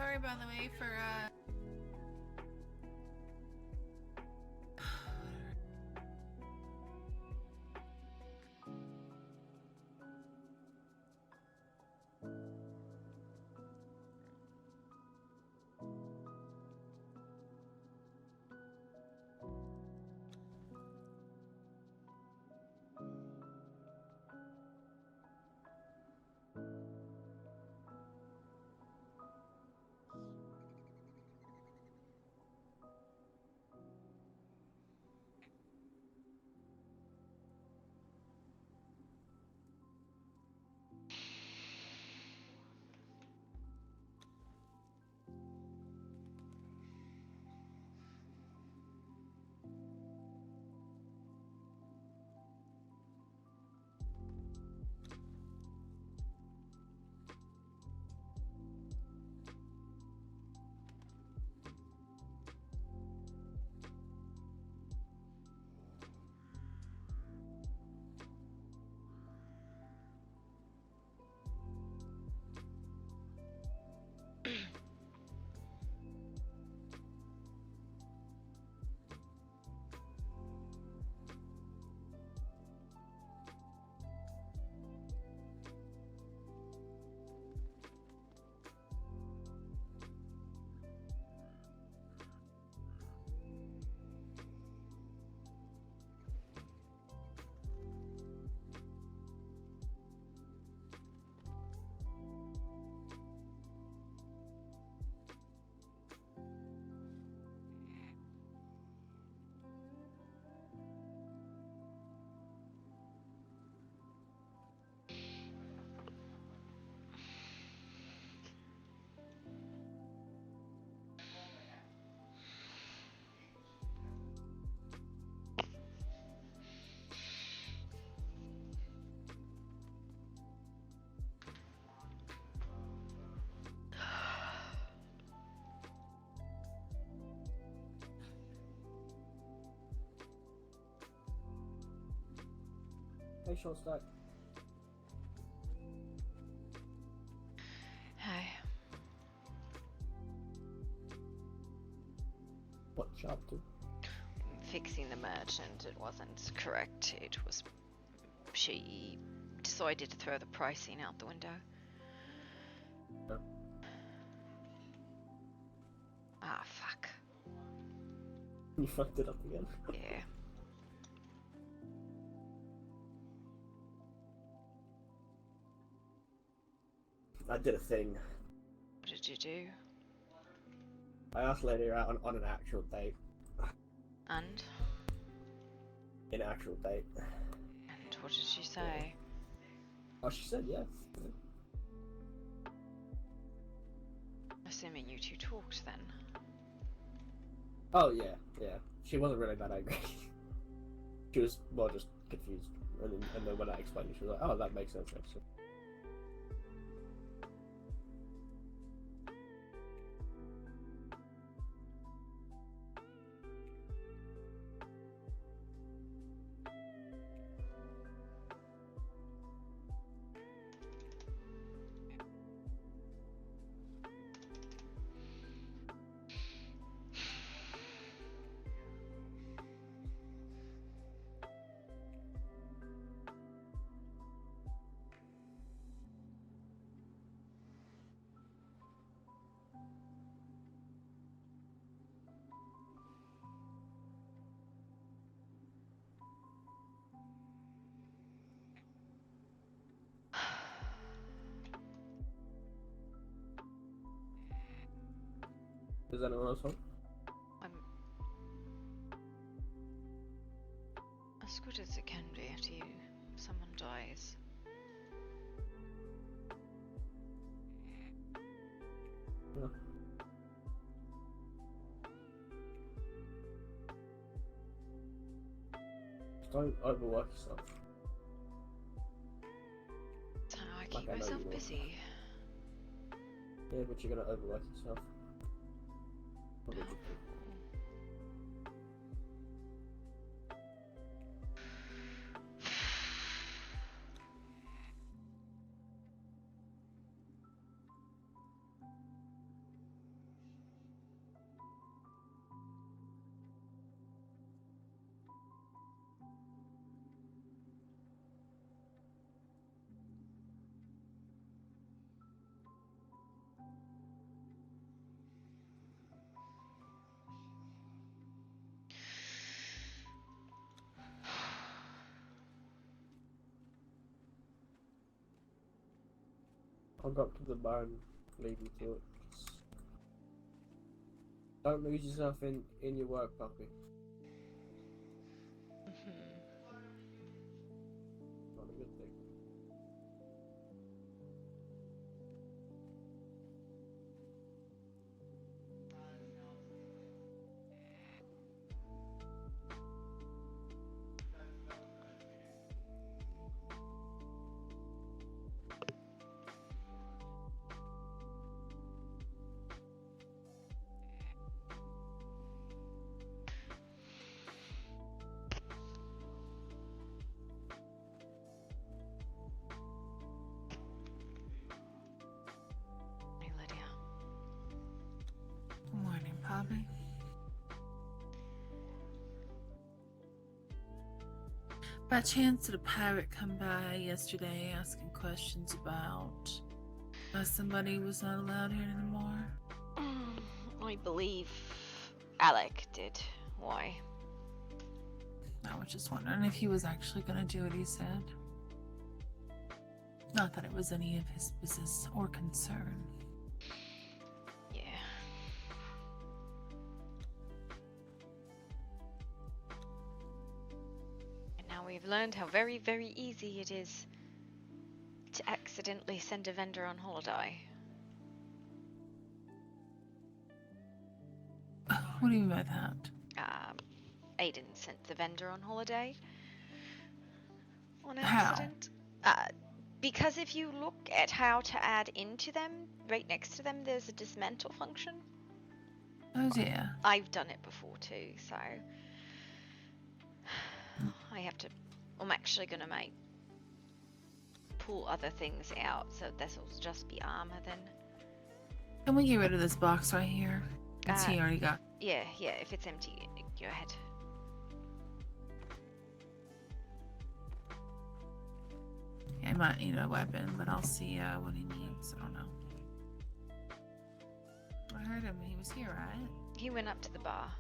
sorry, by the way, for Hey, short stack. Hi. What chapter? Fixing the merchant, it wasn't correct. It was... She decided to throw the pricing out the window. No. Ah, fuck. You fucked it up again. Yeah. I did a thing. What did you do? I asked Lady out on an actual date. And? An actual date. And what did she say? Oh, she said yes. Assuming you two talked then. Oh yeah, yeah. She wasn't really that angry. She was more just confused, and then when I explained it, she was like, "Oh, that makes sense." Actually. Is anyone else on? I'm as good as it can be after someone dies. No. Don't overwork yourself. So I Like keep I know myself you will. busy. Yeah, but you're gonna overwork yourself. What would you do? I'll go up to the bar and leave you to it. Don't lose yourself in your work, puppy. Not a good thing. Hey, Lydia. Good morning, Poppy. By chance, did a pirate come by yesterday asking questions about why somebody was not allowed here anymore? I believe Alec did. Why? I was just wondering if he was actually going to do what he said. Not that it was any of his business or concern. Yeah. And now we've learned how very, very easy it is to accidentally send a vendor on holiday. What do you mean by that? Aiden sent the vendor on holiday on How? accident. Because if you look at how to add into them, right next to them there's a dismantle function. Oh dear. I've done it before too, so I have to. I'm actually gonna pull other things out, so this will just be armor then. Can we get rid of this box right here? It's he already got. Yeah, if it's empty, go ahead. I might need a weapon, but I'll see what he needs. I don't know. I heard him. He was here, right? He went up to the bar.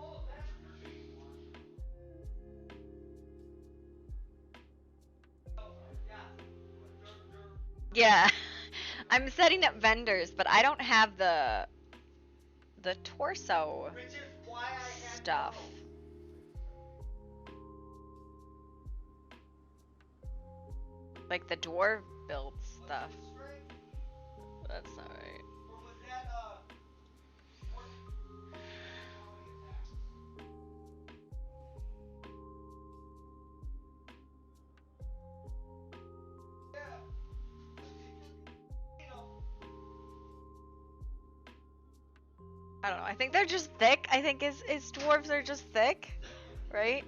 Okay. Yeah, I'm setting up vendors, but I don't have the torso stuff. Like the dwarf build stuff. That's alright. I don't know. I think they're just thick. I think his dwarves are just thick, right?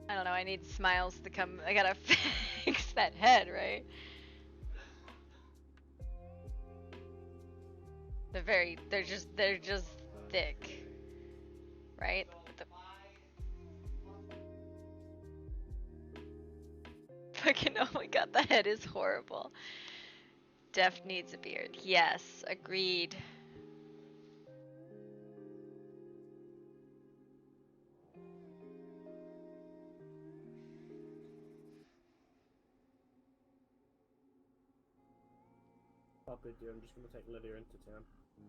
I don't know. I need Smiles to come. I gotta fix that head, right? They're just thick. right? Fucking oh my god, the head is horrible. Def needs a beard. Yes, agreed. I'll be doing. I'm just gonna take Lydia into town.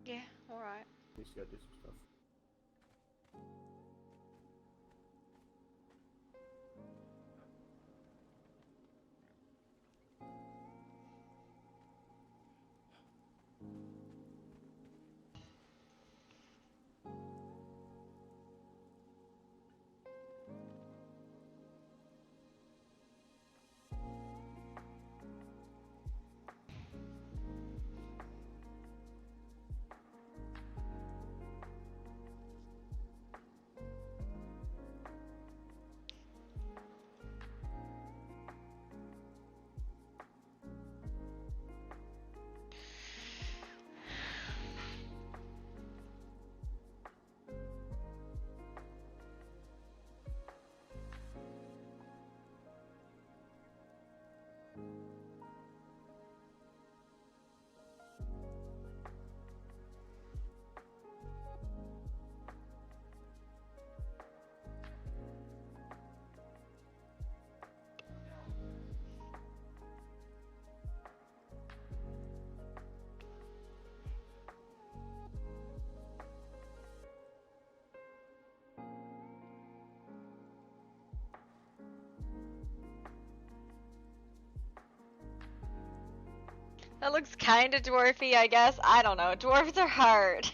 Yeah, alright. Needs to go do some stuff. That looks kinda dwarfy, I guess. I don't know. Dwarves are hard.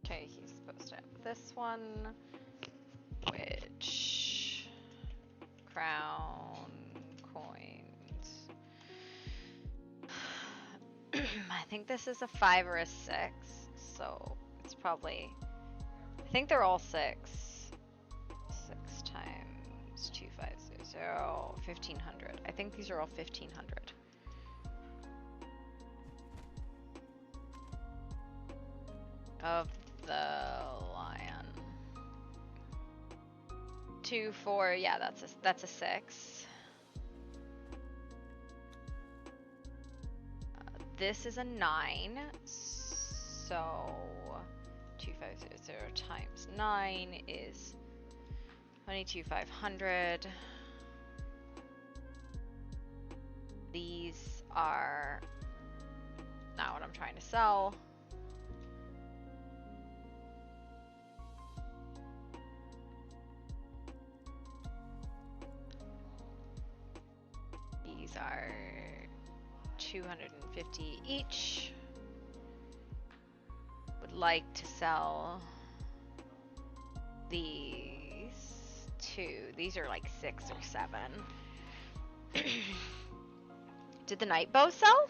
Okay, he's supposed to have this one, which crown coins. I think this is a 5 or a 6, so it's probably. I think they're all 6. 6 times 250, 1500. I think these are all 1500. Of the lion. 2, 4, yeah, that's a 6. This is a 9, so 2500 times 9 is 22,500. These are not what I'm trying to sell. These are 250 each. Would like to sell these two. These are like 6 or 7. Did the night bow sell?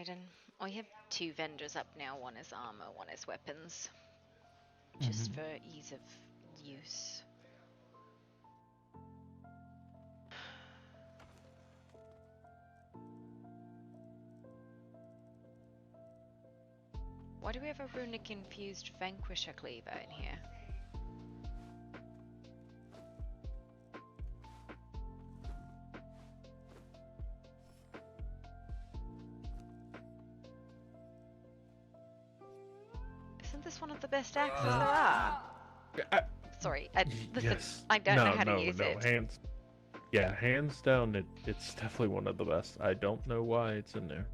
and I have 2 vendors up now. One is armor, one is weapons. Just for ease of use. Why do we have a runic infused vanquisher cleaver in here? Isn't this one of the best axes there are? Sorry, listen, Yes. I don't know how to use it. Hands down, it's definitely one of the best. I don't know why it's in there.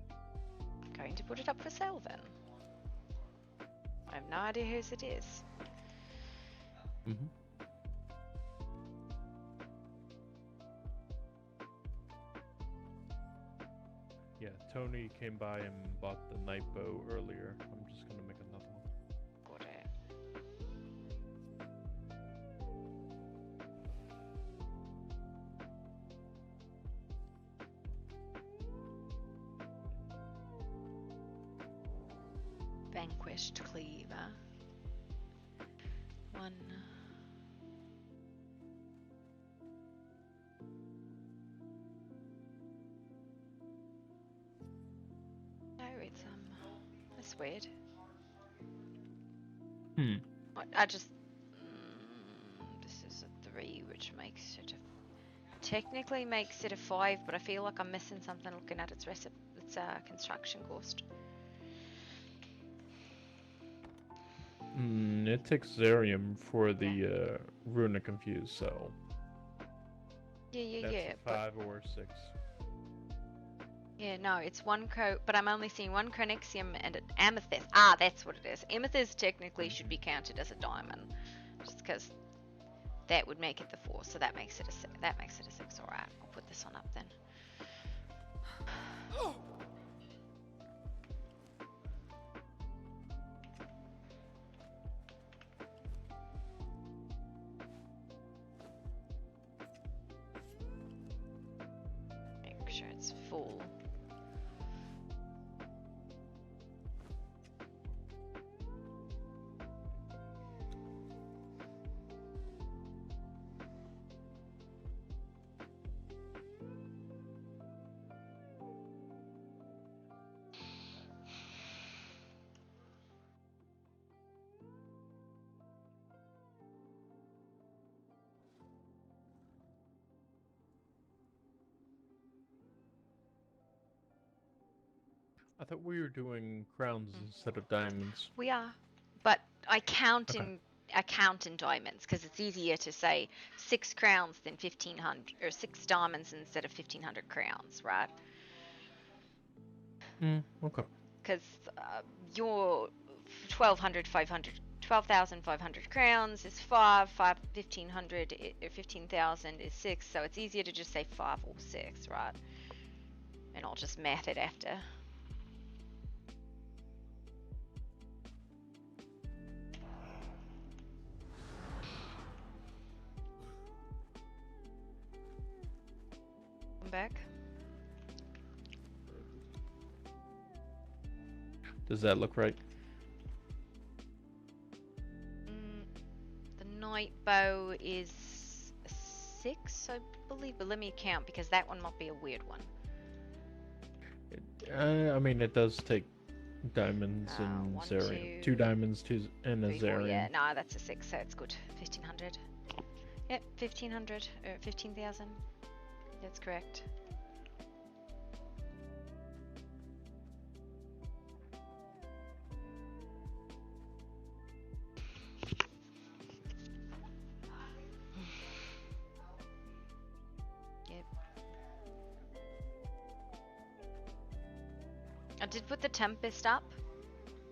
Going to put it up for sale then. I have no idea whose it is. Mm-hmm. Yeah, Tony came by and bought the night bow earlier. I'm just gonna make another one. Got it. Vanquished cleaver. One. No, it's that's weird. I just this is a 3, which makes it technically makes it a 5, but I feel like I'm missing something looking at its construction cost. It takes Zerium for the runic infuse, so Yeah, that's a 5 or 6. Yeah, no, it's 1 but I'm only seeing 1 Chronexium and an Amethyst. Ah, that's what it is. Amethyst technically should be counted as a diamond, just because that would make it the 4, so that makes it a 6. That makes it a 6. All right, I'll put this one up then. Make sure it's full. I thought we were doing crowns instead of diamonds. We are, but I count Okay. in diamonds because it's easier to say 6 crowns than 1,500, or 6 diamonds instead of 1,500 crowns, right? Okay. Because your 12,500 crowns is 5, 1,500 or 15,000 is 6, so it's easier to just say 5 or 6, right? And I'll just math it after. Come back. Does that look right? The night bow is a 6, I believe, but let me count because that one might be a weird one. I mean, it does take diamonds and 1, Zerium. 2, 2 diamonds, and a 3, 4, Zerium. yeah, no, that's a 6, so it's good. 1,500. Yep, 1,500 or 15,000. That's correct. Yep. I did put the Tempest up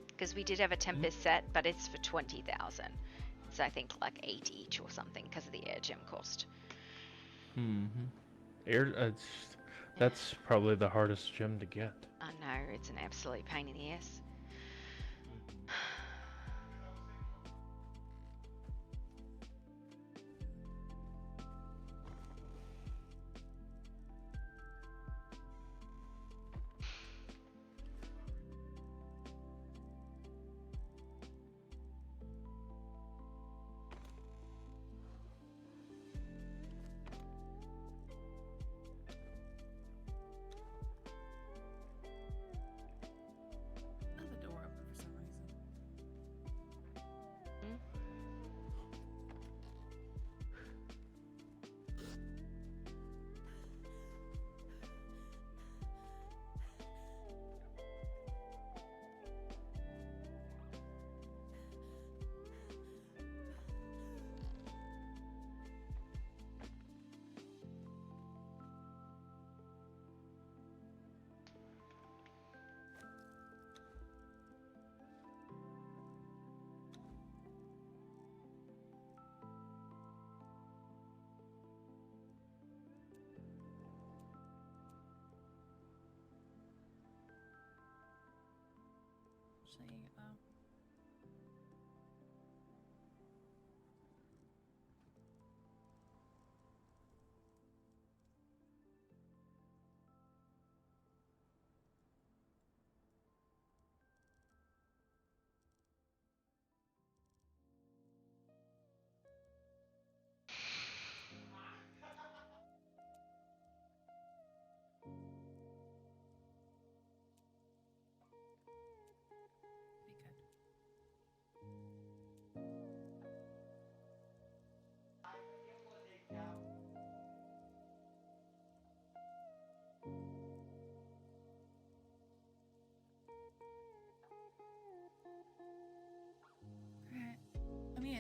because we did have a Tempest set, but it's for 20,000. It's I think like 8 each or something because of the air gem cost. That's probably the hardest gem to get. I know, it's an absolute pain in the ass.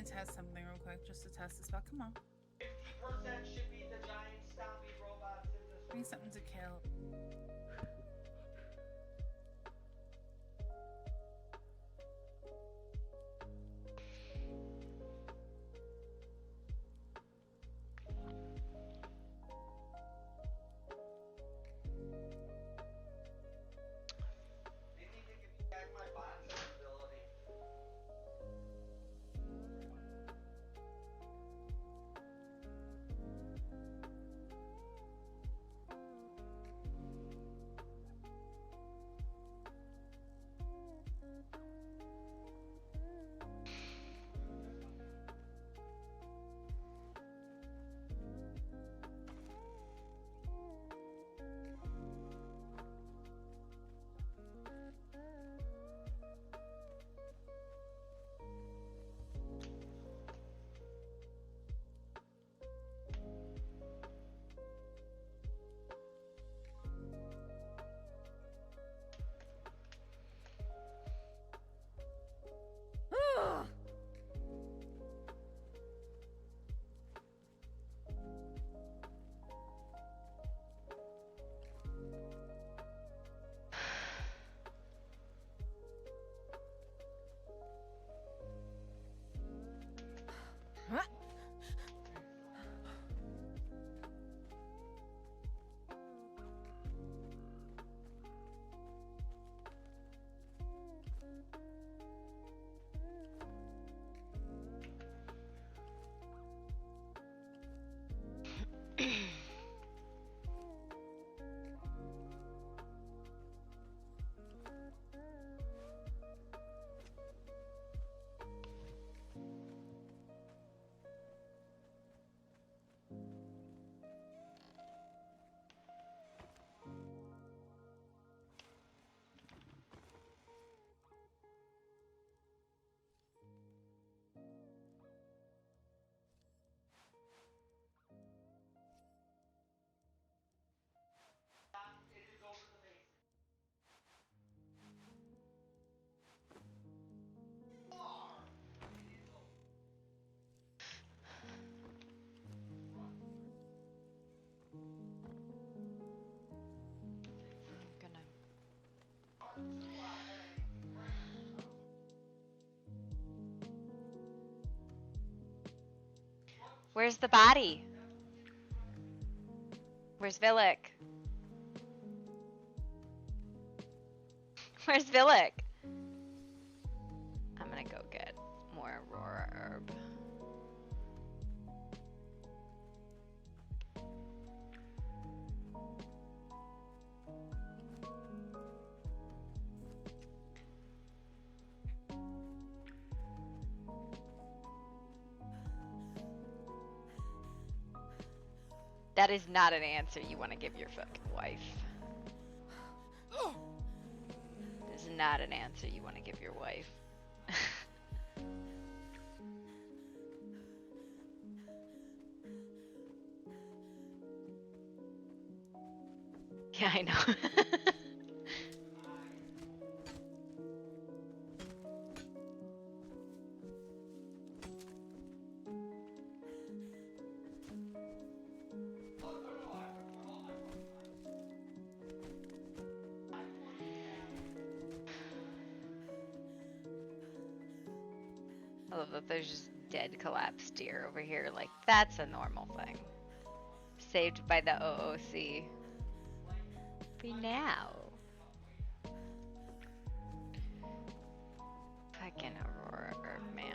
me test something real quick, just to test the spell. Come on. 50% should be the giant stompy robots in this Give me something to kill. They need to give me back my bonzo ability. It is over the basement. It is over. I'm gonna. Where's the body? Where's Villic? Where's Villic? I'm gonna go get more Aurora herb. That is not an answer you want to give your fucking wife. That is not an answer you want to give your wife. Yeah, I know. I love that there's just dead collapsed deer over here. Like, that's a normal thing. Saved by the OOC. Be now. Fucking Aurora Herb, man.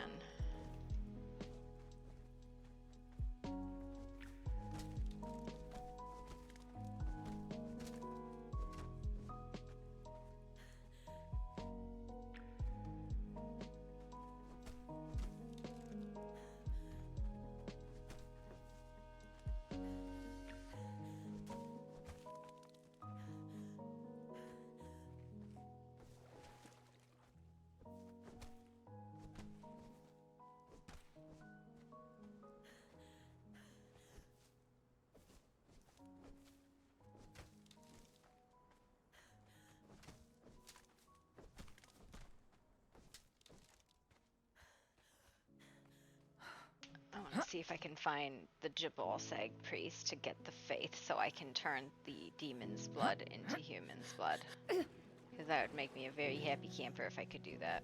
see if I can find the Jabalsag priest to get the faith so I can turn the demon's blood into human's blood. Because that would make me a very happy camper if I could do that.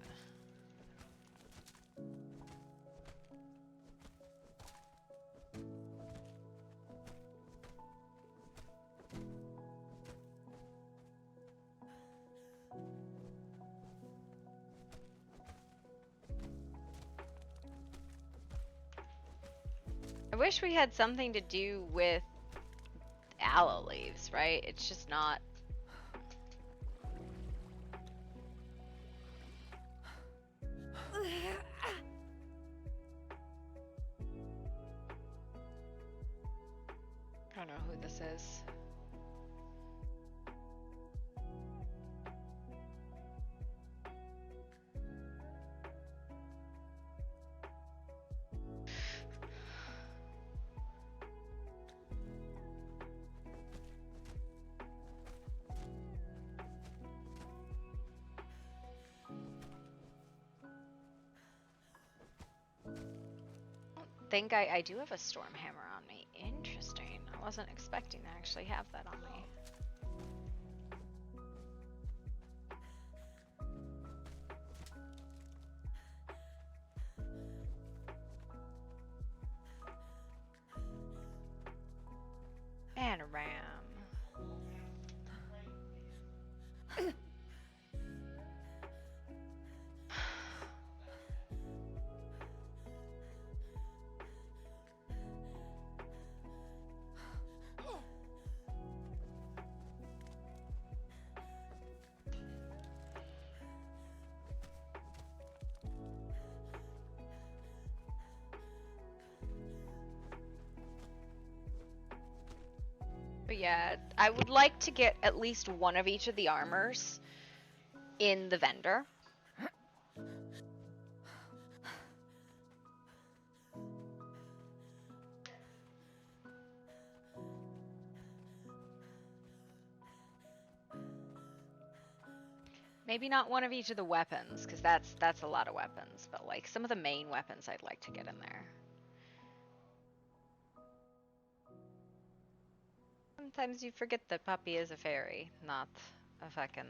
I wish we had something to do with aloe leaves, right? It's just not. I don't know who this is. Think I do have a storm hammer on me. Interesting. I wasn't expecting to actually have that on me. And a ram. But yeah, I would like to get at least one of each of the armors in the vendor. Maybe not one of each of the weapons, because that's a lot of weapons, but like some of the main weapons I'd like to get in there. Sometimes you forget that Puppy is a fairy, not a fucking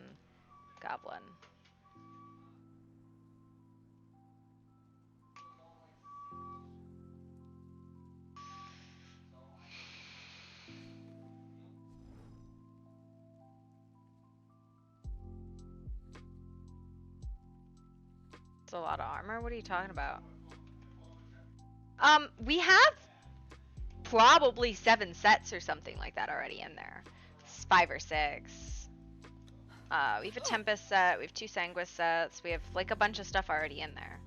goblin. It's a lot of armor. What are you talking about? We have probably 7 sets or something like that already in there. It's 5 or 6. We have a Tempest set, we have 2 Sanguis sets, we have like a bunch of stuff already in there.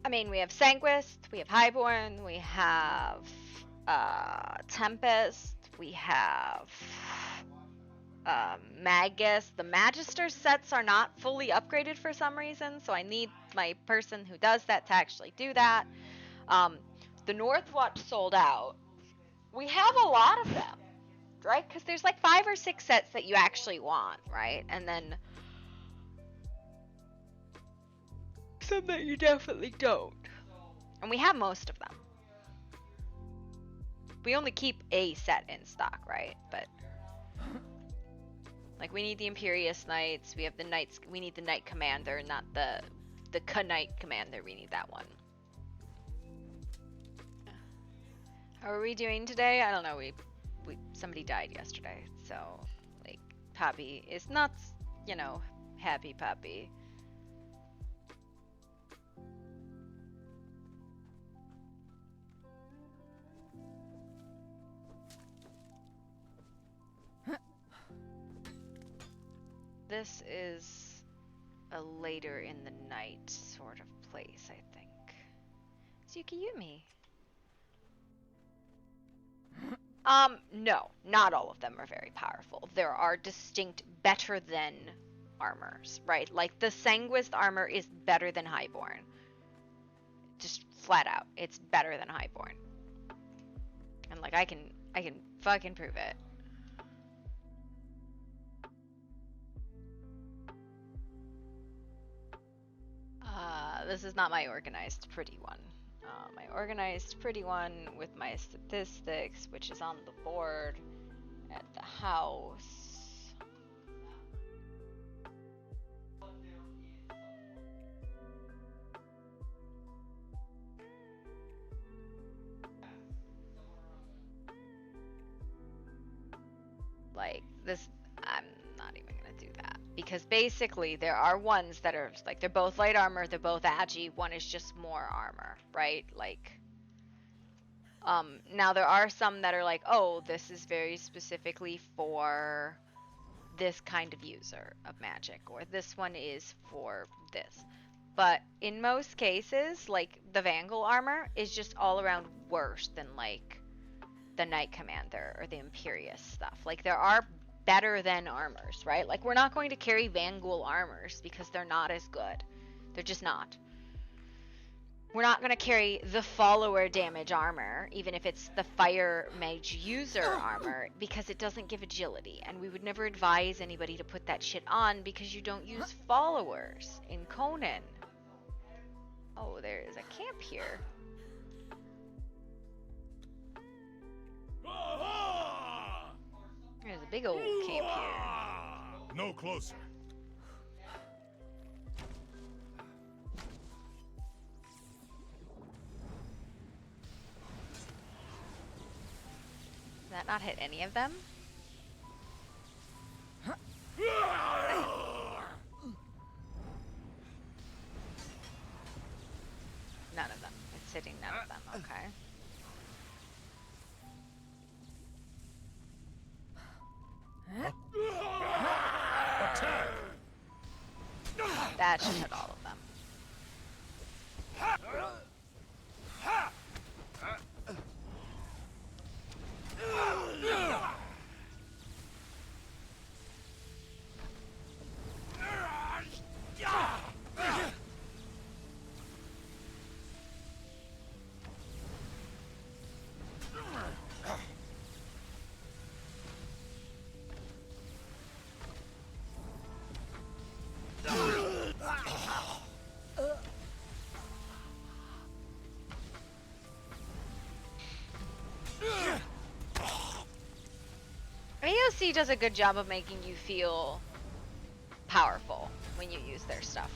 I mean, we have Sanguis, we have Highborn, we have Tempest, we have Magus. The Magister sets are not fully upgraded for some reason, so I need my person who does that to actually do that. The Northwatch sold out. We have a lot of them, right? Because there's like 5 or 6 sets that you actually want, right? And then some that you definitely don't. And we have most of them. We only keep a set in stock, right? But like we need the Imperious Knights, we have the Knights, we need the Knight Commander, not the Knight Commander, we need that one. How are we doing today? I don't know, we somebody died yesterday, so like Poppy is not, you know, happy Poppy. This is a later in the night sort of place, I think. Tsukiyumi. No, not all of them are very powerful. There are distinct better than armors, right? Like the Sanguist armor is better than Highborn. Just flat out, it's better than Highborn. And like I can fucking prove it. This is not my organized pretty one. My organized pretty one with my statistics, which is on the board at the house. Like this, I'm not even gonna do that because basically there are ones that are like they're both light armor, they're both agi. One is just more armor, right? Like, now there are some that are like, oh, this is very specifically for this kind of user of magic, or this one is for this. But in most cases, like the Vangal armor is just all around worse than like the Knight Commander or the Imperious stuff. Like there are better than armors, right? Like we're not going to carry Vangal armors because they're not as good. They're just not. We're not going to carry the follower damage armor, even if it's the fire mage user armor, because it doesn't give agility. And we would never advise anybody to put that shit on because you don't use followers in Conan. Oh, there is a camp here. There's a big old camp here. No closer. Did that not hit any of them? None of them. It's hitting none of them. Okay. That should hit all of them. AOC does a good job of making you feel powerful when you use their stuff.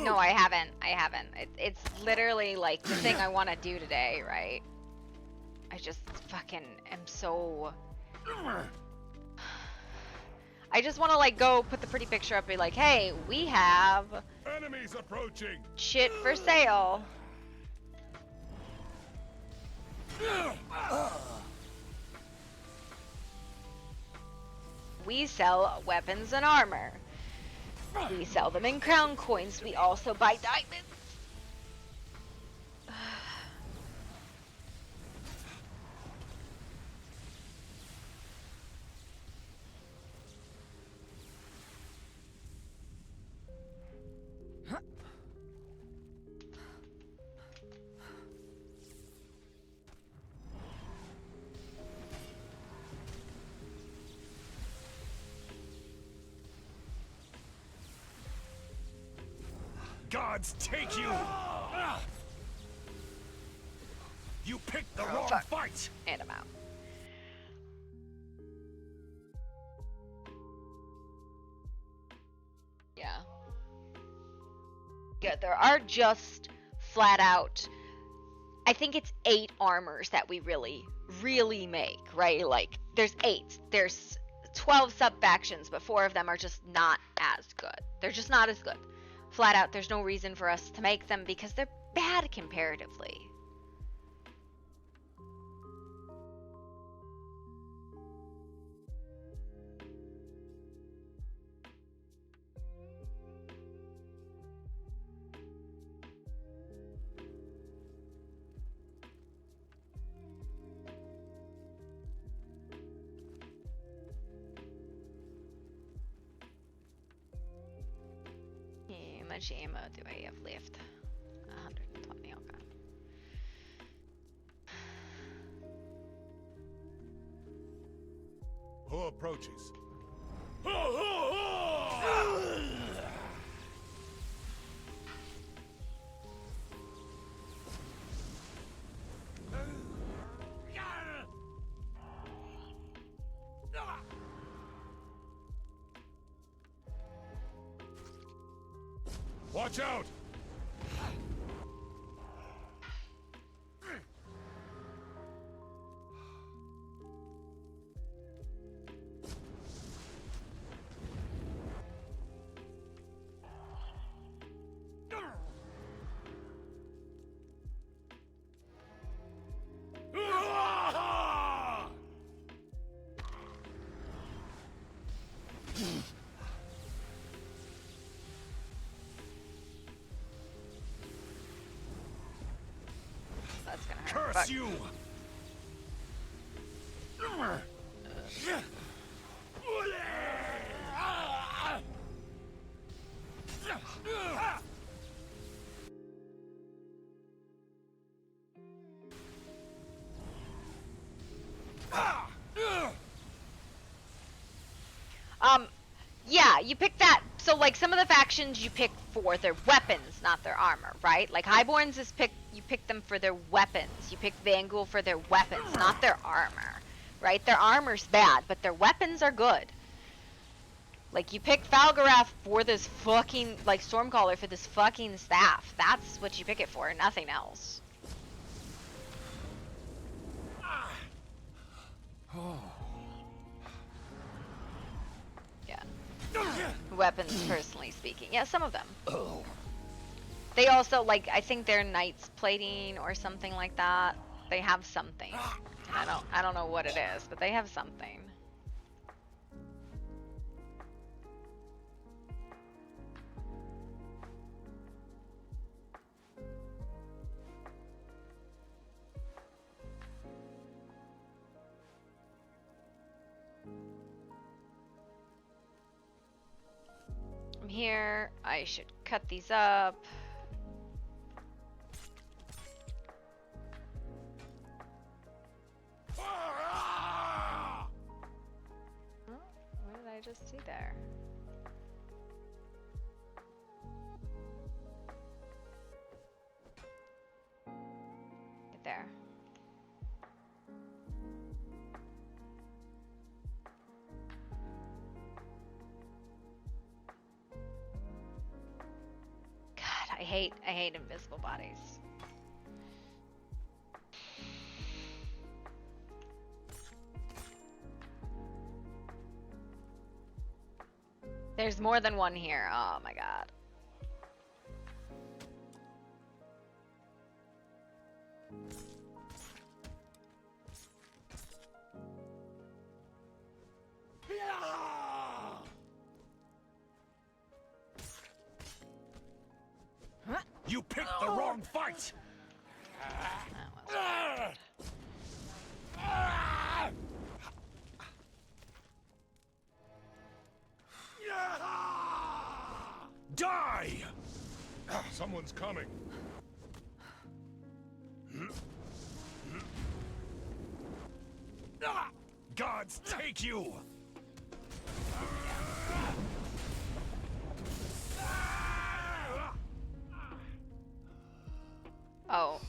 No, I haven't. It's literally like the thing I want to do today, right? I just fucking am so... I just want to like go put the pretty picture up and be like, hey, we have Enemies approaching. shit for sale. We sell weapons and armor. We sell them in crown coins. We also buy diamonds. Gods take you! You picked the Oh, wrong fuck. fight! And I'm out. Yeah. Yeah, there are just flat out. I think it's 8 armors that we really make, right? Like, there's 8. There's 12 sub-factions, but 4 of them are just not as good. They're just not as good. Flat out, there's no reason for us to make them because they're bad comparatively. How much ammo do I have left? 120, okay. Who approaches? Watch out! That's gonna hurt. Curse Fuck. you! Yeah, you pick that. So, like, some of the factions you pick for their weapons, not their armor, right? Like, Highborns is you pick them for their weapons. You pick Vangul for their weapons, not their armor, right? Their armor's bad, but their weapons are good. Like, you pick Falgarath for this fucking, like, Stormcaller for this fucking staff. That's what you pick it for, nothing else. Yeah. Weapons, personally speaking. Yeah, some of them. They also, like, I think they're Knight's Plating or something like that. They have something. I don't know what it is, but they have something. I'm here. I should cut these up. Oh, what did I just see there? Get there. God, I hate invisible bodies. There's more than one here. Oh my god. You picked the wrong fight! That was Die! Someone's coming. Gods take you! Oh,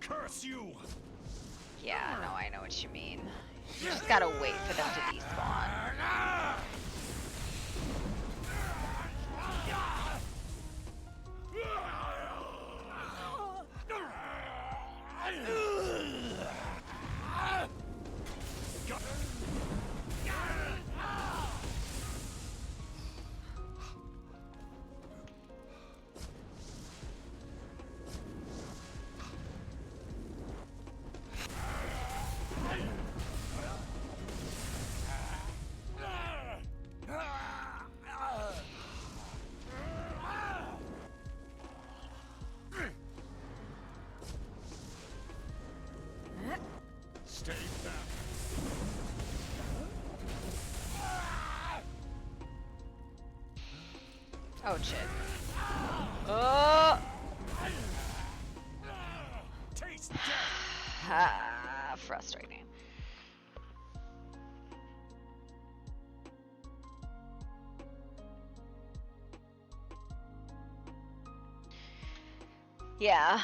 Curse you! yeah, no, I know what you mean. You just gotta wait for them to despawn. Stay back. Oh shit. Oh! Taste death! Ah, frustrating. Yeah.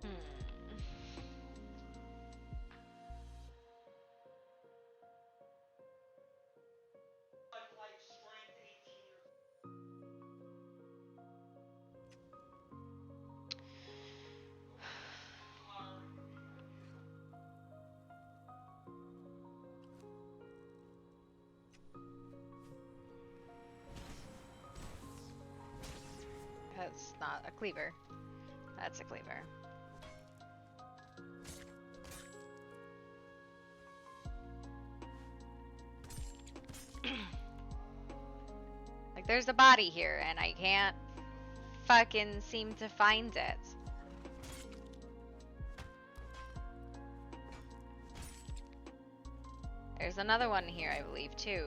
Hmm. Like strength 18 or That's not a cleaver. That's a cleaver. Like, there's a body here, and I can't fucking seem to find it. There's another one here, I believe, too.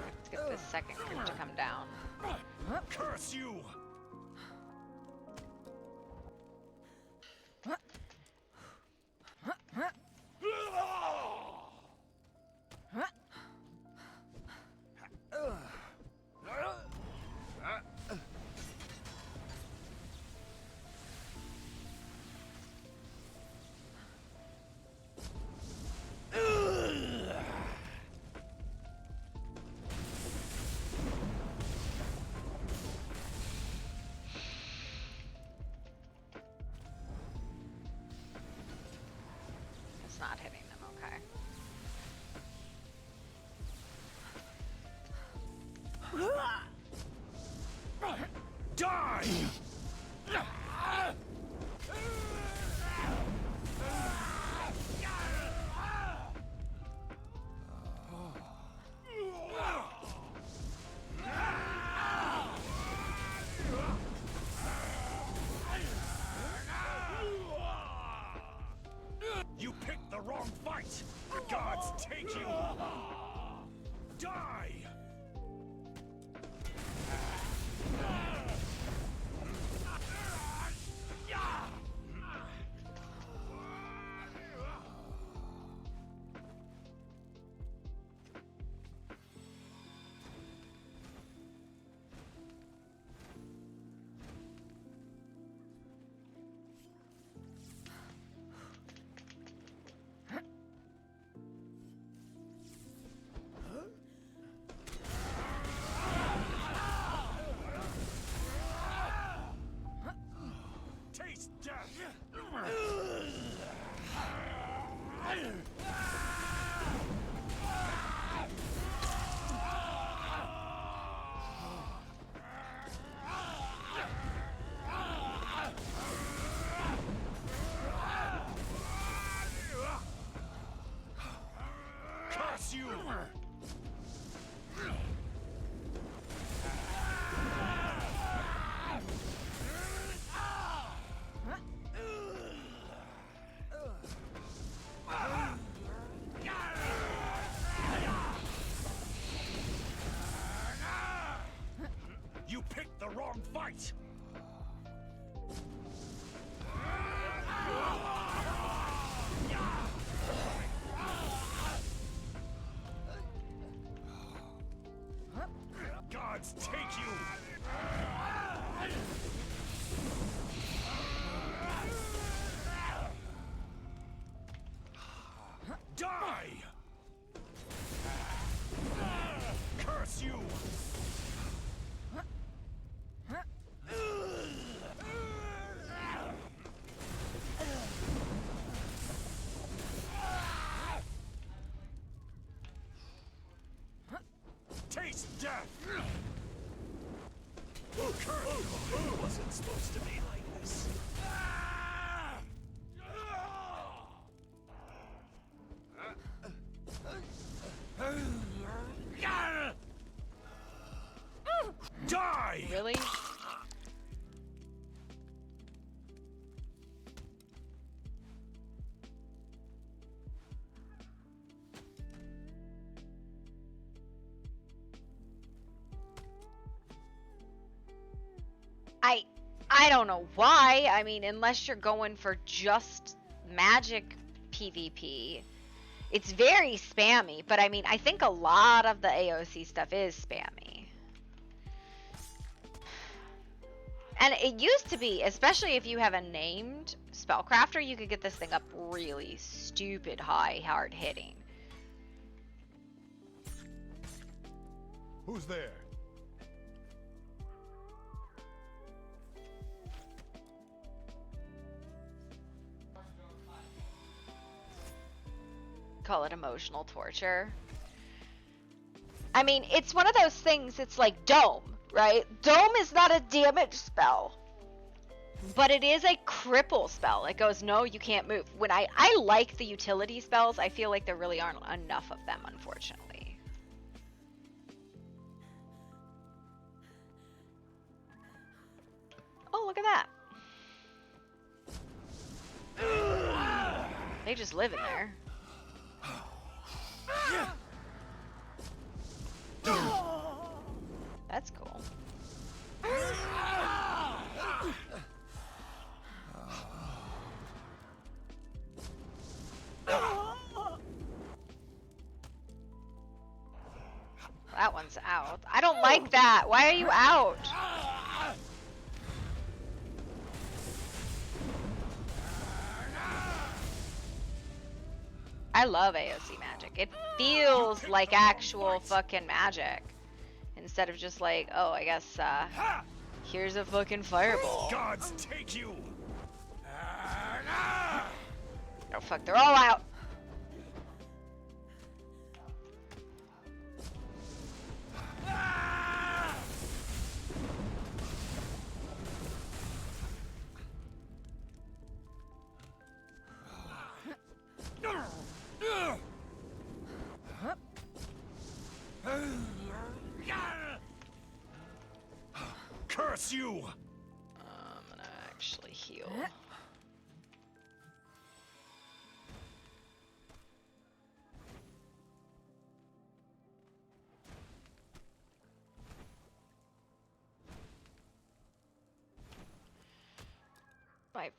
Let's get this second group to come down. Curse you! It's not hitting them, okay. Die! You picked the wrong fight! The gods take you! Die! wrong fight! Gods take you! Die! Curse you! Taste death! Curse you! It wasn't supposed to be like this. Die! Really? I don't know why. I mean, unless you're going for just magic PvP, it's very spammy. But I mean, I think a lot of the AOC stuff is spammy. And it used to be, especially if you have a named spellcrafter, you could get this thing up really stupid high, hard hitting. Who's there? Call it emotional torture. I mean, it's one of those things, it's like Dome, right? Dome is not a damage spell, but it is a cripple spell. It goes, no, you can't move. When I like the utility spells, I feel like there really aren't enough of them, unfortunately. Oh, look at that. They just live in there. That's cool. That one's out. I don't like that. Why are you out? I love AOC magic. It feels like actual fucking magic. Instead of just like, oh, I guess, here's a fucking fireball. Gods take you! Oh fuck, they're all out. Curse you! I'm gonna actually heal. My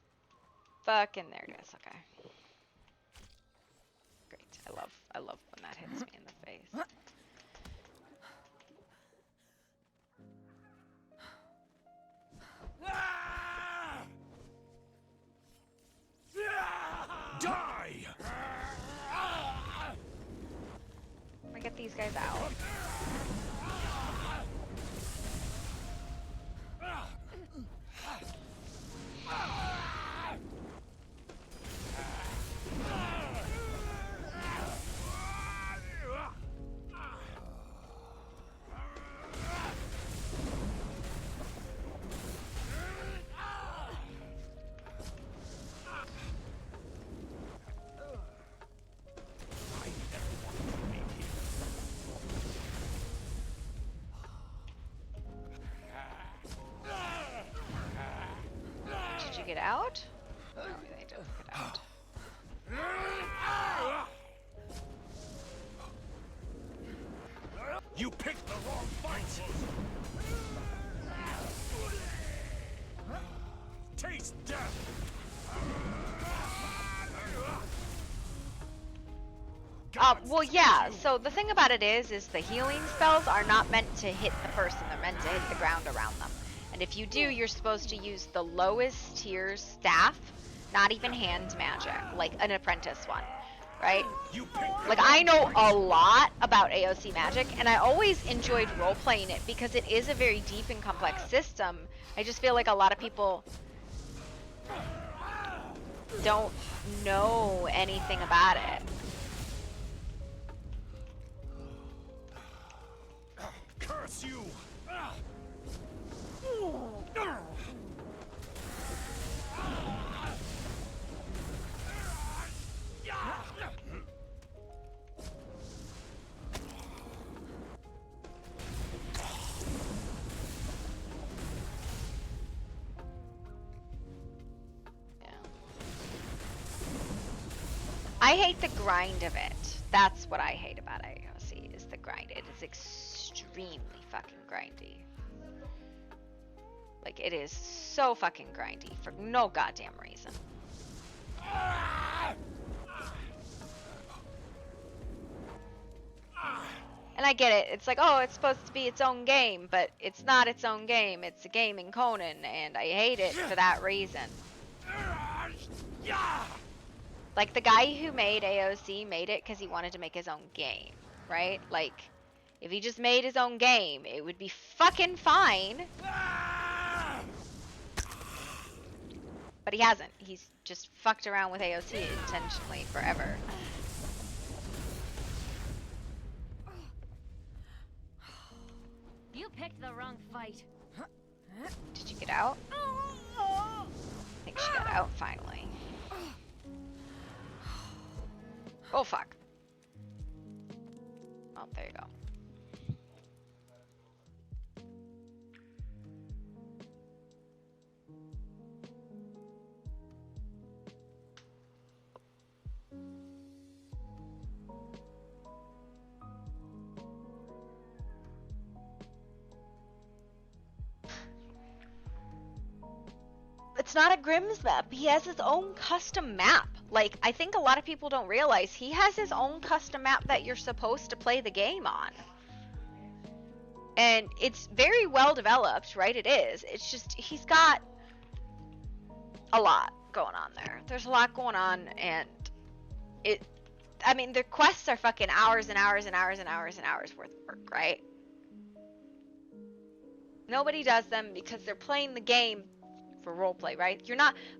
fucking there it is. Okay. Great. I love when that hits me in the face. Die! I get these guys out. Did you get out? No, they didn't get out. You picked the wrong fight! Face death. Well, yeah, so the thing about it is the healing spells are not meant to hit the person, they're meant to hit the ground around them. And if you do, you're supposed to use the lowest tier staff, not even hand magic, like an apprentice one, right? Like, I know a lot about AOC magic, and I always enjoyed role-playing it because it is a very deep and complex system. I just feel like a lot of people don't know anything about it. Curse you! I hate the grind of it. That's what I hate about AOC, is the grind. It is extremely fucking grindy. Like, it is so fucking grindy for no goddamn reason. And I get it. It's like, oh, it's supposed to be its own game, but it's not its own game. It's a game in Conan, and I hate it for that reason. Like, the guy who made AOC made it because he wanted to make his own game, right? Like, if he just made his own game, it would be fucking fine. But he hasn't. He's just fucked around with AOC intentionally forever. You picked the wrong fight. Did you get out? I think she got out finally. Oh, fuck. Oh, there you go. It's not a Grimm's map. He has his own custom map. Like, I think a lot of people don't realize he has his own custom map that you're supposed to play the game on. And it's very well developed, right? It is. It's just, he's got a lot going on there. There's a lot going on, and I mean, the quests are fucking hours and hours and hours and hours and hours worth of work, right? Nobody does them because they're playing the game for roleplay, right?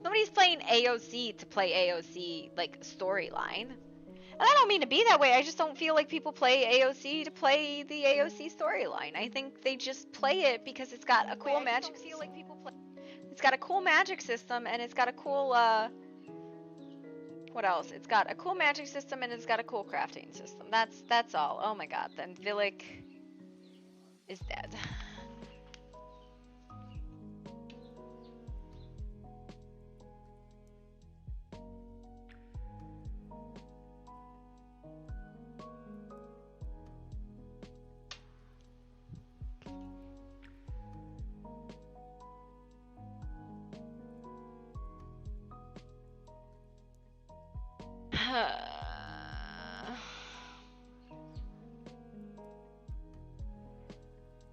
Nobody's playing AOC to play AOC, like, storyline. And I don't mean to be that way, I just don't feel like people play AOC to play the AOC storyline. I think they just play it because it's got a cool magic system. It's got a cool magic system, and it's got a cool, what else? It's got a cool magic system, and it's got a cool crafting system. That's all. Oh my god, then Villic is dead.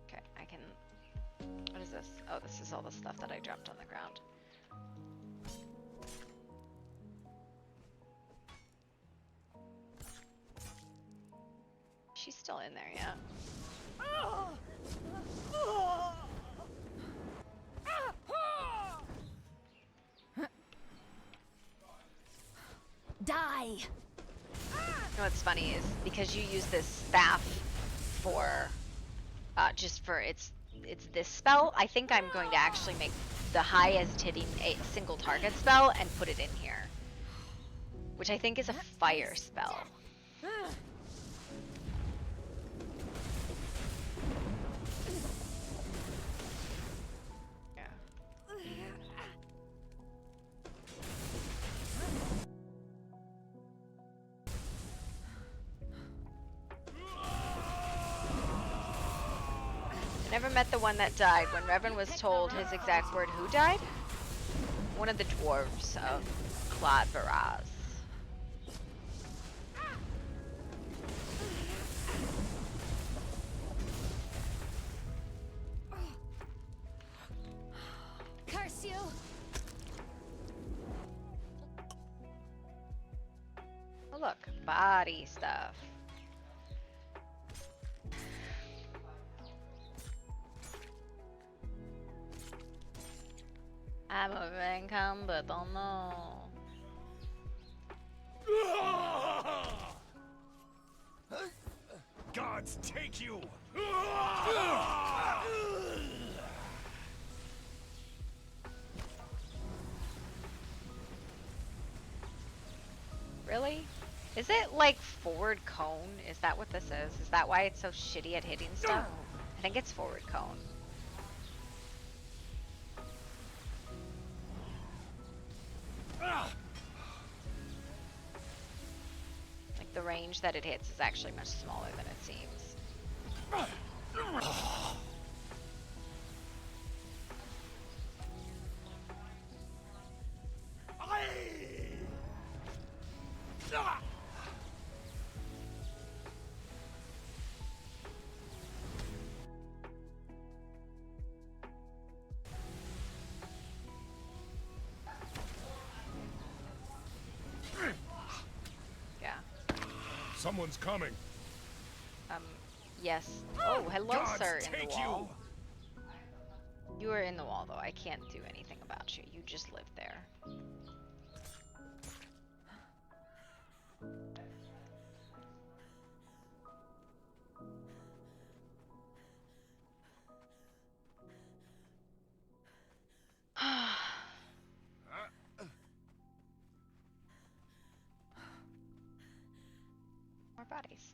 Okay, I can... What is this? Oh, this is all the stuff that I dropped on the ground. She's still in there, yeah. Die! You know what's funny is because you use this staff for just for it's this spell, I think I'm going to actually make the highest hitting a single target spell and put it in here, which I think is a fire spell. I never met the one that died. When Revan was told his exact word, who died? one of the dwarves of Claude Varaz. Curse you! Oh look, body stuff. I'm a income, but don't know. Gods take you! Really? Is it like forward cone? Is that what this is? Is that why it's so shitty at hitting stuff? I think it's forward cone. Like the range that it hits is actually much smaller than it seems. Yeah. Someone's coming. Yes. Oh, hello, Gods sir, in take the wall. You are in the wall, though. I can't do anything about you. You just live there. More bodies.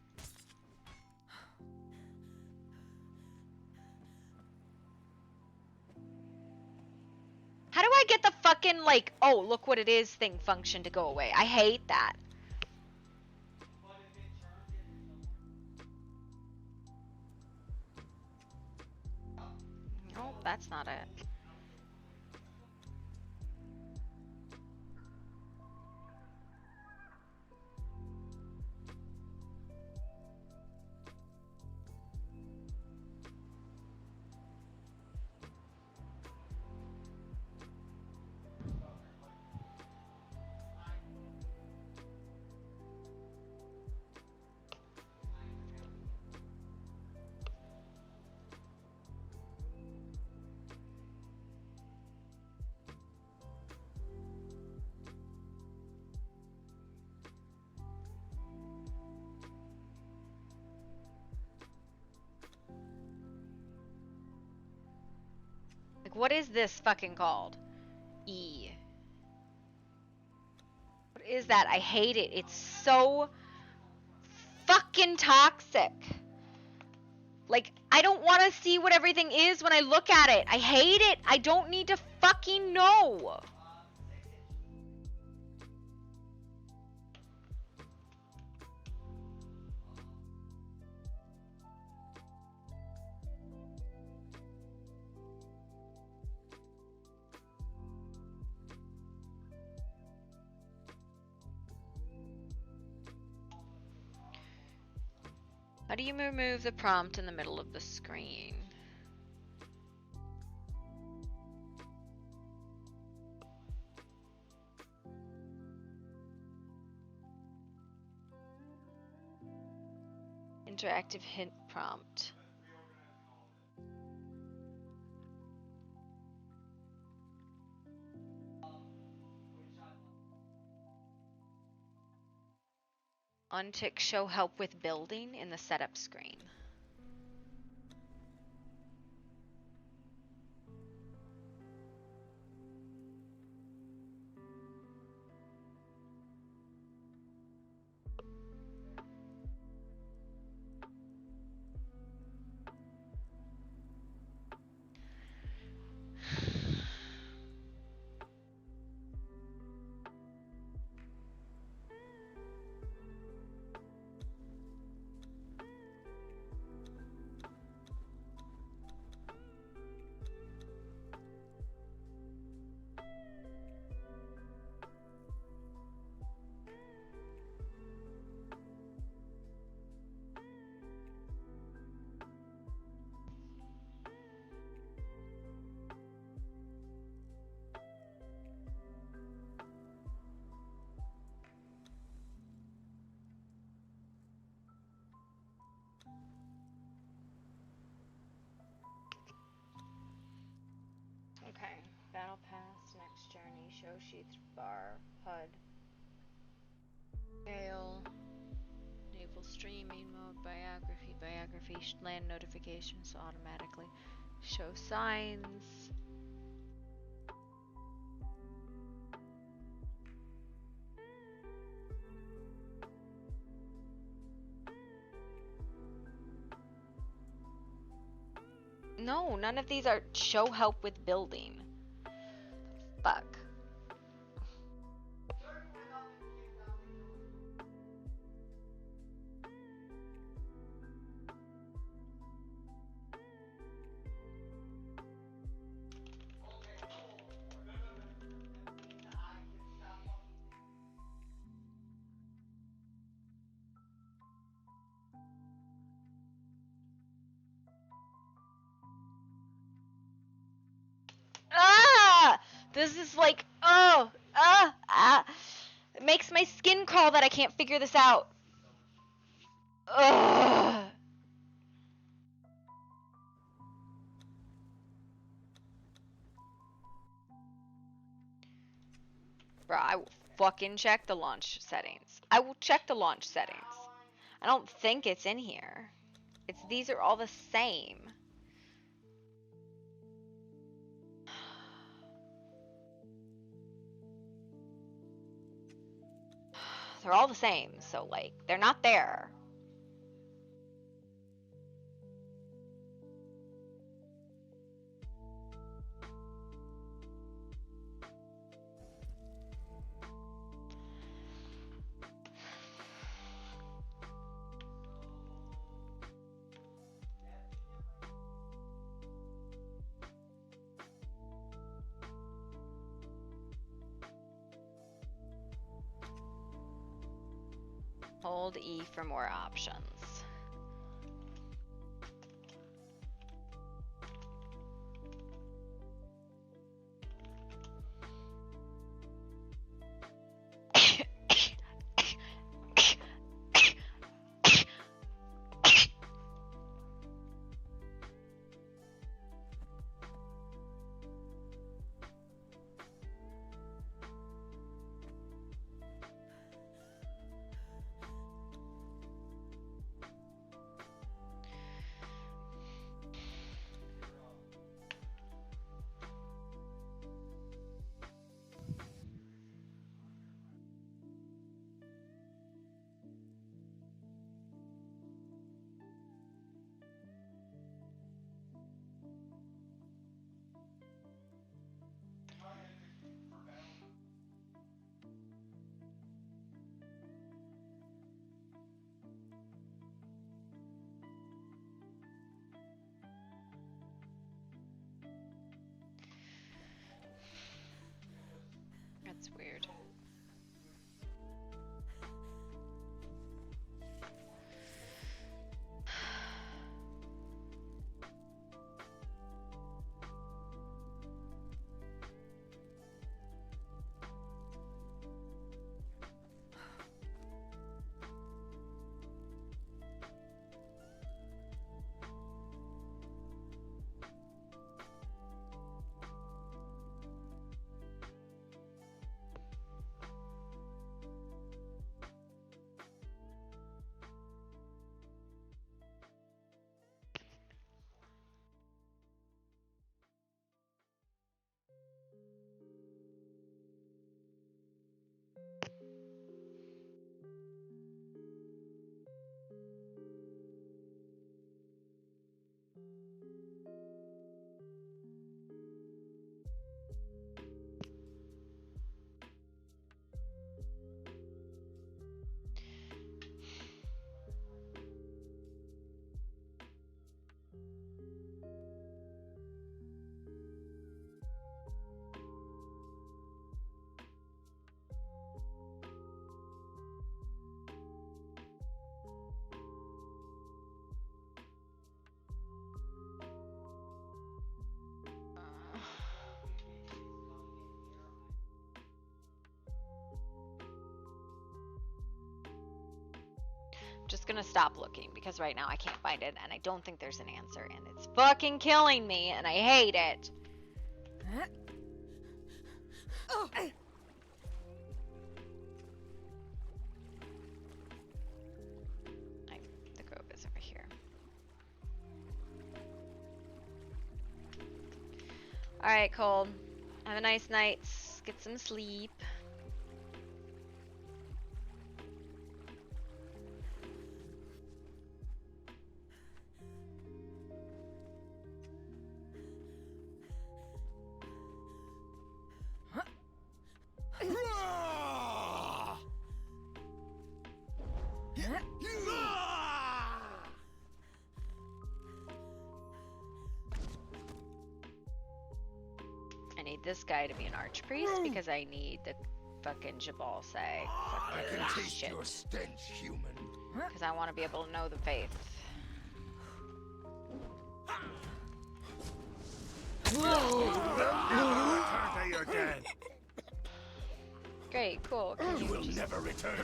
How do I get the fucking, like, oh, look what it is thing function to go away? I hate that. Nope, that's not it. Like, what is this fucking called? E. What is that? I hate it. It's so fucking toxic. Like, I don't want to see what everything is when I look at it. I hate it. I don't need to fucking know. How do you remove the prompt in the middle of the screen? Interactive hint prompt. Untick show help with building in the setup screen. Show sheets bar. HUD. Scale. Naval streaming mode. Biography. Biography. Land notifications automatically. Show signs. No, none of these are show help with building. Fuck. Ah! This is like, oh, It makes my skin crawl that I can't figure this out. Ugh. Bro, I will fucking check the launch settings. I will check the launch settings. I don't think it's in here. These are all the same. They're all the same, so like, they're not there. Hold E for more options. That's weird. Just gonna stop looking because right now I can't find it and I don't think there's an answer and it's fucking killing me and I hate it. The grove is over here. Alright, Cole. Have a nice night. Get some sleep. I need this guy to be an archpriest because I need the fucking Jabal say I can fucking taste shit. your stench, human. Because I want to be able to know the faith. Return to your dead. Great, cool. Can You you will just never return.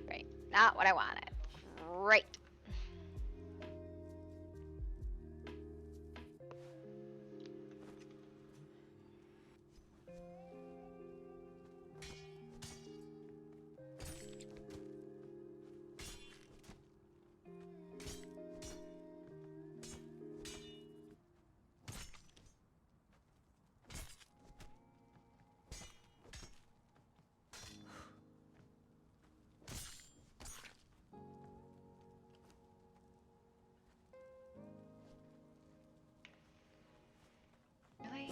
Great. Not what I wanted. Great. Really?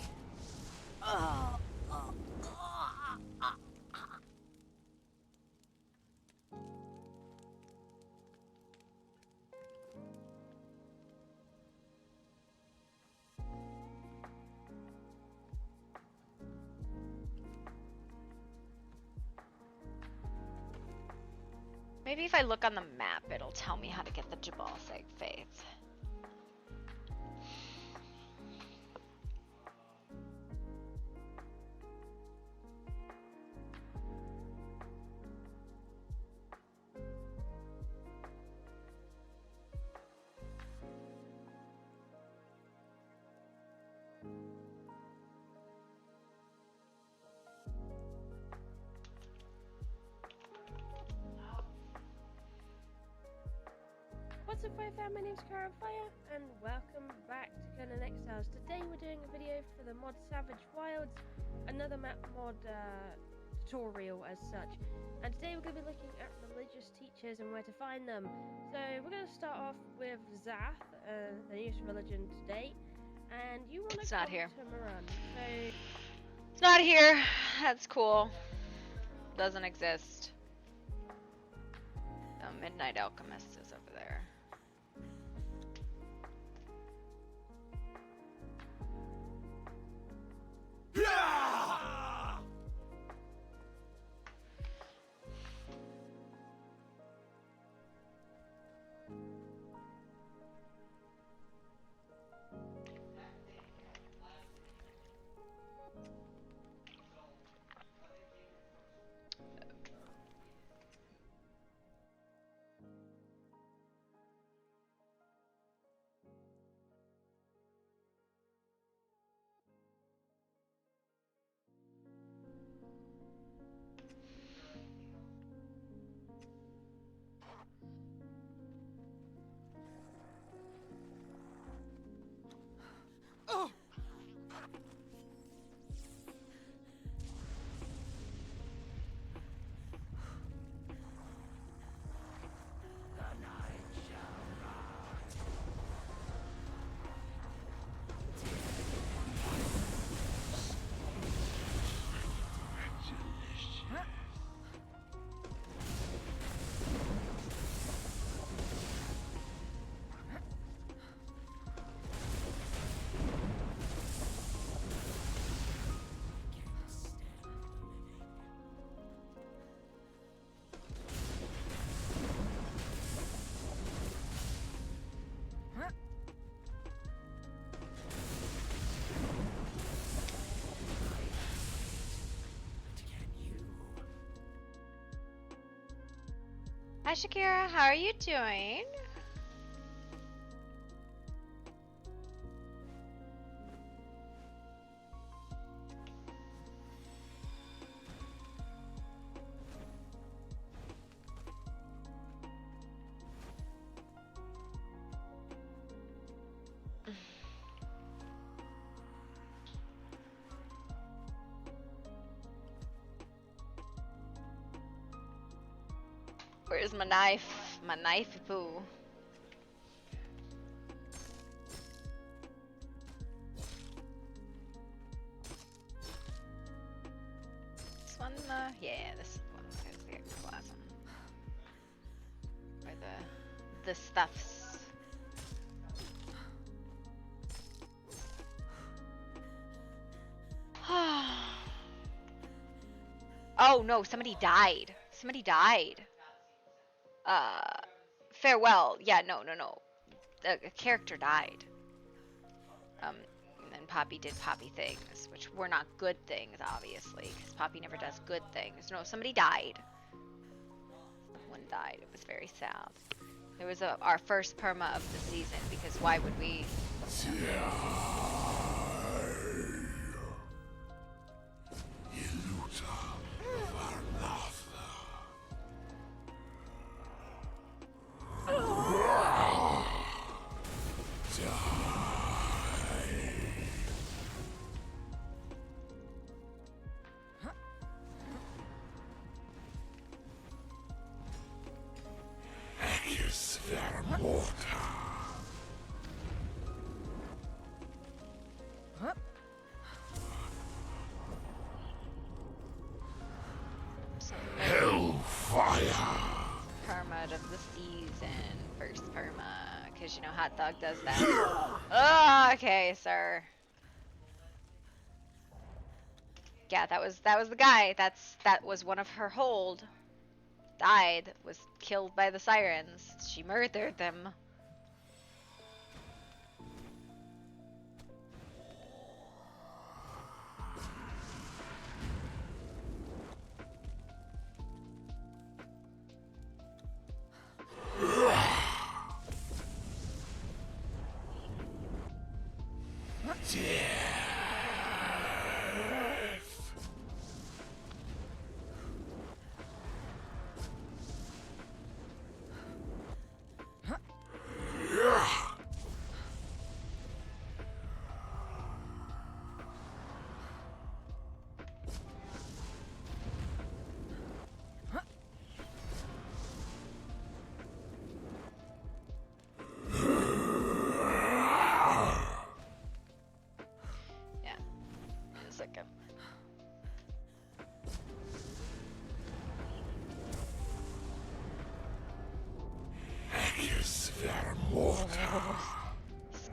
Maybe if I look on the map, it'll tell me how to get the Jabal faith. What's up, Fire fam? My name's Fire, and welcome back to Conan Exiles. Today we're doing a video for the mod Savage Wilds, another map mod tutorial as such. And today we're going to be looking at religious teachers and where to find them. So we're going to start off with Zath, the newest religion to date. And you want to It's not here. to Moran. So It's not here. That's cool. Doesn't exist. The Midnight Alchemist is over there. Hi Shakira, how are you doing? Where's my knife? My knife poo. This one, yeah, this is the one that's the ectoplasm. Or the stuffs. Oh no, somebody died. Somebody died. Farewell. Yeah, no. A character died. And then Poppy did Poppy things, which were not good things, obviously, because Poppy never does good things. No, somebody died. Someone died. It was very sad. It was our first perma of the season, because why would we? Perma of the season, first perma, because you know Hot Dog does that. Oh, okay, sir. Yeah, that was the guy. That was one of her hold. Died, was killed by the sirens. She murdered them.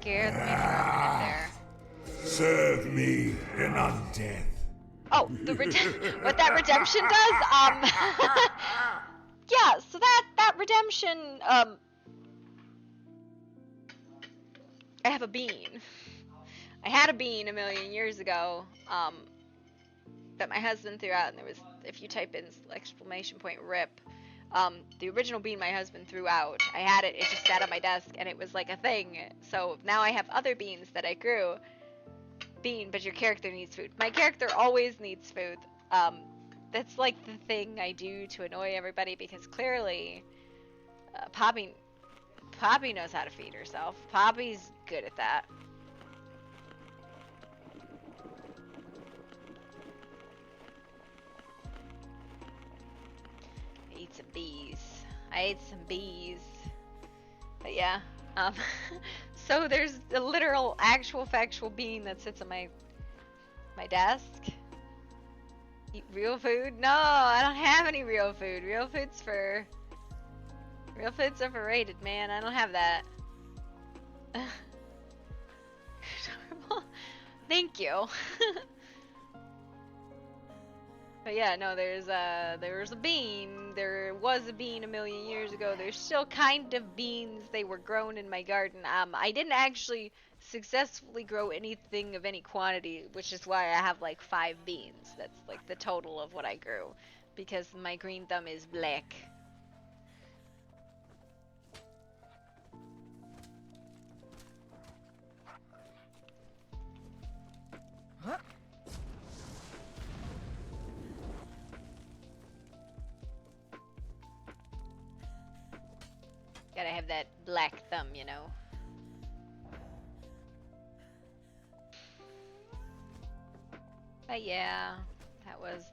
Scared me for a minute there. Serve me an undead. Oh, what that redemption does? Yeah, so that redemption, I have a bean. I had a bean a million years ago, that my husband threw out, and there was, if you type in !RIP, the original bean my husband threw out, I had it just sat on my desk, and it was like a thing. So now I have other beans that I grew. Bean, but your character needs food. My character always needs food. That's like the thing I do to annoy everybody, because clearly, Poppy knows how to feed herself. Poppy's good at that. I ate some bees. But yeah, so there's a literal, actual, factual bean that sits on my desk. Eat real food? No, I don't have any real food. Real food's overrated, man. I don't have that. Thank you. But yeah, no, there was a bean. There was a bean a million years ago. There's still kind of beans. They were grown in my garden. I didn't actually successfully grow anything of any quantity, which is why I have like 5 beans. That's like the total of what I grew, because my green thumb is black. black thumb, you know. But yeah,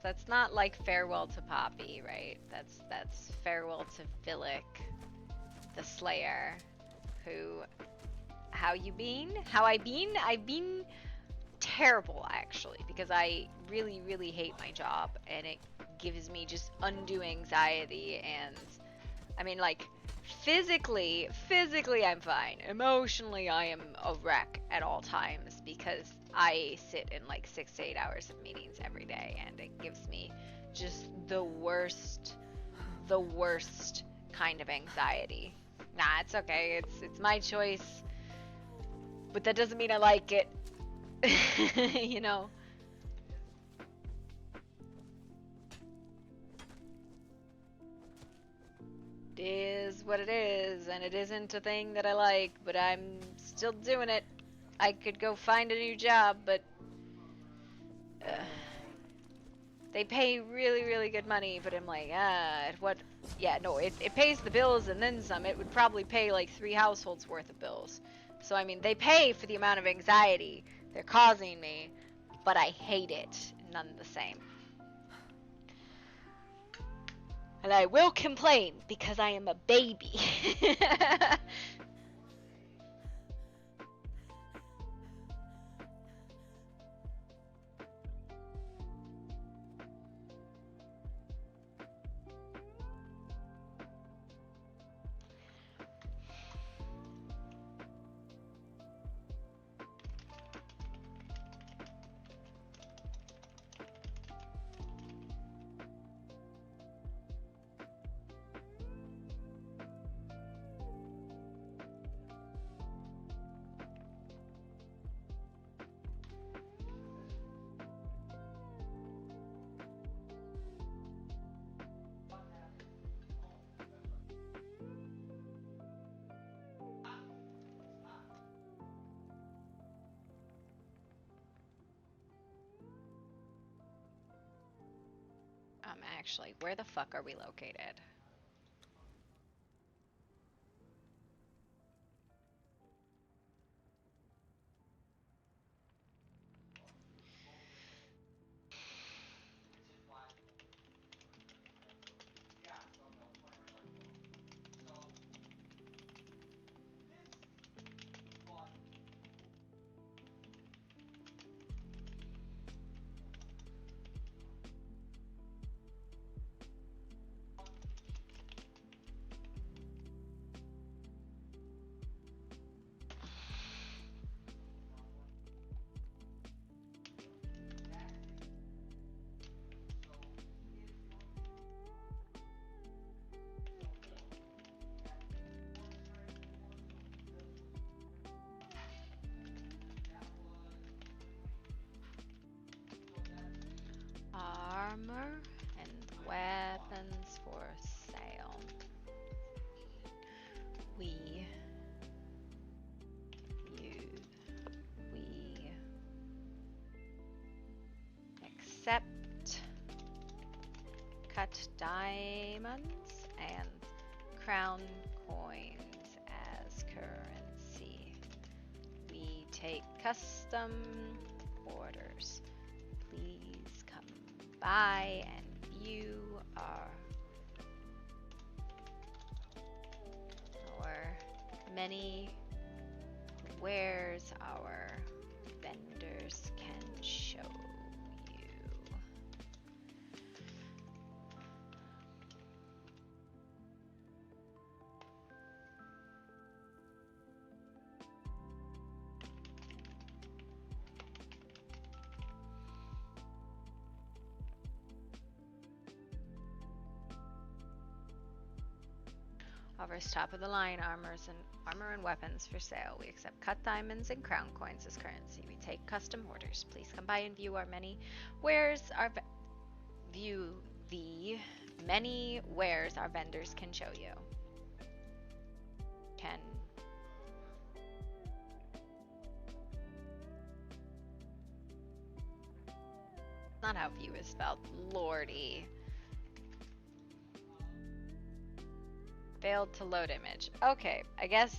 that's not like farewell to Poppy, right? That's farewell to Villic, the Slayer, who, how you been? How I been? I've been terrible actually, because I really, really hate my job and it gives me just undue anxiety. And I mean, like, physically I'm fine. Emotionally, I am a wreck at all times because I sit in like 6 to 8 hours of meetings every day, and it gives me just the worst kind of anxiety. Nah, it's okay. It's my choice, but that doesn't mean I like it. You know. It is what it is, and it isn't a thing that I like, but I'm still doing it. I could go find a new job, but they pay really, really good money, but I'm like, what? Yeah, no, it pays the bills and then some. It would probably pay like 3 households worth of bills. So, I mean, they pay for the amount of anxiety they're causing me, but I hate it none the same. And I will complain because I am a baby. Actually, where the fuck are we located? Armor and weapons for sale. We accept cut diamonds and crown coins as currency. We take custom orders. Please come by and view our many wares our vendors can show you. Offers top of the line armor and weapons for sale. We accept cut diamonds and crown coins as currency. We take custom orders. Please come by and view our many wares. View the many wares our vendors can show you. Not how view is spelled. Lordy. Failed to load image. Okay, I guess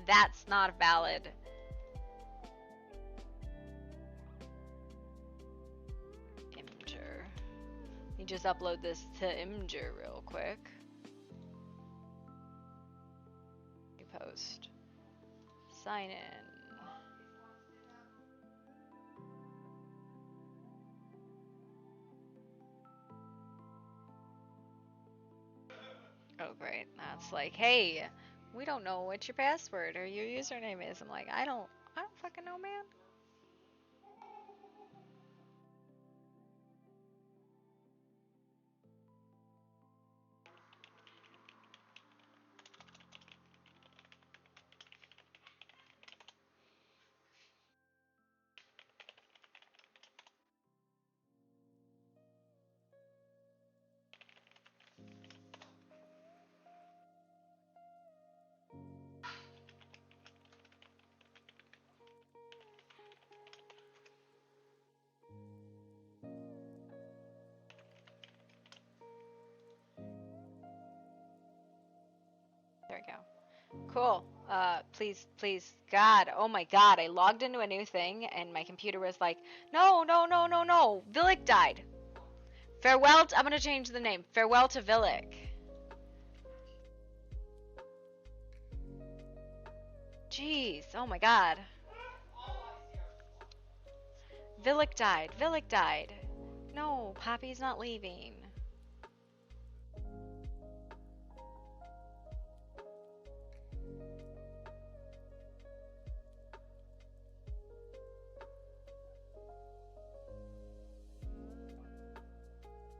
that's not valid. Imgur. You just upload this to Imgur real quick. Post. Sign in. Oh great, that's like, hey, we don't know what your password or your username is. I'm like, I don't fucking know, man. There we go. Cool. Please, God, oh my God, I logged into a new thing and my computer was like, no, Villic died. Farewell, I'm gonna change the name. Farewell to Villic. Jeez, oh my God. Villic died. No, Poppy's not leaving.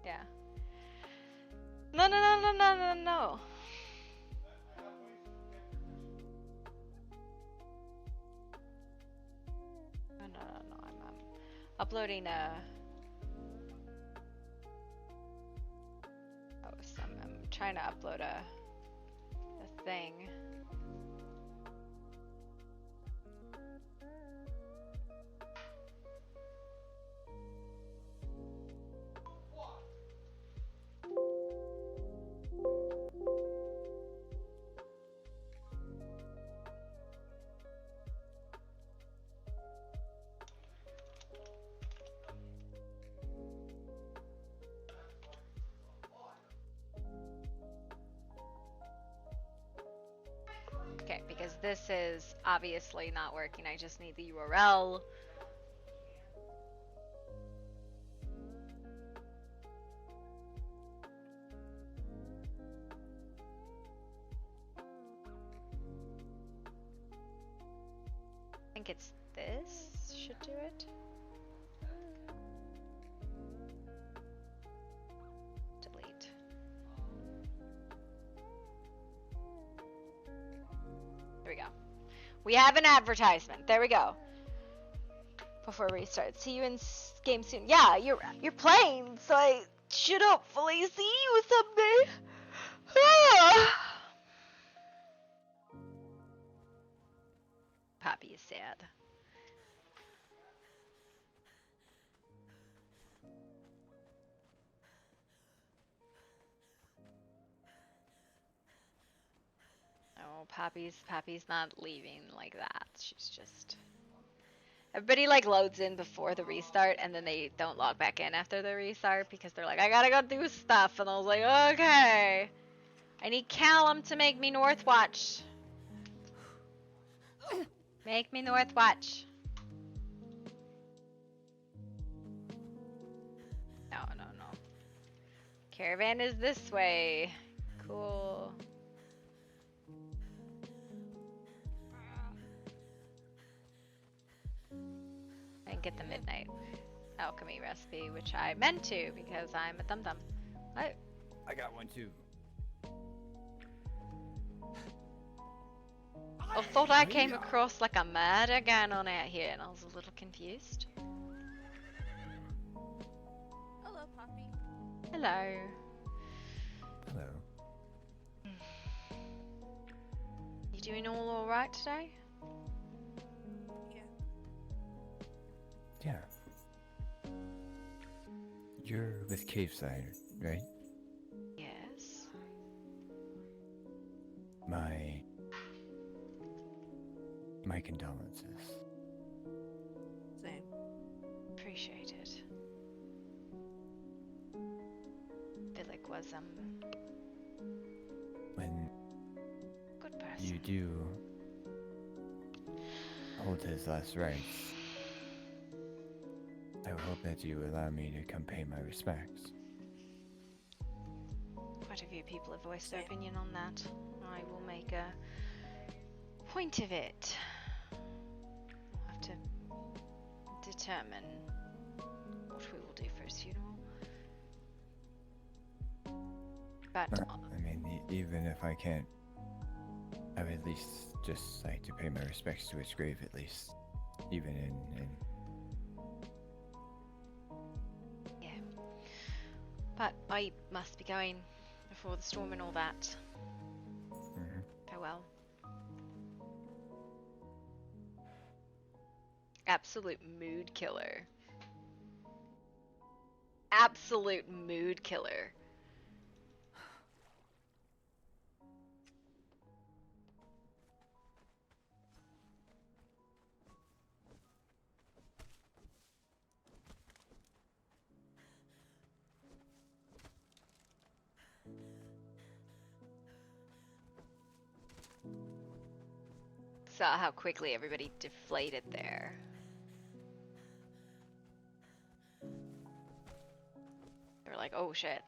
Yeah. No. No, I'm uploading a I'm trying to upload a thing. Okay, because this is obviously not working. I just need the URL. I think it's this should do it. Delete. There we go. We have an advertisement. There we go. Before we restart. See you in game soon. Yeah, you're playing, so I should hopefully see you someday. Poppy is sad. Oh, Poppy's not leaving like that. She's just... Everybody like loads in before the restart and then they don't log back in after the restart because they're like, I gotta go do stuff. And I was like, okay. I need Callum to make me Northwatch. Make me Northwatch. No. Caravan is this way. Cool. And get the midnight alchemy recipe, which I meant to because I'm a dum-dum. What? I got one too. I thought I came across like a murder going on out here and I was a little confused. Hello, Poppy. Hello. Hello. You doing all right today? Yeah. You're with Caveside, right? Yes. My condolences. Same. Appreciate it. Villic was When good person. you do hold his last rites, I hope that you allow me to come pay my respects. Quite a few people have voiced their Same. opinion on that. I will make a point of it. We'll have to determine what we will do for his funeral. But I mean, even if I can't, I would at least just like to pay my respects to his grave, at least. Even in yeah. But I must be going before the storm and all that. Farewell. Absolute mood killer. Absolute mood killer. Saw how quickly everybody deflated there. They were like, oh shit.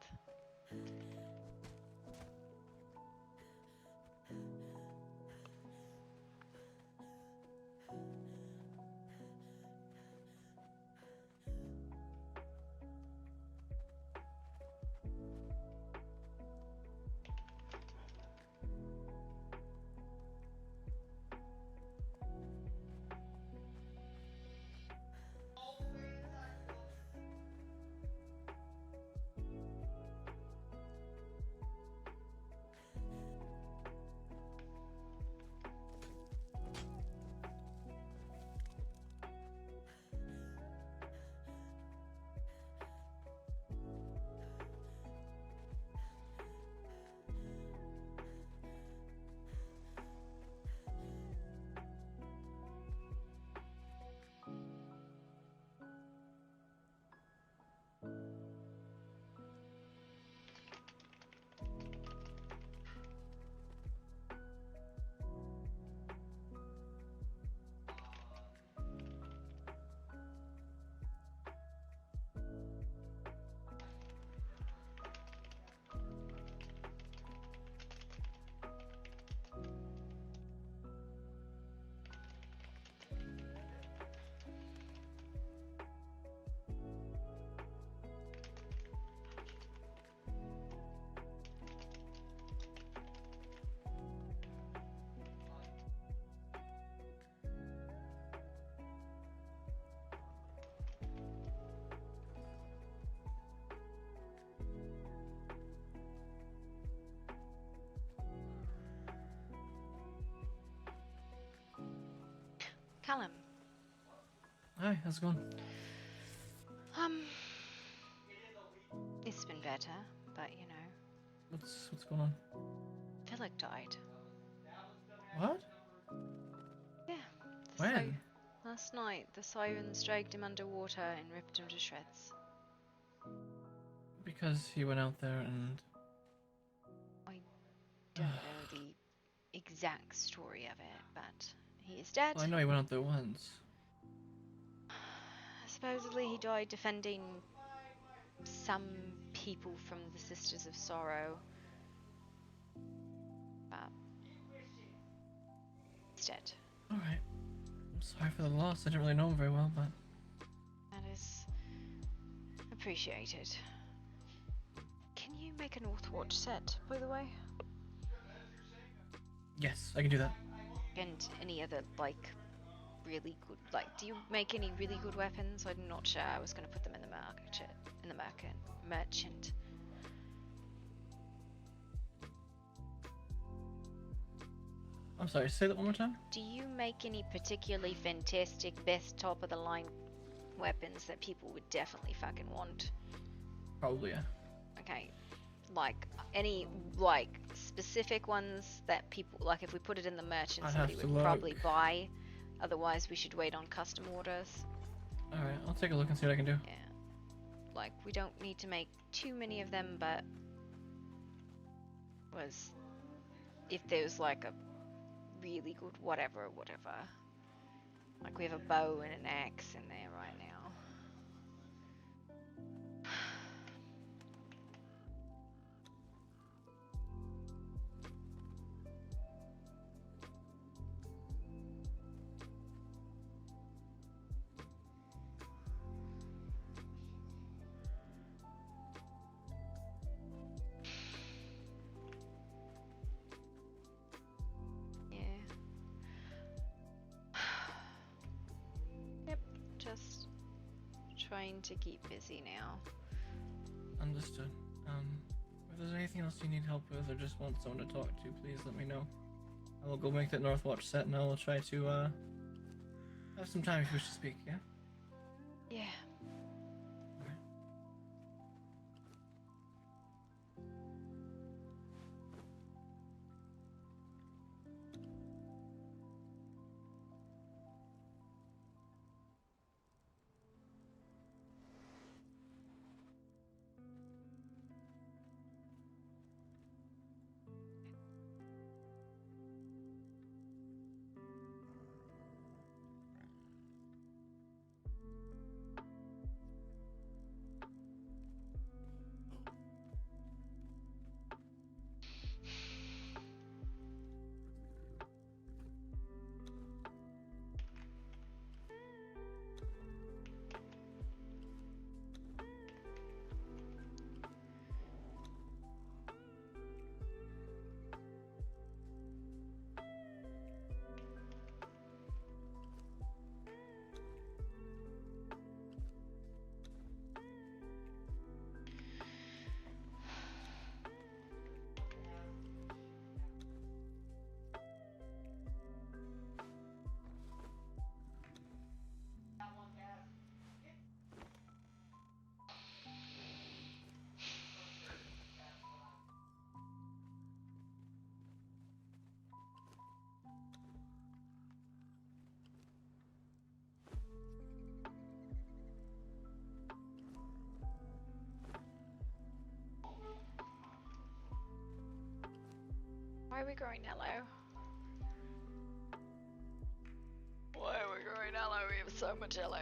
Callum. Hi, how's it going? It's been better, but you know, What's going on? Philip died. What? Yeah. When? Last night, the sirens dragged him underwater and ripped him to shreds. Because he went out there and... I don't know the exact story of it, but he is dead. Well, I know he went out there once. Supposedly he died defending some people from the Sisters of Sorrow. But he's dead. Alright. I'm sorry for the loss. I didn't really know him very well, but... That is appreciated. Can you make a Northwatch set, by the way? Yes, I can do that. And any other, like, really good, like, do you make any really good weapons? I'm not sure. I was going to put them in the merchant. I'm sorry, say that one more time? Do you make any particularly fantastic, best top of the line weapons that people would definitely fucking want? Probably, yeah. Okay. Like, any, like, specific ones that people, like, if we put it in the merchant, I'd somebody have to would probably look. buy. Otherwise, we should wait on custom orders. Alright, I'll take a look and see what I can do. Yeah. Like, we don't need to make too many of them, but was if there's like a really good whatever. Like we have a bow and an axe in there right now. Just trying to keep busy now. Understood. If there's anything else you need help with or just want someone to talk to, please let me know. I will go make that Northwatch set and I will try to have some time if you wish to speak, yeah? Yeah. Why are we growing yellow? Why are we growing yellow? We have so much yellow.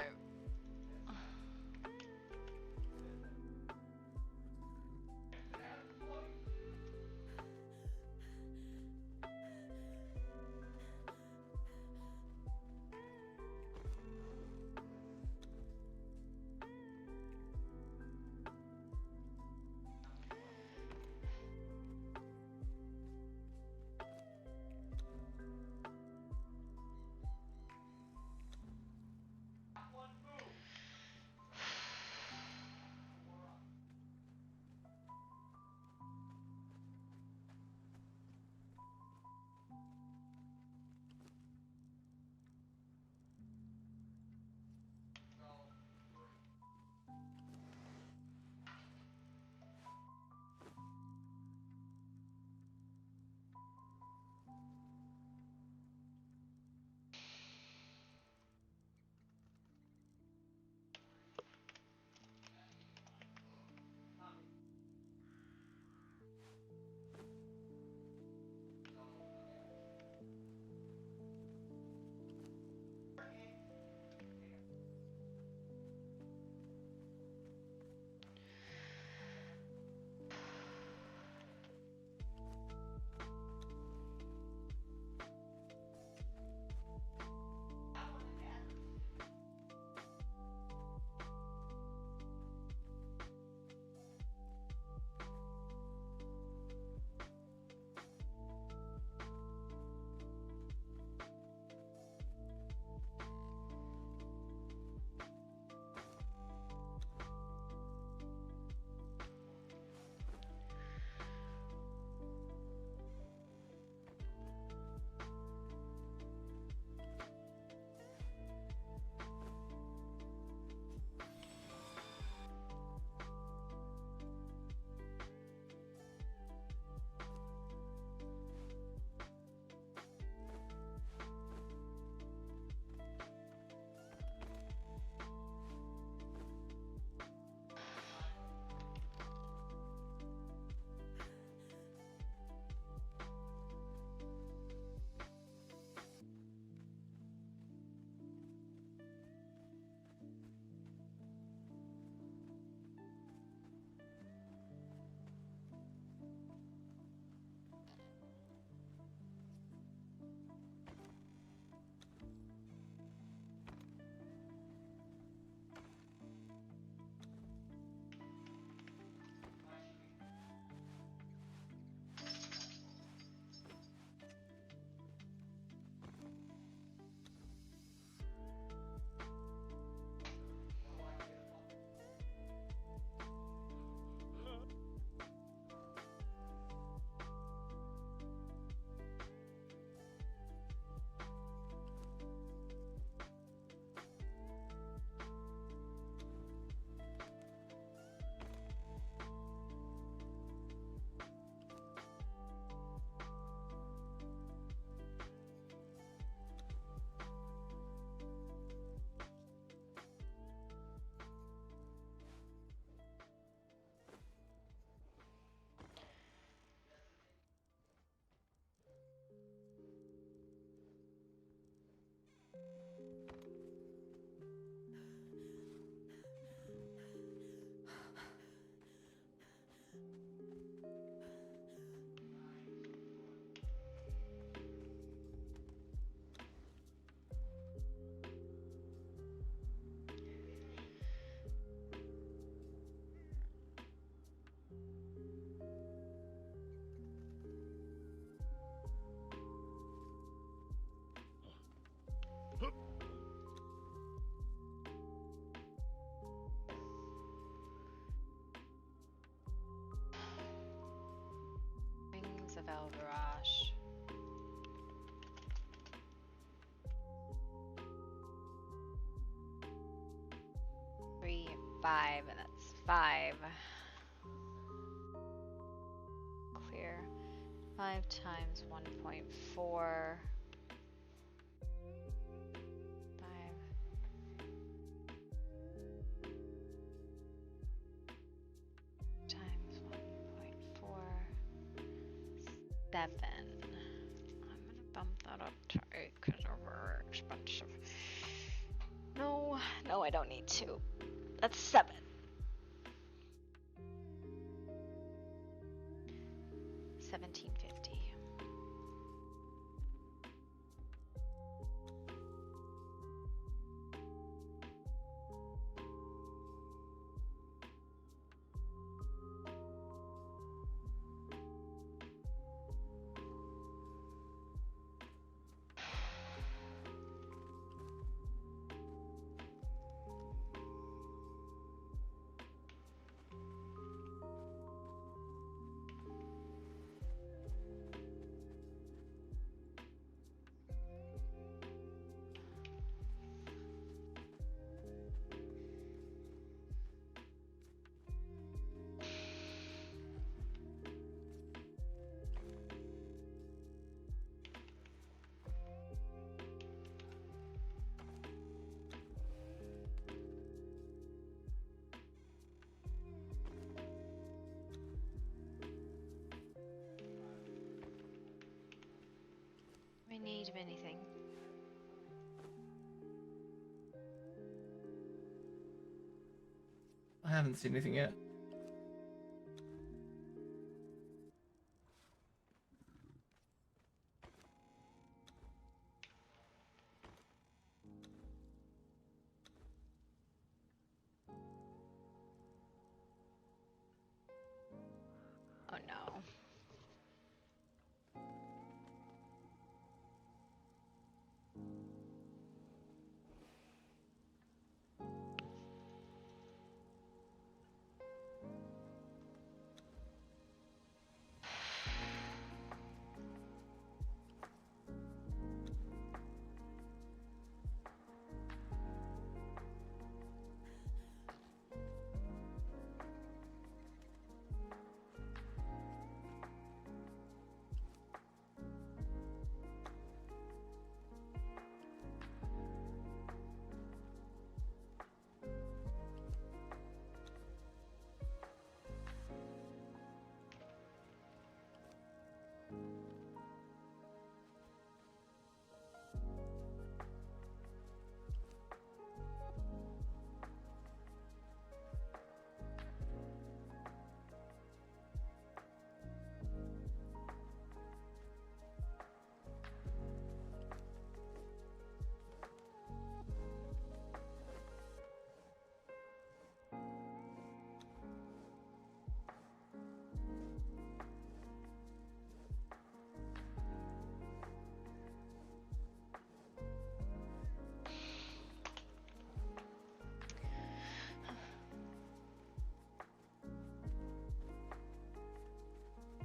5, and that's 5. Clear. 5 times 1.4. 5. Times 1.4. 7. I'm gonna bump that up to 8 because they're very expensive. No, I don't need to. That's 7. $17.50. We need of anything. I haven't seen anything yet. Oh no.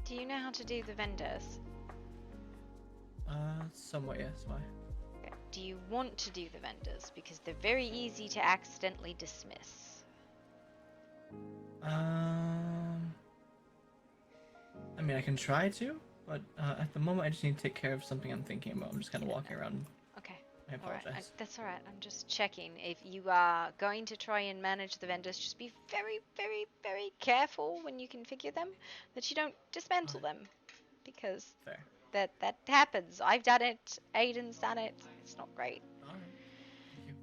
Do you know how to do the vendors? Somewhat, yes. Why? Okay. Do you want to do the vendors? Because they're very easy to accidentally dismiss. I mean, I can try to, but at the moment I just need to take care of something I'm thinking about. I'm just kind of walking around. Okay. I apologize. Alright, that's alright. I'm just checking. If you are going to try and manage the vendors, just be very, very, very careful when you configure them that you don't dismantle them. Because Fair. that happens. I've done it. Aiden's done it. It's not great. All right. Thank you.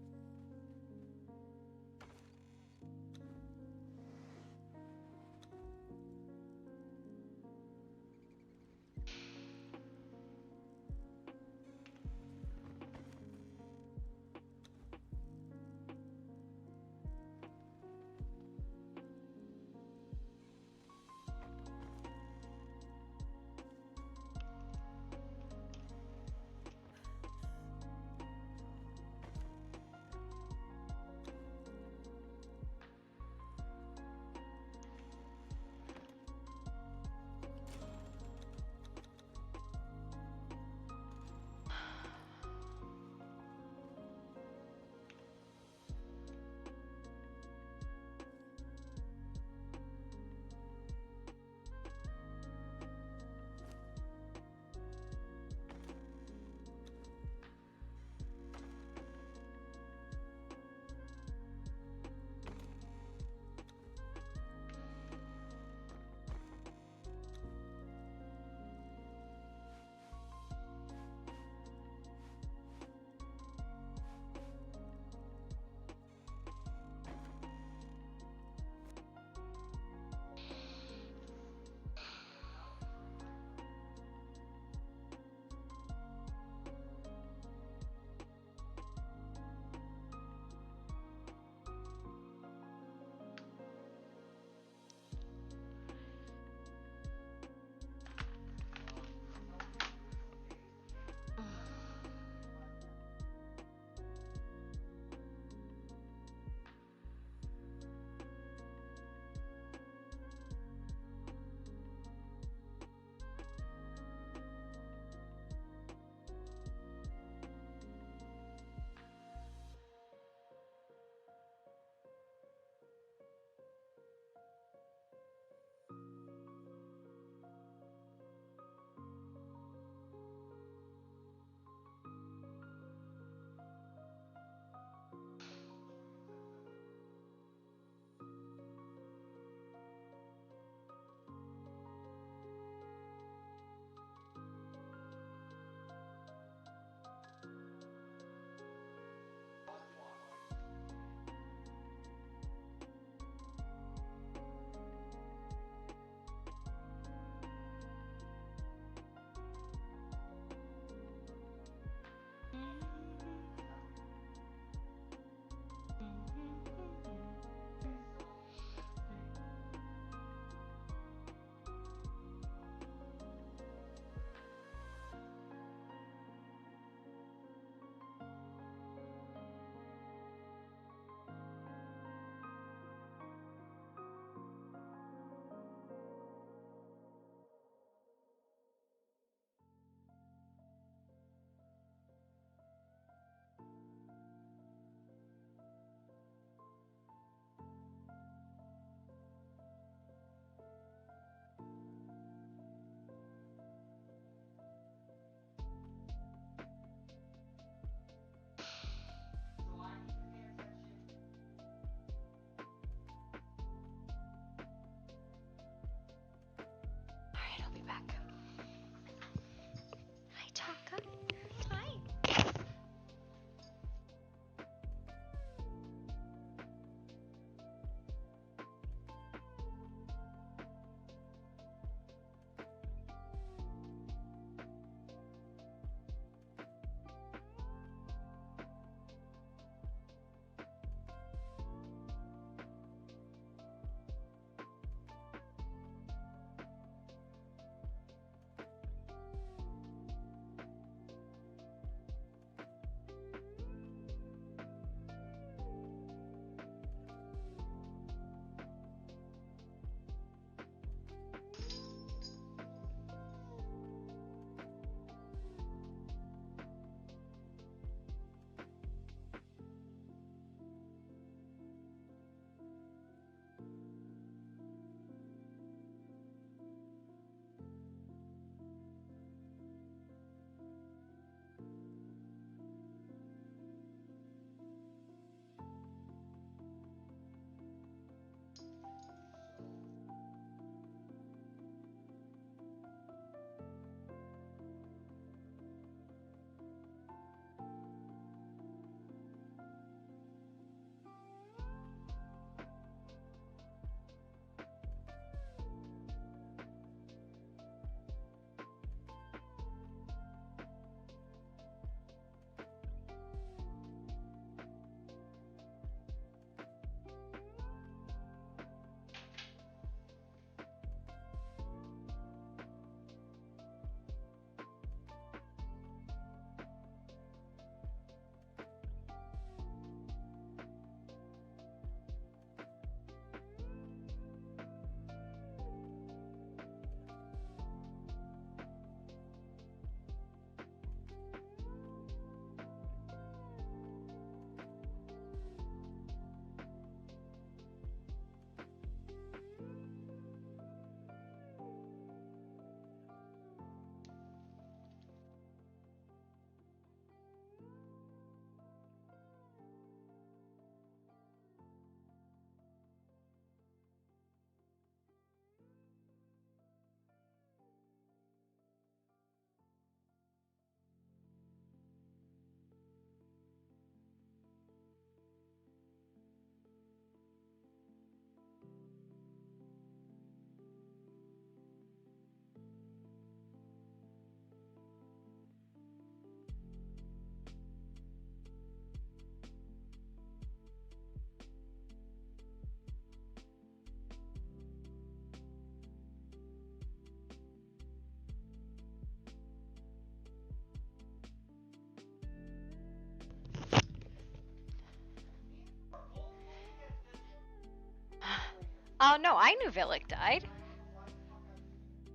Oh no, I knew Villic died.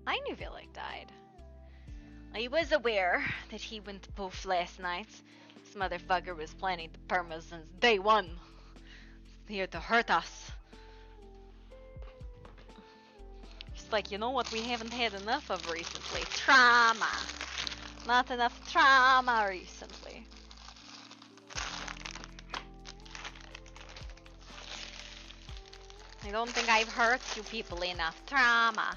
I knew Villic died. I was aware that he went to poof last night. This motherfucker was planning the perma since day one. Here to hurt us. He's like, you know what we haven't had enough of recently? Trauma. Not enough trauma recently. I don't think I've hurt you people enough. Trauma.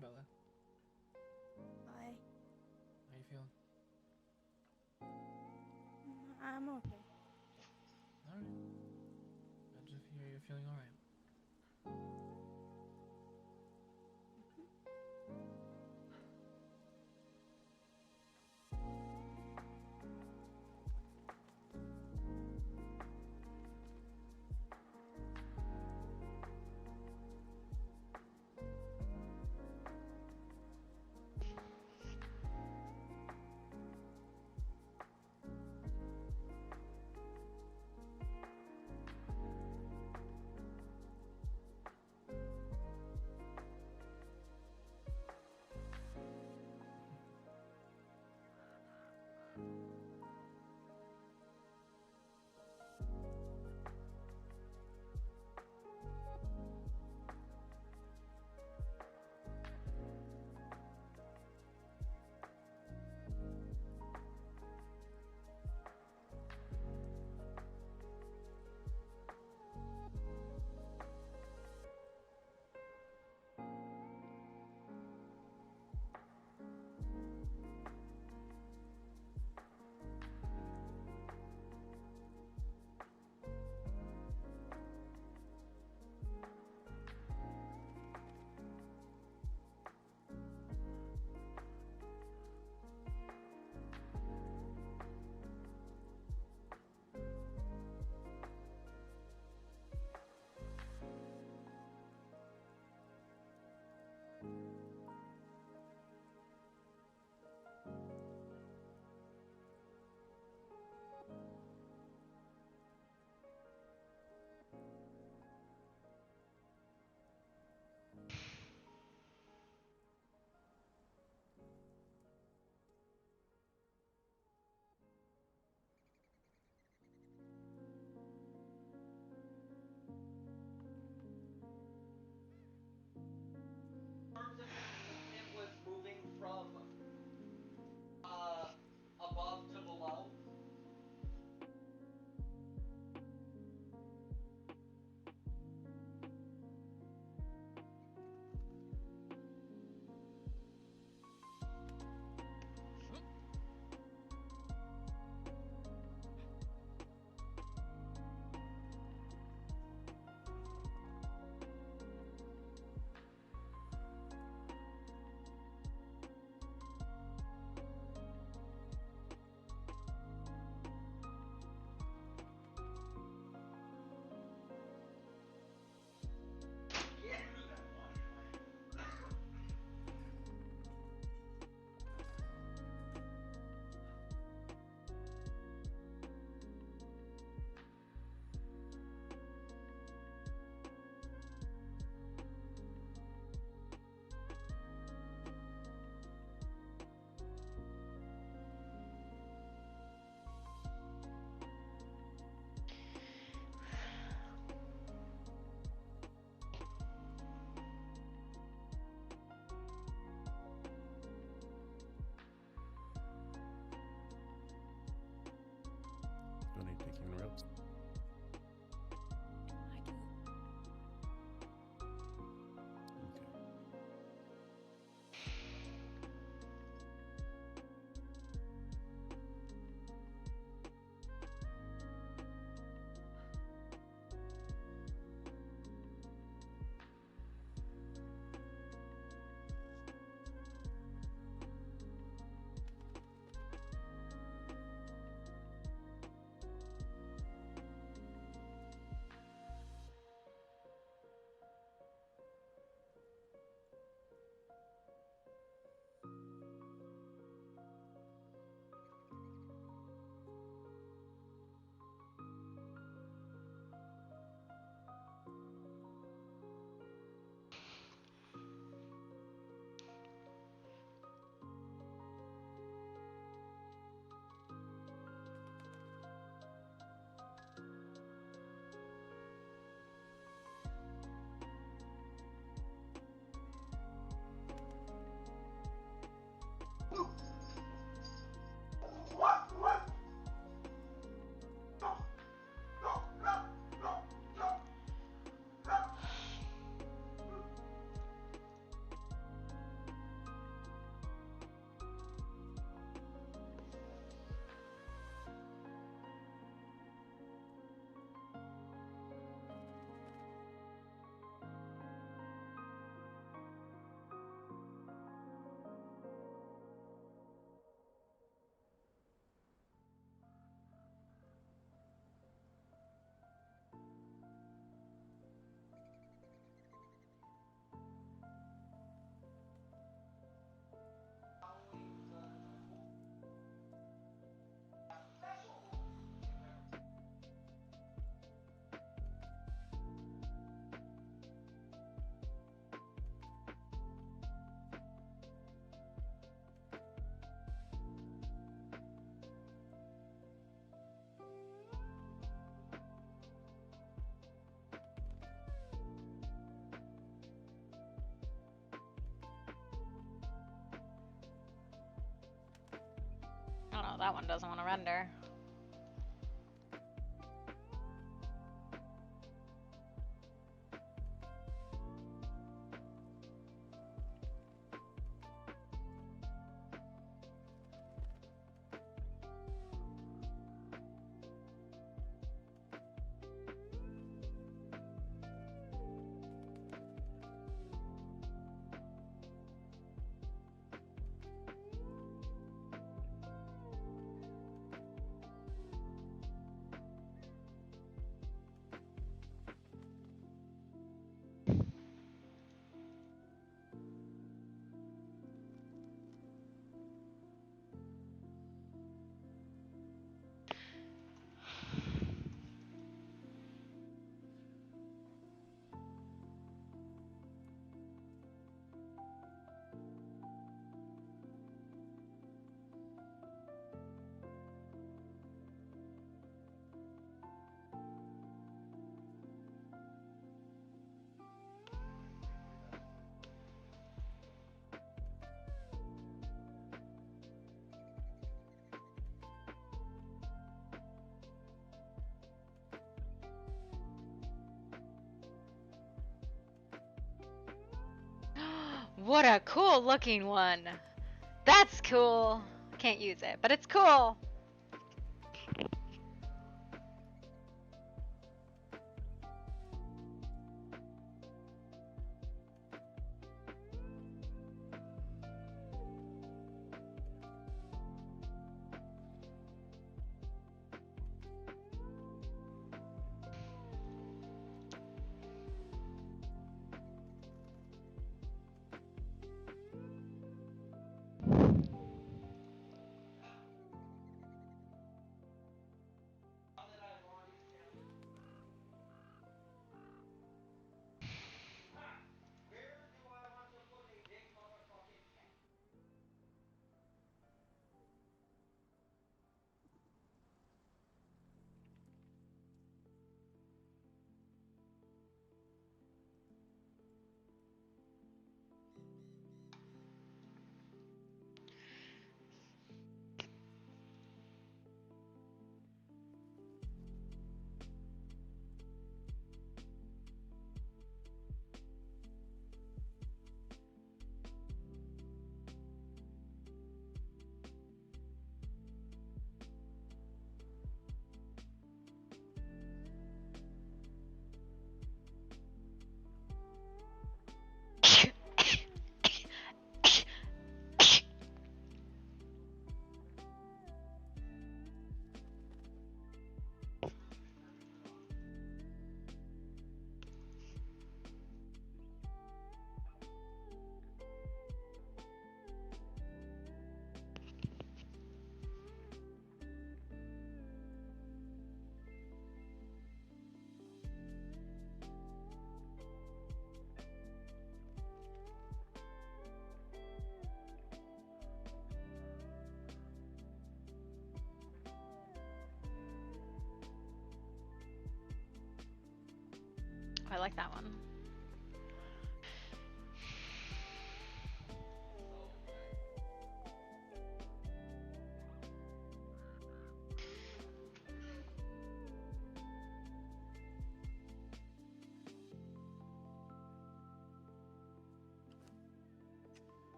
Bella. Hi. How you feeling? I'm okay. Alright. Glad to hear you're feeling alright. terms of it was moving from above to below. Do I need taking notes? I do. Okay. that one doesn't want to render. What a cool looking one. That's cool. Can't use it, but it's cool. I like that one.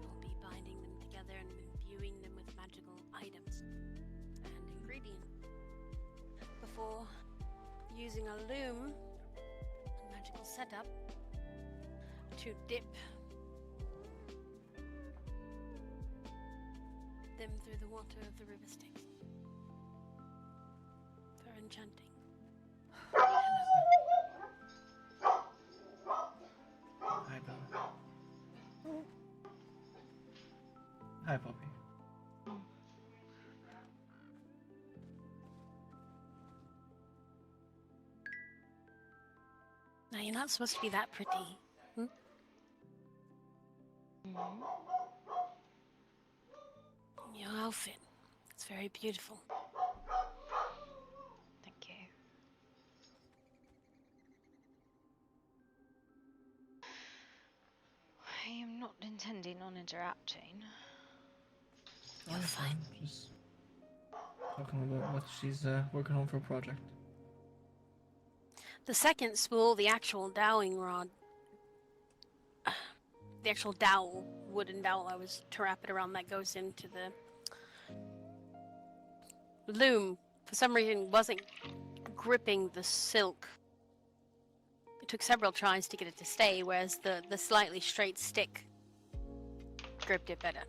I'll be binding them together and imbuing them with magical items and ingredients before using a loom, a magical setup, to dip them through the water of the river Styx for enchanting. Hi, Poppy. Now, you're not supposed to be that pretty. Hmm? Your outfit. It's very beautiful. Thank you. I am not intending on interrupting. You're fine. Just talking about what she's working on for a project. The second spool, the actual dowing rod, the actual dowel, wooden dowel I was to wrap it around, that goes into the loom, for some reason wasn't gripping the silk. It took several tries to get it to stay, whereas the slightly straight stick gripped it better.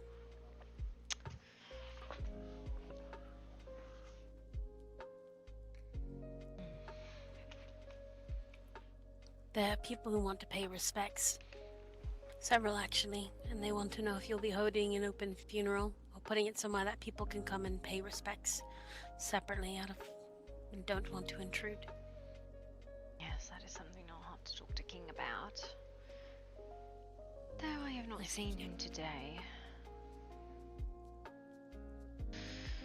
There are people who want to pay respects. Several, actually, and they want to know if you'll be holding an open funeral or putting it somewhere that people can come and pay respects separately out of and don't want to intrude. Yes, that is something I'll have to talk to King about. Though I have not seen him today.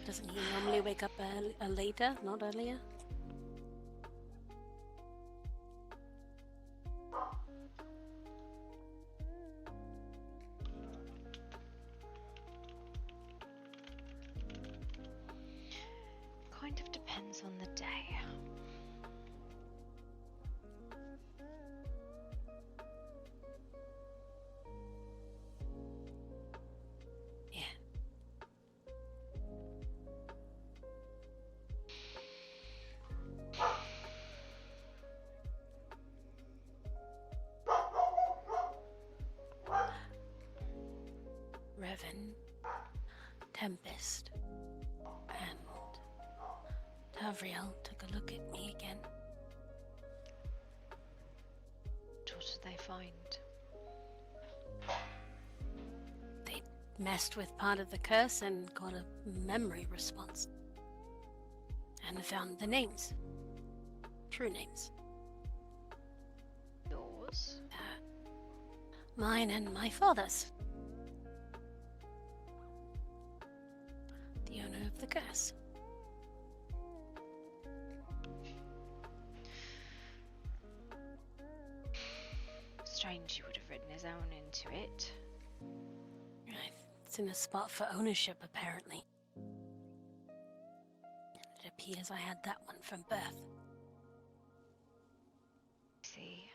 Doesn't he normally wake up later, not earlier? Kind of depends on the day. Yeah. Revan, Tempest, and Tavriel took a look at me again. What did they find? They messed with part of the curse and got a memory response. And found the names. True names. Yours? Mine and my father's. The owner of the curse. Strange you would have written his own into it. Right. It's in a spot for ownership, apparently. It appears I had that one from birth. See?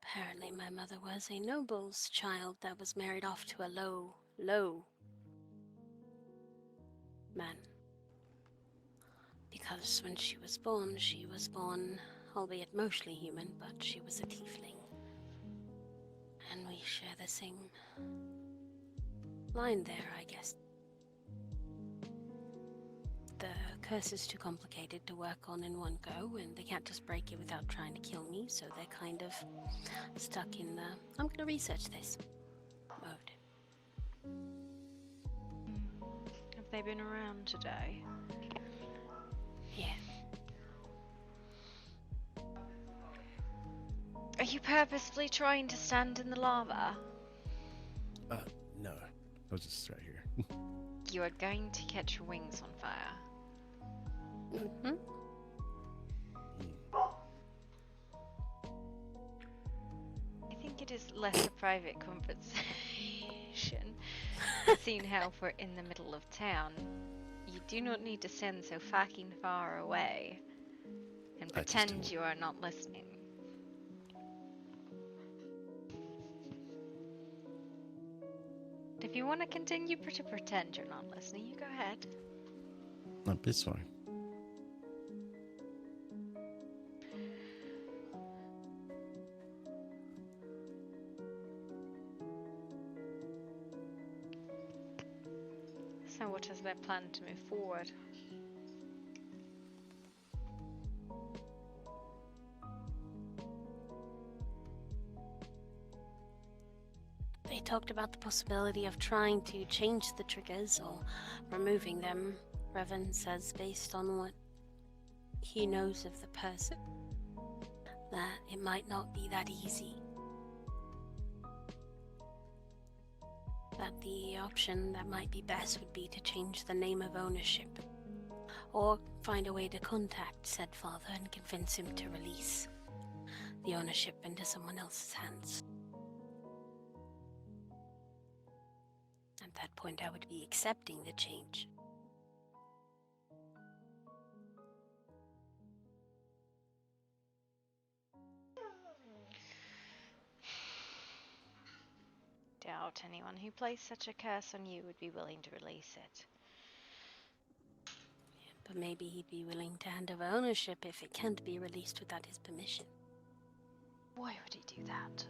Apparently my mother was a noble's child that was married off to a low man. Because when she was born, albeit mostly human, but she was a tiefling. And we share the same line there, I guess. The curse is too complicated to work on in one go, and they can't just break it without trying to kill me, so they're kind of stuck in the I'm gonna research this mode. Have they been around today? Yeah. Are you purposefully trying to stand in the lava? No. I was just right here. You are going to catch your wings on fire. Mm-hmm. I think it is less a private conversation, seeing how we're in the middle of town. You do not need to stand so fucking far away and I just pretend don't- you are not listening. If you want to continue to pretend you're not listening, you go ahead. No, it's fine. So what is their plan to move forward? talked about the possibility of trying to change the triggers or removing them. Revan says, based on what he knows of the person, that it might not be that easy. That the option that might be best would be to change the name of ownership, or find a way to contact said father and convince him to release the ownership into someone else's hands. At that point, I would be accepting the change. Doubt anyone who placed such a curse on you would be willing to release it. But maybe he'd be willing to hand over ownership if it can't be released without his permission. Why would he do that?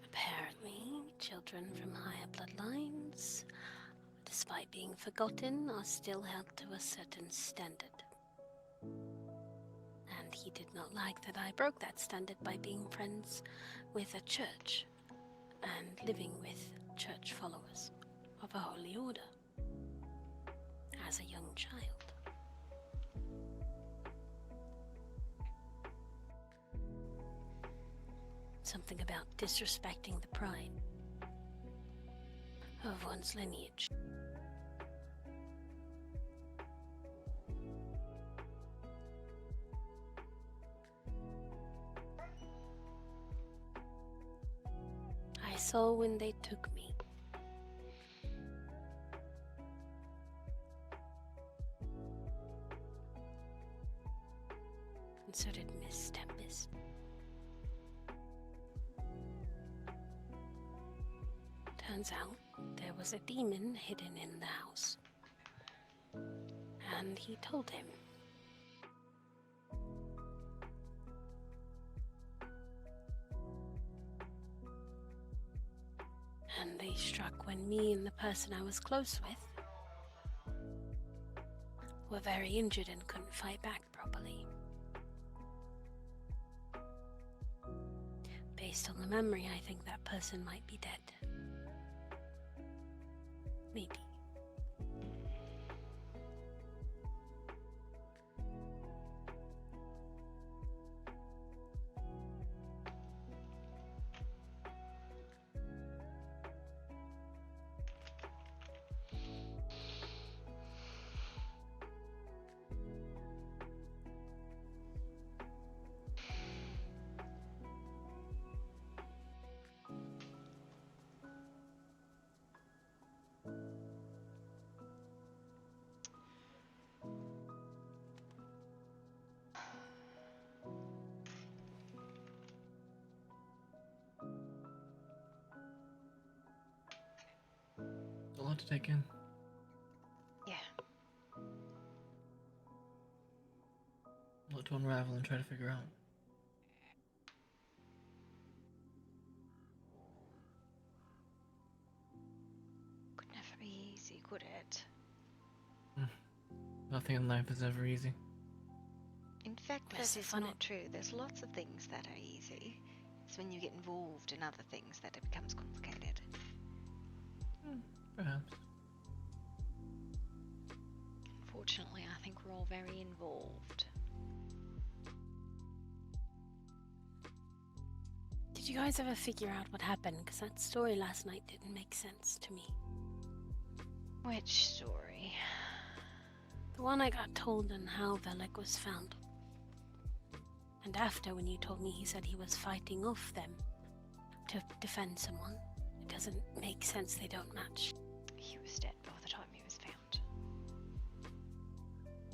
Apparently, children from higher bloodlines, despite being forgotten, are still held to a certain standard. And he did not like that I broke that standard by being friends with a church and living with church followers of a holy order as a young child. Something about disrespecting the pride of one's lineage. I saw when they took me. And so did Miss Tempest. Turns out there was a demon hidden in the house. And he told him. And they struck when me and the person I was close with were very injured and couldn't fight back properly. Based on the memory, I think that person might be dead. Maybe. It's a lot to take in. Yeah. A lot to unravel and try to figure out. Could never be easy, could it? Nothing in life is ever easy. In fact, Yes, that is funny. not true. There's lots of things that are easy. It's when you get involved in other things that it becomes complicated. Perhaps. Unfortunately, I think we're all very involved. Did you guys ever figure out what happened? Because that story last night didn't make sense to me. Which story? The one I got told and how Velik was found. And after, when you told me he said he was fighting off them to defend someone, it doesn't make sense, they don't match. He was dead by the time he was found.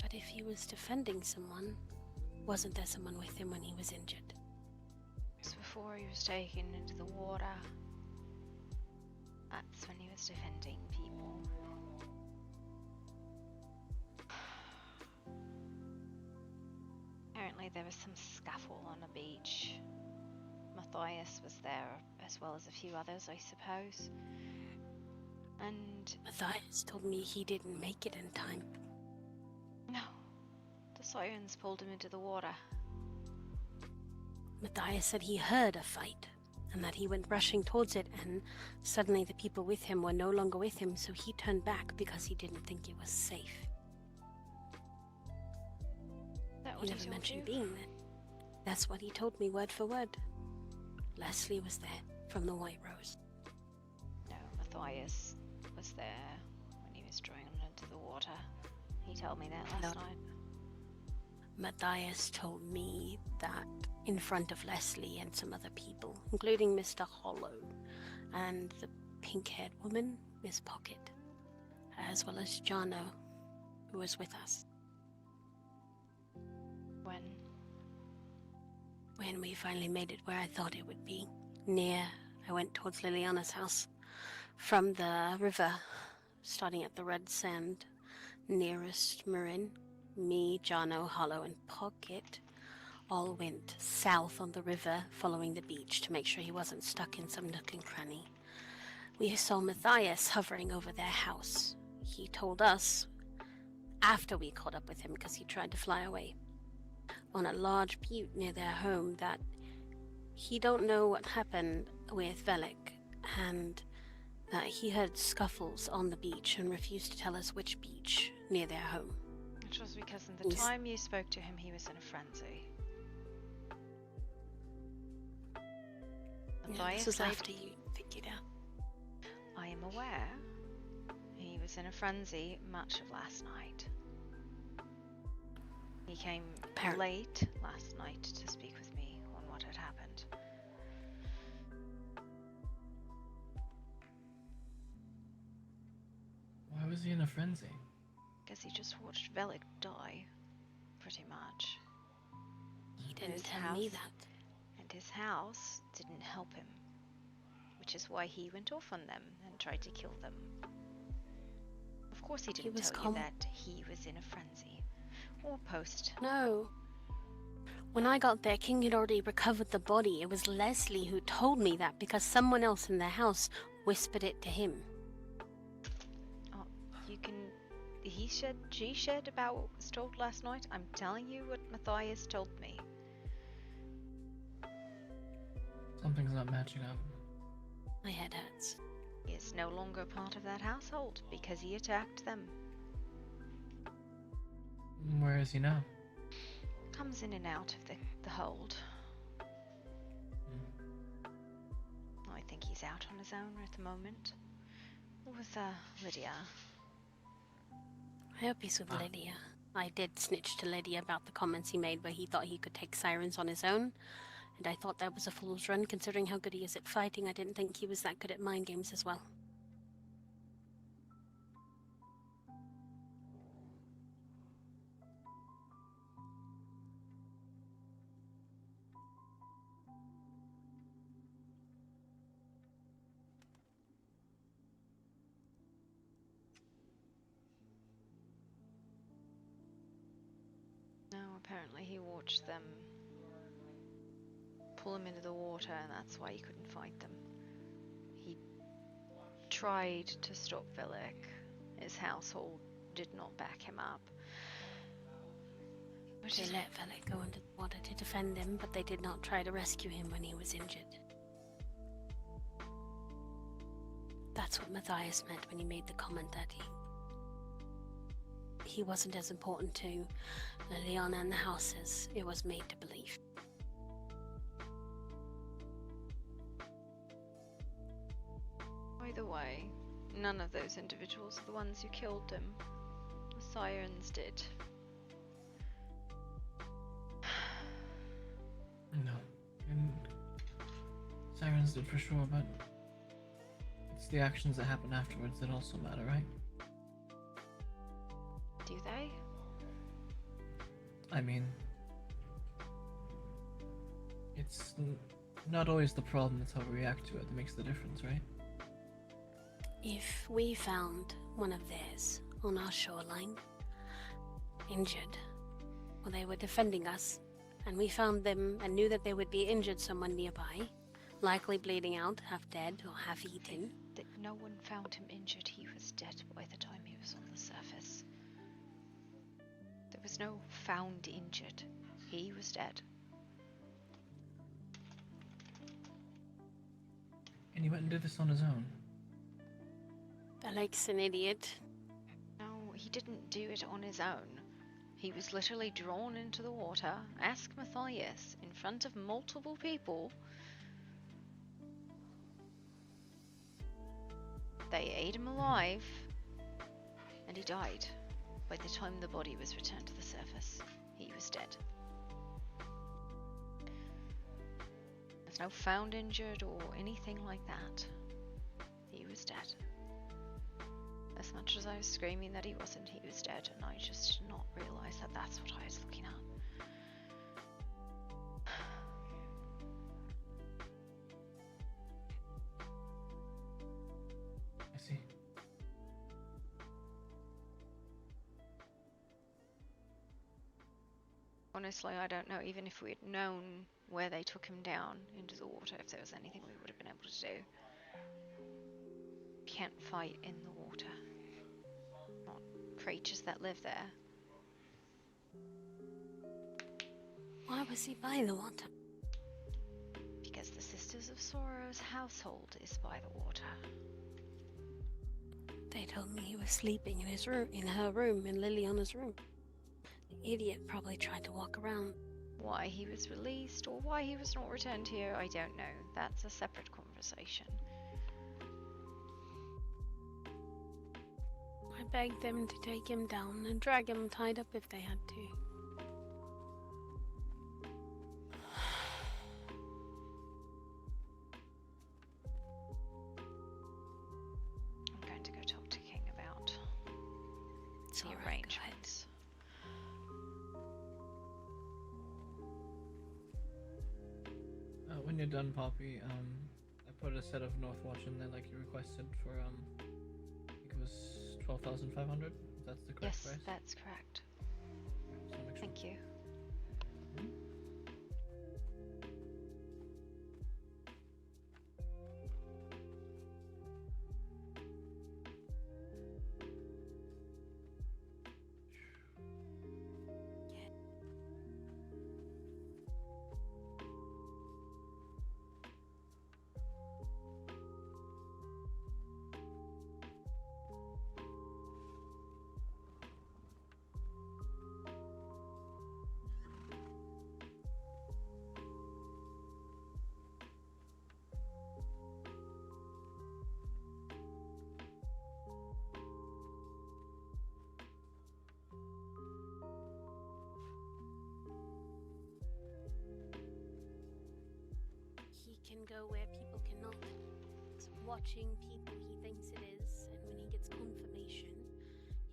But if he was defending someone, wasn't there someone with him when he was injured? It was before he was taken into the water. That's when he was defending people. Apparently there was some scuffle on a beach. Matthias was there, as well as a few others, I suppose. And Matthias told me he didn't make it in time. no, the sirens pulled him into the water. Matthias said he heard a fight, and that he went rushing towards it, and suddenly the people with him were no longer with him, so he turned back because he didn't think it was safe. That He what he never told mentioned you? being there. That's what he told me word for word. Leslie was there from the White Rose. No, Matthias was there when he was drawn into the water. He told me that last No. night. Matthias told me that in front of Leslie and some other people, including Mr. Hollow and the pink-haired woman, Miss Pocket, as well as Jono, who was with us. When we finally made it where I thought it would be, I went towards Liliana's house. From the river, starting at the red sand, nearest Marin, me, Jono, Hollow, and Pocket all went south on the river, following the beach to make sure he wasn't stuck in some nook and cranny. We saw Matthias hovering over their house. He told us, after we caught up with him because he tried to fly away, on a large butte near their home, that he don't know what happened with Velik, and that he heard scuffles on the beach and refused to tell us which beach near their home. Which was because in the time you spoke to him, he was in a frenzy. Yeah, this was after you figured out. I am aware. He was in a frenzy much of last night. He came late last night to speak with me on what had happened. Why was he in a frenzy? Because he just watched Velik die, pretty much. He didn't tell me that. And his house didn't help him, which is why he went off on them and tried to kill them. Of course he didn't tell you that he was in a frenzy. Or post. No. When I got there, King had already recovered the body. It was Leslie who told me that because someone else in the house whispered it to him. Oh, you can... She shared about what was told last night. I'm telling you what Matthias told me. Something's not matching up. My head hurts. He is no longer part of that household because he attacked them. Where is he now? Comes in and out of the hold. I think he's out on his own at the moment. With Lydia. I hope he's with Lydia. I did snitch to Lydia about the comments he made where he thought he could take sirens on his own. And I thought that was a fool's run considering how good he is at fighting. I didn't think he was that good at mind games as well. No, apparently he watched them pull him into the water, and that's why he couldn't fight them. He tried to stop Velik. His household did not back him up. They let Velik go into the water to defend him, but they did not try to rescue him when he was injured. That's what Matthias meant when he made the comment that he wasn't as important to Liliana and the house as it was made to believe. Either way, none of those individuals are the ones who killed him. The sirens did. No. And sirens did for sure, but it's the actions that happen afterwards that also matter, right? Do they? I mean, it's not always the problem, it's how we react to it that makes the difference, right? If we found one of theirs on our shoreline, injured, or they were defending us, and we found them and knew that they would be injured somewhere nearby, likely bleeding out, half dead or half eaten. That no one found him injured. He was dead by the time he was on the surface. There was no found injured. He was dead. And he went and did this on his own. Alec's an idiot. No, he didn't do it on his own. He was literally drawn into the water. Ask Matthias in front of multiple people. They ate him alive, and he died. By the time the body was returned to the surface, he was dead. There's no found injured or anything like that. He was dead. As much as I was screaming that he wasn't, he was dead, and I just did not realise that that's what I was looking at. I see. Honestly, I don't know, even if we had known where they took him down into the water, if there was anything we would have been able to do. Can't fight in the water. Not creatures that live there. Why was he by the water? Because the Sisters of Sorrow's household is by the water. They told me he was sleeping in his room, in her room, in Liliana's room. The idiot probably tried to walk around. Why he was released or why he was not returned here, I don't know. That's a separate conversation. I begged them to take him down and drag him tied up if they had to. I'm going to go talk to King about It's the all right, go ahead. arrangements. When you're done, Poppy, I put a set of Northwatch in there like you requested for, I think it was 12,500. That's the correct Yes, price? that's correct. Right, so make sure. Thank you. He can go where people cannot. It's watching people he thinks it is, and when he gets confirmation,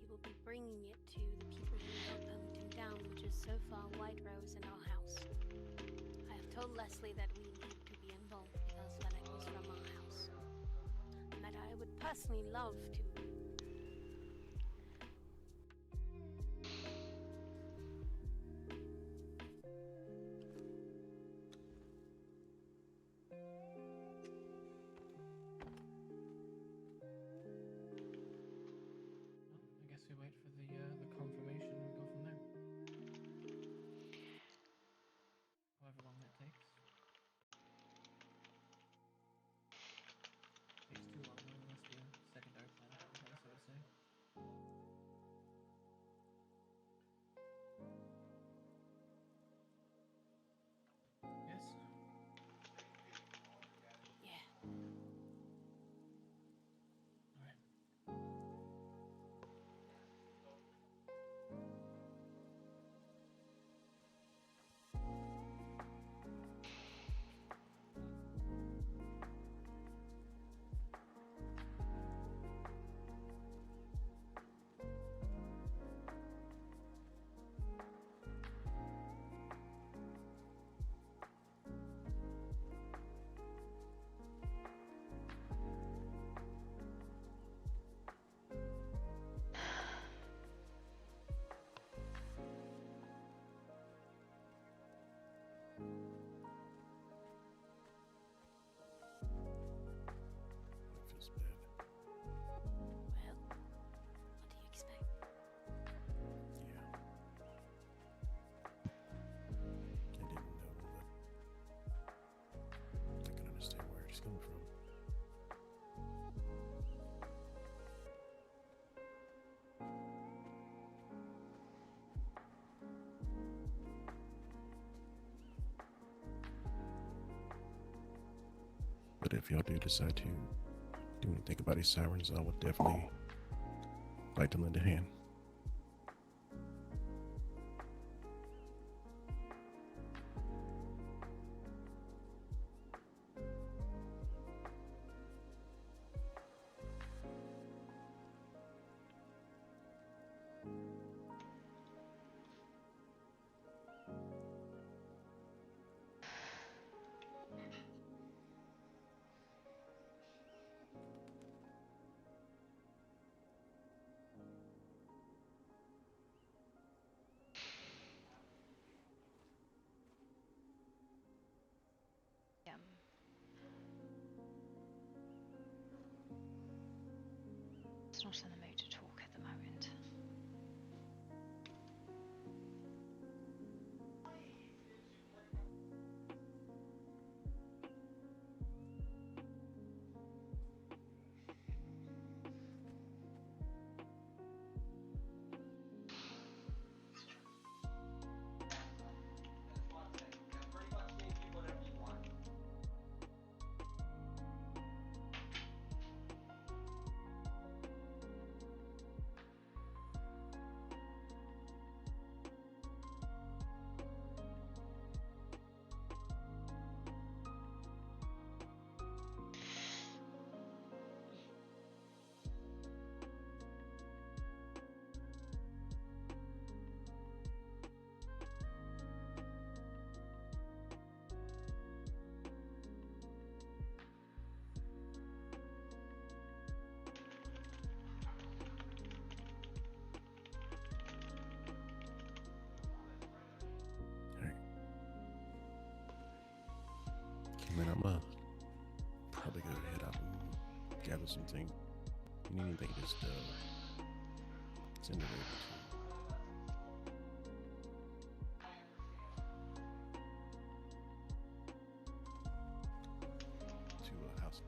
he will be bringing it to the people who help hunt him down, which is so far White Rose and our house. I have told Leslie that we need to be involved because Fennec was from our house, and that I would personally love to. I guess we wait for the confirmation and go from there. However long that takes. Takes too long, though, unless the secondary plan happens. But if y'all do decide to do anything about these sirens, I would definitely like to lend a hand. Yeah. It's not in the mood to talk at the moment. Pretty much gave you whatever you want. Man, I'm probably gonna head out and gather some things. You need anything, just send it over to a house.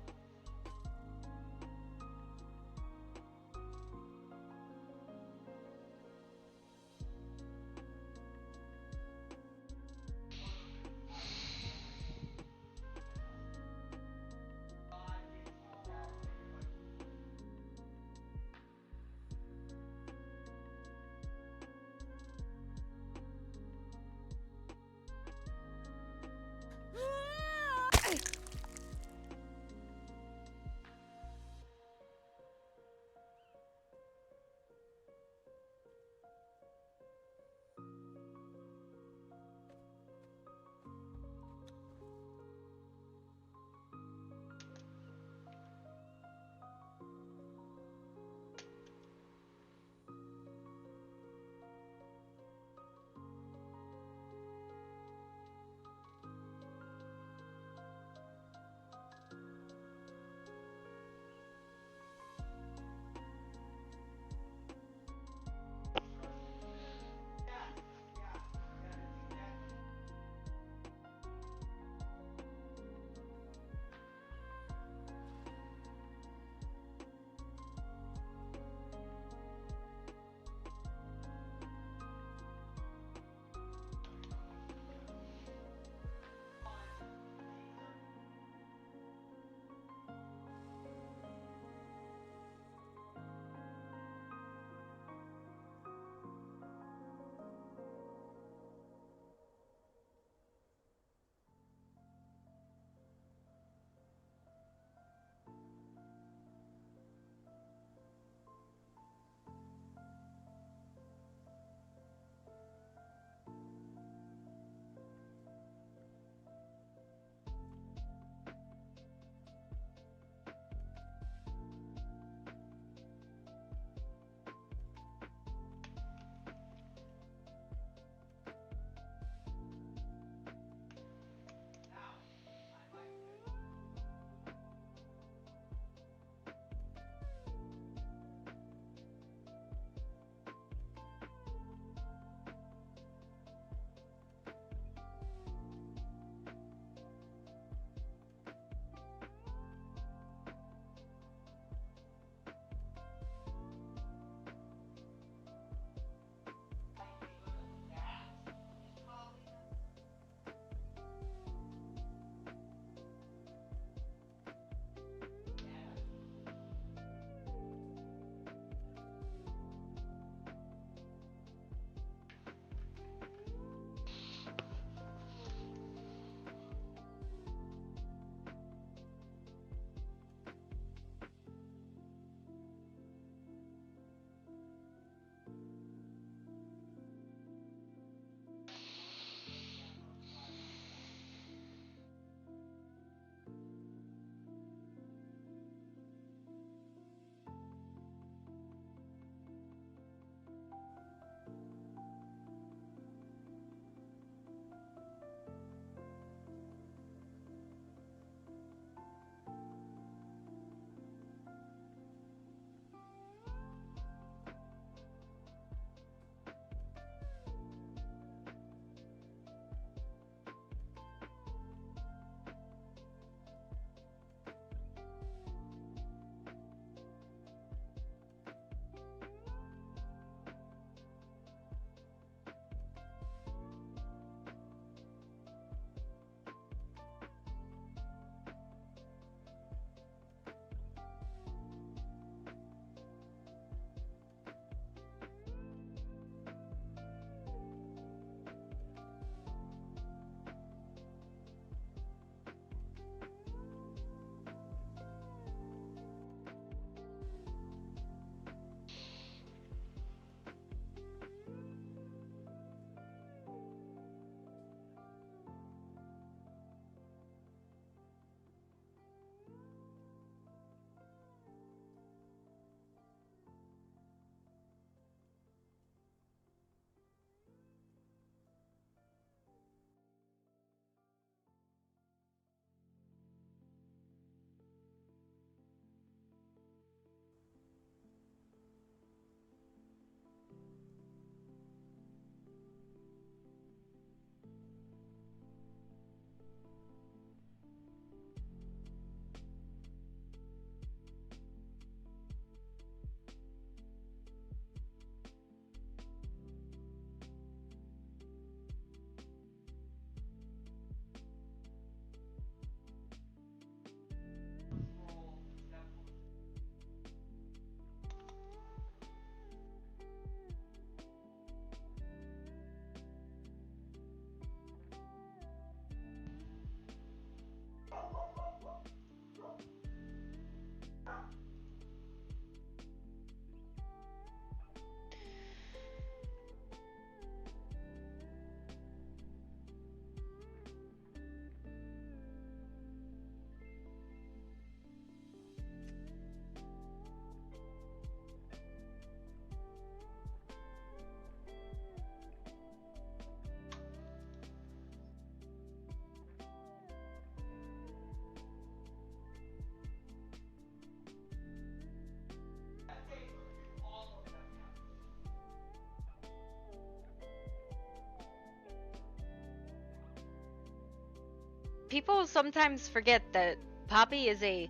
people sometimes forget that Poppy is a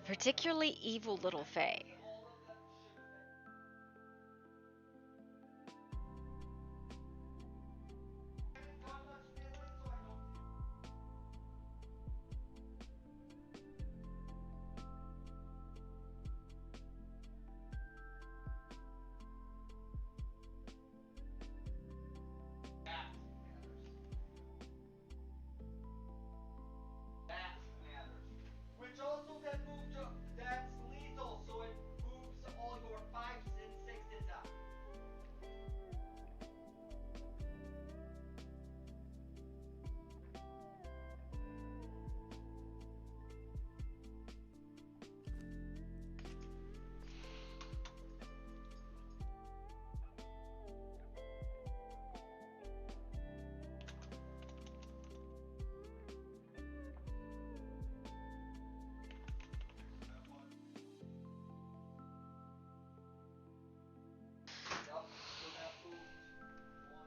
particularly evil little fae. That matters. Which also then moves that's lethal, so it moves all your fives and sixes up. Yup, so that moves one.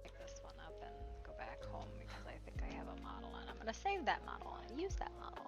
Pick this one up and go back home because I think I have a model and I'm gonna save that model and use that model.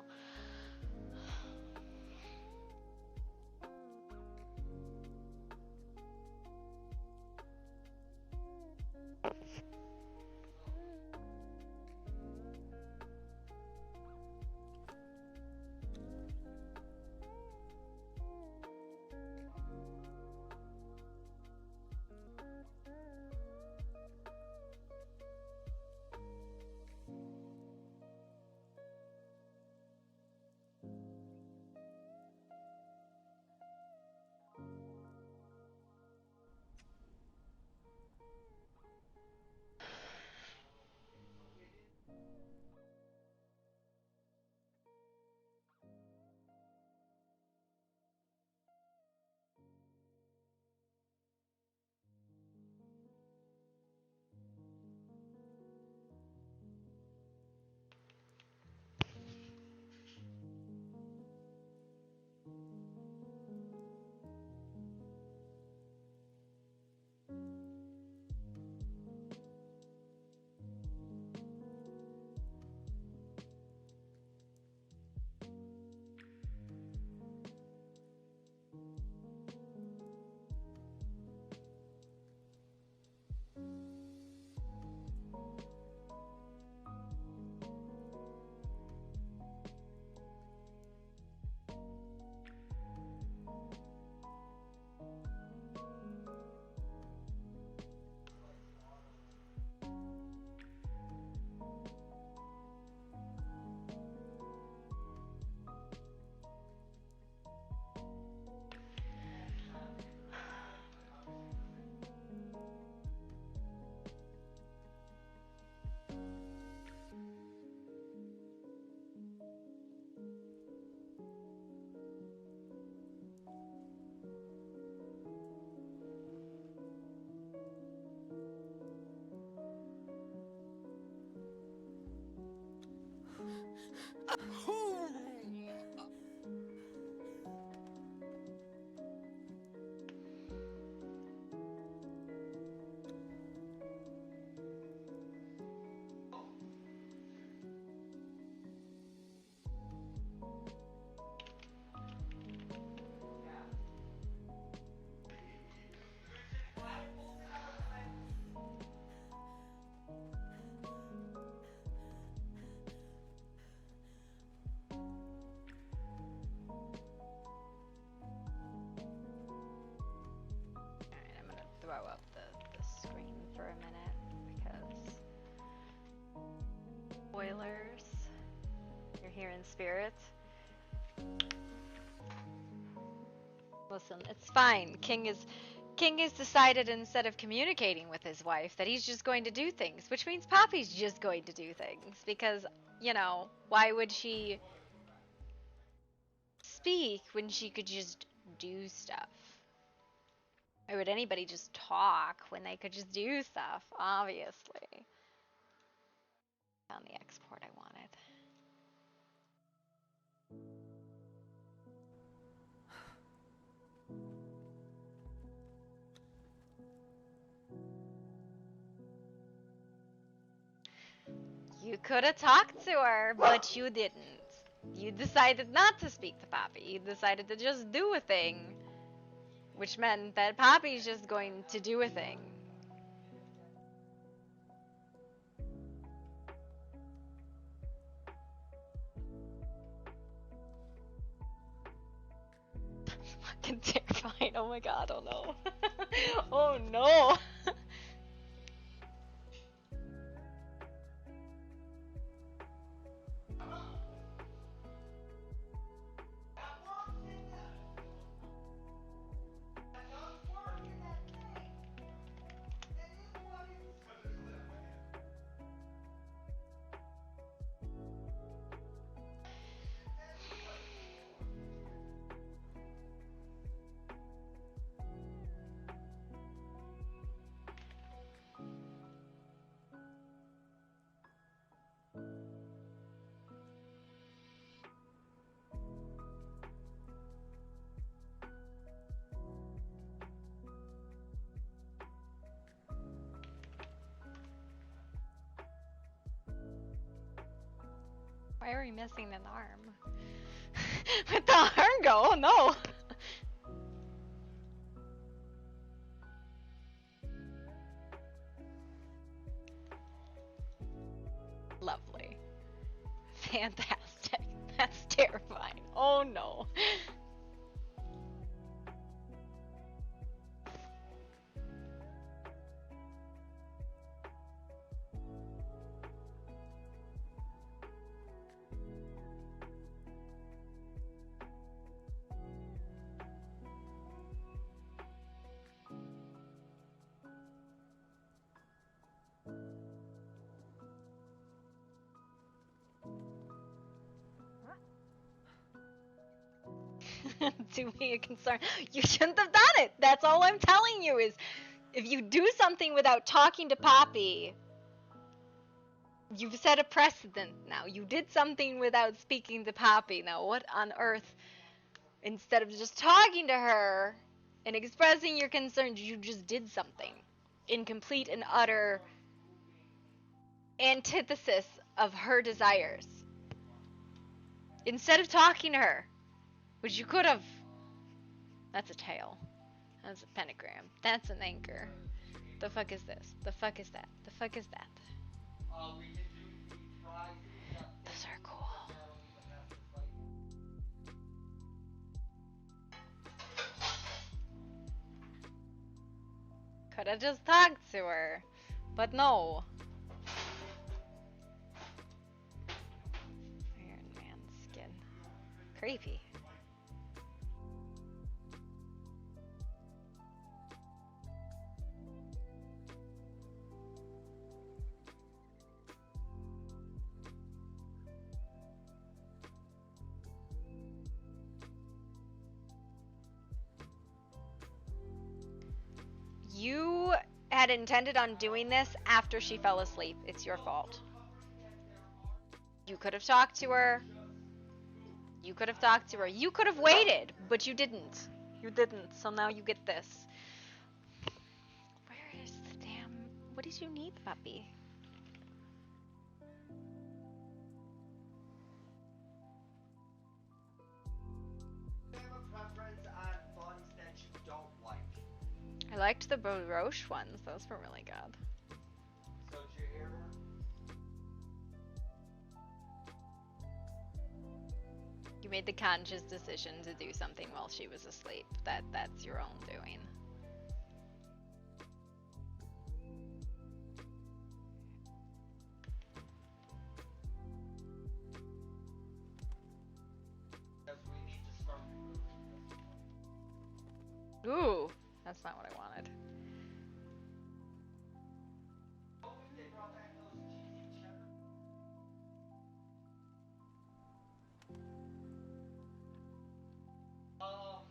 here in spirit. Listen, it's fine. King has decided instead of communicating with his wife that he's just going to do things, which means Poppy's just going to do things because, you know, why would she speak when she could just do stuff? Why would anybody just talk when they could just do stuff? Obviously. Found the export I wanted. You could have talked to her, but you didn't. You decided not to speak to Poppy. You decided to just do a thing, which meant that Poppy's just going to do a thing. That's fucking terrifying. Oh my god, oh no. Oh no. Why are we missing an arm? Where'd the arm go? Oh no! Lovely. Fantastic. That's terrifying. Oh no. To me a concern. You shouldn't have done it. That's all I'm telling you is if you do something without talking to Poppy, you've set a precedent now. You did something without speaking to Poppy. Now what on earth, instead of just talking to her and expressing your concerns, you just did something in complete and utter antithesis of her desires. Instead of talking to her, which you could have. That's a tail. That's a pentagram. That's an anchor. The fuck is this? The fuck is that? The fuck is that? Those are cool. Could have just talked to her, but no. Iron Man skin. Creepy. You had intended on doing this after she fell asleep. It's your fault. You could have talked to her. You could have talked to her. You could have waited, but you didn't. You didn't, so now you get this. Where is the damn... What did you need, puppy? I liked the Baroche ones. Those were really good. You made the conscious decision to do something while she was asleep. That's your own doing. Ooh, that's not what I wanted. Oh, if they brought back those cheesy cheddar. Um.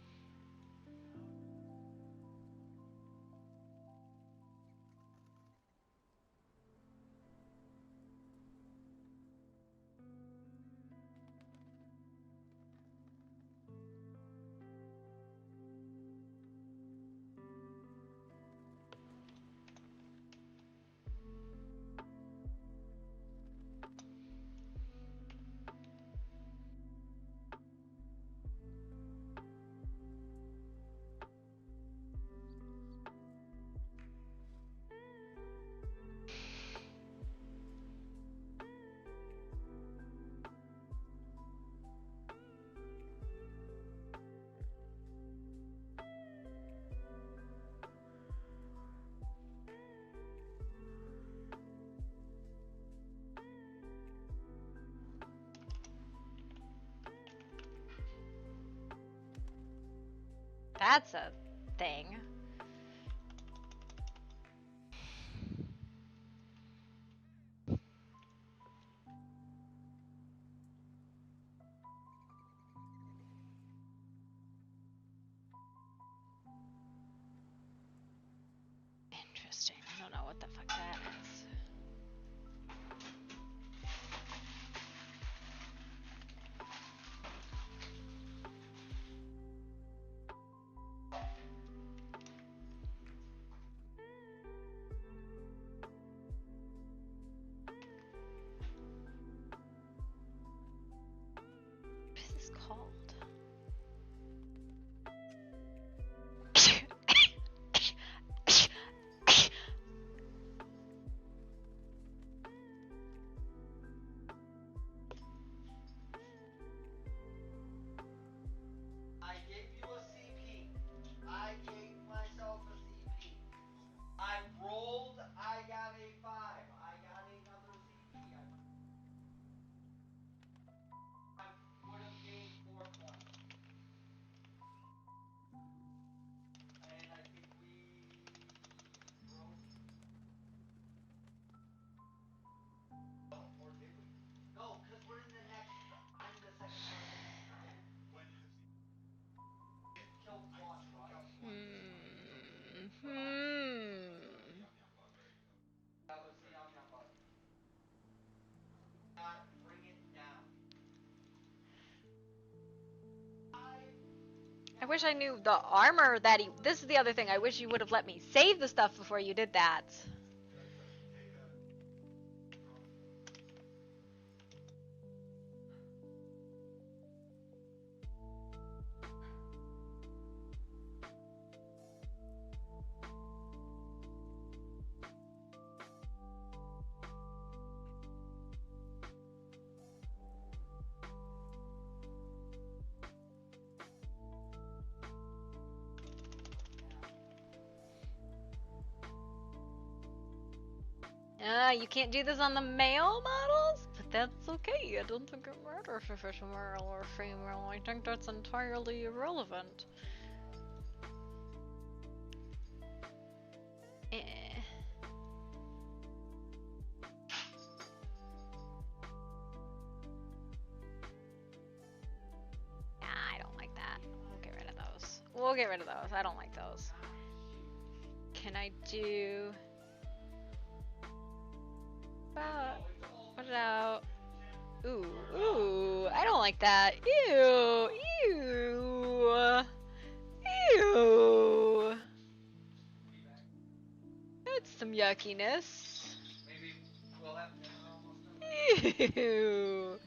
That's a thing. Interesting. I don't know what the fuck that is. What is this called? I gave you a CP. I gave myself a CP. I rolled. I got a 5. I got another CP. I would have gained 4 points. And I think we broke. Oh, or did we? No, because we're in the next. I'm the second person. When did the killed Quash Rock? That was the Yum Yum bug. Not bring it down. I wish I knew the armor that he. This is the other thing. I wish you would have let me save the stuff before you did that. You can't do this on the male models, but that's okay. I don't think it matters if it's male or female. I think that's entirely irrelevant. Eh. Nah, I don't like that. We'll get rid of those. We'll get rid of those. I don't like those. Can I do... What about... Ooh, I don't like that. Ew, ew, ew. That's some yuckiness. Maybe we'll have dinner almost done. Ew.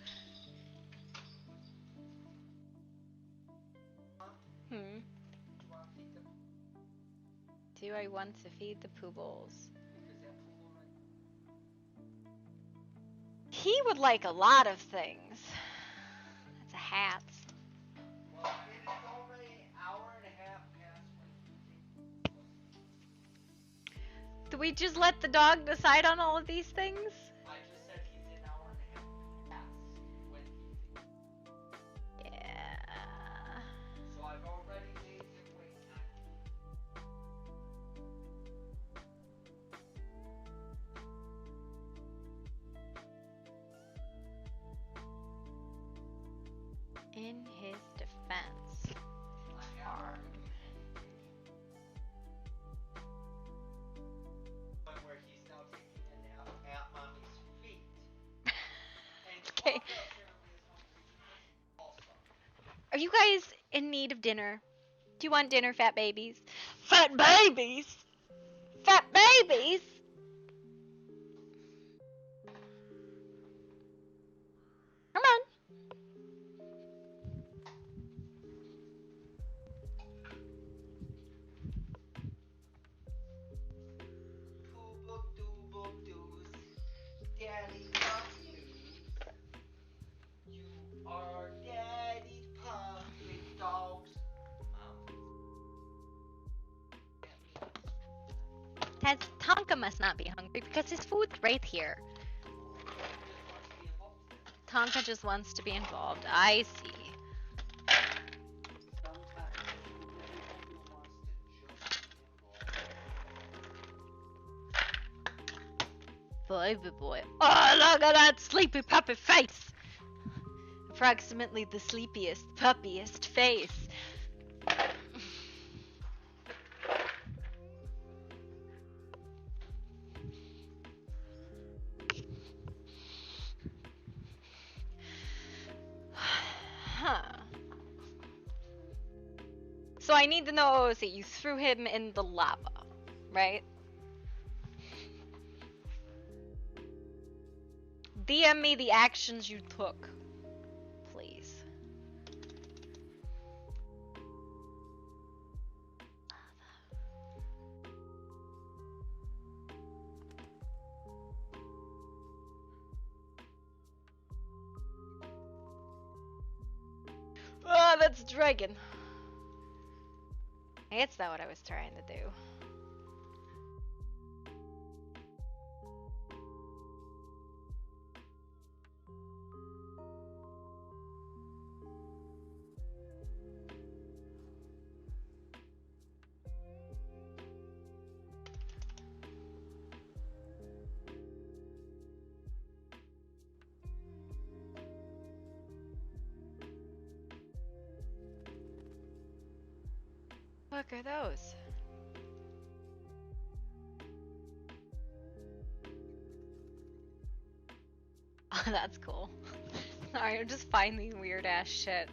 Do I want to feed the poobles? He would like a lot of things. That's a hat. Well, it is already an hour and a half past when Do we just let the dog decide on all of these things? I just said he's an hour and a half past when he's Yeah. So I've already made him wait 9 minutes. in his defense. Arm. Where he's now taking a nap at mommy's feet. And Okay. Wonka apparently is one of the also. Are you guys in need of dinner? Do you want dinner, fat babies? Fat babies? Fat babies? Come on. Boop boop doos. Daddy loves news. You are daddy's puppet dogs. Tonka must not be hungry because his food's right here. Tonka just wants to be involved. I see. Baby boy. Oh, look at that sleepy puppy face! Approximately the sleepiest, puppiest face. Huh. So I need to know, see, you threw him in the lava, right? DM me the actions you took, please. Oh, that's dragon. It's not what I was trying to do. What are those? Oh, that's cool. Sorry, I'm just finding weird ass shit.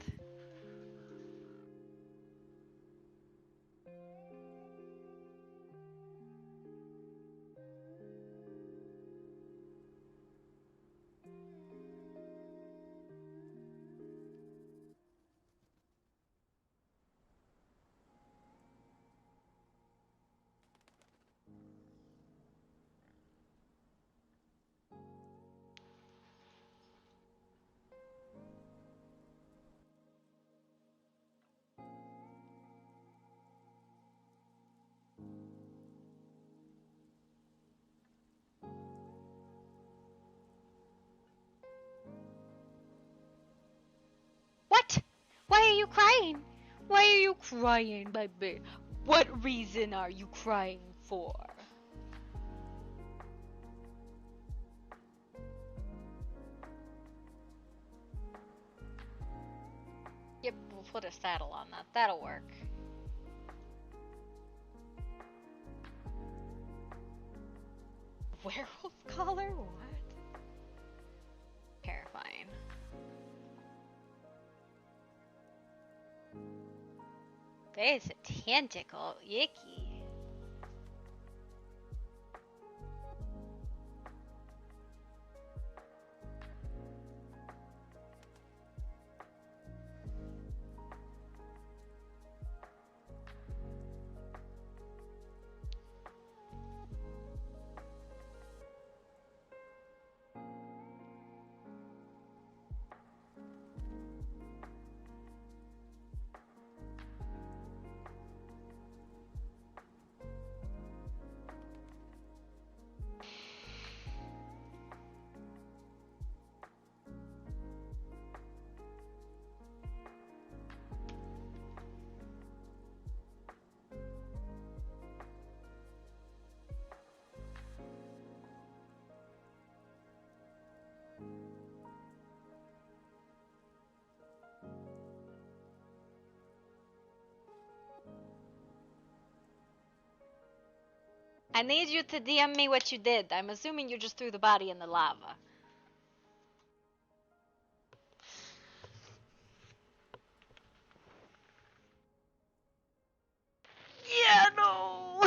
What? Why are you crying? Why are you crying, baby? What reason are you crying for? Yep, we'll put a saddle on that. That'll work. Werewolf collar? What? Terrifying. There's a tentacle. Yicky. I need you to DM me what you did. I'm assuming you just threw the body in the lava. Yeah, no.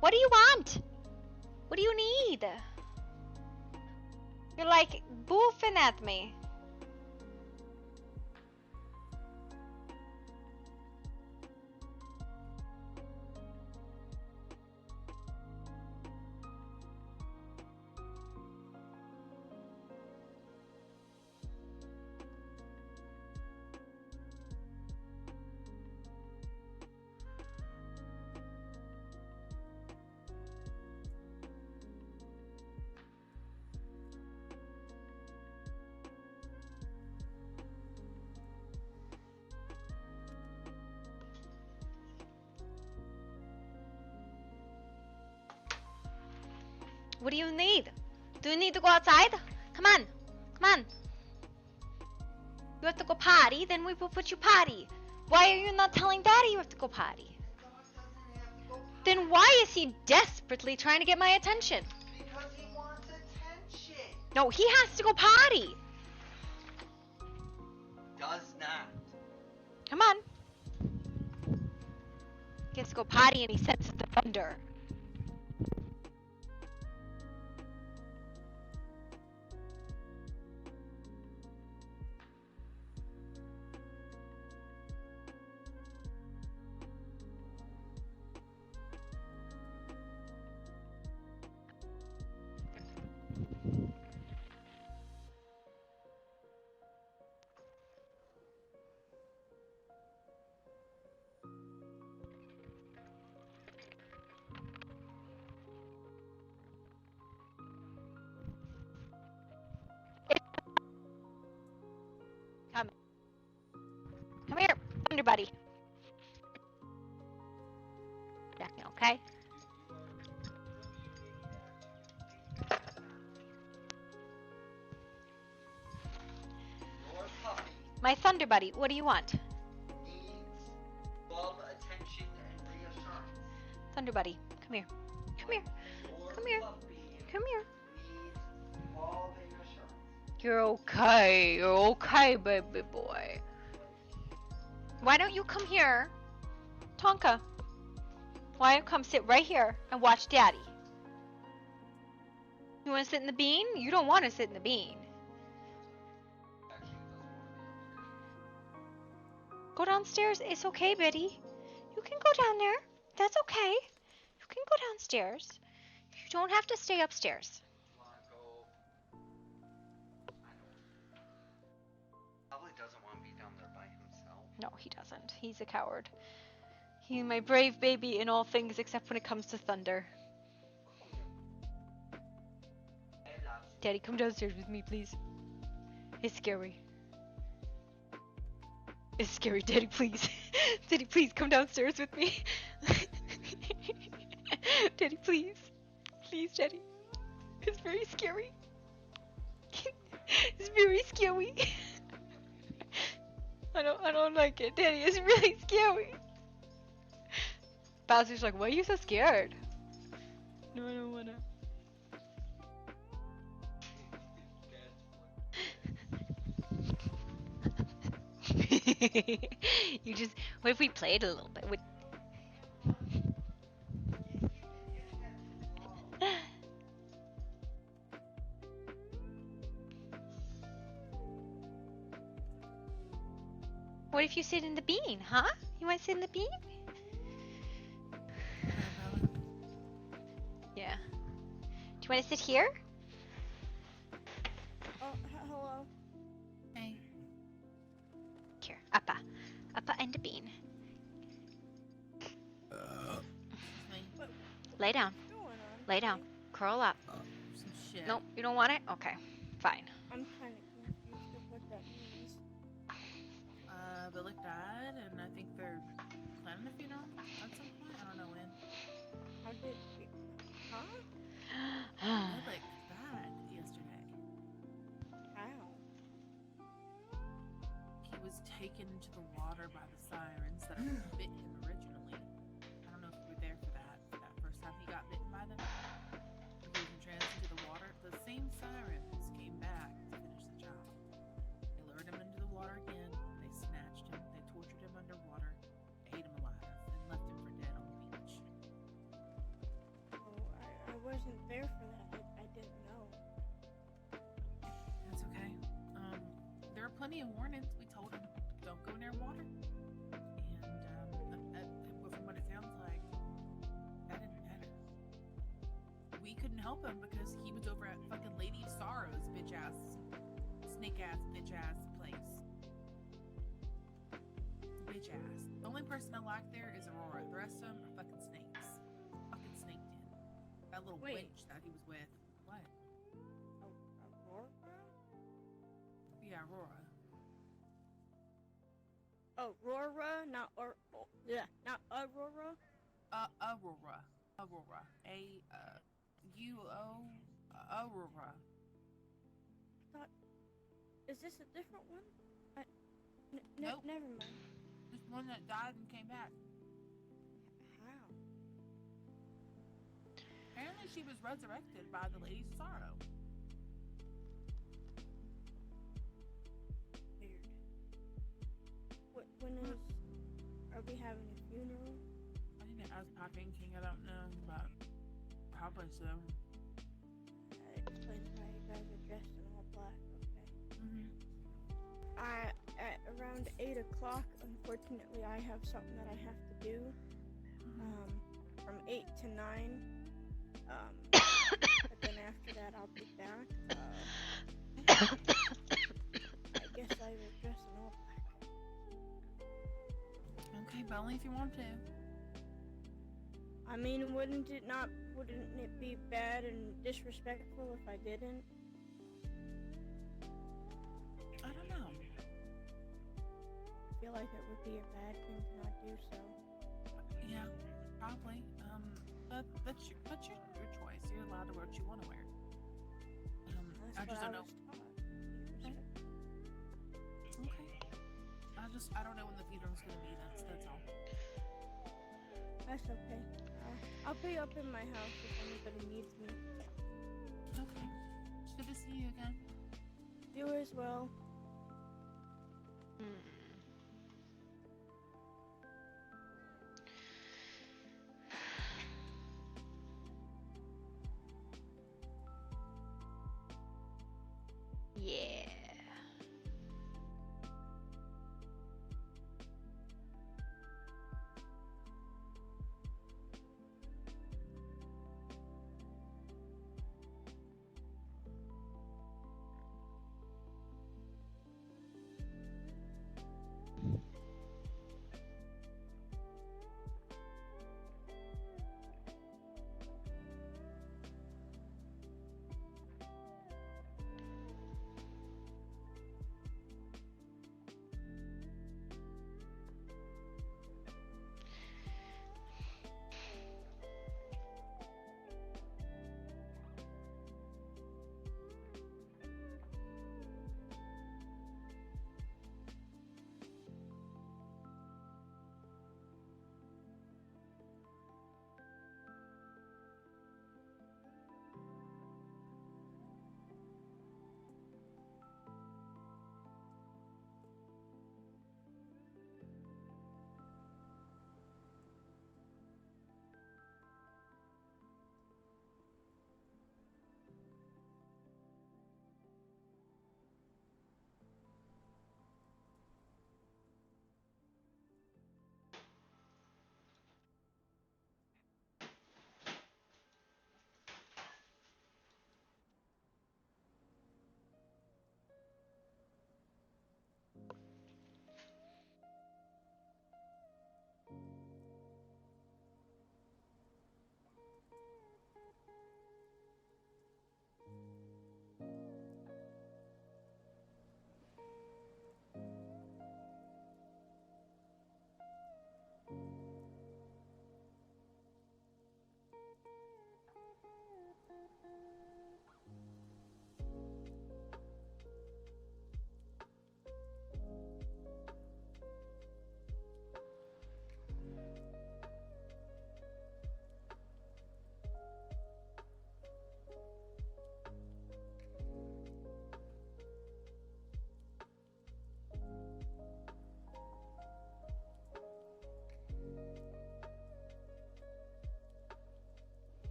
What do you want? What do you need? You're like boofing at me. What do you need? Do you need to go outside? Come on. Come on. You have to go potty, then we will put you potty. Why are you not telling Daddy you have to go potty? Then why is he desperately trying to get my attention? Because he wants attention. No, he has to go potty. Does not. Come on. He has to go potty and he senses the thunder. Come here, Thunder Buddy. Back now, okay? Your puppy My Thunder Buddy, what do you want? needs love, attention, and reassurance. Thunder Buddy, come here. Come here. Your Come here. puppy Come here. needs love and assurance. You're okay. You're okay, baby boy. Why don't you come here, Tonka? Why don't you come sit right here and watch Daddy? You want to sit in the bean? You don't want to sit in the bean. Actually, it doesn't want to be Go downstairs. It's okay, Biddy. You can go down there. That's okay. You can go downstairs. You don't have to stay upstairs. want to go. I don't. Probably doesn't want to be down there by himself. No, he doesn't. He's a coward. He's my brave baby in all things except when it comes to thunder. Daddy, come downstairs with me, please. It's scary. It's scary, Daddy, please. Daddy, please come downstairs with me. Daddy, please. Please, Daddy. It's very scary. It's very scary. I don't like it, Daddy. It's really scary. Bowser's like, why are you so scared? No, I don't wanna. You just. What if we played a little bit? What if you sit in the bean, huh? You want to sit in the bean? Yeah. Do you want to sit here? Oh, hello. Hey. Here, Appa. Appa and a bean. Lay down. What's going on? Lay down. Curl up. Some shit. Nope, you don't want it? Okay. Fine. I'm kind of confused of what that means. Billick died, and I think they're planning a funeral at some point. I don't know when. How did we... Huh? Billick died yesterday. How? He was taken into the water by the sirens that bit him originally. I don't know if you were there for that first time he got bitten by them. He was entranced into the water. The same sirens came back to finish the job. They lured him into the water again. They snatched him. They tortured him underwater, ate him alive, and left him for dead on the beach. Oh, I wasn't there for that. I didn't know. That's okay. There are plenty of warnings. We told him, don't go near water. And from what it sounds like, that didn't matter. We couldn't help him because he was over at fucking Lady of Sorrows, bitch ass, snake ass, bitch ass place. Bitch ass. The only person I like there is Aurora. The rest of them are fucking snakes. Fucking snaked in. That little Wait. witch that he was with. What? Aurora? Yeah, Aurora. Oh, Aurora, not yeah, not Aurora. Aurora. Aurora. Aurora. Is this a different one? Nope. Never mind. This one that died and came back. How? Apparently she was resurrected by the Lady of Sorrow. Weird. When is... Are we having a funeral? I need to ask Poppy and King. I don't know, but probably so. That explains why you guys are dressed in all black. Okay. Mm-hmm. At around 8 o'clock, unfortunately, I have something that I have to do. From 8 to 9. But then after that, I'll be back. I guess I will dress in all black. Okay, but only if you want to. I mean, wouldn't it be bad and disrespectful if I didn't? I don't know. I feel like it would be a bad thing to not do so. Yeah, probably. That's your choice. You're allowed to wear what you want to wear. That's I just what don't know. was taught. Okay. I don't know when the funeral's gonna be. That's all. That's okay. I'll be up in my house if anybody needs me. Okay. It's good to see you again. You as well. Yeah.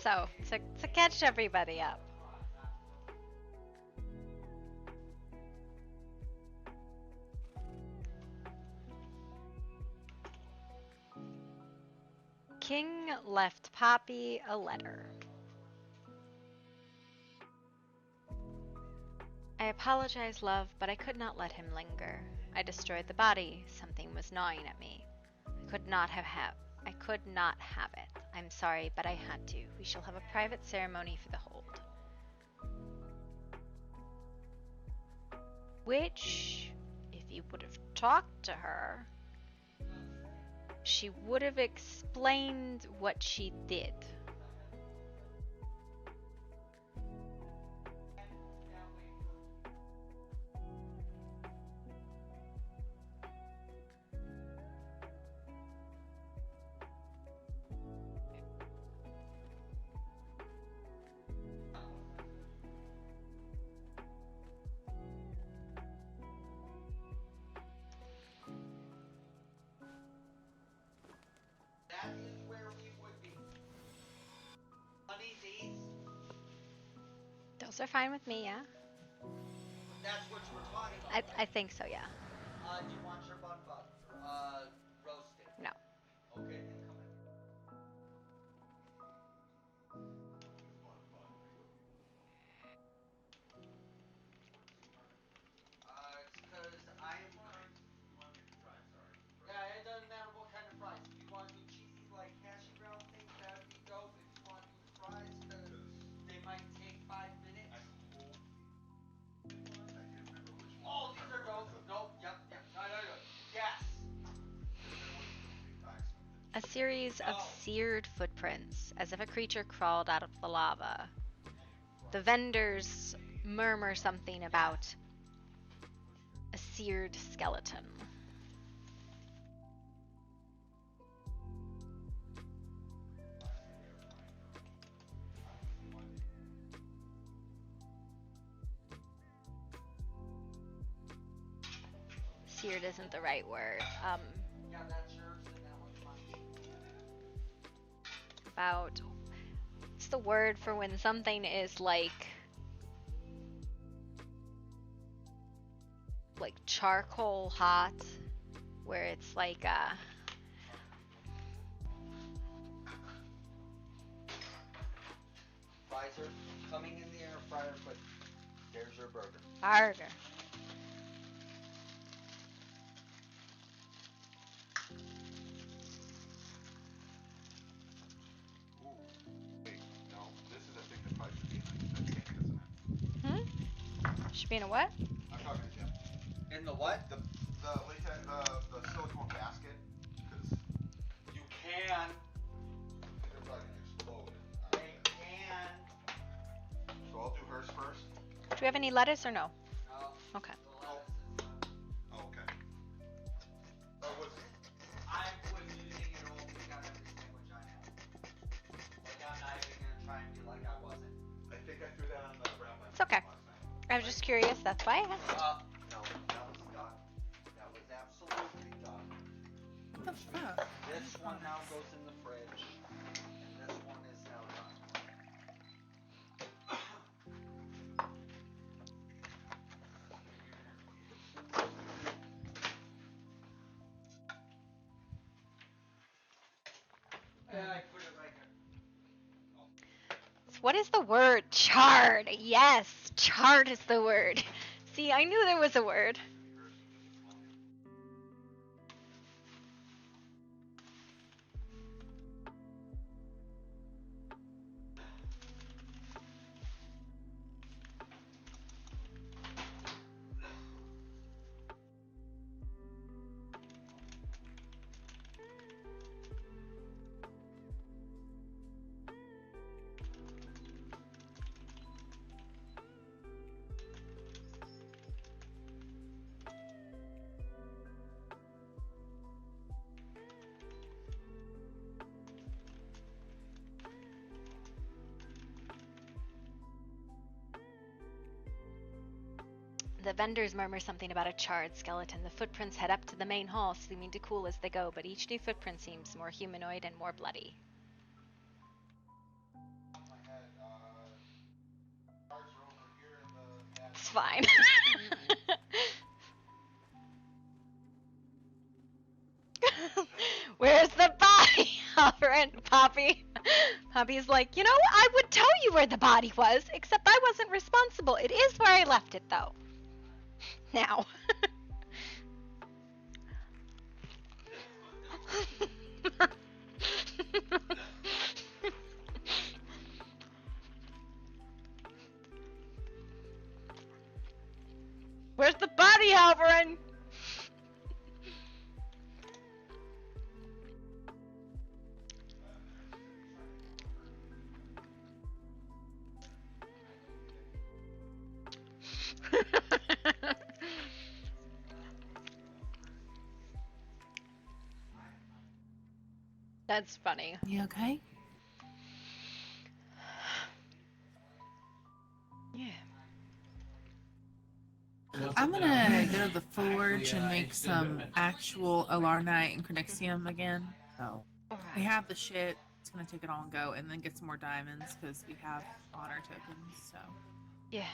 So, to catch everybody up. King left Poppy a letter. I apologize, love, but I could not let him linger. I destroyed the body. Something was gnawing at me. I could not have it. I'm sorry, but I had to. We shall have a private ceremony for the hold. Which, if you would have talked to her, she would have explained what she did. That is where we would be. Honey D's. Those are fine with me, yeah? That's what you were talking about, right? I think so, yeah. Do you want your bun roasted? No. Okay, then come in. It's because I am currently. You want me to try? Sorry. Yeah, it doesn't matter what kind of fries. If you want to do cheesy like hash brown things, that would be dope. If you want to do the fries, because they might take 5 minutes. I can't remember which one. Oh, these are dope. Nope. Yep. No. Yes. A series of seared footprints, as if a creature crawled out of the lava. The vendors murmur something about a seared skeleton. Seared isn't the right word. Yeah, that's yours and that one's mine. About, what's the word for when something is like charcoal hot, where it's like Fries are coming in the air fryer, but there's your burger. burger. Should be in a what? I'm talking to Jim. In the what? The latex, the silicone basket, because You can. they're probably gonna explode. They can. So I'll do hers first. Do we have any lettuce or no? No. Okay. The lettuce is done. Oh, okay. Oh, what's I was using it all to got every sandwich I had. Like, I'm not even gonna try and be like I wasn't. I think I threw that on the brown It's okay. last night. I was just curious, that's why I asked. No, that was done. That was absolutely done. What the fuck? This one now goes in the fridge, and this one is now done. And I put it right here. What is the word? Charred. Yes, charred is the word. See, I knew there was a word. The vendors murmur something about a charred skeleton. The footprints head up to the main hall, seeming to cool as they go, but each new footprint seems more humanoid and more bloody. fine. Where's the body, Alfred? Poppy? Poppy's like, you know, I would tell you where the body was, except I wasn't responsible. It is where I left it, though. Now. Where's the body, Halverin? That's funny. You okay? Yeah. I'm gonna go to the forge and make some actual Alarnite and Cranixium again. So we have the shit. It's gonna take it all and go, and then get some more diamonds because we have honor tokens. So Yeah.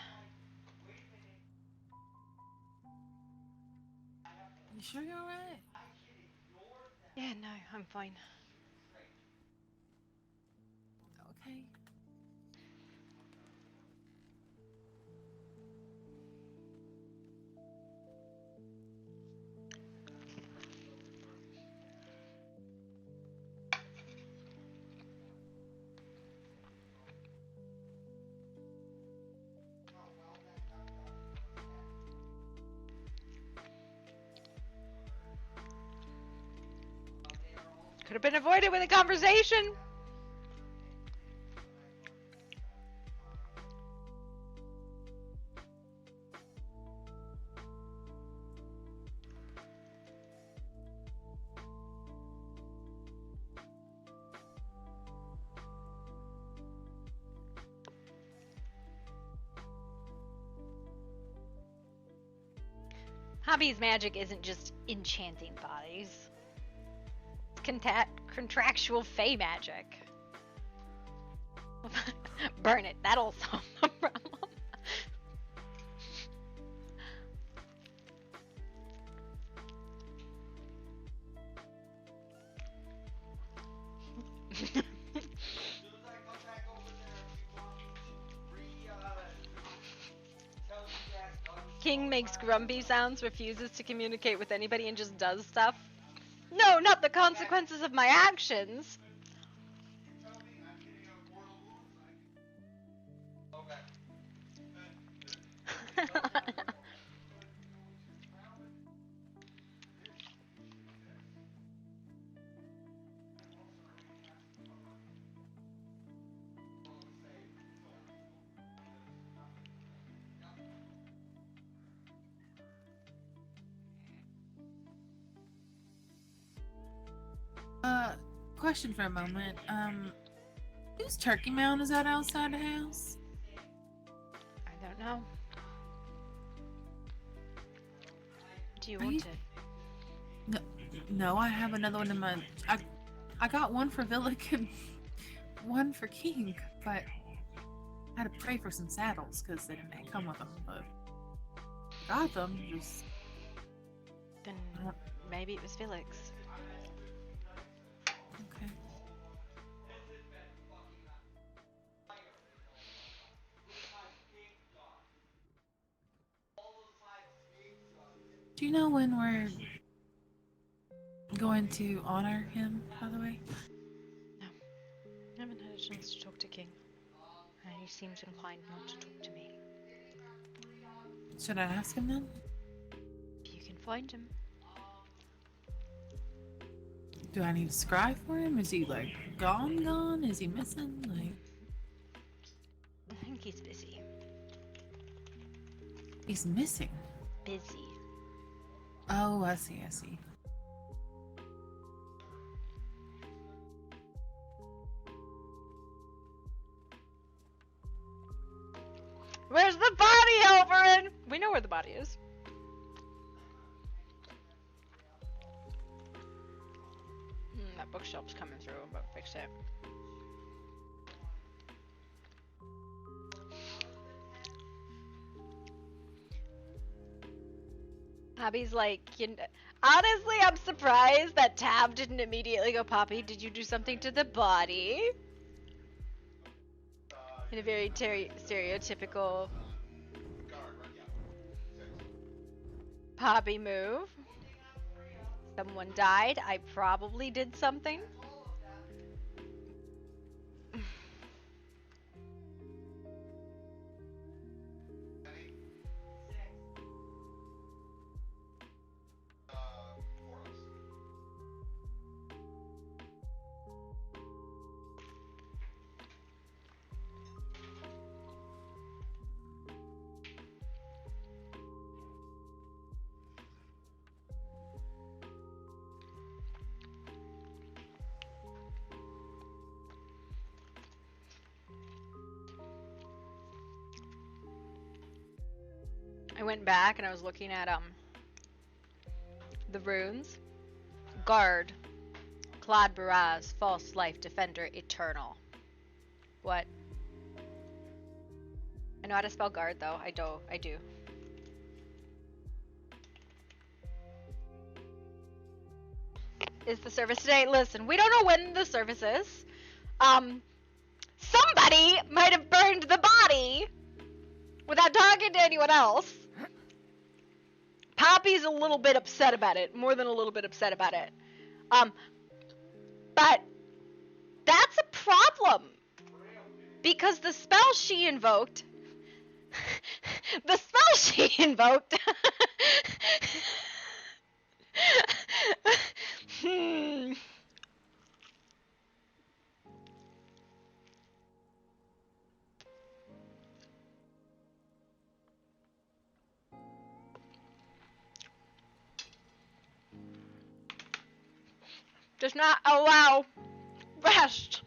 you sure you're alright? Yeah, no, I'm fine. Okay. Could have been avoided with a conversation. Hobby's magic isn't just enchanting bodies. It's contractual fey magic. Burn it. That'll solve the problem. King makes grumpy sounds, refuses to communicate with anybody, and just does stuff. No, not the consequences of my actions. Question for a moment. Whose turkey mound is that outside the house? I don't know. Do you Are want you- it? No, I have another one in my. I got one for Villic and one for King, but I had to pray for some saddles because they didn't come with them. But I got them. Just Then maybe it was Felix. okay. Do you know when we're going to honor him, by the way? No. I haven't had a chance to talk to King. He seems inclined not to talk to me. Should I ask him then? If you can find him. Do I need a scribe for him? Is he like gone? Is he missing? Like I think he's busy. he's missing. Busy. Oh, I see. Where's the body, Halverin? We know where the body is. That bookshelf's coming through. I'm about to fix it. Poppy's like, honestly, I'm surprised that Tab didn't immediately go, Poppy, did you do something to the body? In a very stereotypical Poppy move. Someone died. I probably did something. I went back and I was looking at the runes. Guard, Claude Baraz, False Life Defender, Eternal. What? I know how to spell guard though. I do. Is the service today? Listen, we don't know when the service is. Somebody might have burned the body without talking to anyone else. Poppy's a little bit upset about it, more than a little bit upset about it. But that's a problem because the spell she invoked, does not allow rest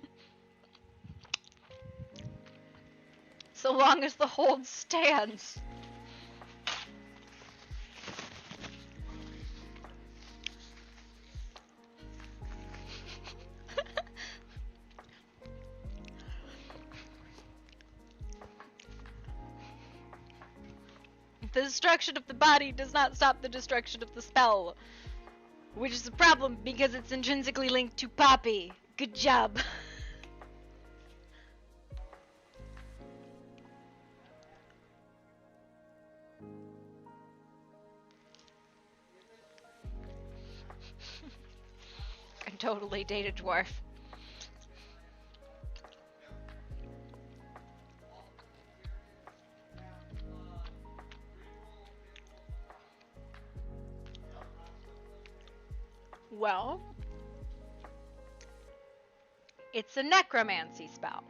so long as the hold stands. The destruction of the body does not stop the destruction of the spell. Which is a problem because it's intrinsically linked to Poppy. Good job. I totally date a dwarf. Well, it's a necromancy spell.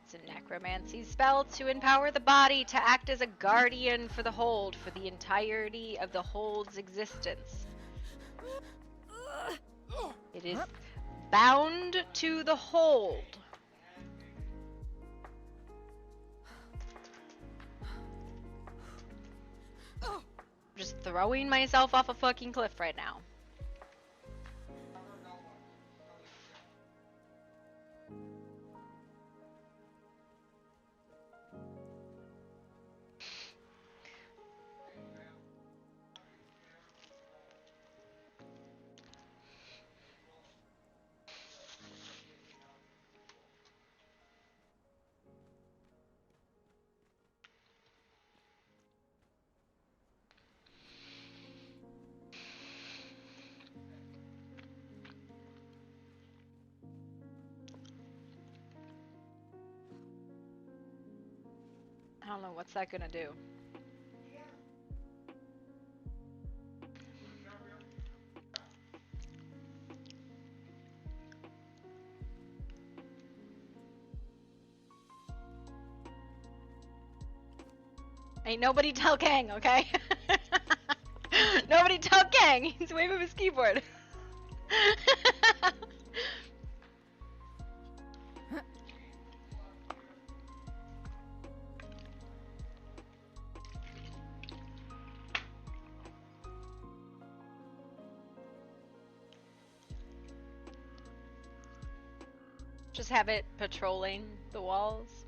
It's a necromancy spell to empower the body to act as a guardian for the hold for the entirety of the hold's existence. It is bound to the hold. Just throwing myself off a fucking cliff right now. I don't know, what's that gonna do? Ain't nobody tell Kang, okay? Nobody tell Kang, he's waving his keyboard. Just have it patrolling the walls.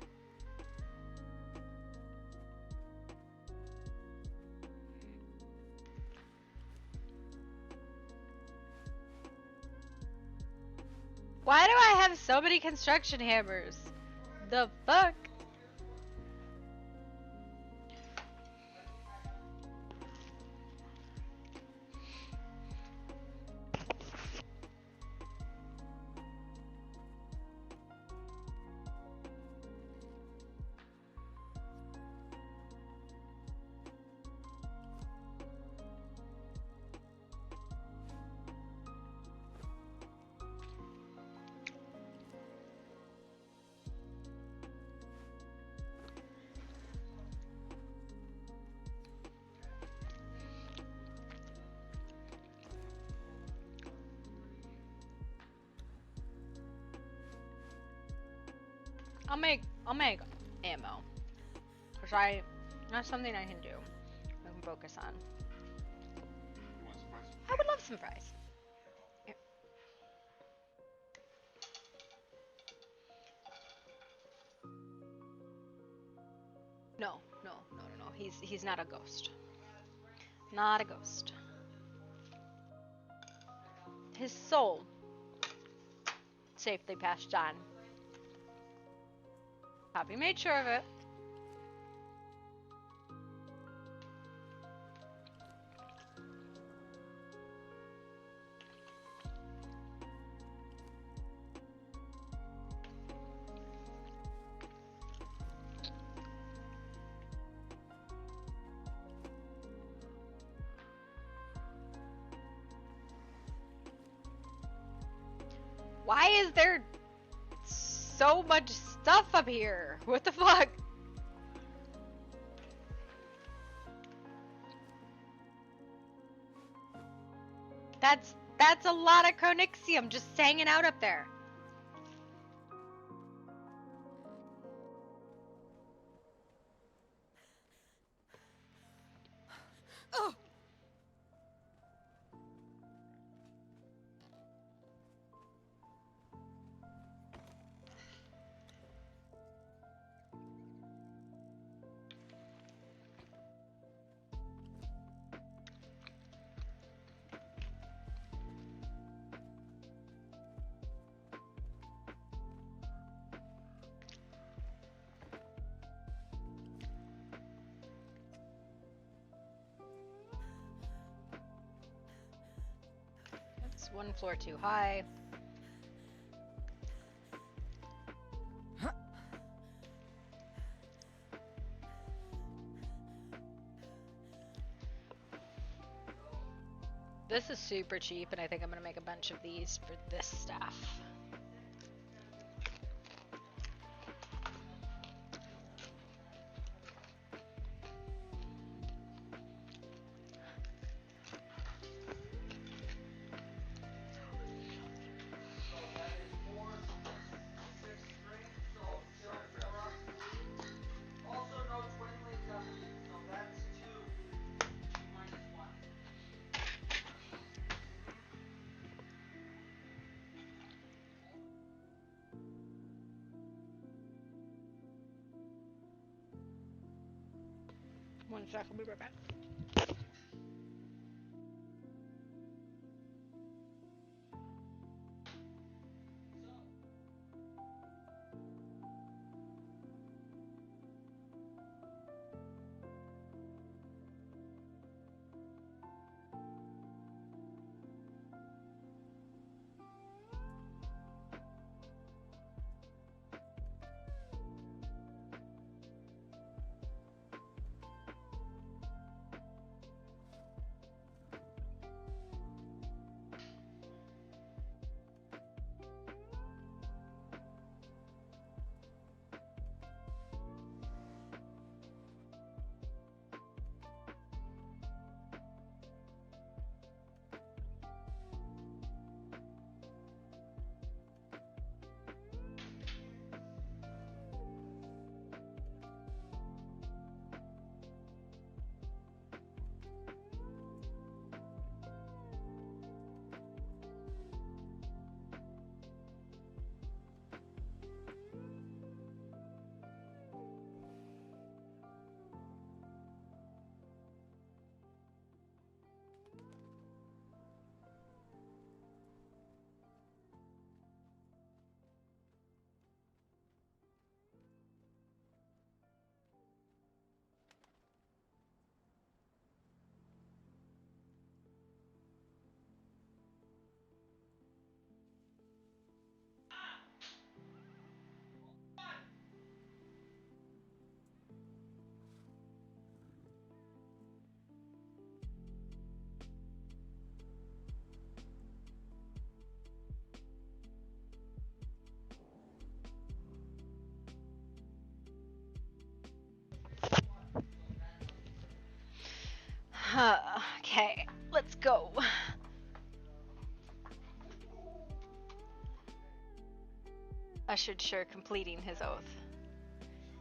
Why do I have so many construction hammers? The fuck? I'll make ammo. Cause that's something I can do. I can focus on. I would love some fries. Here. No. He's not a ghost. Not a ghost. His soul safely passed on. Poppy made sure of it. Why is there so much stuff up here? What the fuck? That's a lot of chronixium just hanging out up there. Oh! That's one floor too high. This is super cheap, and I think I'm gonna make a bunch of these for this staff. Also, no twinlings on these, so that's 2. 2 minus 1. One sec, I'll be right back. Okay, let's go. Ushered sure completing his oath.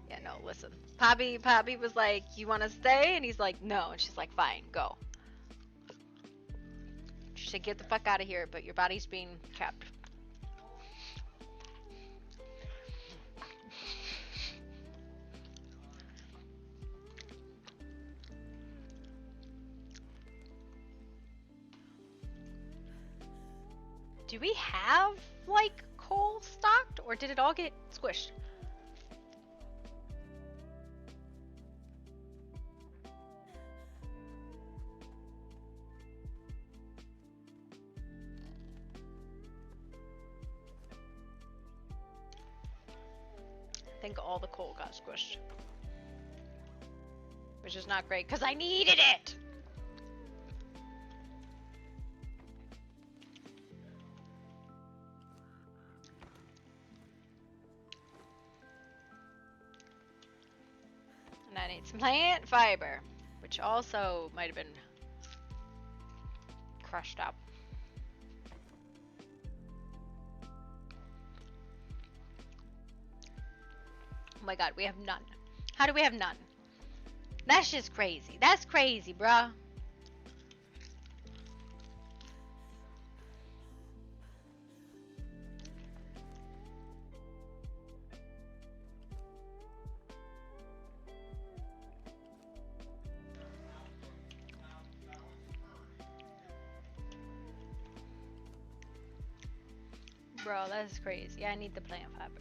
Yeah, no, listen. Poppy was like, you want to stay? And he's like, no. And she's like, fine, go. She said, get the fuck out of here, but your body's being kept. Do we have, like, coal stocked? Or did it all get squished? I think all the coal got squished. Which is not great, because I needed it! And I need some plant fiber, which also might have been crushed up. Oh my god, we have none. How do we have none? That's just crazy. That's crazy, bruh. Bro, that's crazy. I need the plant fiber.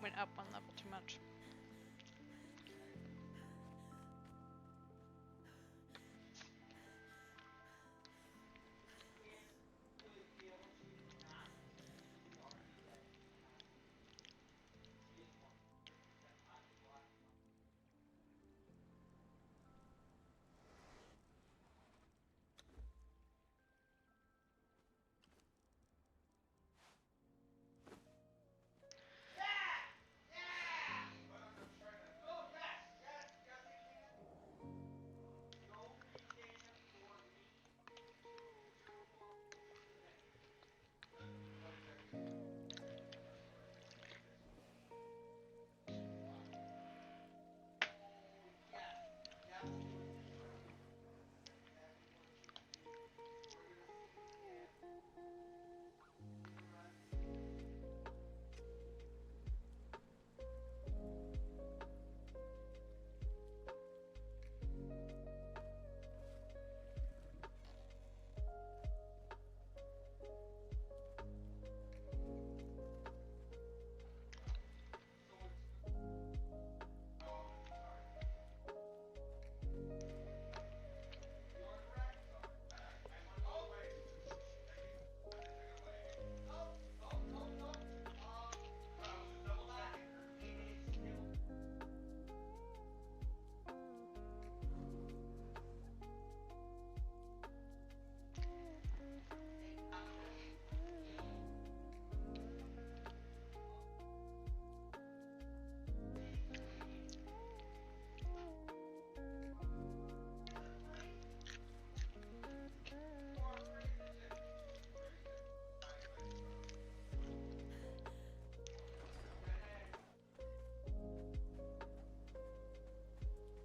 Went up one level too much.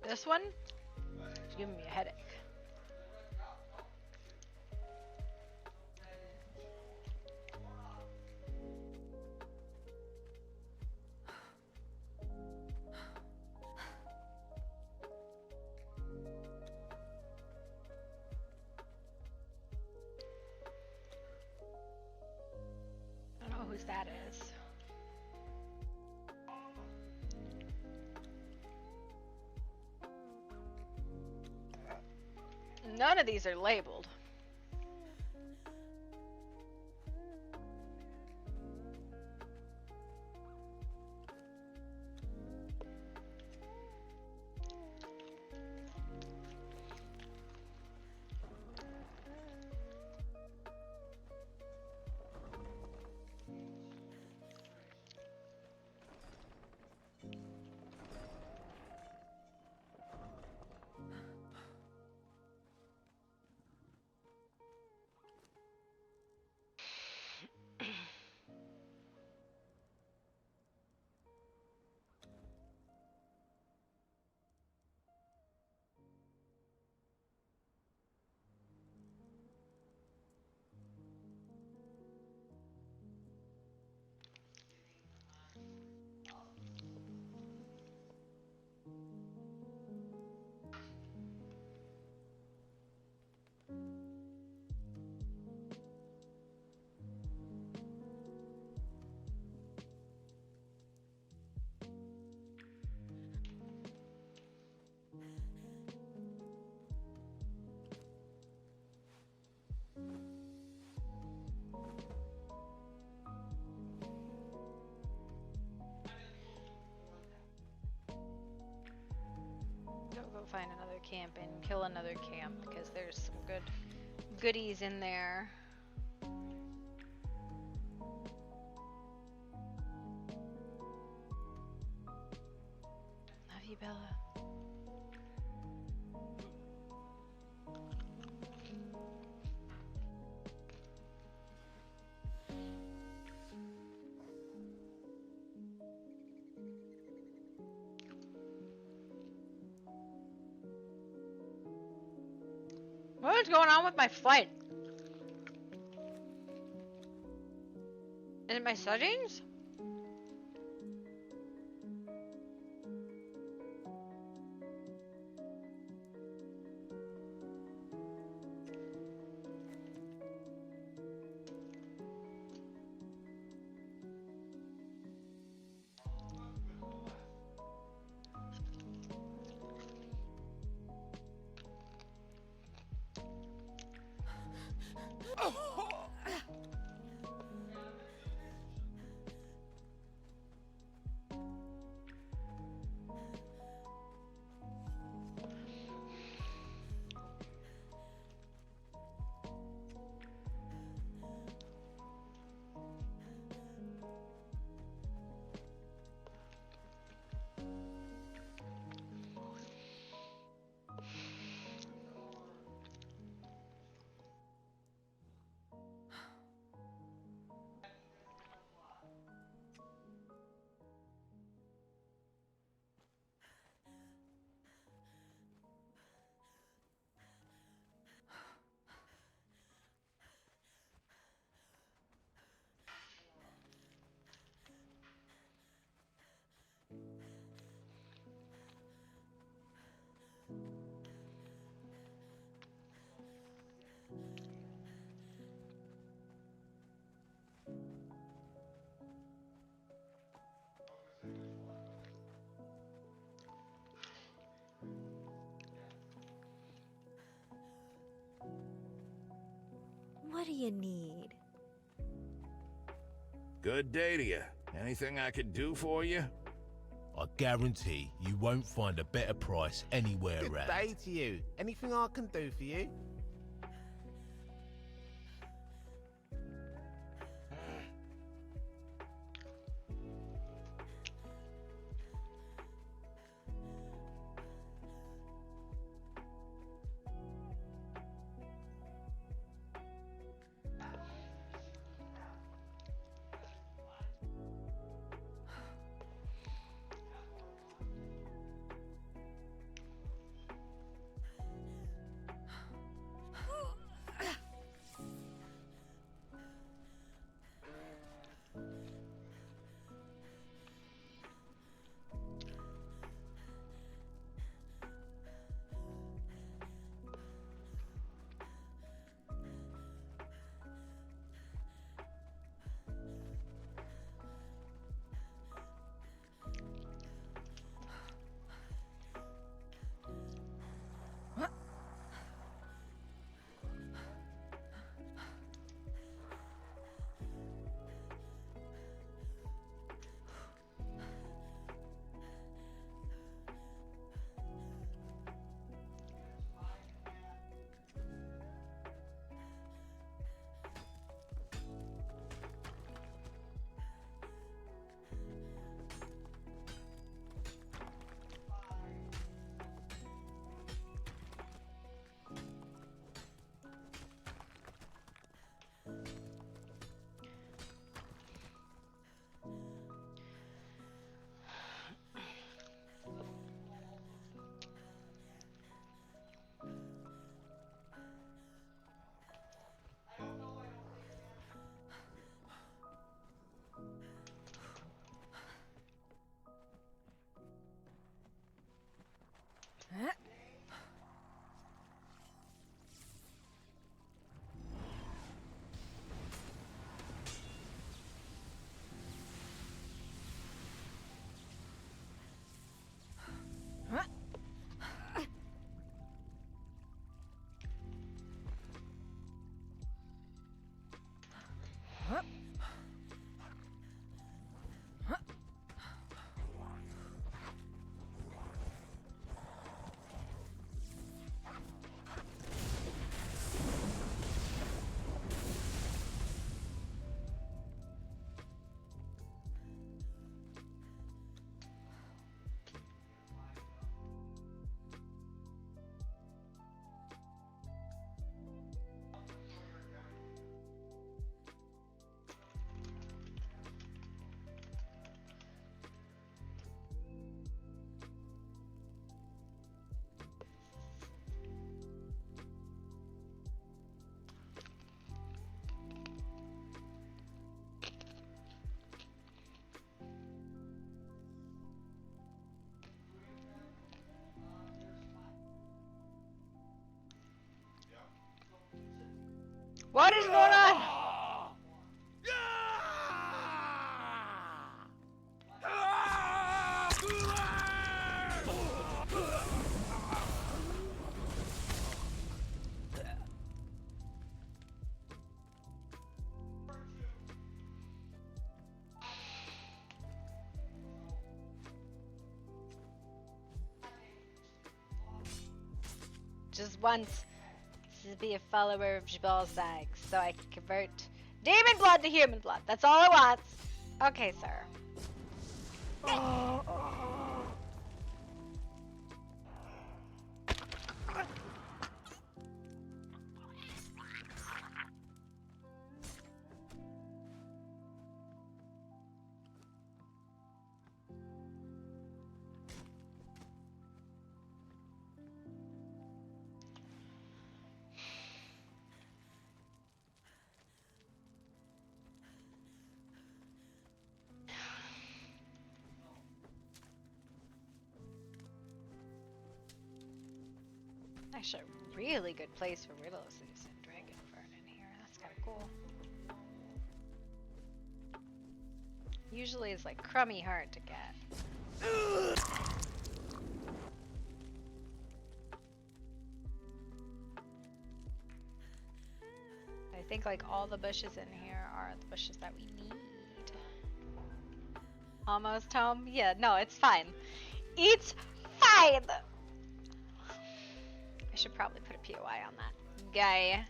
This one is giving me a headache. I don't know whose that is. None of these are labeled. another camp and kill another camp because there's some goodies in there. Love you, Bella. What is going on with my flight? Is it my settings? What do you need? Good day to you. Anything I could do for you? I guarantee you won't find a better price anywhere Good around. day to you. Anything I can do for you? What is going on? Just once to be a follower of Jabalzag so I can convert demon blood to human blood. That's all I want. Okay, sir. Actually, a really good place for Riddles is in Dragonfern in here. That's kind of cool. Usually it's like crummy hard to get. I think like all the bushes in here are the bushes that we need. Almost home? Yeah, no, it's fine. It's fine! I should probably put a POI on that guy.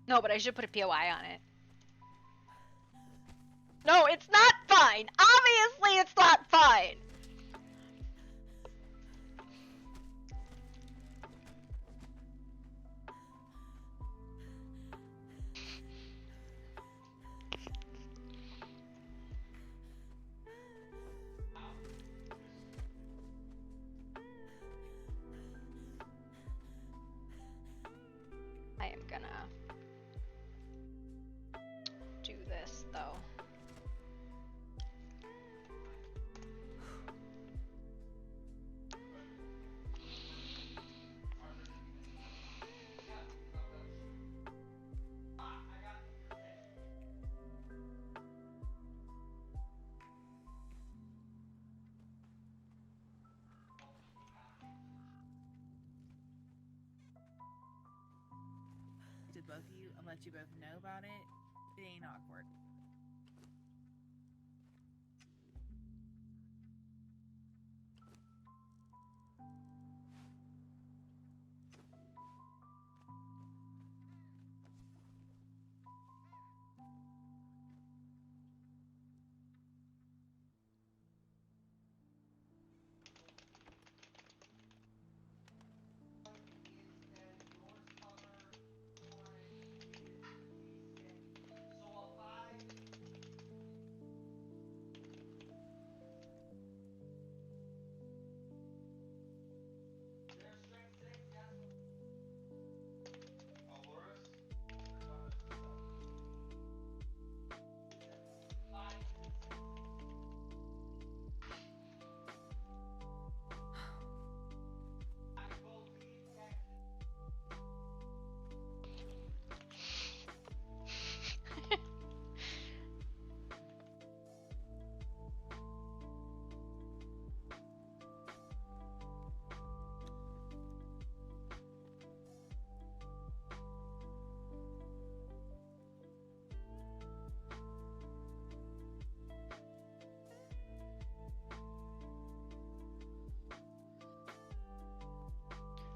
No, but I should put a POI on it. No, it's not fine! Obviously it's not fine! I am gonna do this though. To both of you and let you both know about it. It ain't awkward.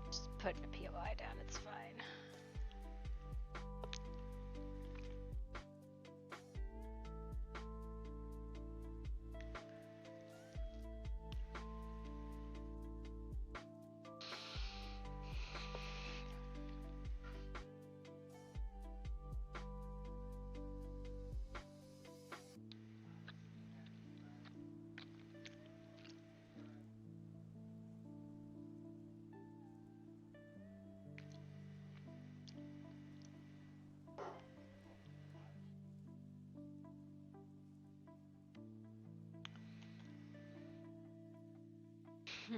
Just putting a POI down, it's fine. My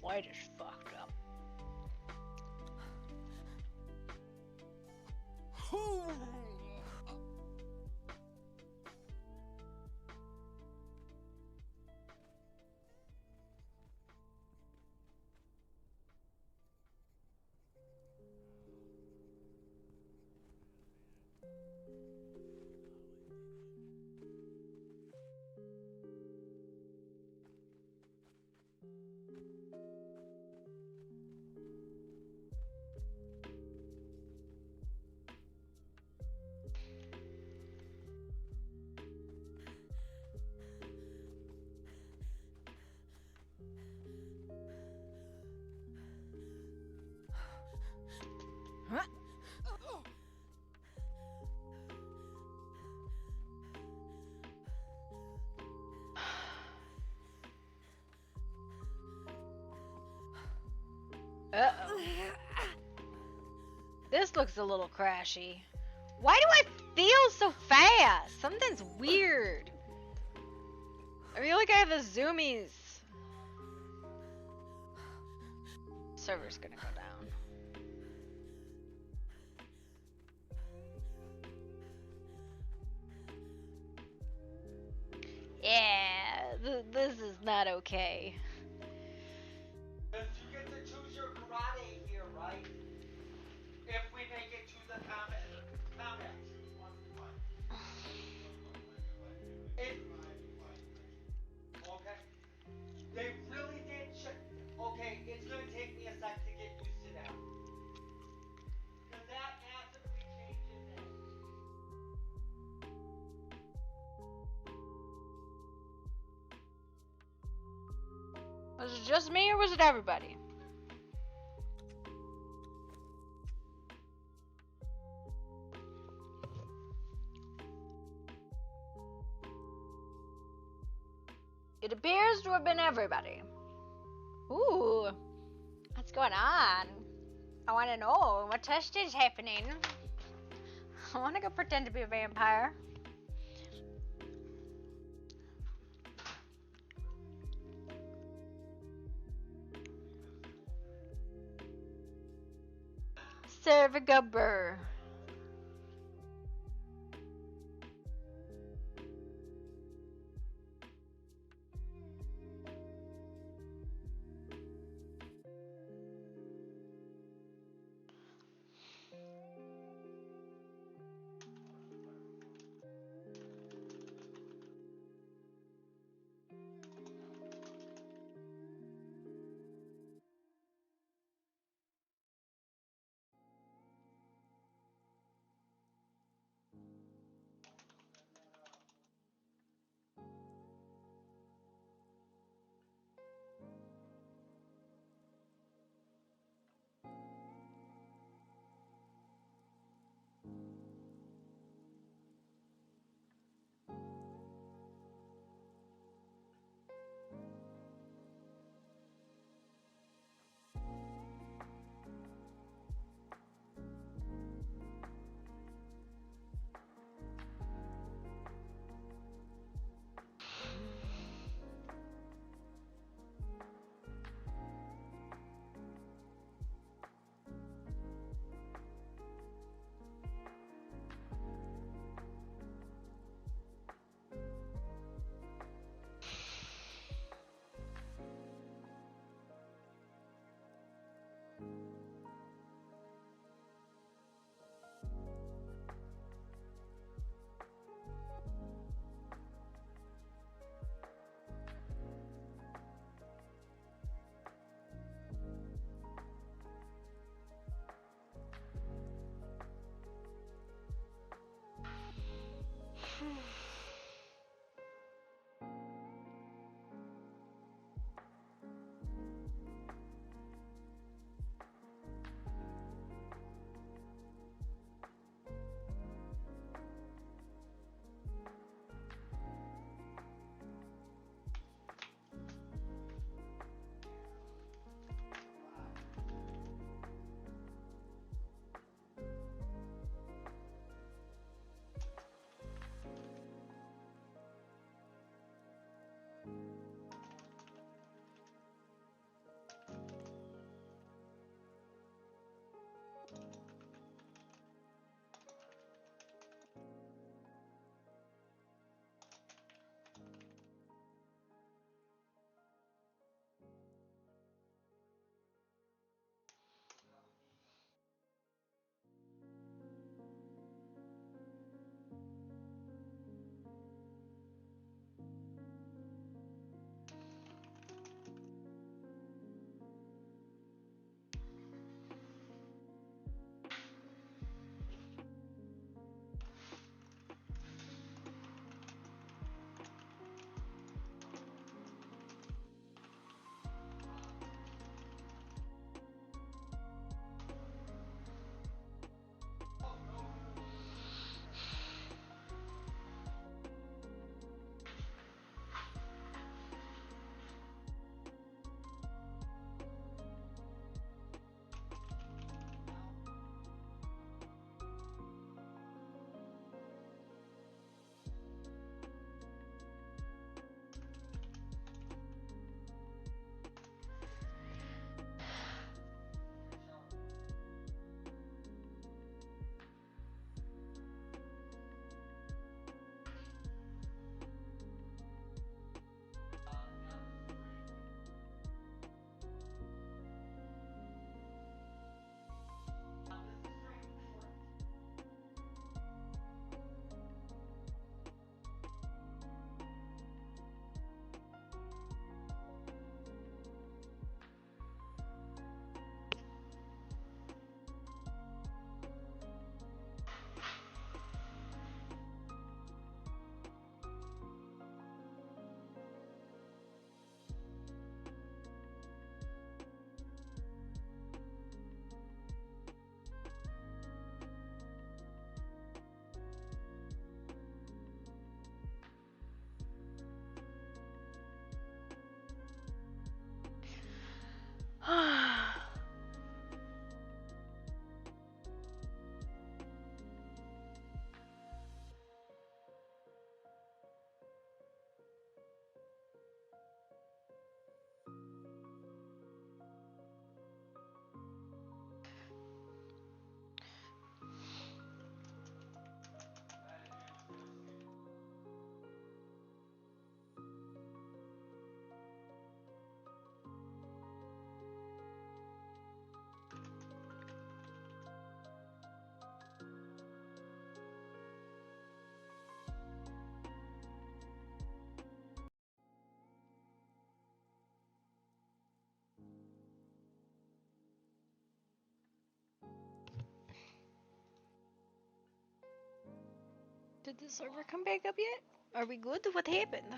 flight is fucked up. Uh-oh. This looks a little crashy. Why do I feel so fast? Something's weird. I feel like I have the zoomies. Server's gonna go down. Yeah, this is not okay. Because you get to choose your karate here, right? If we make it to the combat. Okay. They really did okay, it's gonna take me a sec to get used to that. Because that massively changes it. Was it just me or was it everybody? It appears to have been everybody. Ooh, what's going on? I want to know what test is happening. I want to go pretend to be a vampire. Cervigubber. Did the server come back up yet? Are we good? What happened?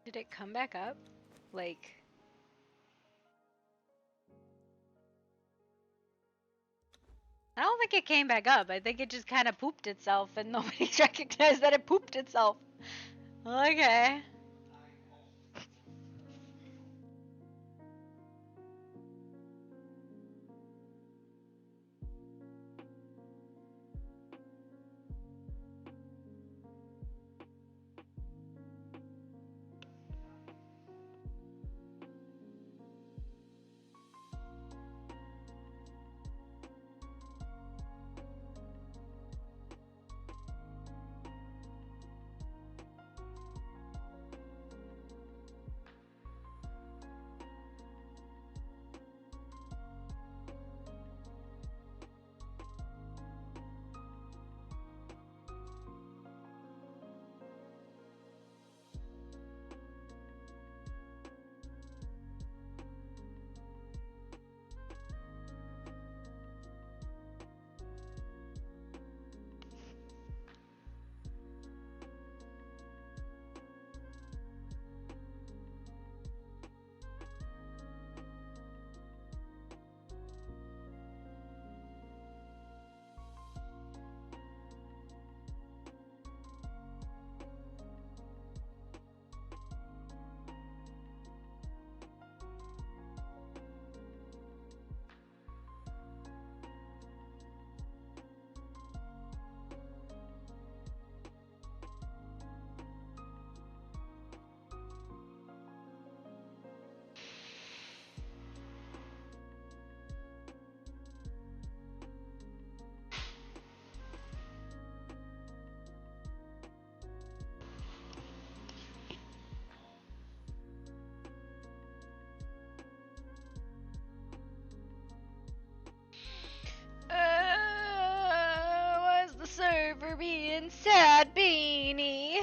Did it come back up? Like... I don't think it came back up. I think it just kind of pooped itself and nobody recognized that it pooped itself. Okay. Why's the server being sad, Beanie?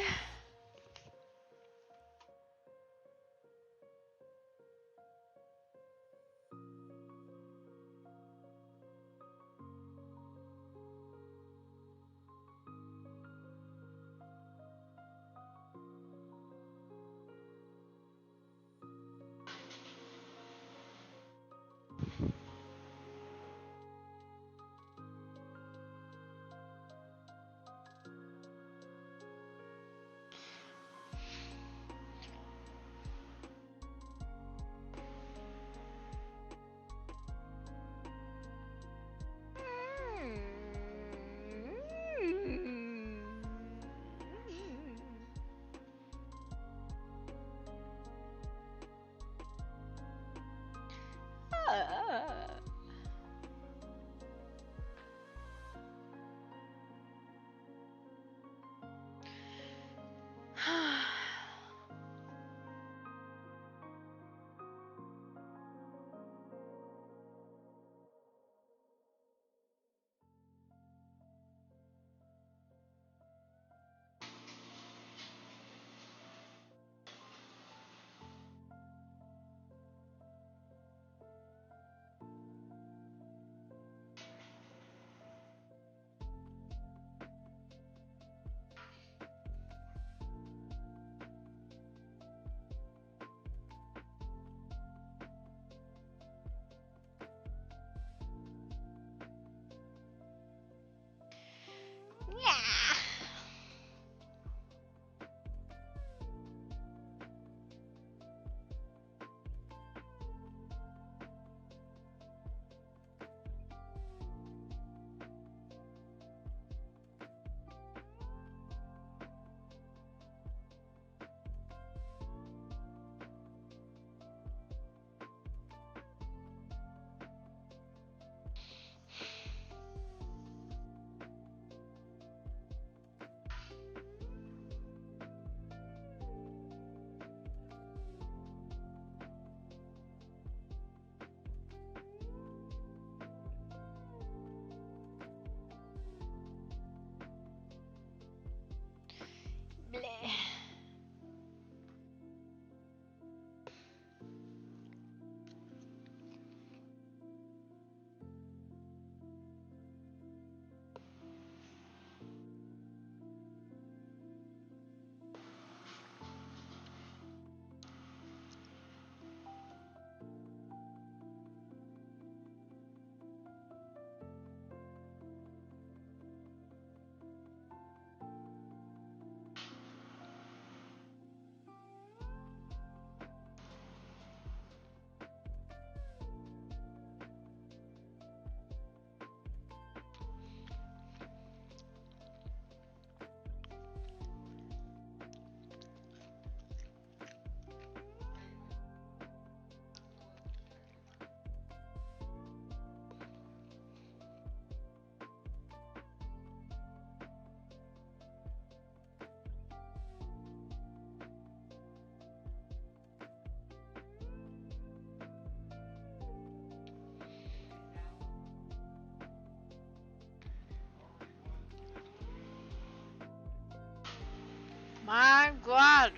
My God.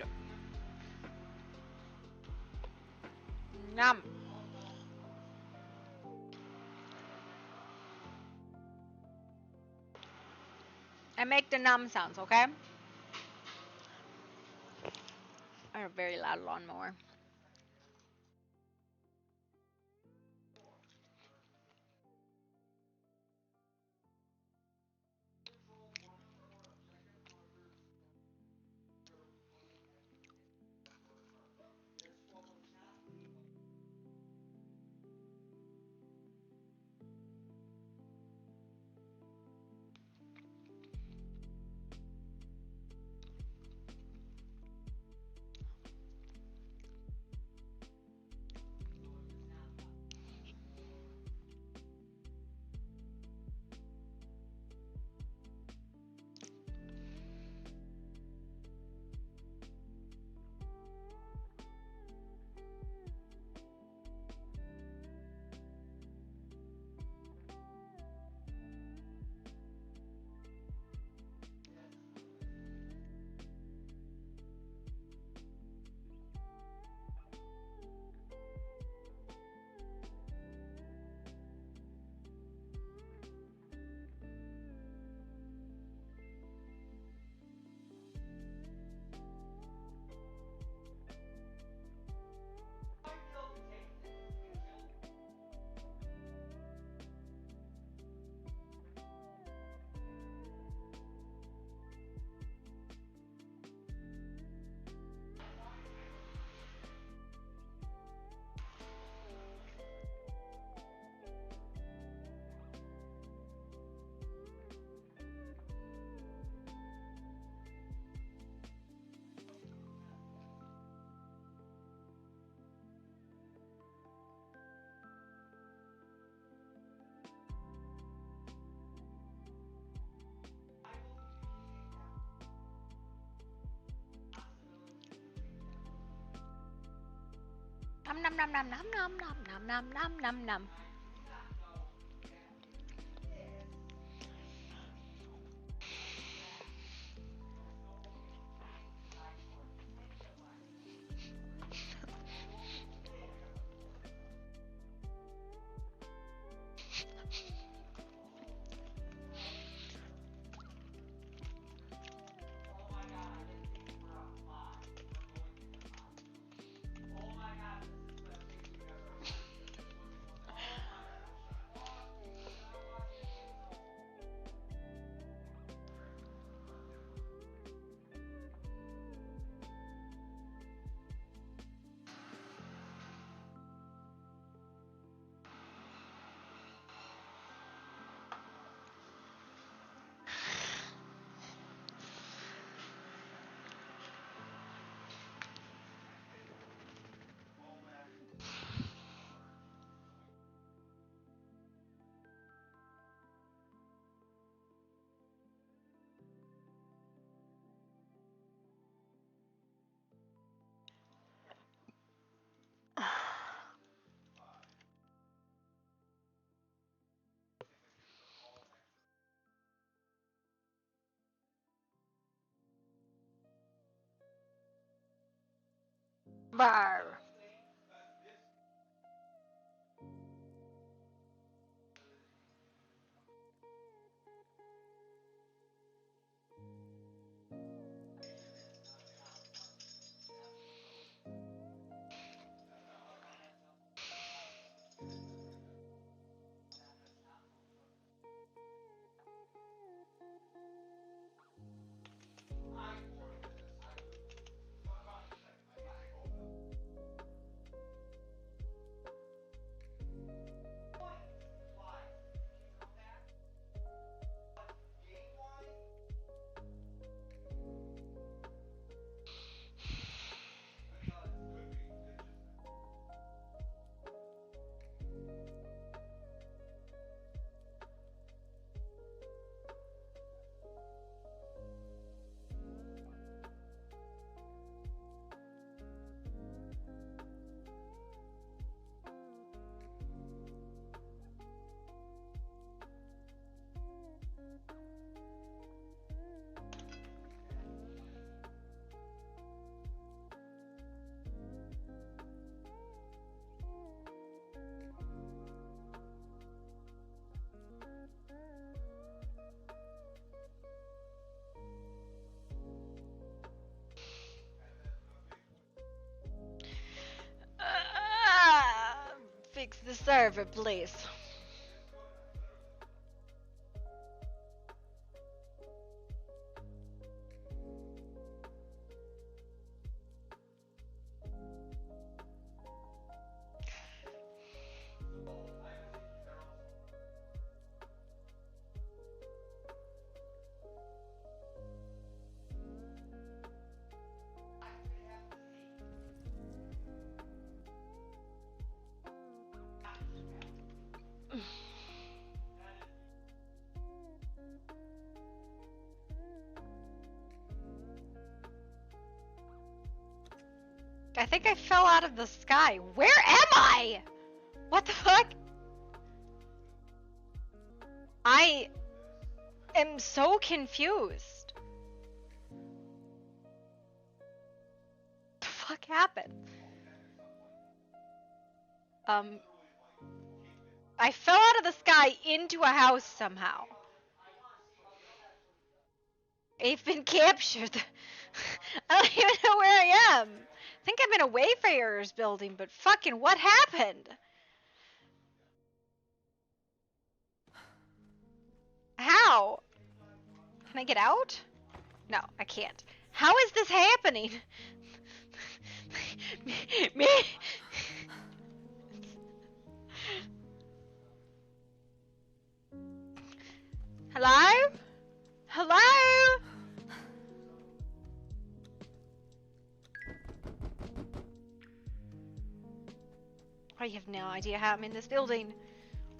Yum. I make the num sounds, okay? I have a very loud lawnmower. Nom nom nom nom nom nom nom nom nom nom nom nom. Bar. server, please. I think I fell out of the sky. Where am I? What the fuck? I am so confused. What the fuck happened? I fell out of the sky into a house somehow. I've been captured. I don't even know where I am. I think I'm in a Wayfarer's building, but fucking what happened? How? Can I get out? No, I can't. How is this happening? Me? Hello? Hello? I have no idea how I'm in this building.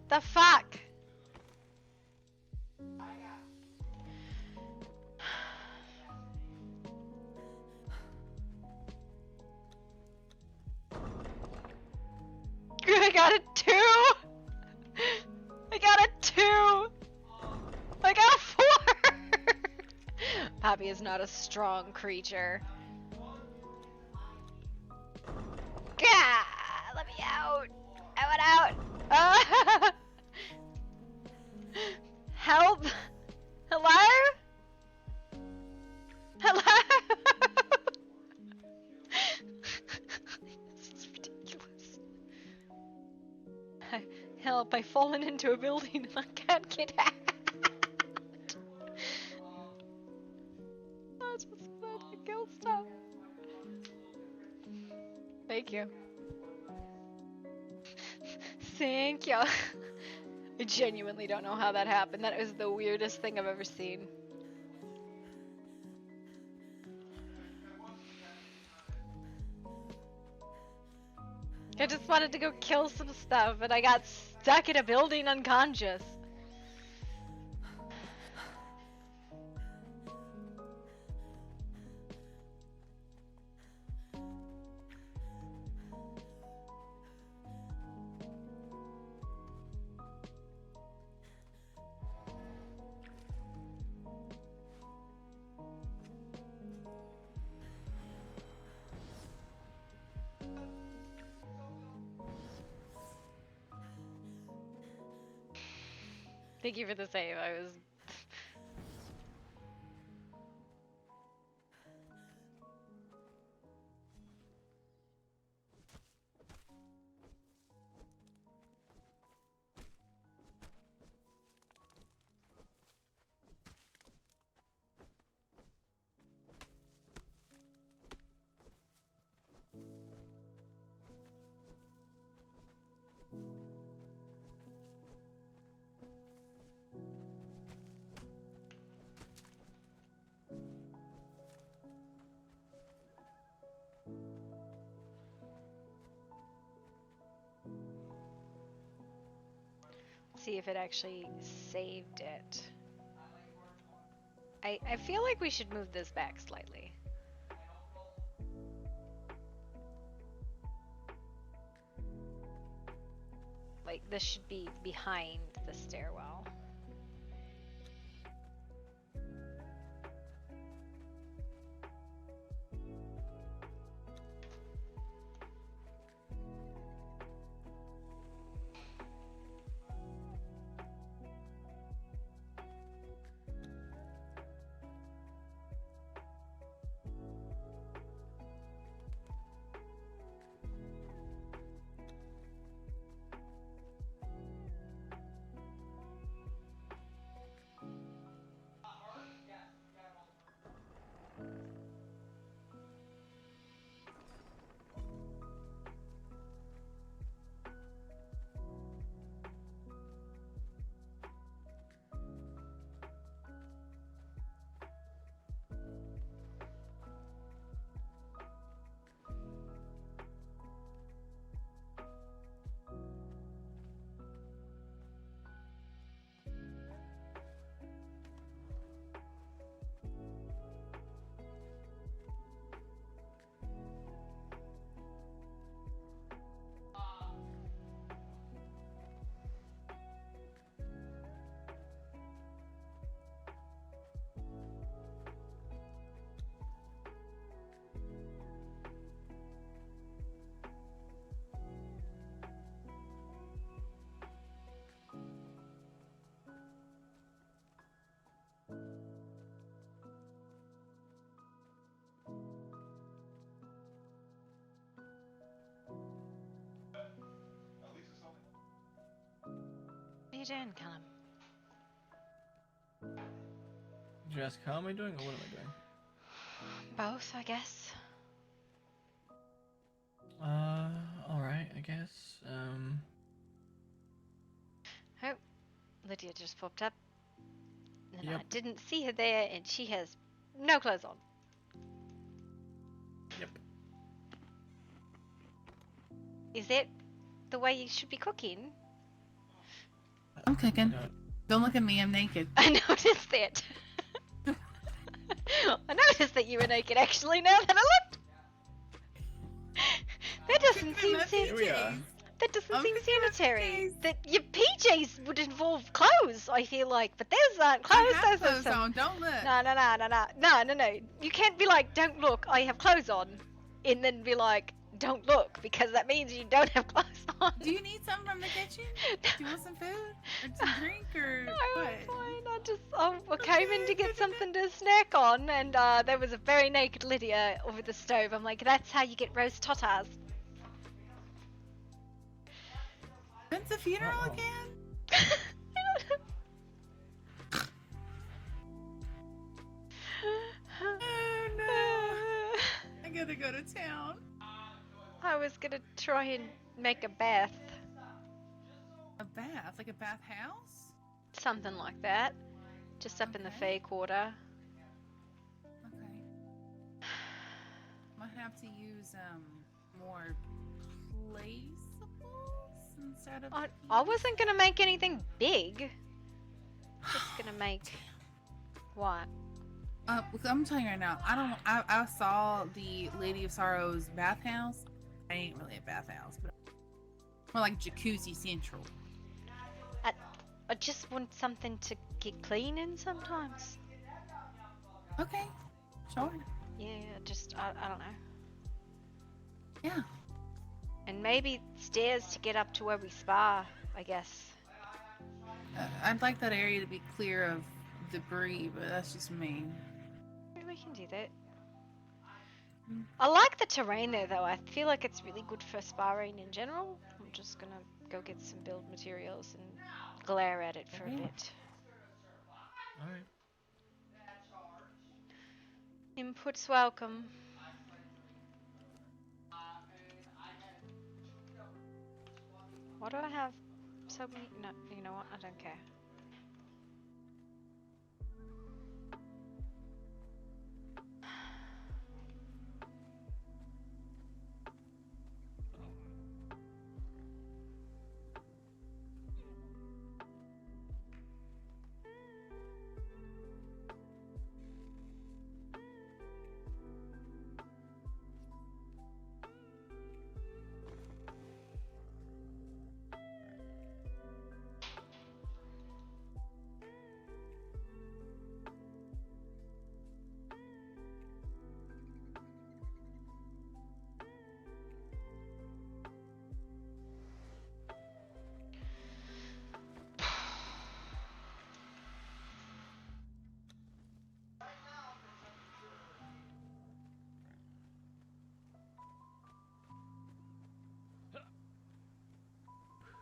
The fuck? I got a 2! I got a 2! I got a 4! Poppy is not a strong creature. Gah! Let me out! I want out! Help! Hello? Hello? This is ridiculous. Help, I've fallen into a building and I can't get out. I was supposed to kill stuff. Thank you. Thank you. I genuinely don't know how that happened. That was the weirdest thing I've ever seen. I just wanted to go kill some stuff and I got stuck in a building unconscious. Thank you for the save. I was... See if it actually saved it. I feel like we should move this back slightly. Like, this should be behind the stairwell. you doing, Callum? Did you ask how am I doing or what am I doing? Both, I guess. Alright, I guess. Oh, Lydia just popped up. And I Yep. didn't see her there, and she has no clothes on. Yep. Is that the way you should be cooking? I'm cooking. Don't look at me, I'm naked. I noticed that. I noticed that you were naked actually now that I looked. That doesn't seem sanitary. That doesn't seem sanitary. That your PJs would involve clothes, I feel like, but those aren't clothes. I have Those are clothes some... on, don't look. No. You can't be like, don't look, I have clothes on, and then be like, don't look, because that means you don't have clothes on. Do you need something from the kitchen? Do you want some food? Or some drink? Or No, what? I'm fine. I came in to get something to snack on, and there was a very naked Lydia over the stove. I'm like, that's how you get roast tatas. When's the funeral again? Oh no! I gotta go to town. I was gonna try and make a bath. A bath? Like a bathhouse? Something like that. Just up in the Fae Quarter. Okay. Might have to use more placeables instead of. I wasn't gonna make anything big. Just gonna make what? I'm telling you right now. I saw the Lady of Sorrows bathhouse. I ain't really a bathhouse, but more like jacuzzi central. I just want something to get clean in sometimes. Okay, sure. Yeah, I don't know. Yeah. And maybe stairs to get up to where we spa, I guess. I'd like that area to be clear of debris, but that's just me. We can do that. I like the terrain there, though. I feel like it's really good for sparring in general. I'm just gonna go get some build materials and glare at it for a bit. Alright. Inputs welcome. Why do I have so many? No, you know what? I don't care.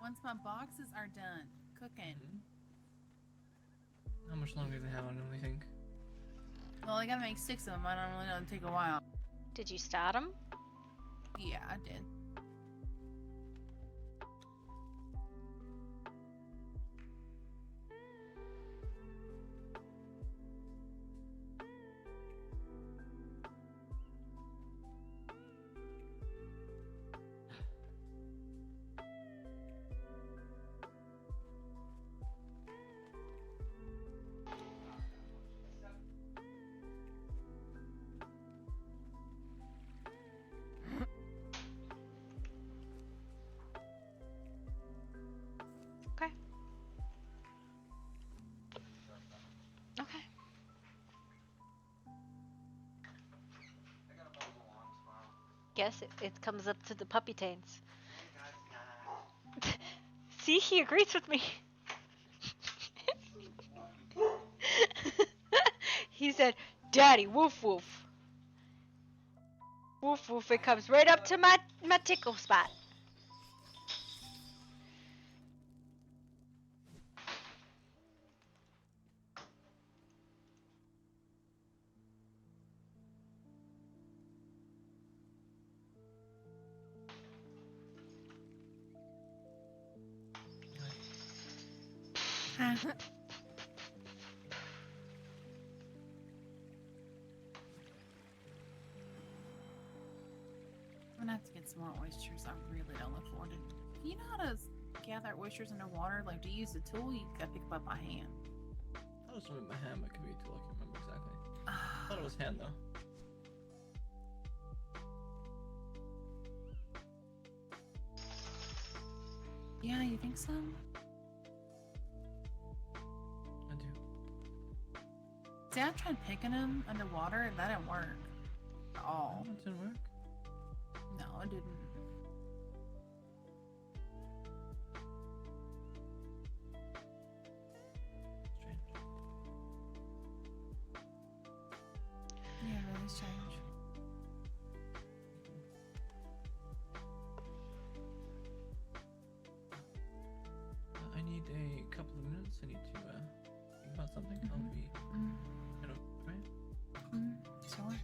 Once my boxes are done cooking. How much longer do they have on them, you think? Well, I gotta make 6 of them. I don't really know. It'll take a while. Did you start them? Yeah, I did. Okay. Guess it comes up to the puppy tails. See, he agrees with me. He said, "Daddy, woof woof." Woof woof, it comes right up to my tickle spot. Huh. I'm gonna have to get some more oysters. I really don't look forward to it. Do you know how to gather oysters underwater? Like, do you use a tool? You gotta pick them up by hand. I was with my hand, but it could be a tool. I can't remember exactly. I thought it was hand though. Yeah, you think so? I do. See, I tried picking them underwater and that didn't work at all. Oh, it didn't work? No, it didn't. Strange. Yeah, really strange. I need a couple of minutes. I need to think about something. I'll be right? Sure.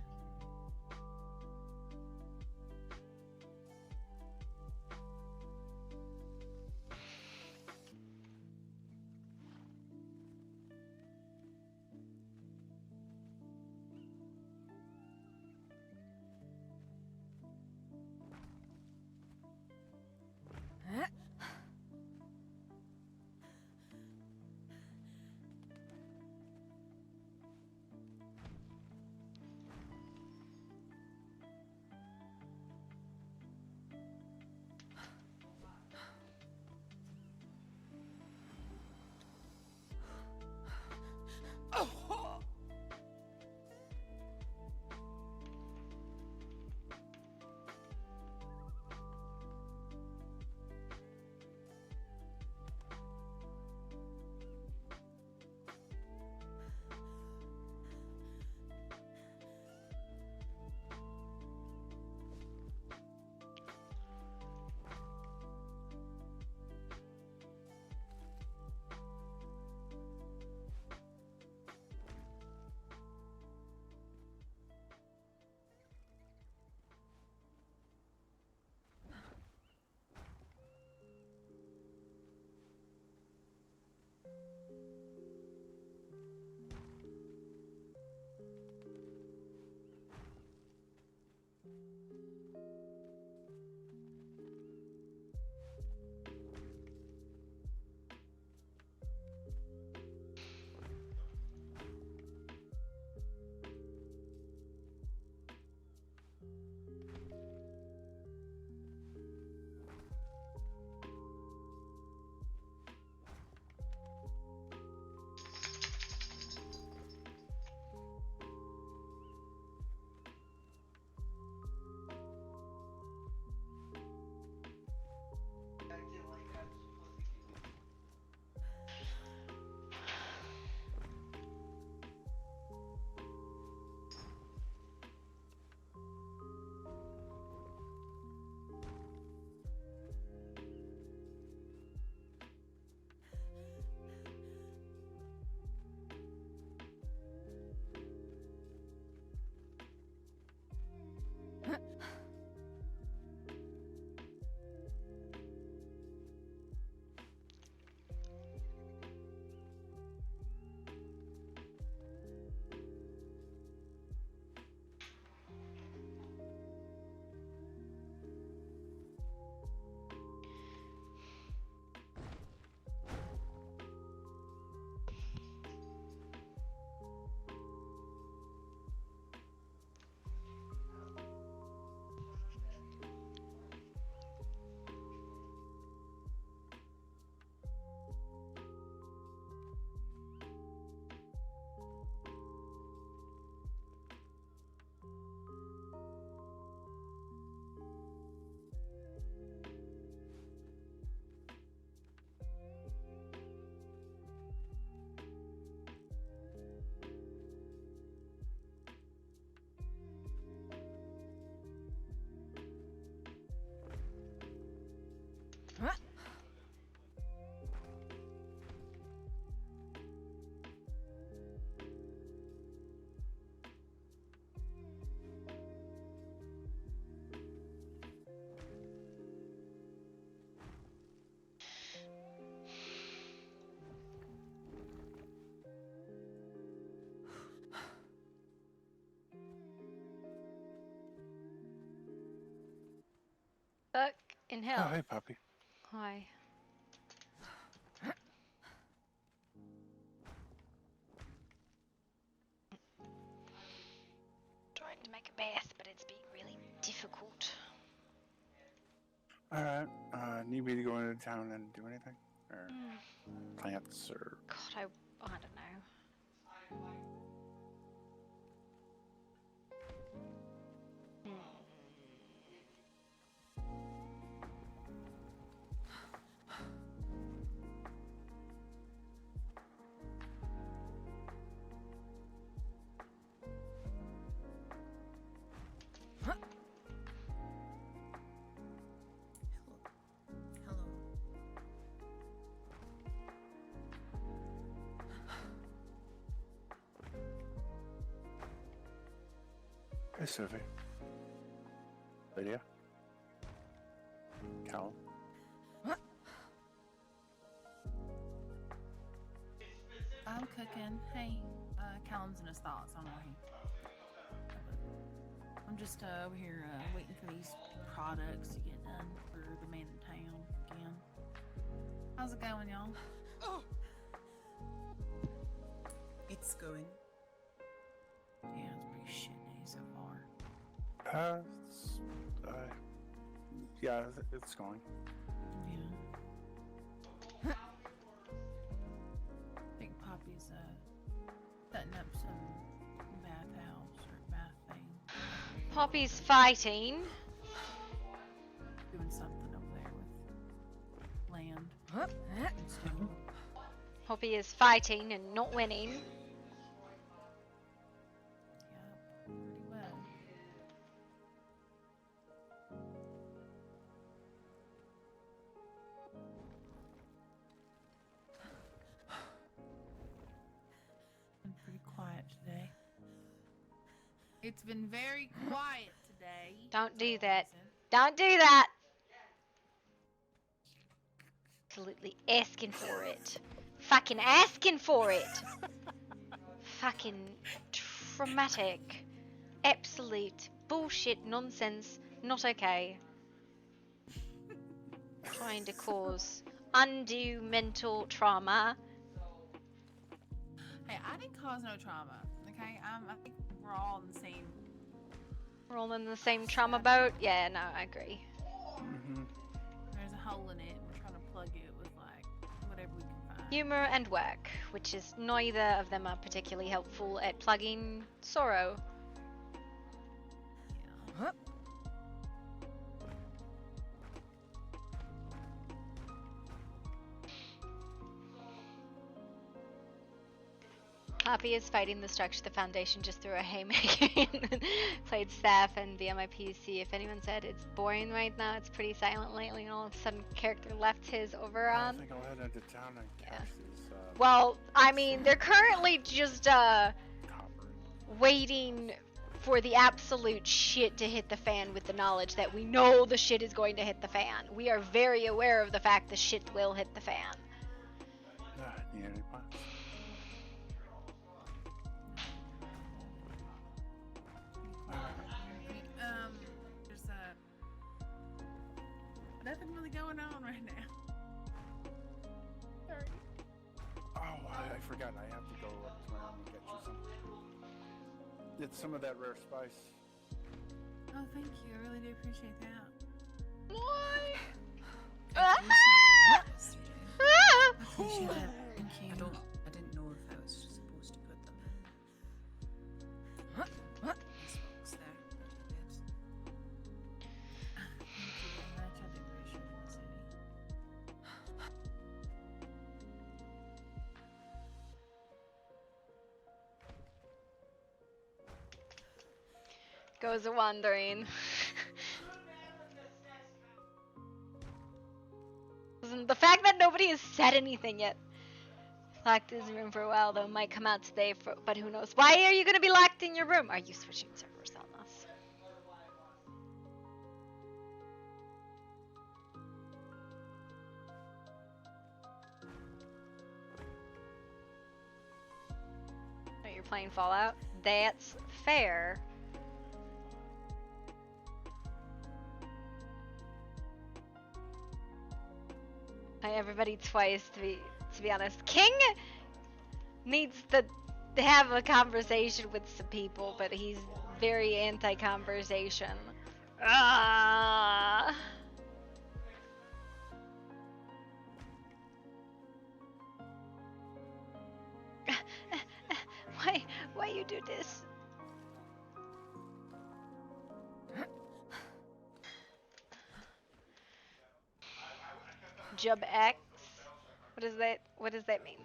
fuck in hell? Oh, hey, puppy. Hi. Trying to make a bath, but it's being really difficult. Alright, need me to go into town and do anything? Or plants, or... God, I don't know. Hey, Sophie. Lydia. Callum. I'm cooking. Hey, Callum's in his thoughts. I don't know where I'm just over here waiting for these products to get done for the man in town again. How's it going, y'all? Oh. It's going. Yeah, it's pretty shitty so far. Yeah, it's going. Yeah. I think Poppy's setting up some bathhouse or bath thing. Poppy's fighting. Doing something over there with land. And stone. Poppy is fighting and not winning. Pretty well. Been pretty quiet today. It's been very quiet today. Don't do that. Don't do that. Absolutely asking for it. Fucking asking for it. Fucking traumatic. Absolute bullshit nonsense. Not okay. Trying to cause undue mental trauma. Hey, I didn't cause no trauma. Okay, I think we're all in the same. We're all in the same trauma boat? Yeah, no, I agree. There's a hole in it, and we're trying to plug it with like whatever we can find. Humor and work, which is neither of them are particularly helpful at plugging sorrow. Yeah. Poppy is fighting the structure of the foundation just through a haymaker. Played staff and VMIP to see if anyone said it's boring right now. It's pretty silent lately, and all of a sudden character left his over I on. think I'll head into town and catch these, Well, I mean, they're currently just waiting for the absolute shit to hit the fan with the knowledge that we know the shit is going to hit the fan. We are very aware of the fact the shit will hit the fan. Need any plants? There's nothing really going on right now. Sorry. Oh, I forgot. I have to go up to my room and get you some. It's some of that rare spice. Oh, thank you. I really do appreciate that. Why? I appreciate that. Thank you. I didn't know if I was supposed to put them in. This box there. Yes. Thank you very much. I do appreciate it, Sadie. Goes a wandering. The fact that nobody has said anything yet. Locked his room for a while though, might come out today, but who knows. Why are you gonna be locked in your room? Are you switching servers on us? Oh, you're playing Fallout? That's fair. everybody twice to be honest. King needs to have a conversation with some people, but he's very anti-conversation. Ah. Why you do this? Job X. What does that mean?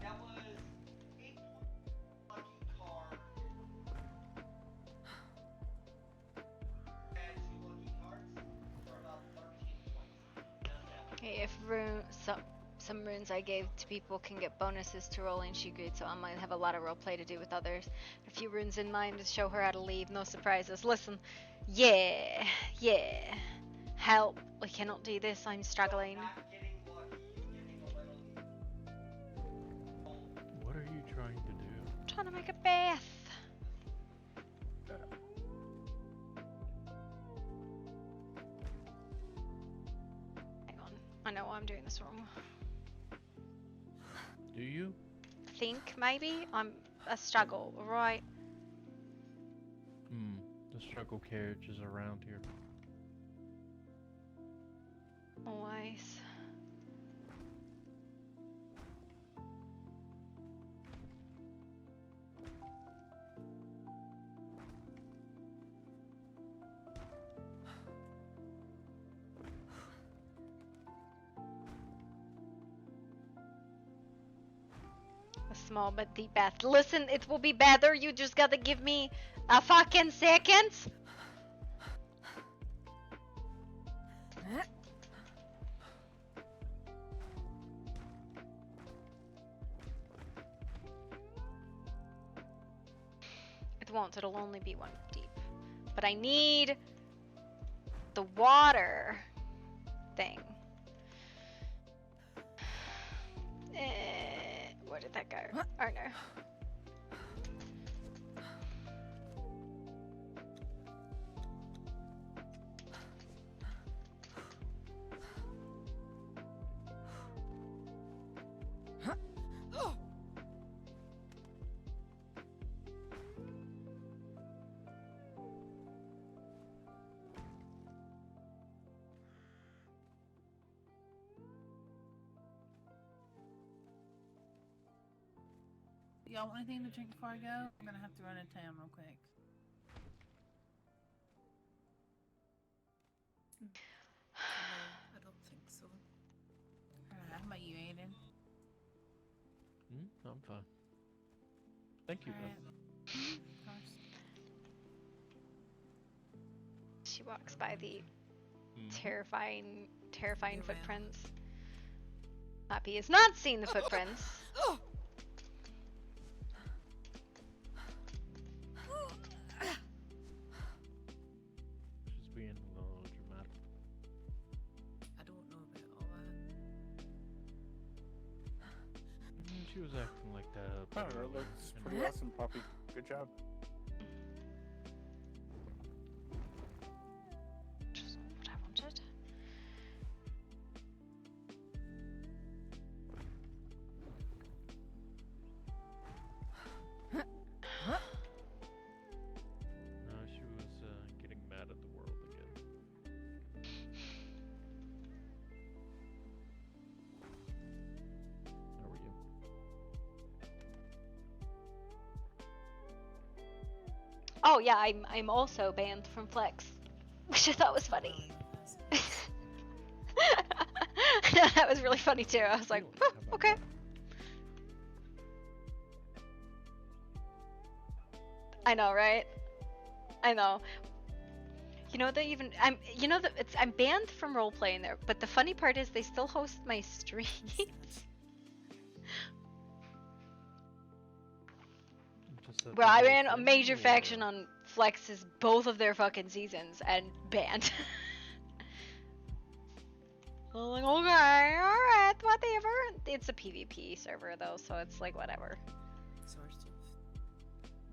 That was 8 lucky card. And 2 lucky cards for about 13 points. Hey, if some runes I gave to people can get bonuses to rolling, she agreed, so I might have a lot of roleplay to do with others. A few runes in mind to show her how to leave, no surprises. Listen, yeah. Help, we cannot do this, I'm struggling. What are you trying to do? I'm trying to make a bath. Hang on, I know I'm doing this wrong. Do you? Think, maybe? I'm a struggle, right? The struggle carriage is around here. Always. A small but deep bath. Listen, it will be better. You just gotta give me a fucking second. It won't. It'll only be 1 deep. But I need the water thing. Where did that go? Oh no. Y'all want anything to drink before I go? I'm gonna have to run into town real quick. I don't think so. Alright, how about you, Aiden? I'm fine. Thank you, Alright. though. Of course. She walks by the terrifying footprints. Happy has not seen the footprints. She's being a little dramatic. I don't know about all that. She was acting like that. Oh, that looks pretty awesome, Poppy. Good job. Just what I wanted. No, she was getting mad at the world again. How are you? Oh yeah, I'm also banned from Flex, which I thought was funny. That was really funny too. I was like, oh, okay. I know, right? I know. You know that even I'm banned from role playing there, but the funny part is they still host my streams. Just that Bro, they I go ran a through, major or- faction on Flex's both of their fucking seasons and banned. I'm like, okay, alright, whatever. It's a PvP server though, so it's like whatever. Sort of.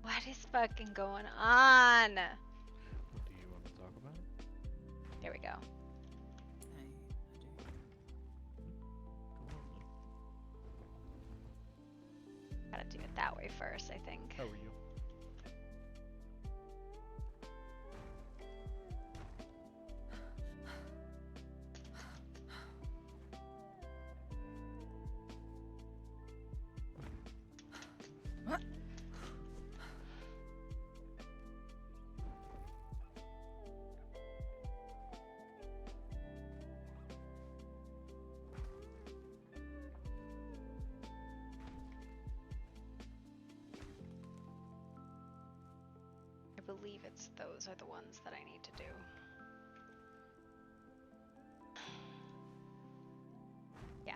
What is fucking going on? Do you want to talk about it? There we go. I do. Come on, then. Gotta do it that way first, I think. How are you? I believe those are the ones that I need to do. Yeah.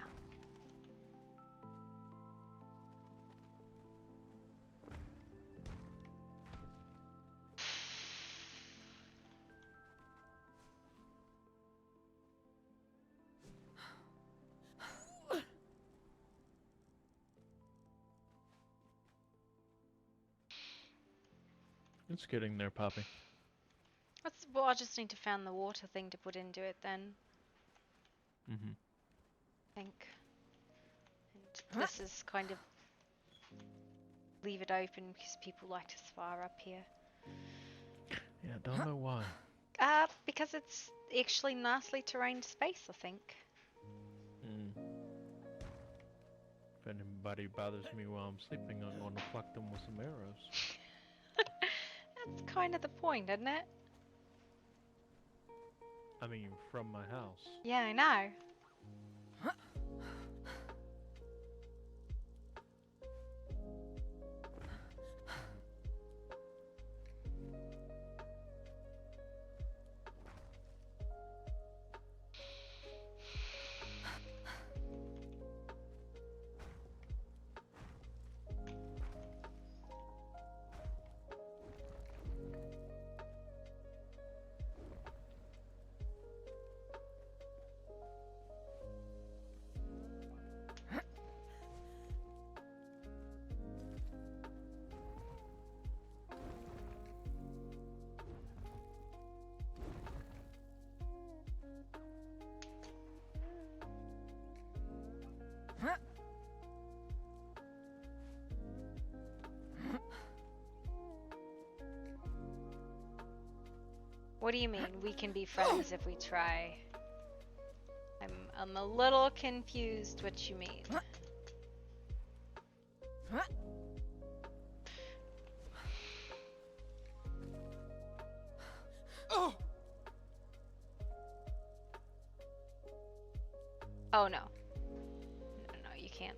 It's getting there, Poppy. Well, I just need to find the water thing to put into it then, Mm-hmm. I think. And this is kind of leave it open because people like to spar up here. Yeah, don't know why. Because it's actually nicely terrained space, I think. If anybody bothers me while I'm sleeping, I'm gonna pluck them with some arrows. That's kind of the point, isn't it? I mean, from my house. Yeah, I know. What do you mean? We can be friends if we try. I'm a little confused what you mean. Oh no. No, you can't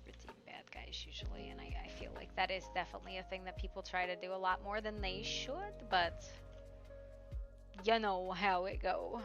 redeem bad guys usually, and I feel like that is definitely a thing that people try to do a lot more than they should, but you know how it go.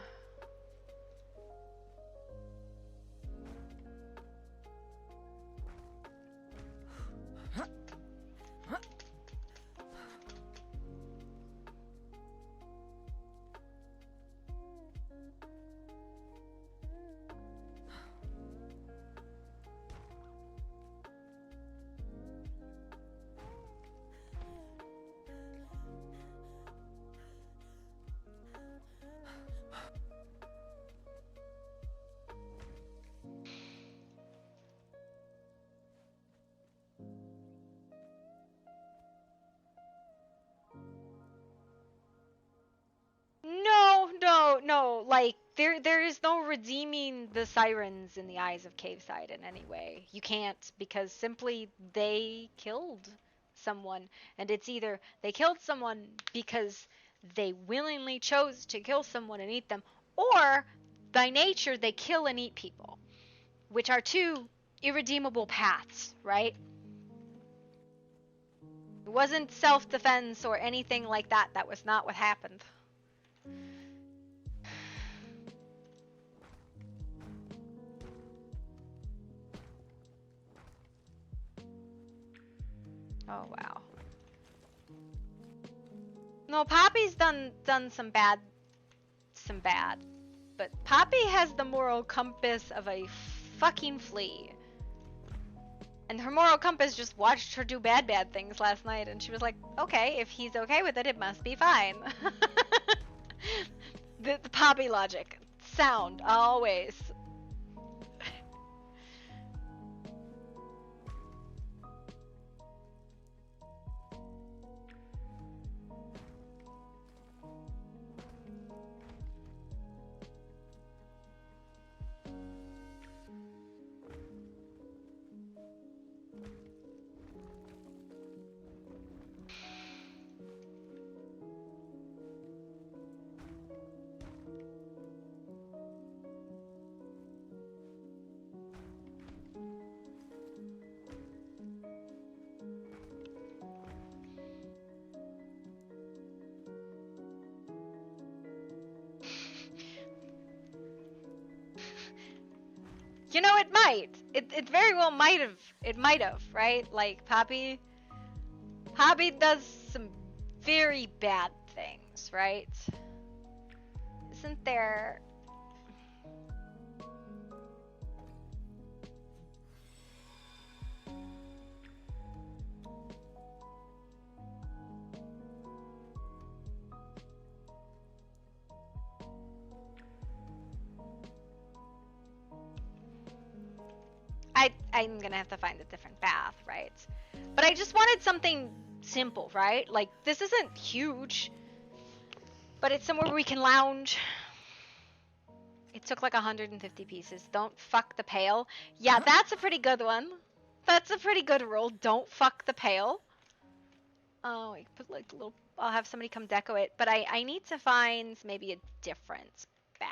No, like there is no redeeming the sirens in the eyes of Caveside in any way. You can't, because simply they killed someone, and it's either they killed someone because they willingly chose to kill someone and eat them, or by nature they kill and eat people, which are two irredeemable paths, right? It wasn't self-defense or anything like that. That was not what happened. Oh wow. No, Poppy's done some bad, but Poppy has the moral compass of a fucking flea. And her moral compass just watched her do bad things last night, and she was like, okay, if he's okay with it, it must be fine. The Poppy logic. Sound, always. You know, it might. It very well might have. It might have, right? Like, Poppy does some very bad things, right? Isn't there... I'm gonna have to find a different path, right? But I just wanted something simple, right? Like, this isn't huge, but it's somewhere where we can lounge. It took like 150 pieces. Don't fuck the pail. Yeah, that's a pretty good one. That's a pretty good rule. Don't fuck the pail. Oh, I put like a little... I'll have somebody come deco it. But I need to find maybe a different bath.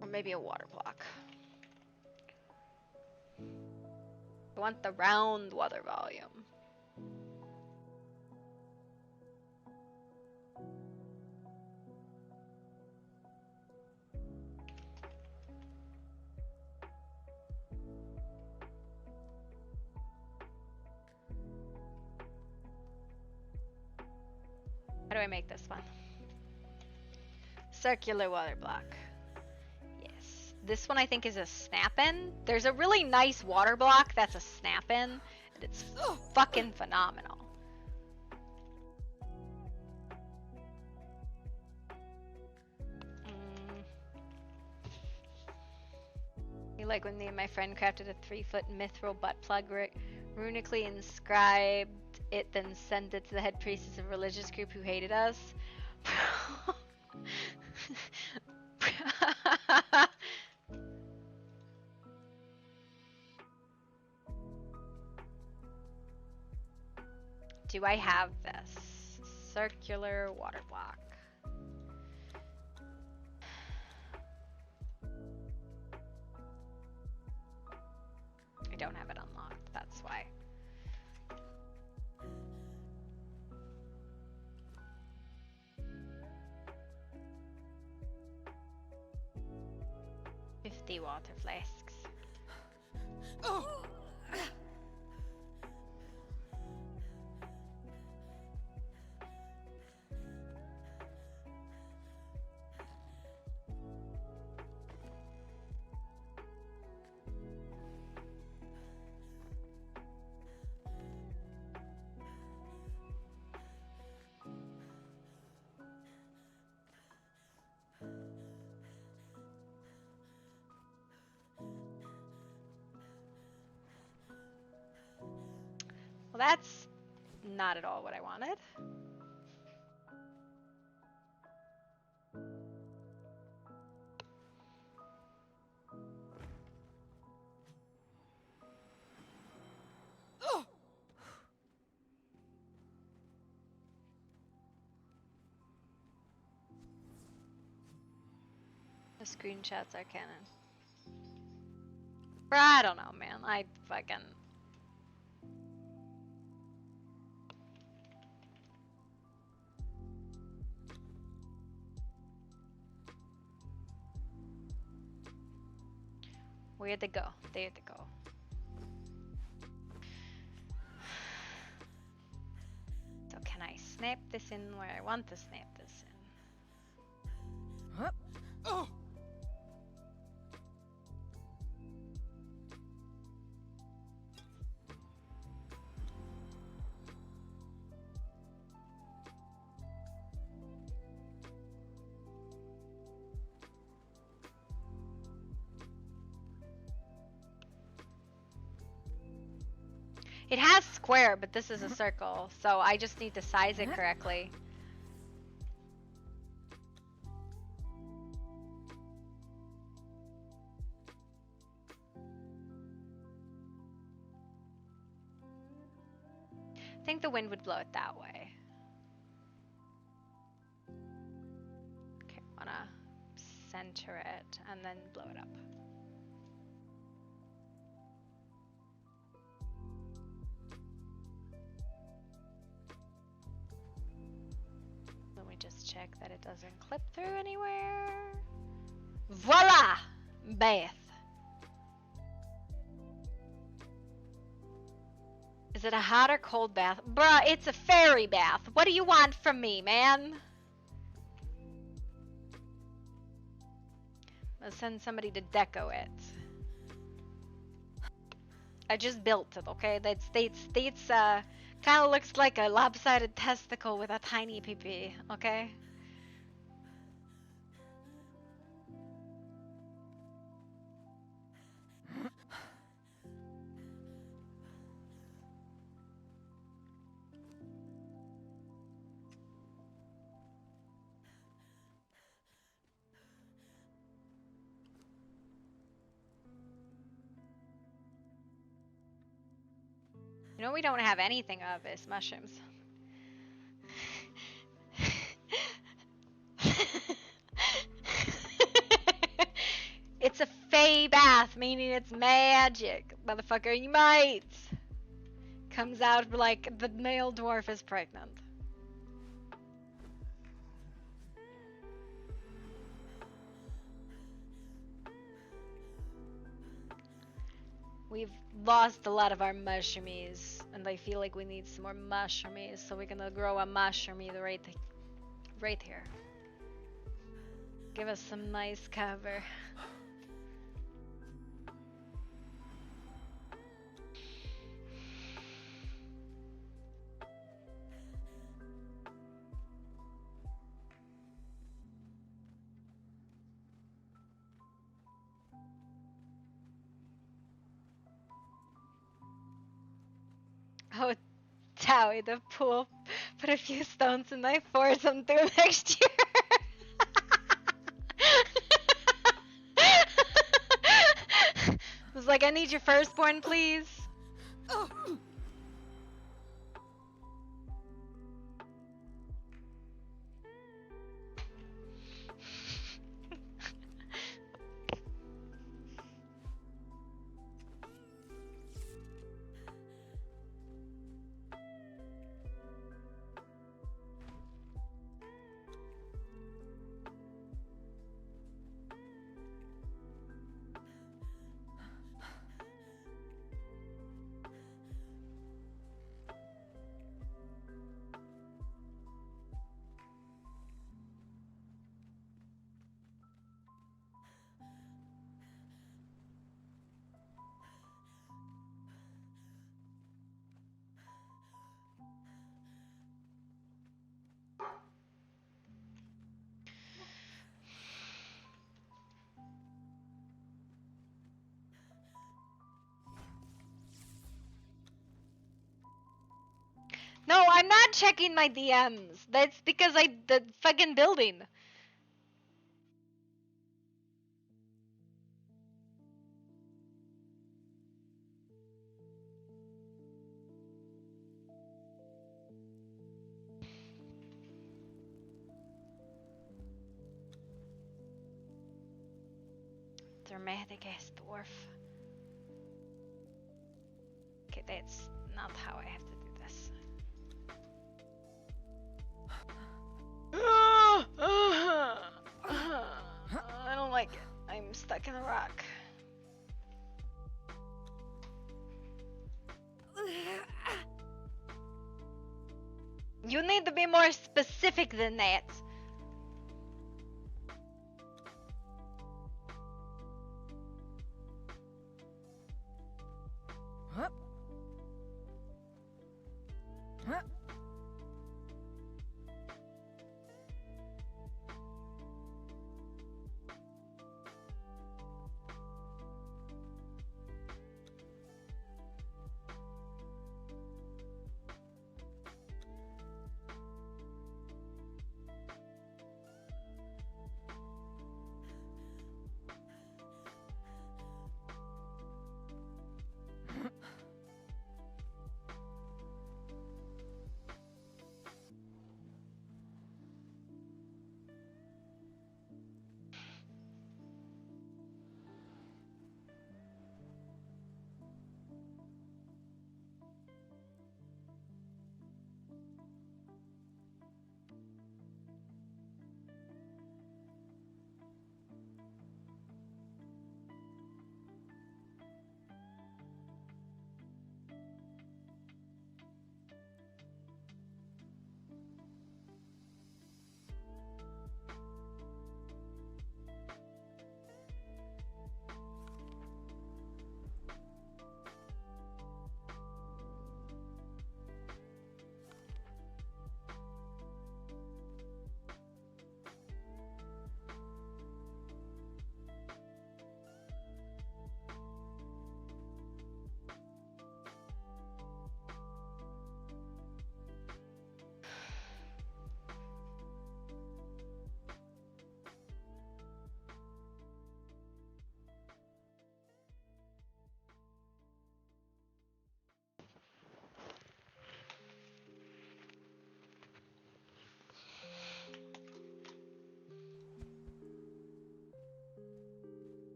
Or maybe a water block. I want the round water volume. How do I make this one? Circular water block. Yes. This one I think is a snap-in. There's a really nice water block that's a snap-in, and it's fucking phenomenal. You like when me and my friend crafted a 3-foot mithril butt plug, runically inscribed it, then sent it to the head priestess of a religious group who hated us? Do I have this? Circular water block. I don't have it unlocked, that's why. $50 water flasks. Oh! Well, that's not at all what I wanted. The screenshots are canon. I don't know, man. I fucking... Where'd they go? There they go. So can I snap this in where I want to snap this in? Huh? Oh! It has square, but this is a circle, so I just need to size it correctly. I think the wind would blow it that way. Okay, I wanna center it and then blow it up. Let me just check that it doesn't clip through anywhere. Voila! Bath. Is it a hot or cold bath? Bruh, it's a fairy bath. What do you want from me, man? I'll send somebody to deco it. I just built it, okay? That states kind of looks like a lopsided testicle with a tiny pee-pee, okay? You know we don't have anything of is mushrooms. It's a fey bath, meaning it's magic, motherfucker. You might. Comes out like the male dwarf is pregnant. We've lost a lot of our mushroomies, and I feel like we need some more mushroomies, so we're gonna grow a mushroomie right here. Give us some nice cover. Oh, Towie, the pool. Put a few stones in my foursome through next year. I was like, I need your firstborn, please. Oh. No, I'm not checking my DMs. That's because the fucking building. Dramatic ass dwarf. Okay, that's not how I have to do this. I don't like it. I'm stuck in a rock. You need to be more specific than that. Huh? Huh?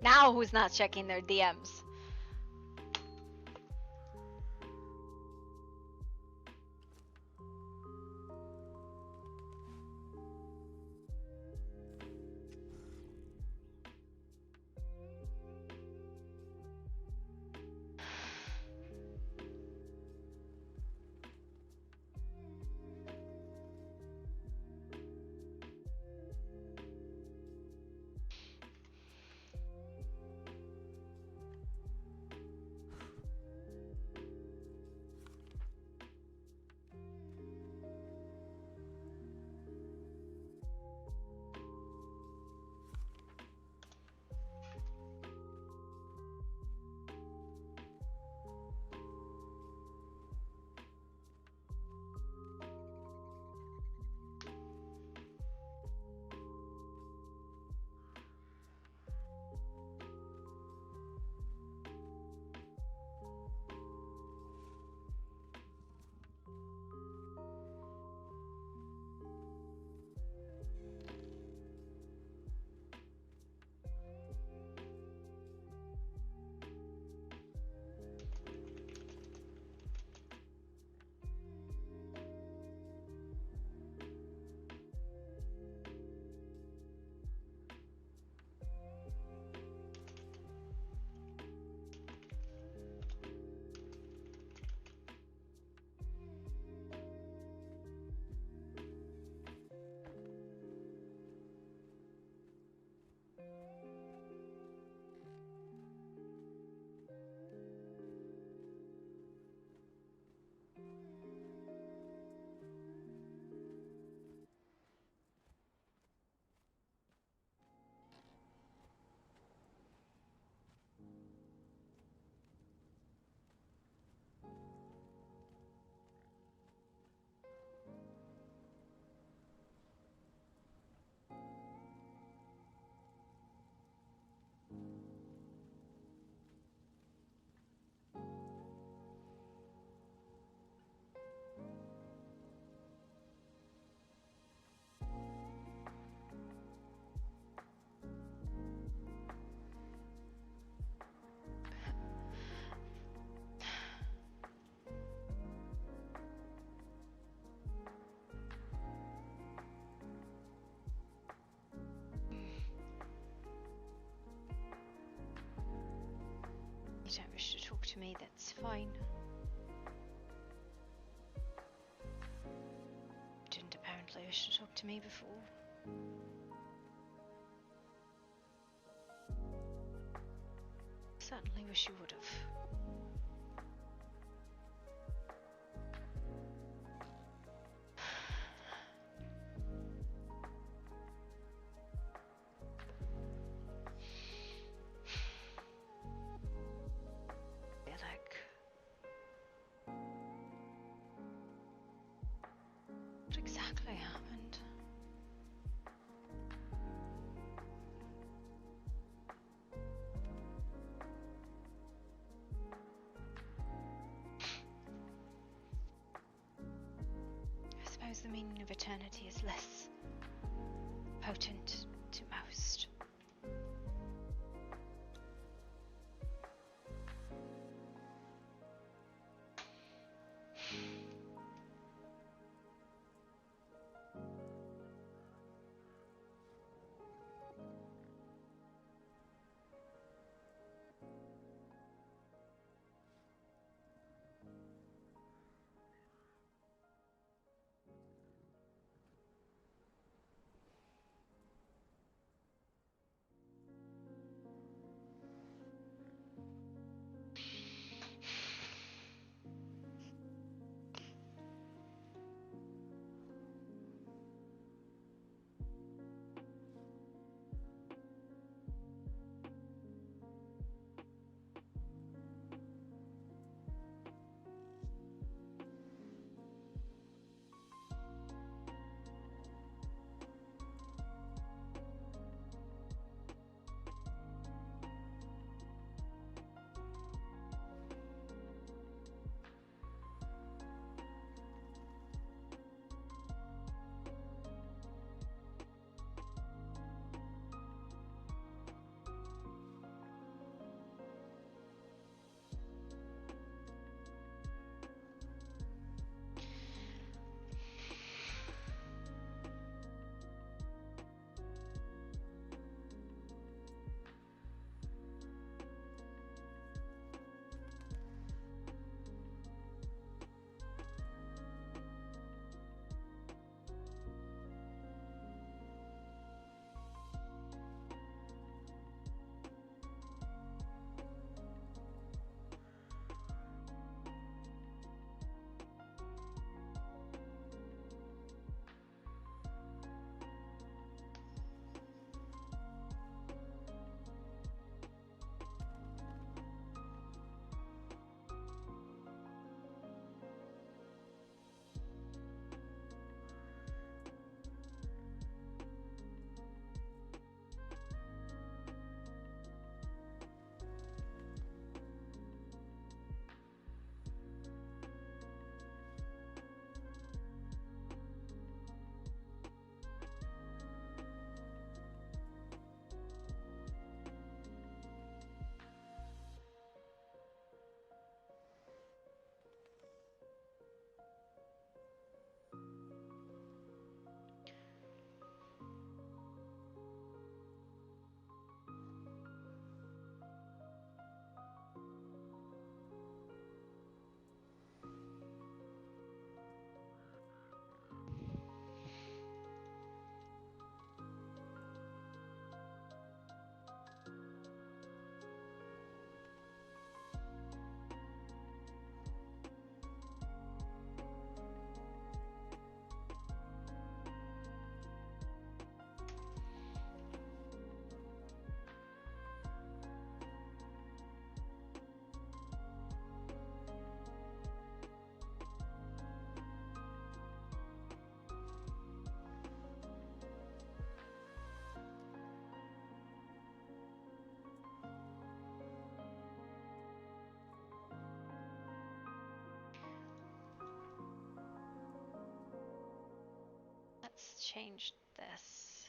Now who's not checking their DMs? don't wish to talk to me, that's fine. Didn't apparently wish to talk to me before. Certainly wish you would have. What exactly happened? I suppose the meaning of eternity is less potent to most. Let's change this.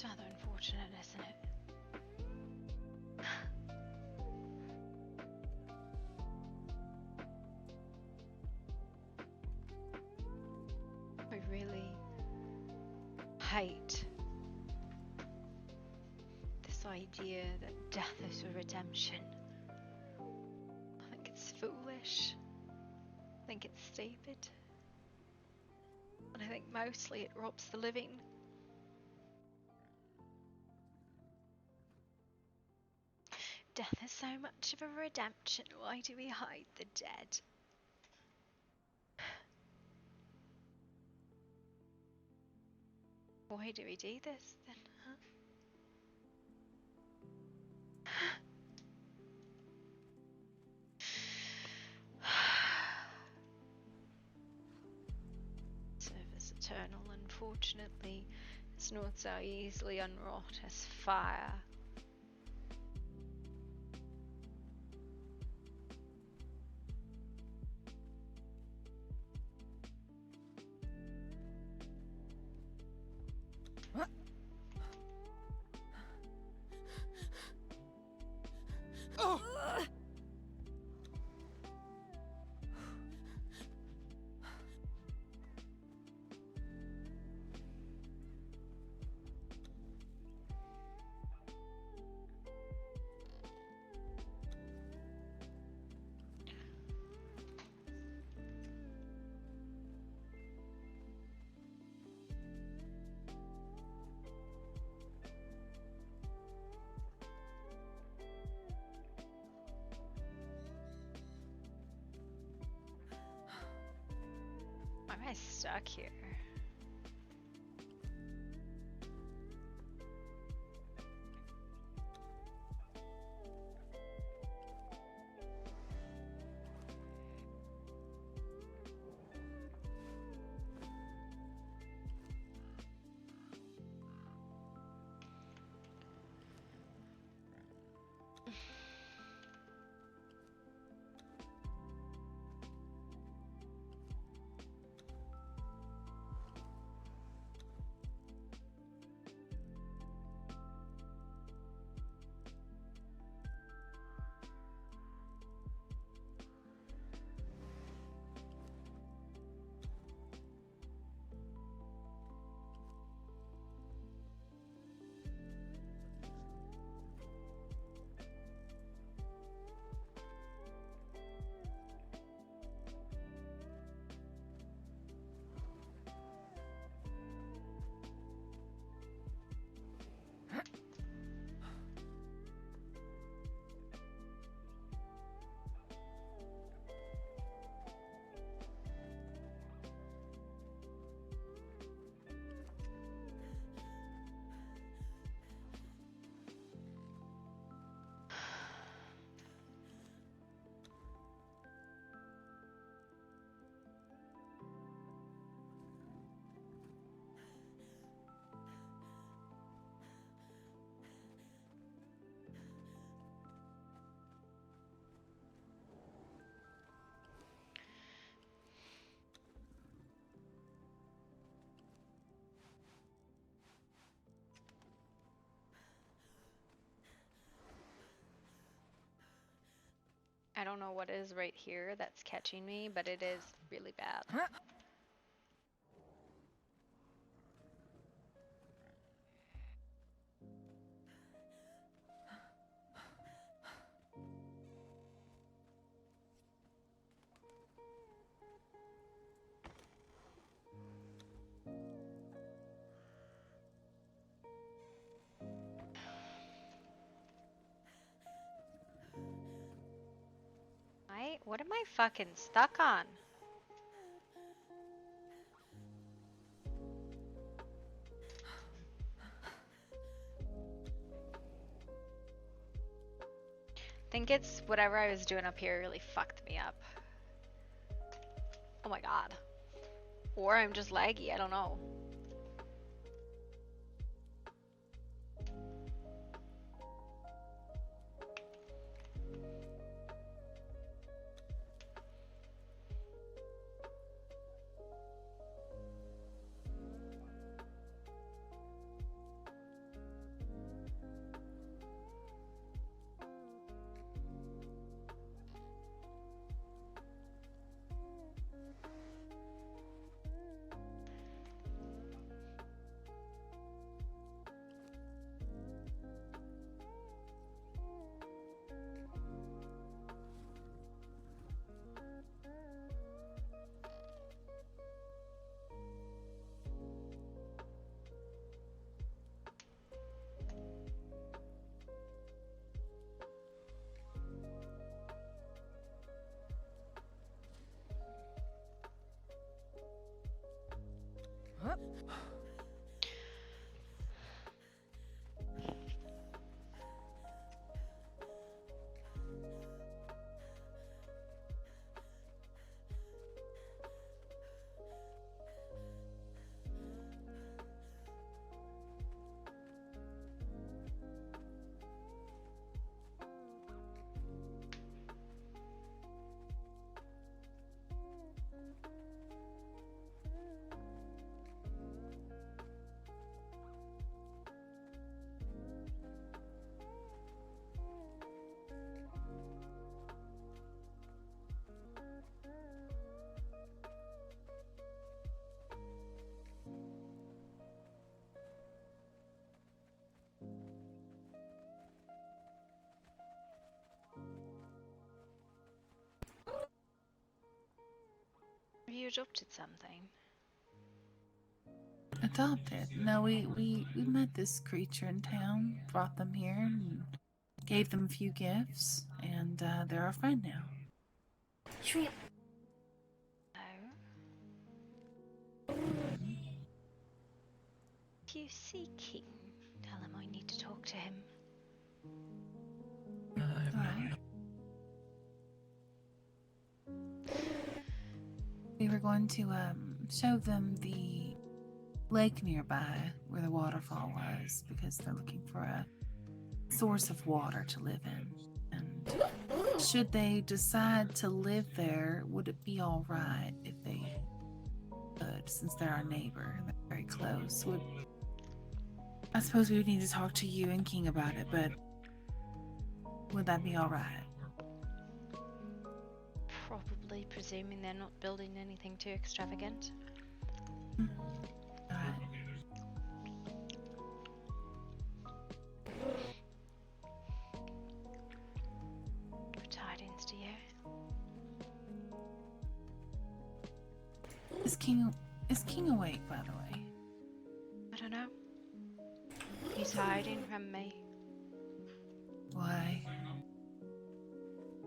It's rather unfortunate, isn't it? I really hate this idea that death is a redemption. I think it's foolish. I think it's stupid. And I think mostly it robs the living. Death is so much of a redemption. Why do we hide the dead? Why do we do this then, huh? Service eternal, unfortunately, is not so easily unwrought as fire. Oh! Why am I stuck here? I don't know what is right here that's catching me, but it is really bad. What am I fucking stuck on? I think it's whatever I was doing up here really fucked me up. Oh my god. Or I'm just laggy, I don't know. Have you adopted something? Adopted? No, we met this creature in town, brought them here, and gave them a few gifts, and they're our friend now. Shrimp. Oh. If you see King, tell him I need to talk to him. Alright. We were going to show them the lake nearby where the waterfall was because they're looking for a source of water to live in. And should they decide to live there, would it be all right if they could, since they're our neighbor and they're very close? I suppose we would need to talk to you and King about it, but would that be all right? Probably, presuming they're not building anything too extravagant. Alright. Good tidings to you. Is King awake, by the way? I don't know. He's hiding from me. Why?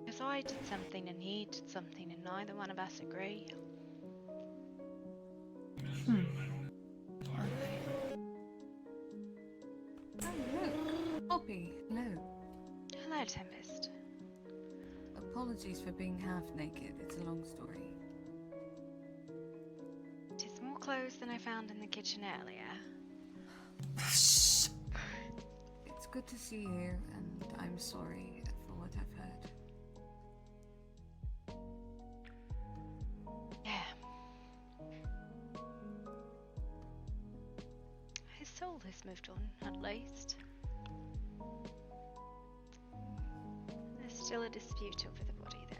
Because I did something and he did something and neither one of us agree. Poppy, hello. Hello, Tempest. Apologies for being half naked. It's a long story. It is more clothes than I found in the kitchen earlier. It's good to see you, and I'm sorry for what I've heard. Yeah. His soul has moved on, at least. There's still a dispute over the body, though.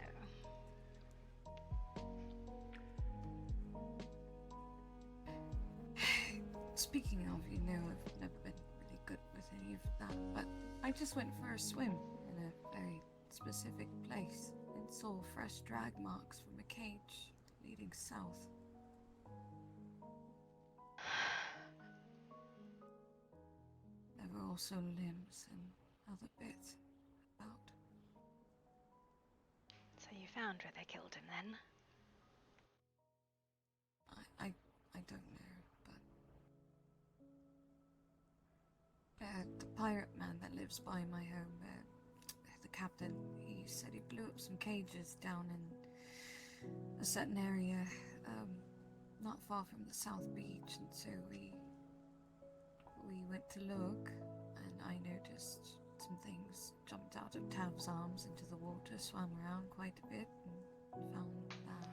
Speaking of, you know, I've never been really good with any of that, but I just went for a swim in a very specific place and saw fresh drag marks from a cage leading south. There were also limbs and other bits about. So you found where they killed him, then? I don't know, but the pirate man that lives by my home, the captain, he said he blew up some cages down in a certain area, not far from the South Beach, and so we went to look, and I noticed some things jumped out of Tav's arms into the water, swam around quite a bit, and found that.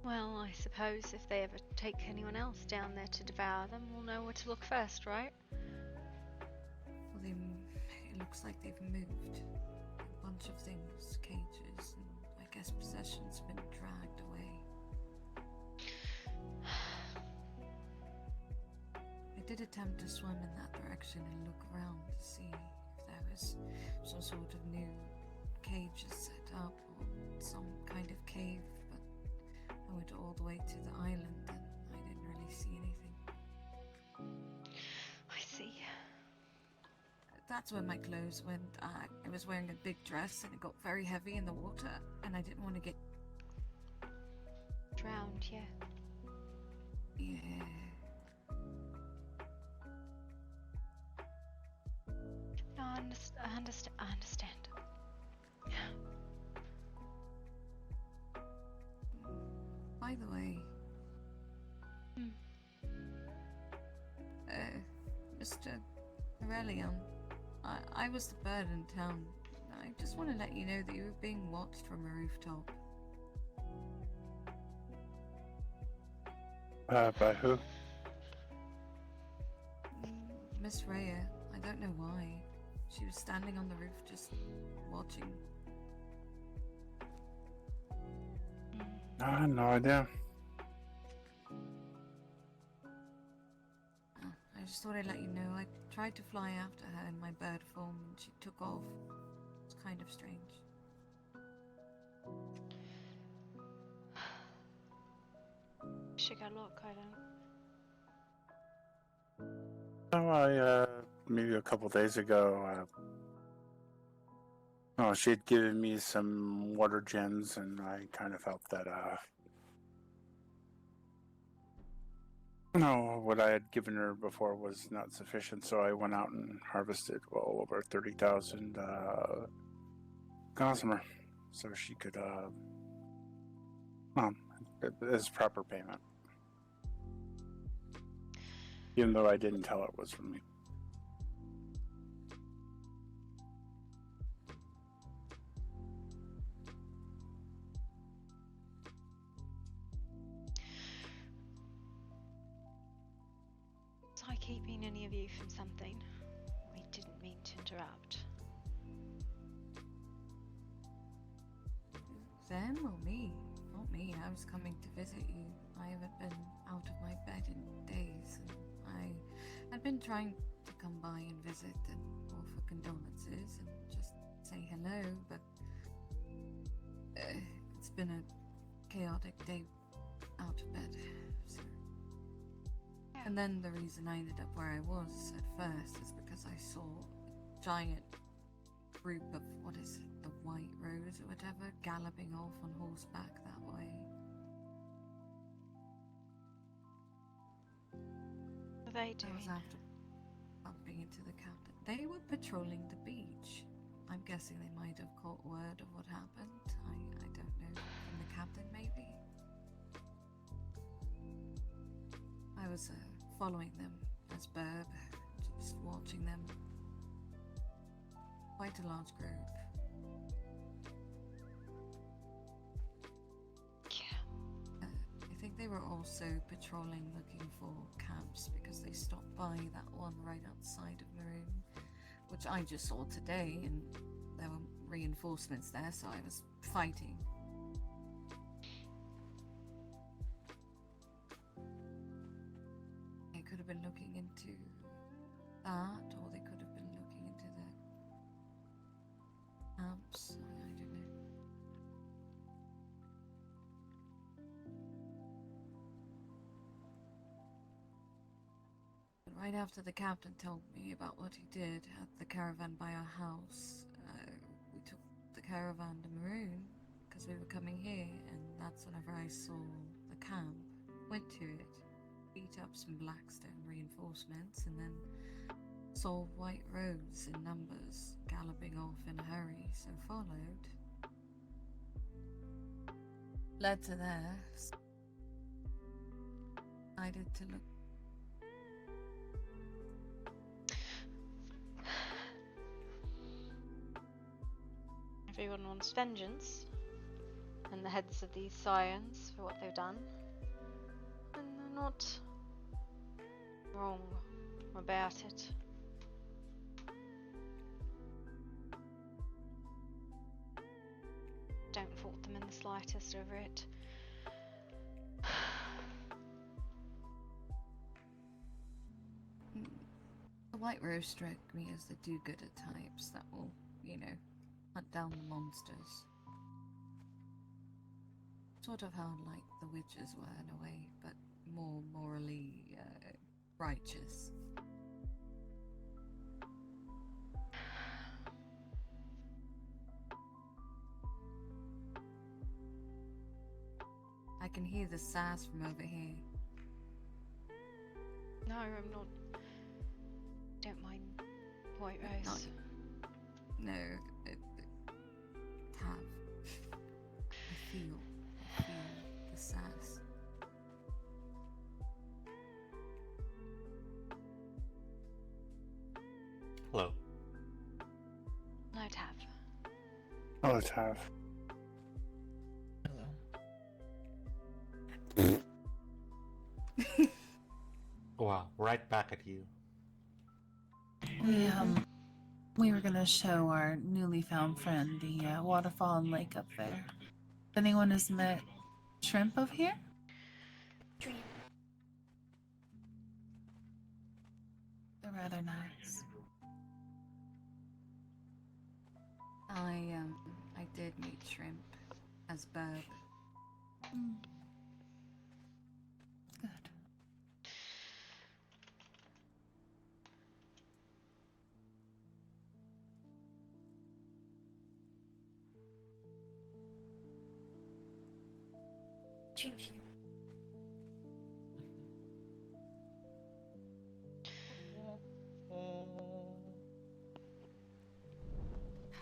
Well, I suppose if they ever take anyone else down there to devour them, we'll know where to look first, right? Well, it looks like they've moved. A bunch of things, cages, and I guess possessions have been dragged away. I did attempt to swim in that direction and look around to see if there was some sort of new cages set up or some kind of cave, but I went all the way to the island and I didn't really see anything. I see. that's where my clothes went. I was wearing a big dress and it got very heavy in the water, and I didn't want to get Drowned, yeah. Yeah. No, I understand. By the way, Mr. Aurelion, I was the bird in town. I just want to let you know that you were being watched from a rooftop. By who? Miss Rhea. I don't know why. She was standing on the roof just watching. No idea. I just thought I'd let you know. I tried to fly after her in my bird form and she took off. It's kind of strange. She got luck, I don't. Oh, I maybe a couple days ago. She had given me some water gems, and I kind of felt that what I had given her before was not sufficient, so I went out and harvested well over 30,000 gossamer, so she could as proper payment. Even though I didn't tell her it was from me. Was I keeping any of you from something? We didn't mean to interrupt. Them or me? Not me. I was coming to visit you. I haven't been out of my bed in days, and I'd been trying to come by and visit and offer condolences and just say hello, but it's been a chaotic day out of bed. So. And then the reason I ended up where I was at first is because I saw a giant group of, what is it, the White Rose or whatever, galloping off on horseback that way. What are they doing? I was after bumping into the captain. They were patrolling the beach. I'm guessing they might have caught word of what happened. I don't know. From the captain, maybe? I was following them as Burb, just watching them. Quite a large group. Yeah. I think they were also patrolling, looking for camps, because they stopped by that one right outside of Maroon, which I just saw today, and there were reinforcements there, so I was fighting. They could have been looking into that, or they could have been looking into the camps. I don't know. But right after the captain told me about what he did at the caravan by our house, we took the caravan to Maroon because we were coming here, and that's whenever I saw the camp, went to it, beat up some Blackstone reinforcements, and then saw White Rose in numbers galloping off in a hurry, so followed. Led to there. Decided to look. Everyone wants vengeance, and the heads of these scions for what they've done. And they're not wrong about it. Don't fault them in the slightest over it. The White Rose struck me as the do-gooder types that will, hunt down the monsters. Sort of how like the witches were in a way, but more morally righteous. can hear the sass from over here. No, I'm not. Don't mind white rice. No, Tav. I feel the sass. Hello. No, Tav. Oh, Tav. Wow, right back at you. We were gonna show our newly found friend the waterfall and lake up there. If anyone has met shrimp of here? They're rather nice. I did meet Shrimp as Burb. Good.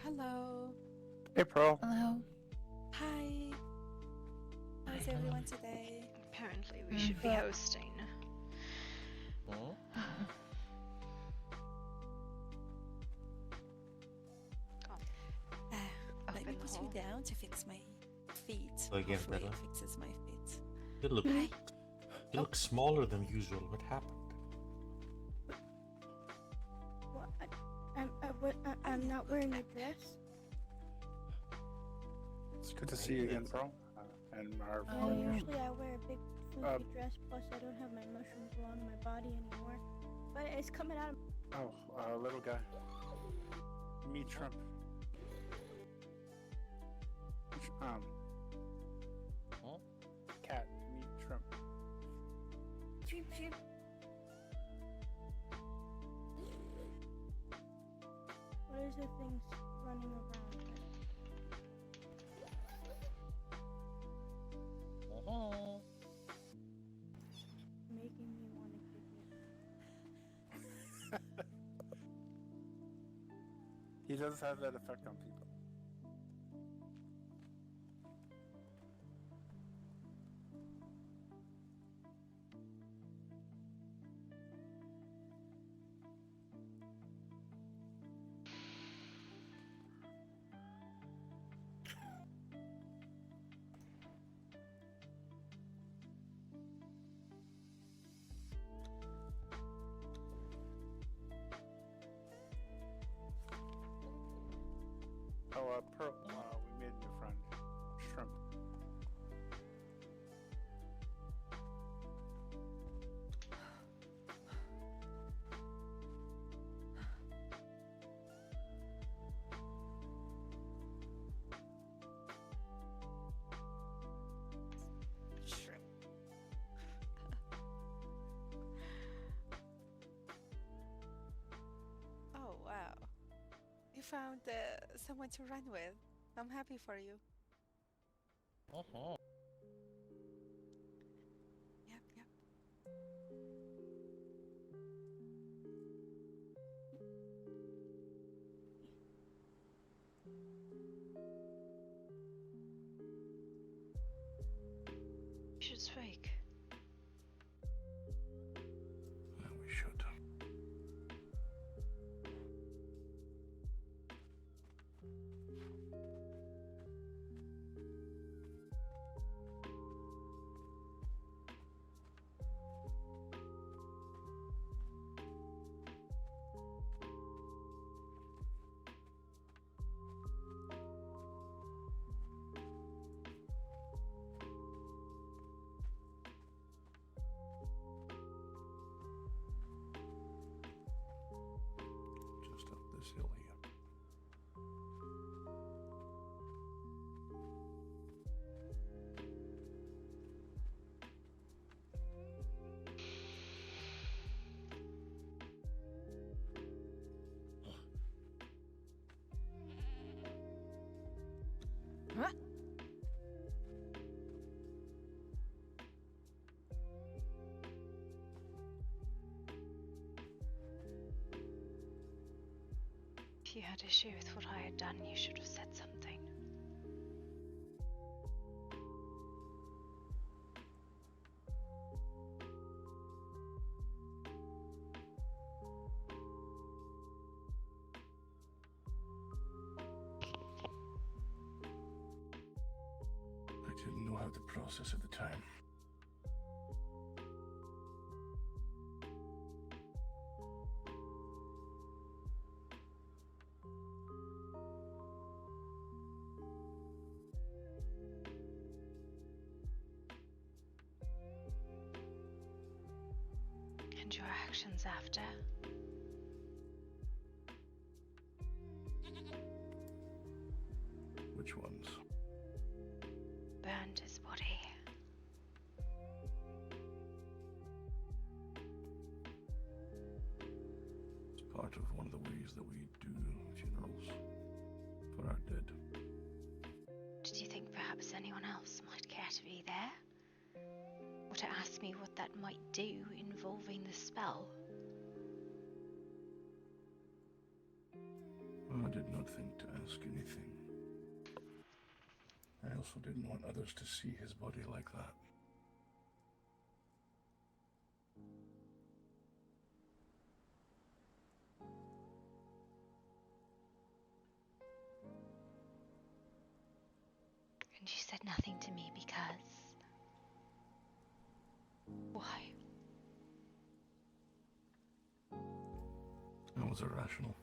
Hello. Hey, Pearl. Hello. Hi. How's everyone today? Apparently, we should be hosting. Let me put you down to fix my feet. So again, Hopefully Bella. it fixes my feet. You look smaller than usual. What happened? I'm not wearing a dress. It's good to see you again, Pearl. And our Usually I wear a big floofy dress, plus I don't have my mushrooms along my body anymore. But it's coming out of... little guy. Meet Shrimp. Cat, meet Shrimp. Shrimp. What is the things running around? Making me want to kick it. He does have that effect on people. Pearl, we made a new friend, Shrimp. Shrimp. Oh, wow. You found someone to run with. I'm happy for you. Yep. You should speak. We should. Just up this hill here. Huh? If you had issue with what I had done, you should have said something. I didn't know how to process at the time. And your actions after? Which ones? Burned his body. It's part of one of the ways that we do funerals for our dead. Did you think perhaps anyone else might care to be there? Or to ask me what that might do involving the spell? I did not think to ask anything. I also didn't want others to see his body like that. And you said nothing to me because... Why? I was irrational.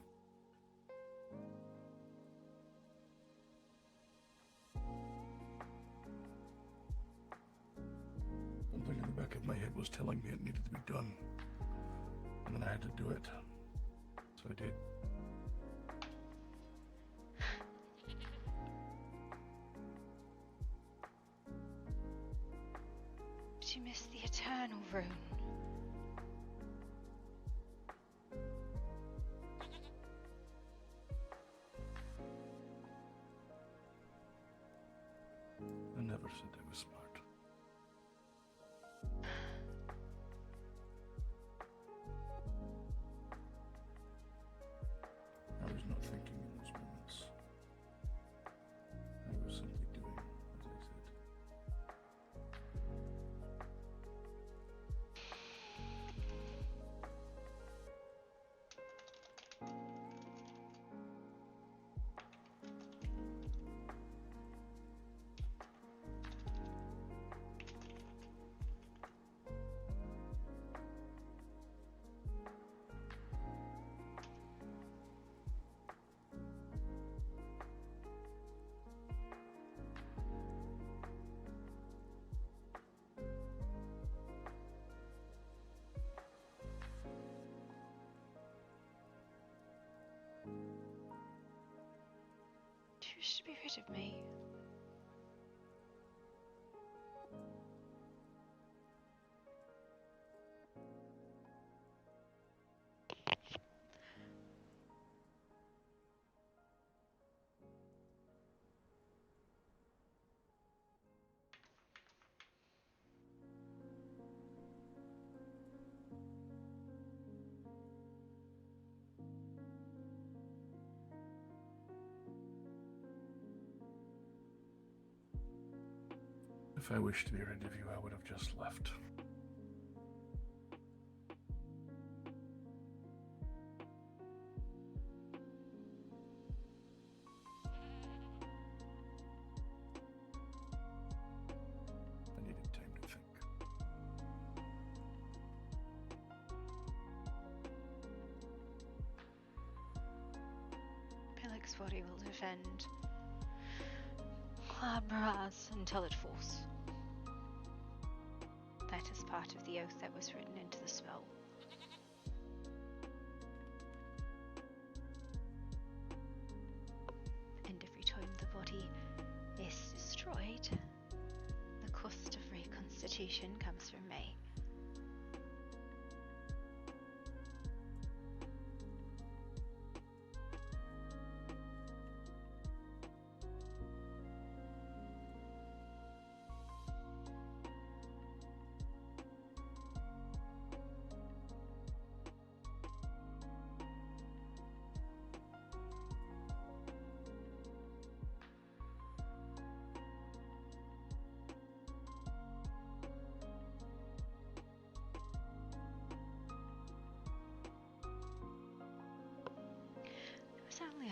Something in the back of my head was telling me it needed to be done. And then I had to do it. So I did. Did you miss the eternal rune? I never said I was smart. I was not thinking in those moments. I was simply doing as I said. Do you wish to be rid of me? If I wished to be rid of you, I would have just left. I needed time to think. Felix body will defend Labraz until it falls. That is part of the oath that was written into the spell. And every time the body is destroyed, the cost of reconstitution comes from me.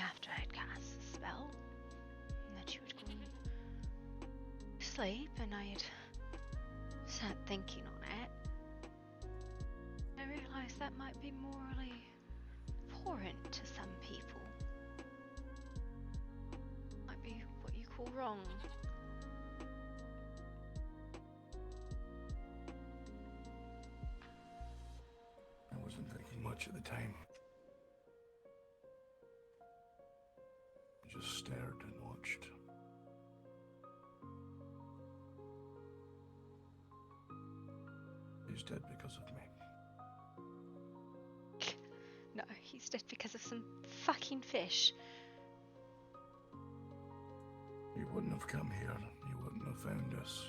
after I'd cast the spell, that you had gone to sleep, and I'd sat thinking on it. I realised that might be morally abhorrent to some people. Might be what you call wrong. I wasn't thinking much at the time. I just stared and watched. He's dead because of me. No, he's dead because of some fucking fish. He wouldn't have come here. He wouldn't have found us.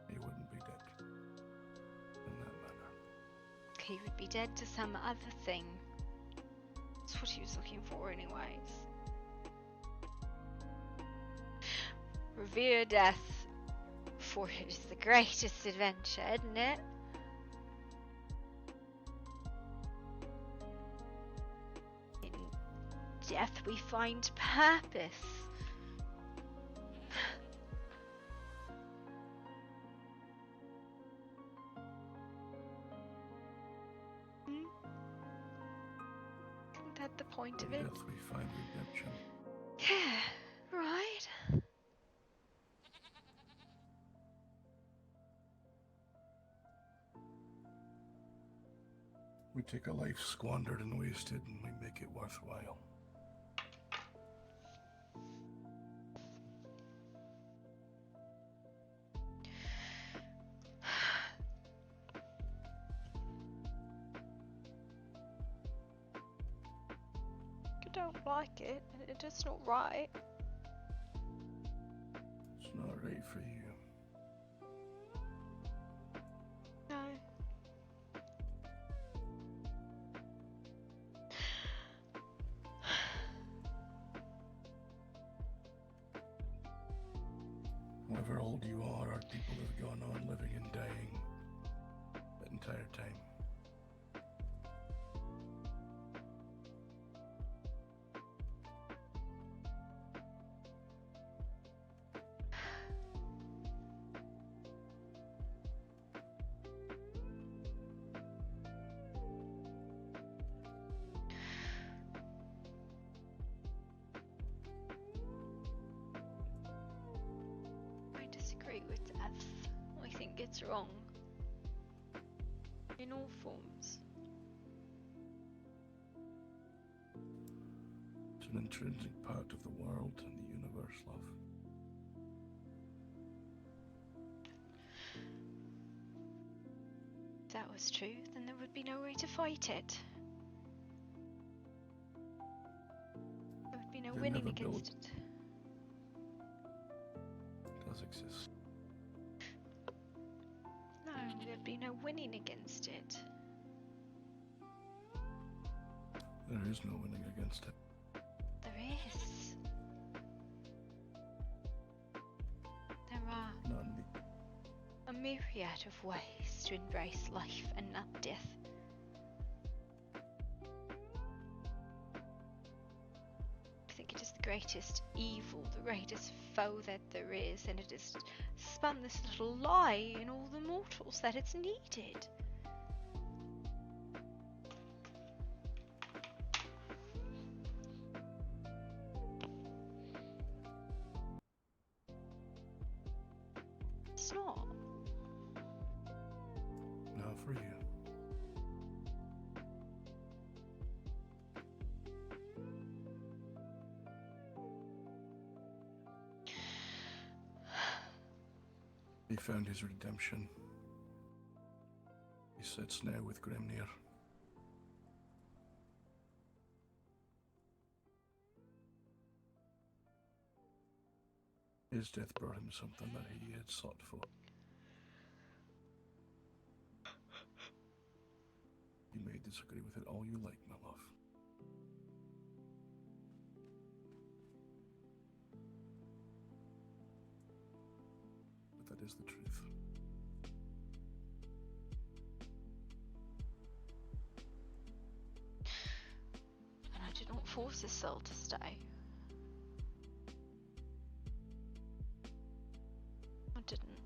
He wouldn't be dead. In that manner. He would be dead to some other thing. That's what he was looking for anyways. Revere death, for it is the greatest adventure, isn't it? In death we find purpose. Isn't that the point of it? In death we find redemption. Yeah, right. We take a life squandered and wasted and we make it worthwhile. I don't like it, and it's not right. It's not right for you. No. However old you are, our people have gone on living and dying that entire time. I disagree with death. I think it's wrong. In all forms. It's an intrinsic part of the world and the universe, love. If that was true, then there would be no way to fight it. There would be no They winning never against built- it. It does exist. No, there'd be no winning against it. There is no winning against it. There is. There are None. a myriad of ways to embrace life and not death. I think it is the greatest evil, the greatest foe that there is, and it has spun this little lie in all the mortals that it's needed. It's not. Not for you. He found his redemption. He sits now with Grimnir. His death brought him something that he had sought for. You may disagree with it all you like, my love. But that is the truth. And I do not force his soul to stay. I didn't.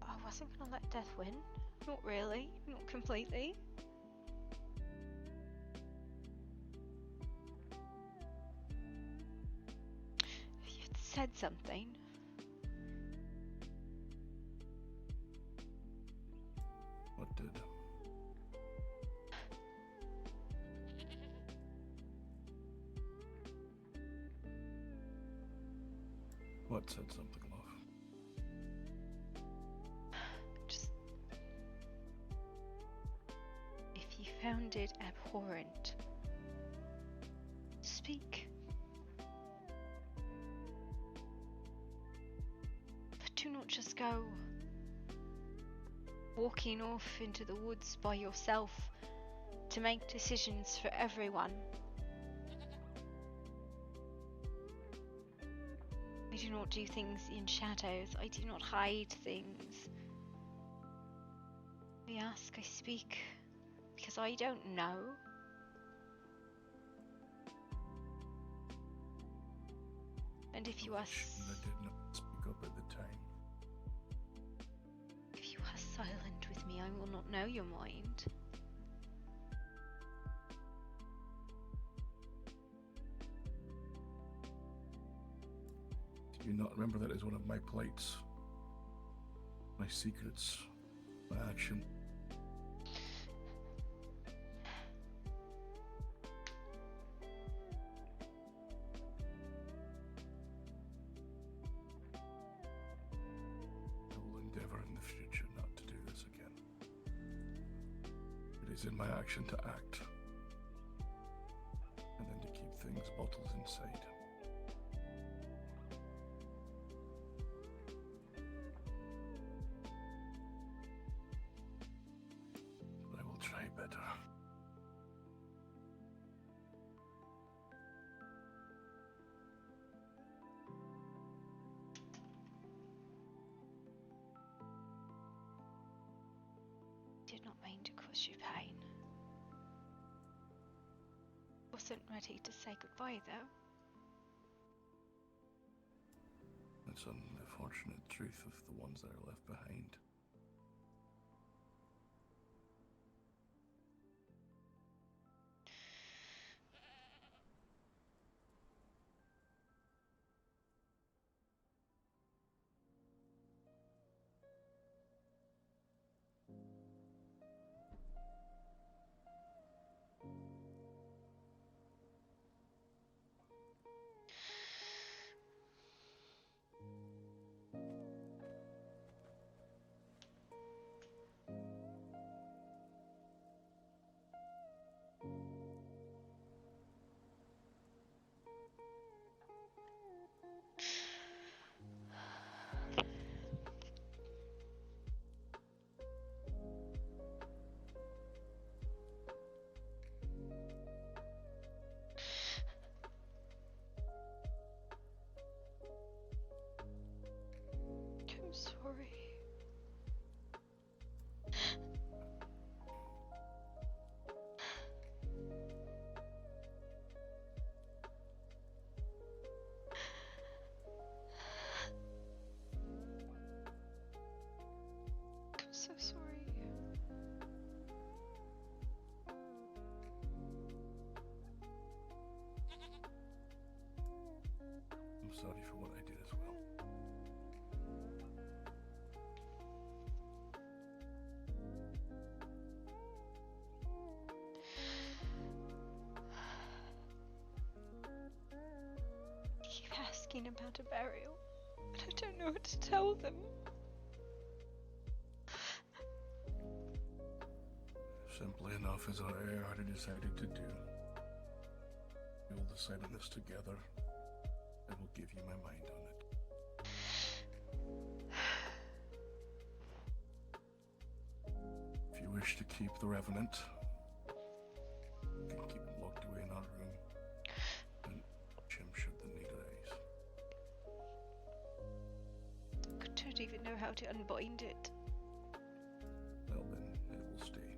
I wasn't gonna let death win. Not really. Not completely. If you'd said something. What did? What said something, love? Just. If you found it abhorrent, speak. But do not just go walking off into the woods by yourself to make decisions for everyone. I do not do things in shadows. I do not hide things. I ask, I speak, because I don't know. And if you are I did not speak up at the time. if you are silent with me, I will not know your mind. Do you not remember that is one of my plights? My secrets, my action. I will endeavor in the future not to do this again. It is in my action to act, and then to keep things bottled inside. But I will try better. Did not mean to cause you pain. Wasn't ready to say goodbye though. It's an unfortunate truth of the ones that are left behind. I'm sorry. I'm so sorry. I'm sorry for what I did as well. They keep asking about a burial, but I don't know what to tell them. Simply enough as I already decided to do. We will decide on this together. I will give you my mind on it. If you wish to keep the Revenant, you can keep him locked away in our room. And watch him should the need arise. I don't even know how to unbind it. Well then, it will stay.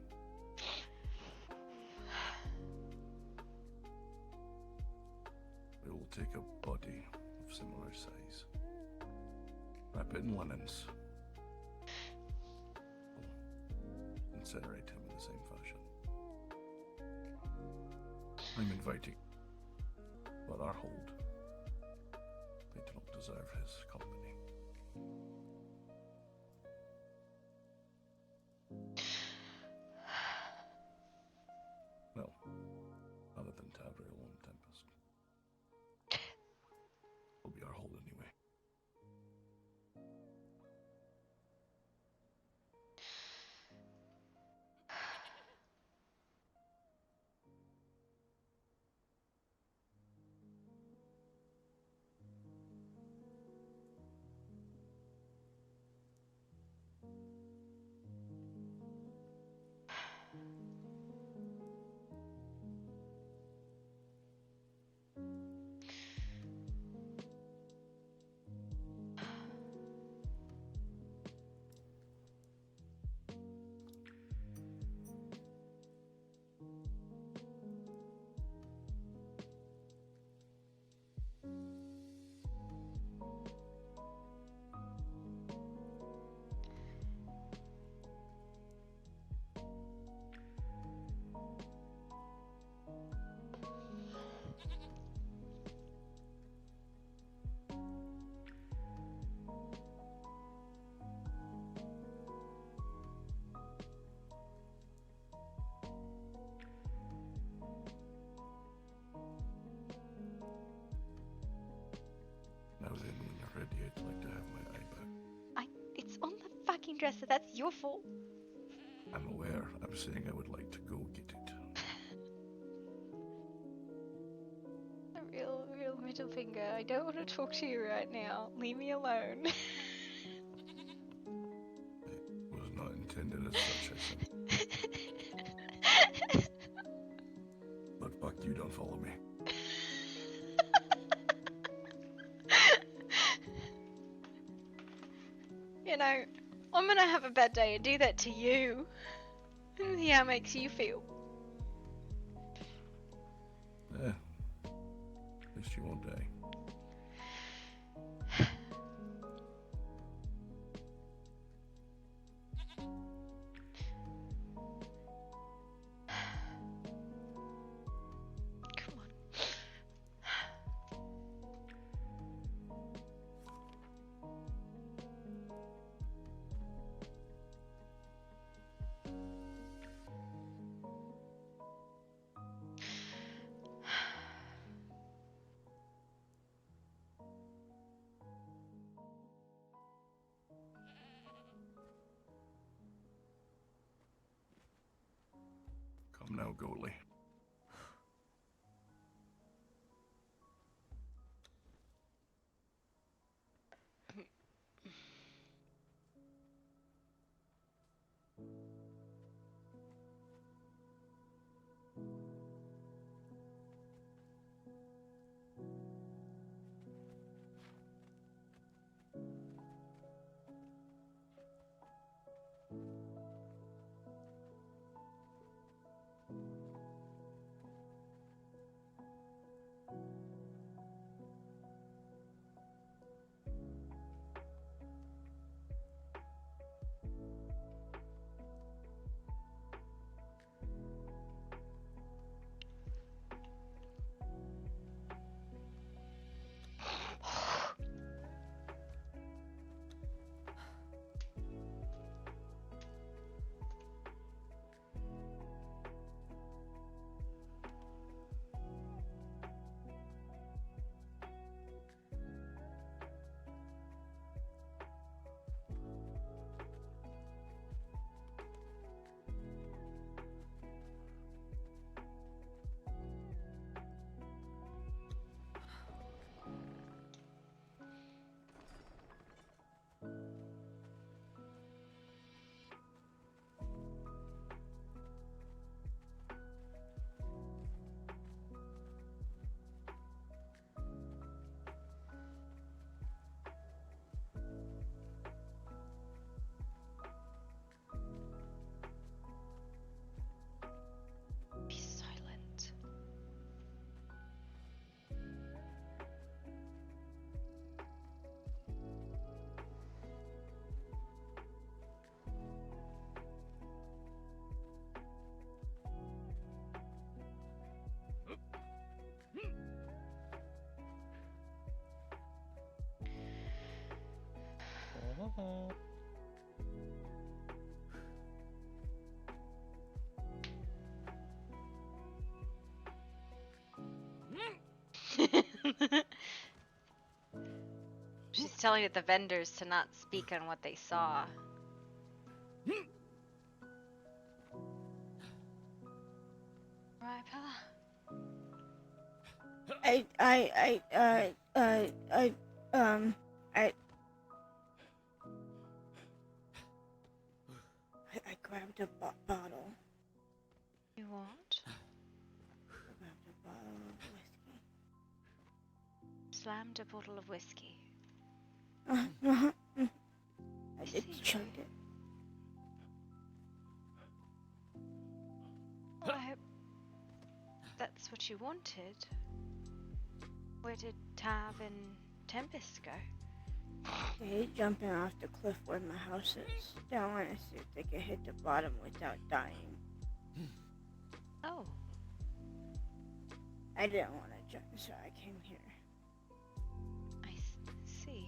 take a body of similar size, wrap it in linens, incinerate him in the same fashion. I'm inviting, but our hold, they do not deserve his company. Well, other than Tavriel and Tempest. Will be our hold anyway. Now then, when you're ready, I'd like to have my eye back. It's on the fucking dresser. That's your fault. I'm aware. I'm saying I would like to go get it. A real middle finger. I don't want to talk to you right now. Leave me alone. It was not intended as such, I said. But fuck you, don't follow me. You know, I'm gonna have a bad day and do that to you. See how it makes you feel. Yeah. At least you won't die. Come on. Come now, Goalie. telling the vendors to not speak on what they saw. Right, Pella? I grabbed a bottle. You what? I grabbed a bottle of whiskey. Slammed a bottle of whiskey. I just chugged it. Well, I hope that's what you wanted. Where did Tav and Tempest go? They're jumping off the cliff where my house is. They want to see if they can hit the bottom without dying. Oh. I didn't want to jump, so I came here. I see.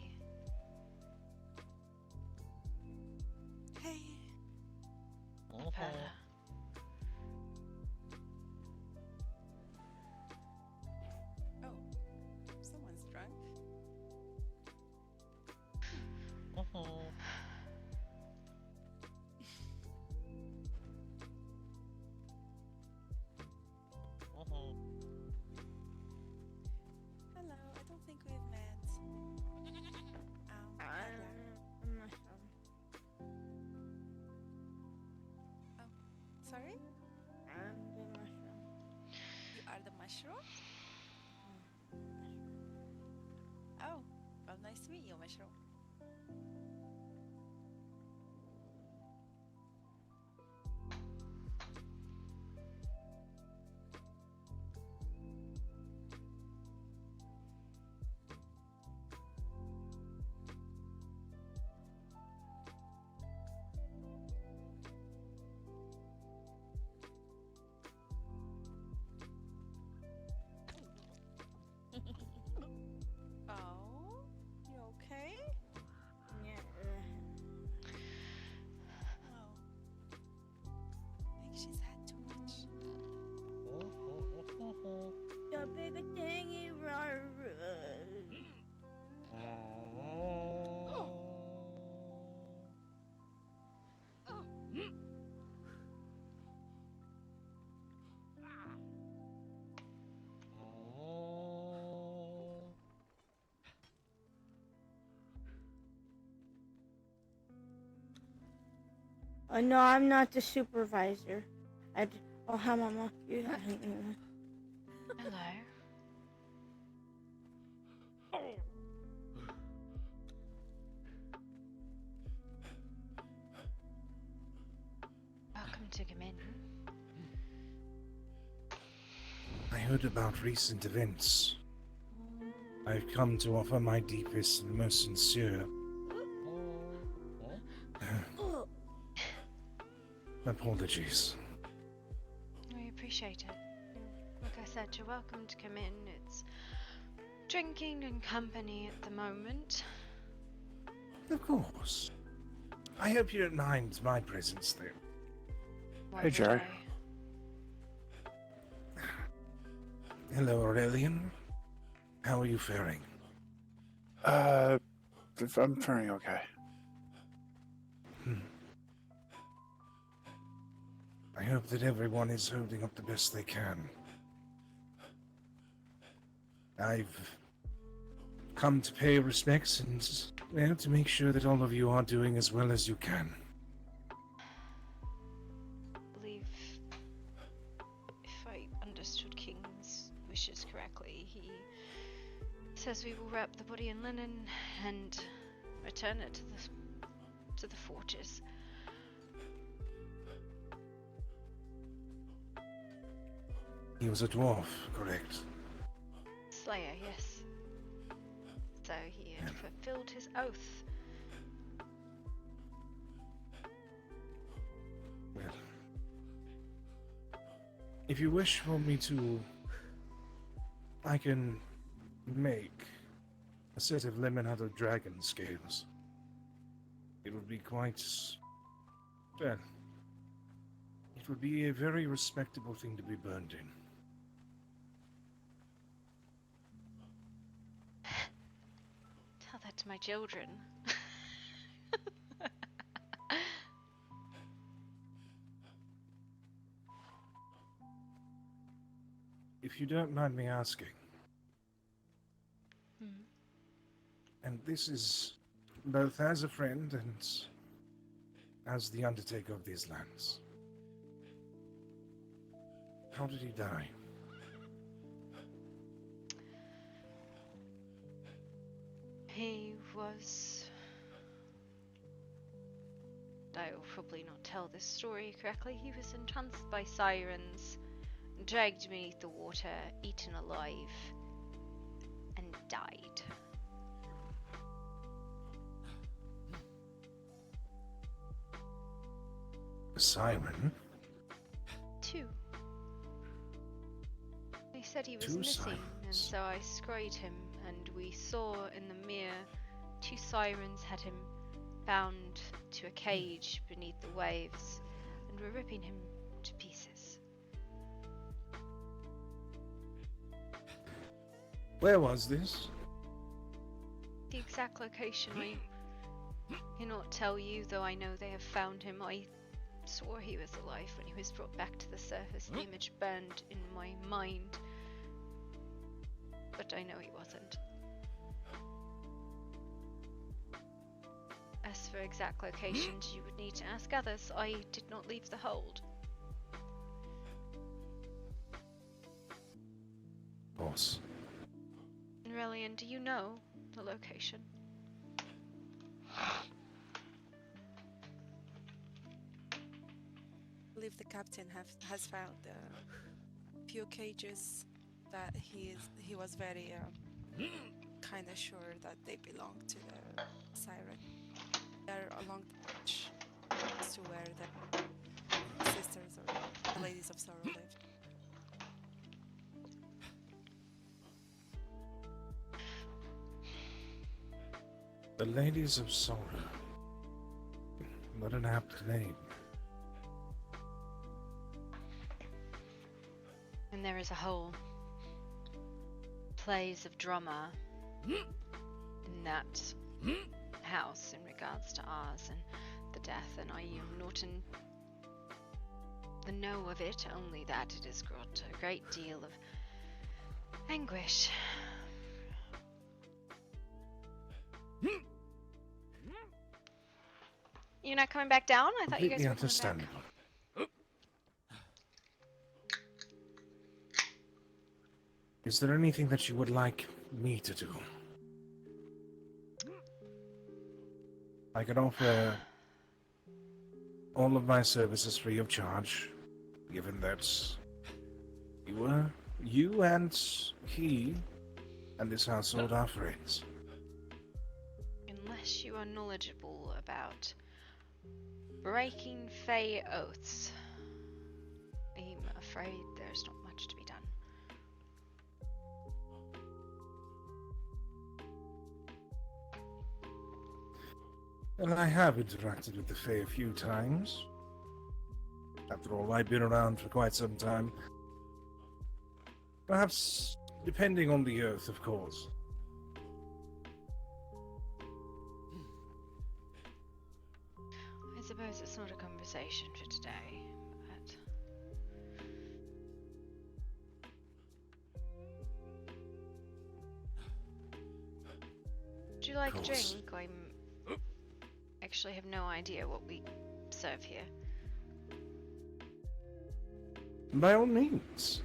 Hey. Pella. Oh, someone's drunk. Hello, I don't think we've met. I'm not sure. Oh, sorry? I'm the mushroom. You are the mushroom? Oh, well, nice to meet you, mushroom. Oh, you okay? Yeah. Oh, I think she's had too much. The bigger thing you are. Oh no, I'm not the supervisor. Oh, hi, Mama. You Hello. Welcome to come in. I heard about recent events. I've come to offer my deepest and most sincere apologies. We appreciate it. Like I said, you're welcome to come in. It's drinking and company at the moment. Of course. I hope you don't mind my presence, though. Why would I? Hello, Aurelian. How are you faring? I'm faring okay. I hope that everyone is holding up the best they can. I've come to pay respects and, well, to make sure that all of you are doing as well as you can. I believe, if I understood King's wishes correctly, he says we will wrap the body in linen and return it to the forges. He was a dwarf, correct? Slayer, yes. So he had fulfilled his oath. Well, if you wish for me to, I can make a set of lemon-headed dragon scales. It would be quite, well, it would be a very respectable thing to be burned in. Tell that to my children. If you don't mind me asking, Hmm. and this is both as a friend and as the undertaker of these lands, how did he die? He was... I will probably not tell this story correctly. He was entranced by sirens, dragged beneath the water, eaten alive, and died. A siren? 2. They said he was 2 missing, and sirens. so I scryed him, and we saw in the mirror 2 sirens had him bound to a cage beneath the waves, and were ripping him to pieces. Where was this? The exact location I cannot tell you, though I know they have found him. I swore he was alive when he was brought back to the surface. The image burned in my mind, but I know he wasn't. As for exact locations, you would need to ask others. I did not leave the hold. Boss. Relian, do you know the location? I believe the captain has found a few cages that he was very kind of sure that they belong to the siren. They're along the beach to where the sisters or the ladies of sorrow live. The Ladies of Sorrow. What an apt name. And there is a whole plays of drama in that house in regards to ours and the death, and I am not in the know of it, only that it has brought a great deal of anguish. You're not coming back down? I thought you guys Completely were coming back. understandable. Is there anything that you would like me to do? I can offer all of my services free of charge, given that you and he and this household are friends. Unless you are knowledgeable about breaking Fey oaths, I'm afraid there's not much to be done. And I have interacted with the Fae a few times. After all, I've been around for quite some time. Perhaps, depending on the oath, of course. I suppose it's not a conversation for today, but... Would you like a course. drink? Actually have no idea what we serve here. By all means.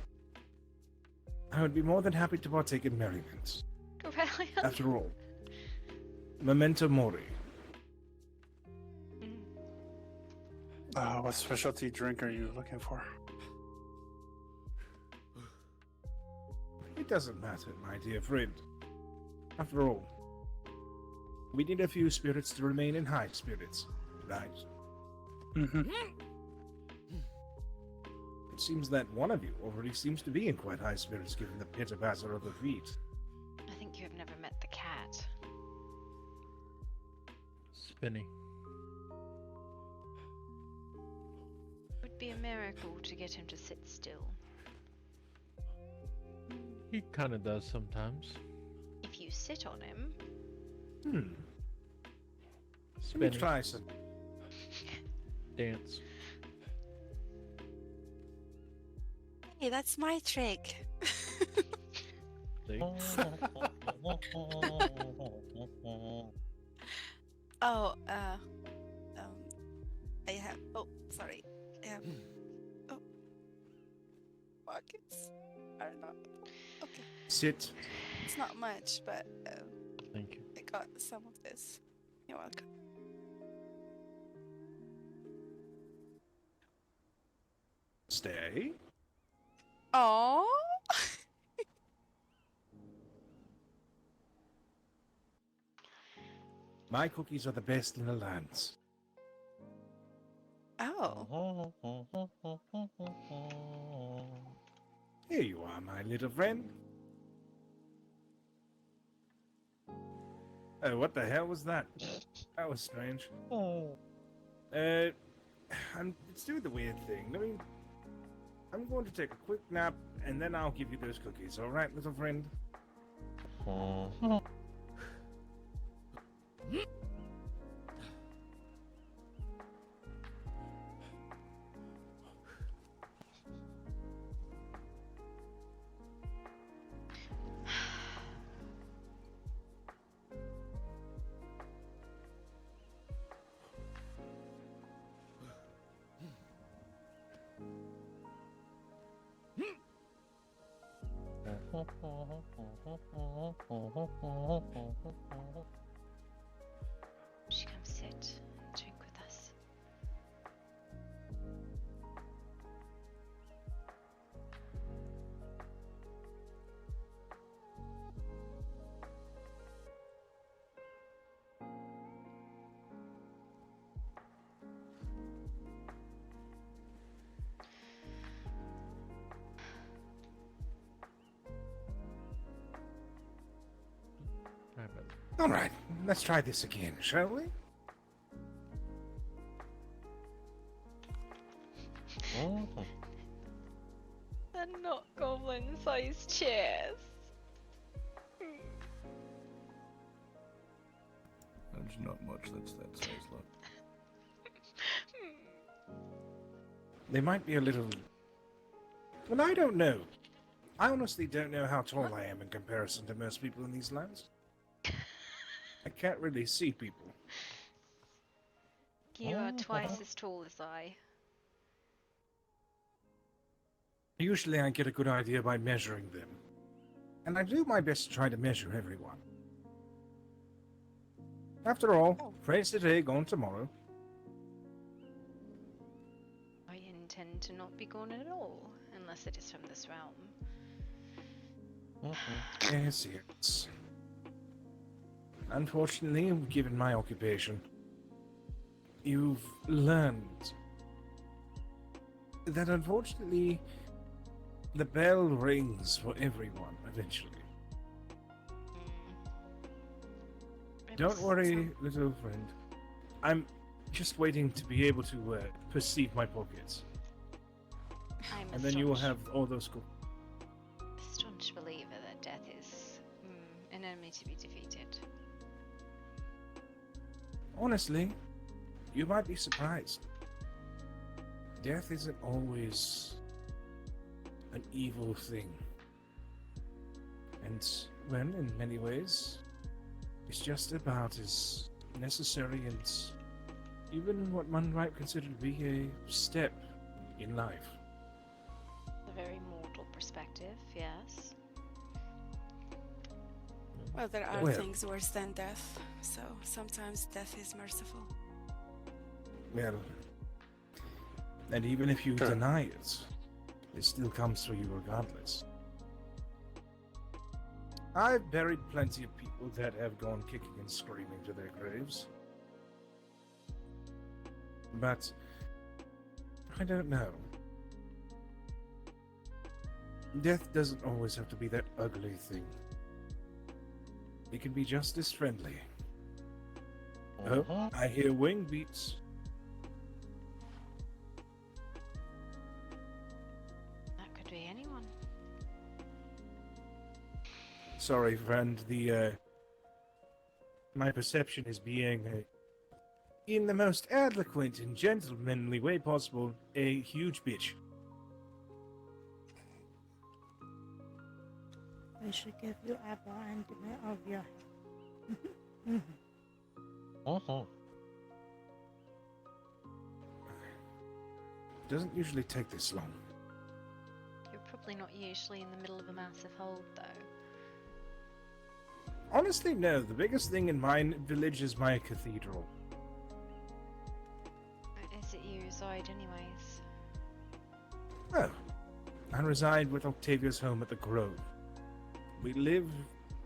I would be more than happy to partake in merriment. Really? After all, memento mori. What specialty drink are you looking for? It doesn't matter, my dear friend. After all, we need a few spirits to remain in high spirits, right? Mm-hmm. It seems that one of you already seems to be in quite high spirits given the pitter-patter of the feet. I think you have never met the cat. Spinny. It would be a miracle to get him to sit still. He kind of does sometimes. If you sit on him, Let me Spinning. try some. Dance. Hey, that's my trick. See? Oh, I have. Oh, sorry. I have. Oh, pockets are not. Okay. Sit. It's not much, but Thank you. I got some of this. You're welcome. Stay. Oh. My cookies are the best in the lands. Oh. Here you are, my little friend. Oh, what the hell was that? That was strange. It's doing the weird thing. I'm going to take a quick nap, and then I'll give you those cookies. All right, little friend? She come sit and drink with us. All right, let's try this again, shall we? They're not goblin-sized chairs. There's not much that's that size left. They might be a little... Well, I don't know. I honestly don't know how tall I am in comparison to most people in these lands. I can't really see people. You are twice as tall as I. Usually I get a good idea by measuring them. And I do my best to try to measure everyone. After all, praise today, gone tomorrow. I intend to not be gone at all, unless it is from this realm. Yes, yes. Unfortunately, given my occupation, you've learned that unfortunately the bell rings for everyone eventually. Don't worry, little friend. I'm just waiting to be able to perceive my pockets. I'm And then you will have all those cool. a staunch believer that death is an enemy to be defeated. Honestly, you might be surprised. Death isn't always an evil thing. And, well, in many ways, it's just about as necessary and even what one might consider to be a step in life. A very mortal perspective, yes. Well, there are Well. things worse than death, so sometimes death is merciful. Well, and even if you deny it, it still comes for you regardless. I've buried plenty of people that have gone kicking and screaming to their graves. But I don't know. Death doesn't always have to be that ugly thing. It can be just as friendly. Oh, I hear wing beats. That could be anyone. Sorry, friend. my perception is being, in the most eloquent and gentlemanly way possible, a huge bitch. I should give you apple and of your Doesn't usually take this long. You're probably not usually in the middle of a massive hold, though. Honestly, no. The biggest thing in my village is my cathedral. Where is it you reside, anyways? Oh, I reside with Octavia's home at the Grove. We live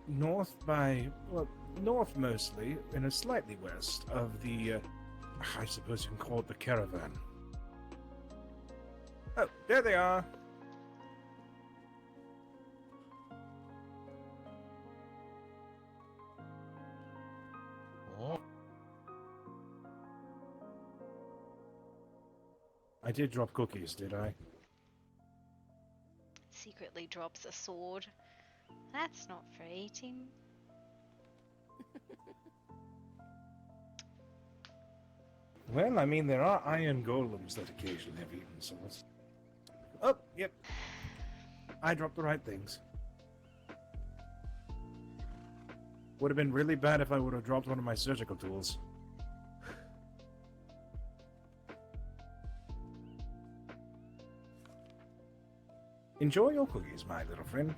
north north mostly, and a slightly west of the, I suppose you can call it the caravan. Oh, there they are. I did drop cookies, did I? Secretly drops a sword. That's not for eating. Well, I mean, there are iron golems that occasionally have eaten swords. Oh, yep. I dropped the right things. Would have been really bad if I would have dropped one of my surgical tools. Enjoy your cookies, my little friend.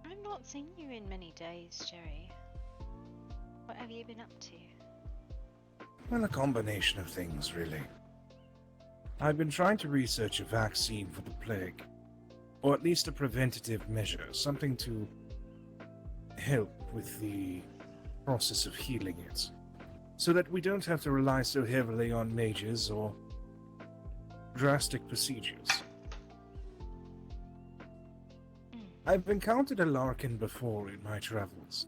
I've not seen you in many days, Jerry. What have you been up to? Well, a combination of things, really. I've been trying to research a vaccine for the plague, or at least a preventative measure, something to help with the process of healing it, so that we don't have to rely so heavily on mages or drastic procedures. I've encountered a Larkin before in my travels.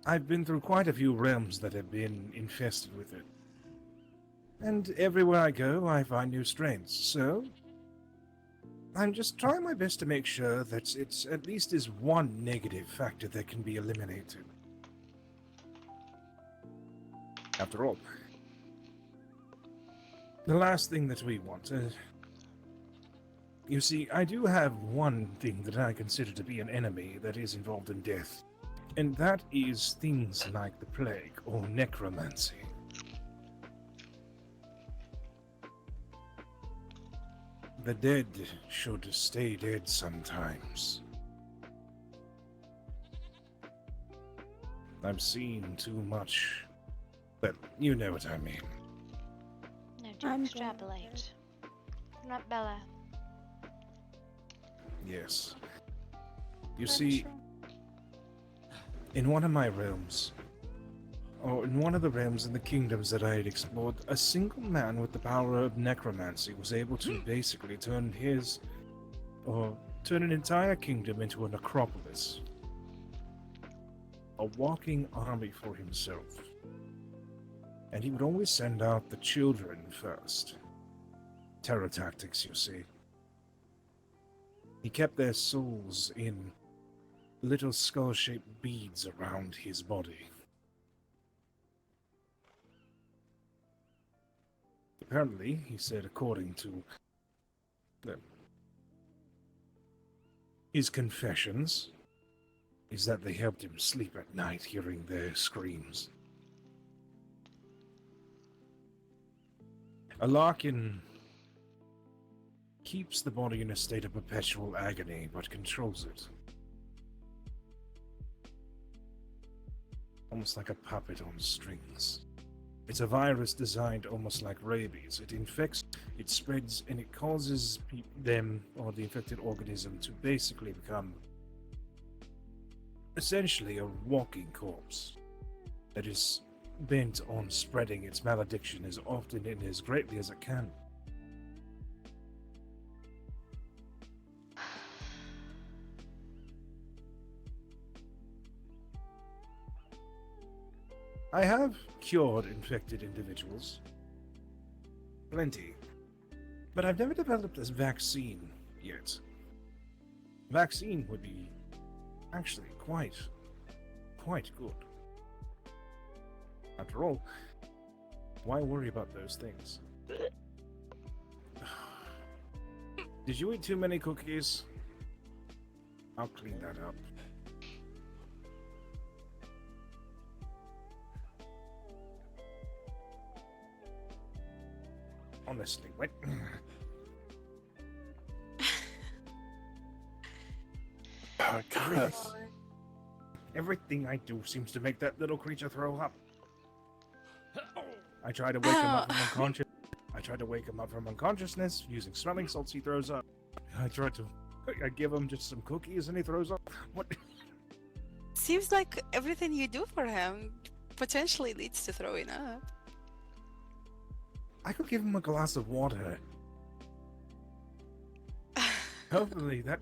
I've been through quite a few realms that have been infested with it. And everywhere I go, I find new strains, so I'm just trying my best to make sure that it's at least is one negative factor that can be eliminated. After all, the last thing that we want, you see, I do have one thing that I consider to be an enemy that is involved in death, and that is things like the plague or necromancy. The dead should stay dead sometimes. I've seen too much, but you know what I mean. No, don't extrapolate. Not Bella. Yes. You see, in one of my realms, or in one of the realms in the kingdoms that I had explored, a single man with the power of necromancy was able to basically turn an entire kingdom into a necropolis. A walking army for himself. And he would always send out the children first. Terror tactics, you see. He kept their souls in little skull-shaped beads around his body. Apparently, he said, according to his confessions, is that they helped him sleep at night hearing their screams. A Larkin keeps the body in a state of perpetual agony, but controls it. Almost like a puppet on strings. It's a virus designed almost like rabies. It infects, it spreads, and it causes them, or the infected organism, to basically become essentially a walking corpse that is bent on spreading its malediction as often and as greatly as it can. I have cured infected individuals. Plenty. But I've never developed this vaccine yet. Vaccine would be actually quite good. After all, why worry about those things? Did you eat too many cookies? I'll clean that up. Honestly, what? Oh, God. Everything I do seems to make that little creature throw up. I try to wake him up from unconscious. I try to wake him up from unconsciousness using smelling salts. He throws up. I give him just some cookies and he throws up. What? Seems like everything you do for him potentially leads to throwing up. I could give him a glass of water. Hopefully that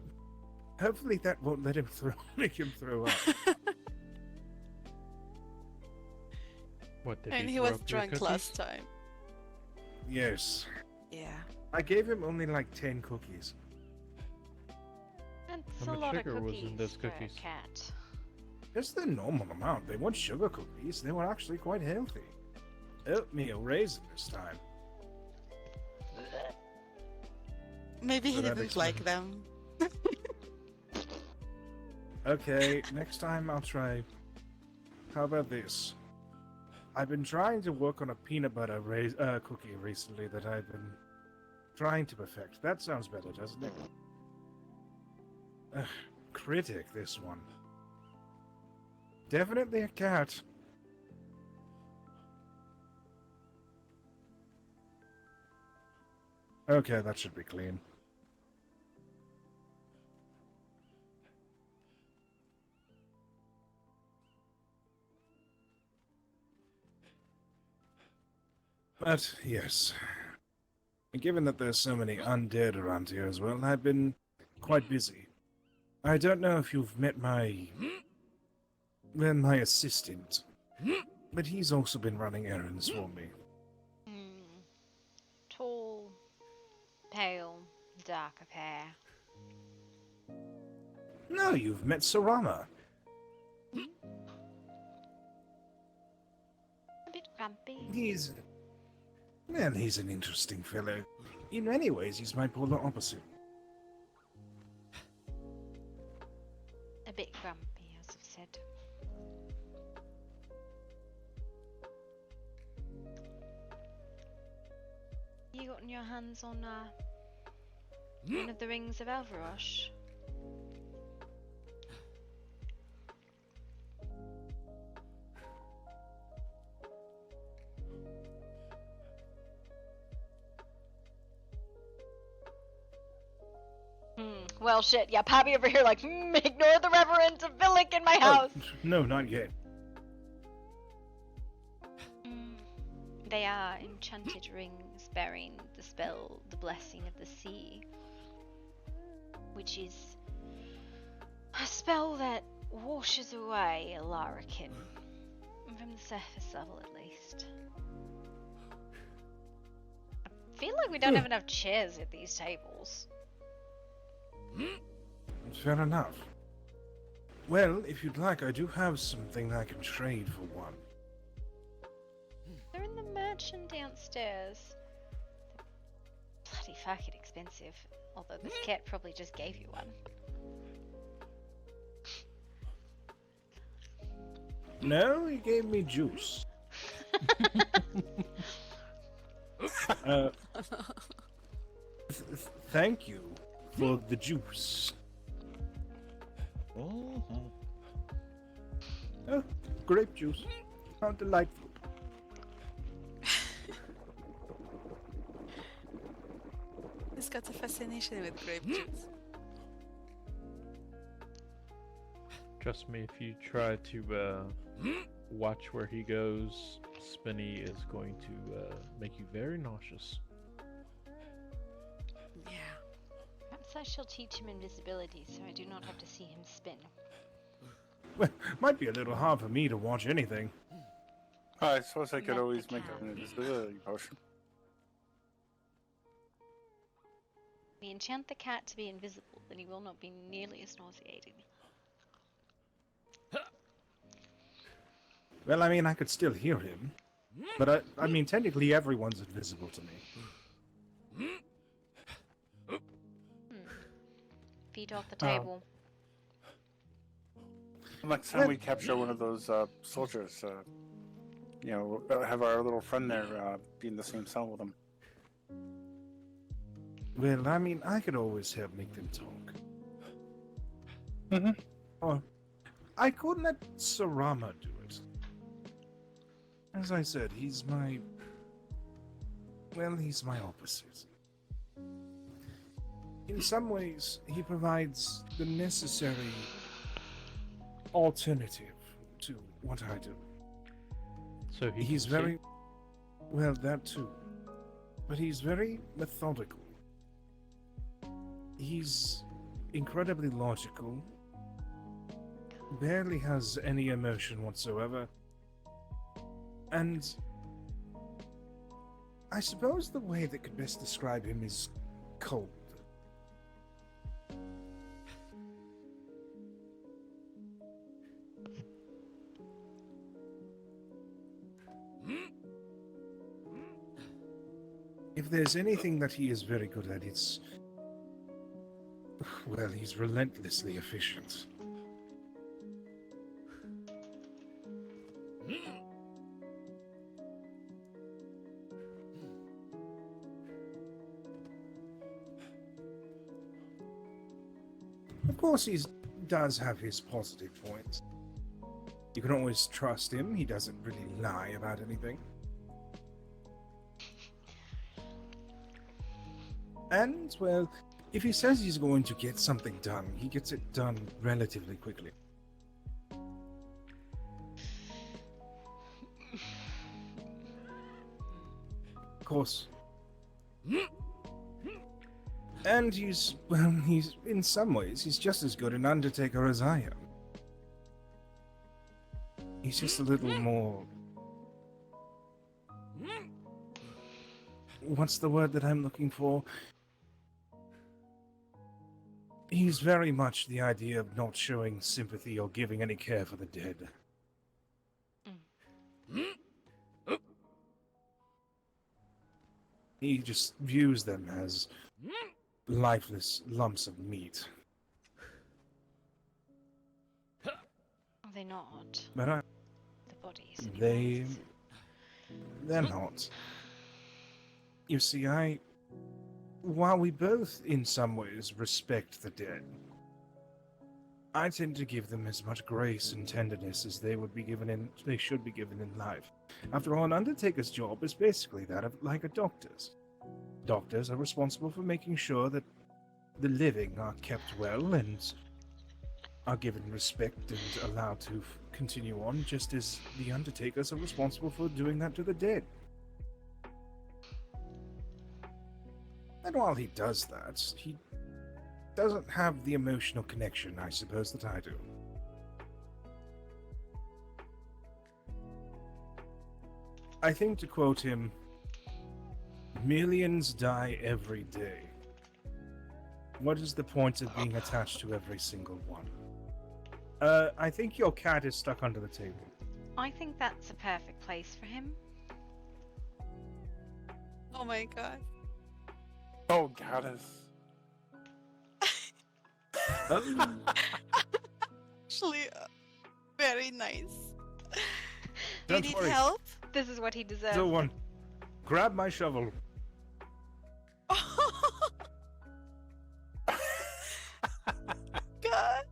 won't let him make him throw up. What did And he he throw was up your drunk cookies? last time. Yes. Yeah. I gave him only like 10 cookies. That's How a much lot of sugar was in cookies those for a cookies? cat. Just the normal amount. They weren't sugar cookies. They were actually quite healthy. Oatmeal raisin this time. Maybe he So that didn't like them. Okay, next time I'll try. How about this? I've been trying to work on a peanut butter cookie recently that I've been trying to perfect. That sounds better, doesn't it? Critic, this one. Definitely a cat. Okay, that should be clean. But, yes. Given that there's so many undead around here as well, I've been quite busy. I don't know if you've met my assistant, but he's also been running errands for me. Tall, pale, dark of hair. No, you've met Sarama. A bit grumpy. He's an interesting fellow. In many ways, he's my polar opposite. A bit grumpy, as I've said. You gotten your hands on one of the rings of Elvarosh? Well, shit. Yeah, Pappy over here like, ignore the Reverend of Villic in my house. No, not yet. They are enchanted rings bearing the spell, the blessing of the sea, which is a spell that washes away a larrikin, from the surface level at least. I feel like we don't have enough chairs at these tables. Fair enough. Well, if you'd like, I do have something I can trade for one. They're in the merchant downstairs. Bloody fucking expensive. Although this cat probably just gave you one. No, he gave me juice. Thank you for the juice. Oh, grape juice. How delightful. He's got a fascination with grape juice. Trust me, if you try to watch where he goes, Spinny is going to make you very nauseous. Yeah. Perhaps I shall teach him invisibility so I do not have to see him spin. Well, might be a little hard for me to watch anything. I suppose I could Met the always make cat. an invisibility potion. We enchant the cat to be invisible, then he will not be nearly as nauseating. Well, I mean, I could still hear him. But I mean, technically everyone's invisible to me. Feet off the Oh. table. Next time we capture one of those soldiers, have our little friend there be in the same cell with them. Well, I mean, I could always help make them talk. Or I could let Sarama do it. As I said, he's my opposite. In some ways, he provides the necessary alternative to what I do. So he's very well, that too. But he's very methodical. He's incredibly logical, barely has any emotion whatsoever, and I suppose the way that could best describe him is cold. If there's anything that he is very good at, it's... well, he's relentlessly efficient. Of course, he does have his positive points. You can always trust him. He doesn't really lie about anything. And, well, if he says he's going to get something done, he gets it done relatively quickly. Of course. And he's in some ways, he's just as good an undertaker as I am. He's just a little more... what's the word that I'm looking for? He's very much the idea of not showing sympathy or giving any care for the dead. He just views them as lifeless lumps of meat. Are they not? But The bodies. they're not. You see, while we both, in some ways, respect the dead, I tend to give them as much grace and tenderness as they should be given in life. After all, an undertaker's job is basically that of like a doctor's. Doctors are responsible for making sure that the living are kept well and are given respect and allowed to continue on, just as the undertakers are responsible for doing that to the dead. And while he does that, he doesn't have the emotional connection, I suppose, that I do. I think, to quote him, millions die every day. What is the point of being attached to every single one? I think your cat is stuck under the table. I think that's a perfect place for him. Oh my god. Oh, goddess. Actually, very nice. Do you Don't need worry. help? This is what he deserves. So one, grab my shovel. God.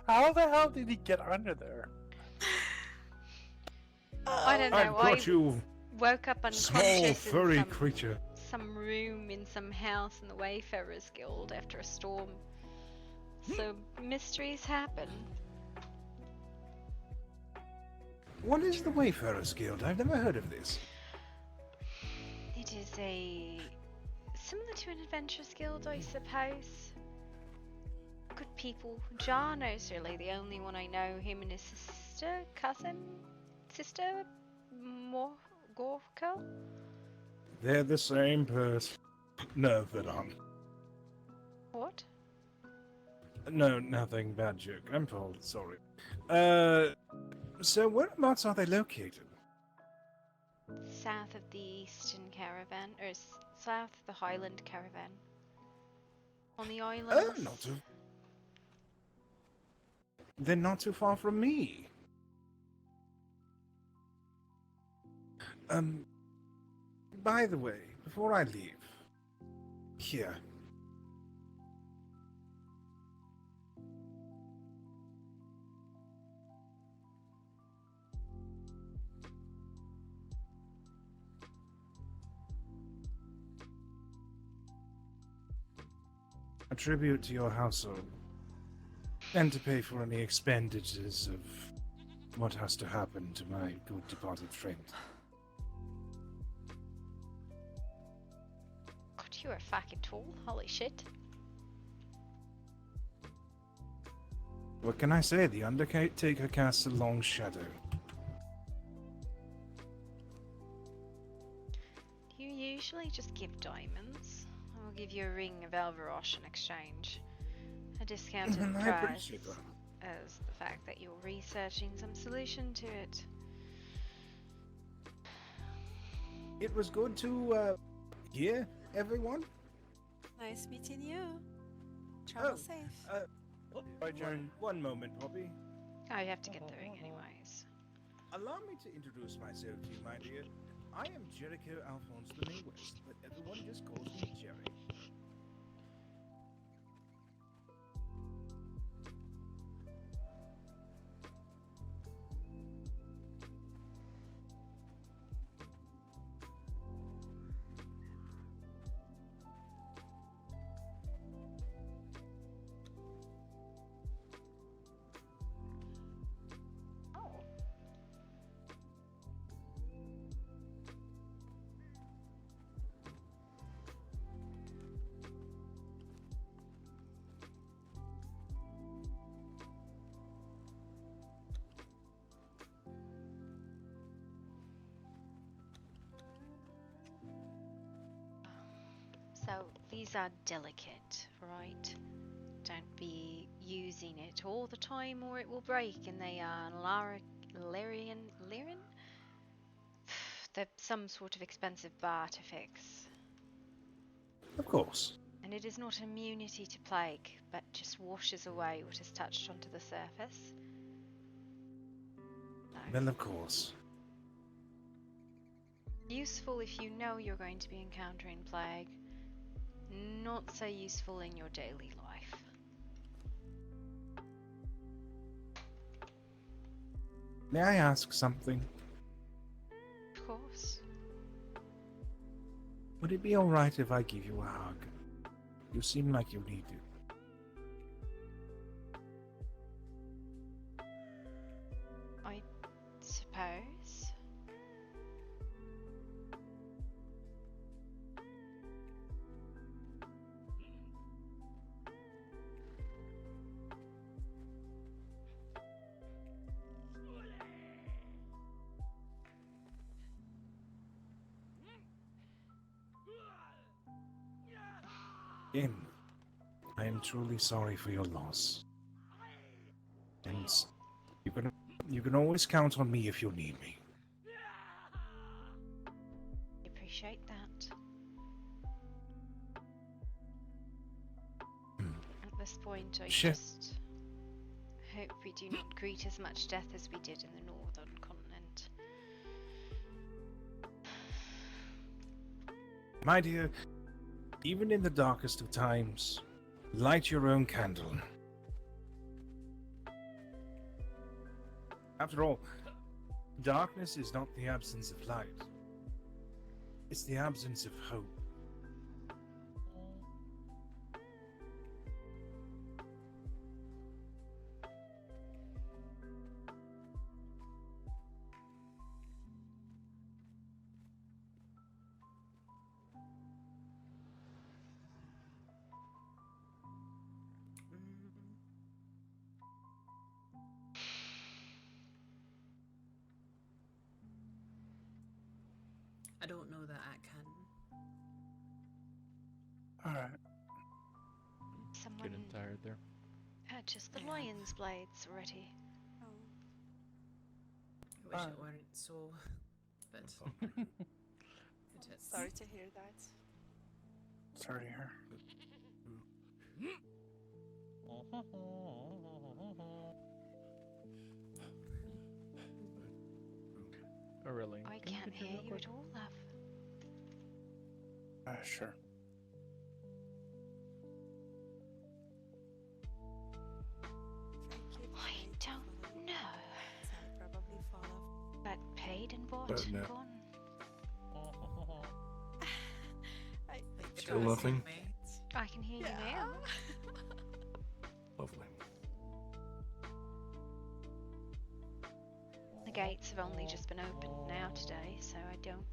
How the hell did he get under there? I don't know. I've got you, woke up small unconscious furry in creature. some room in some house in the Wayfarers Guild after a storm. So mysteries happen. What is the Wayfarers Guild? I've never heard of this. It is similar to an adventurers guild, I suppose. good people. Jarno's really the only one I know. Him and his sister, Gorka? They're the same person. No, Vidon. What? No, nothing. Bad joke. I'm told. Sorry. So whereabouts are they located? South of the Eastern Caravan, or south of the Highland Caravan. On the islands. Not too. They're not too far from me. By the way, before I leave, here. A tribute to your household, and to pay for any expenditures of what has to happen to my good departed friend. God, you are fucking tall. Holy shit. What can I say? The Undertaker casts a long shadow. Do you usually just give diamonds? I'll give you a ring of Elverosh in exchange. A discounted I price appreciate that. as the fact that you're researching some solution to it. It was good to hear everyone. Nice meeting you. Travel safe. One moment, Poppy. I have to get the ring anyways. Allow me to introduce myself to you, my dear. I am Jericho Alphonse the May West, but everyone just calls me Jerry. So these are delicate, right? Don't be using it all the time or it will break, and they are Lyrian? They're some sort of expensive bar to fix. Of course. And it is not immunity to plague, but just washes away what has touched onto the surface. Well, of course. Useful if you know you're going to be encountering plague. Not so useful in your daily life. May I ask something? Of course. Would it be alright if I give you a hug? You seem like you need it. I suppose. Again, I am truly sorry for your loss. And you can always count on me if you need me. I appreciate that. At this point, I just hope we do not greet as much death as we did in the northern continent. My dear, even in the darkest of times, light your own candle. After all, darkness is not the absence of light. It's the absence of hope. I don't know that I can. Alright. Someone Getting tired there. purchased the lion's blades already. Oh. I wish it weren't so, but it is. Sorry to hear that. Sorry to hear. Oh, really? I can't hear you at all, love. Sure. I don't know. I'll probably fall off. But paid and bought But and no. gone. I Still nothing? I can hear you now. Lovely. The gates have only just been opened now today, so I don't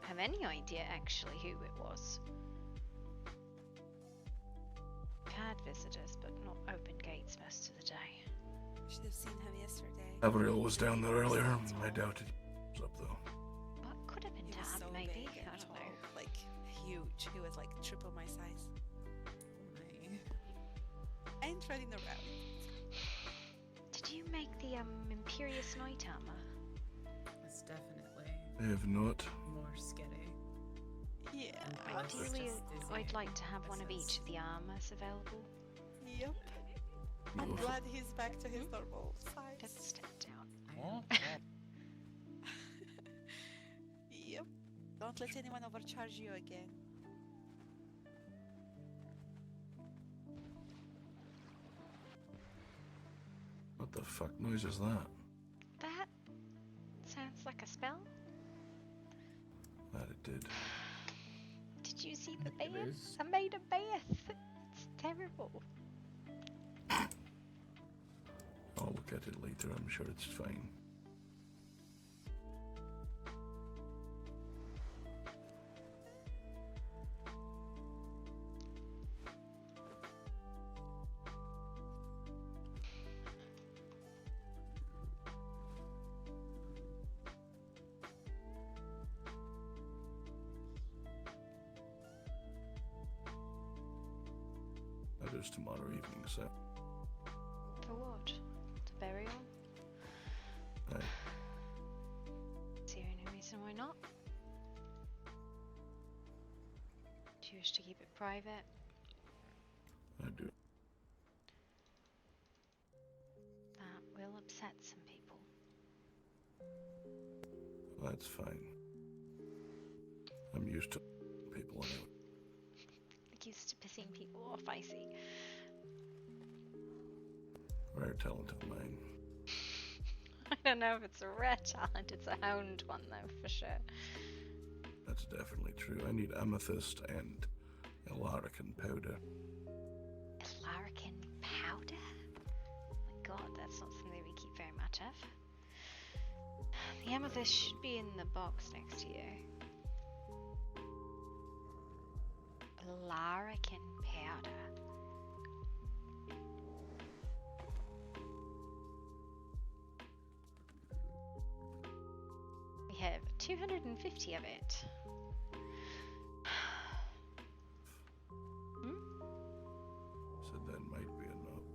have any idea actually who it was. Had visitors, but not open gates most of the day. Should have seen him yesterday. Avriel was down there earlier. I doubt it was up though. What could have been He was done, so maybe? big and I don't tall, know. like huge. He was like triple my size. I ain't running around. Did you make the Imperious Knight armor? It's definitely I have not. more sketty. Yeah. Ideally, I'd like to have one of each of the armors available. Yep. I'm glad he's back to his normal size. Let's step down. Yep. Don't let anyone overcharge you again. What the fuck noise is that? That sounds like a spell. That it did. Did you see the It bath? is. I made a bath. It's terrible. I'll look at it later. I'm sure it's fine. That is tomorrow evening, so. For what? The burial? Aye. Is there any reason why not? Do you wish to keep it private? I do. That will upset some people. That's fine. I'm used to people anyway. Used to pissing people off, I see. Rare talent of mine. I don't know if it's a rare talent, it's a hound one though, for sure. That's definitely true. I need amethyst and Elarican powder. Elarican powder? Oh my god, that's not something we keep very much of. The amethyst should be in the box next to you. Elarican powder. We have 250 of it. So that might be enough.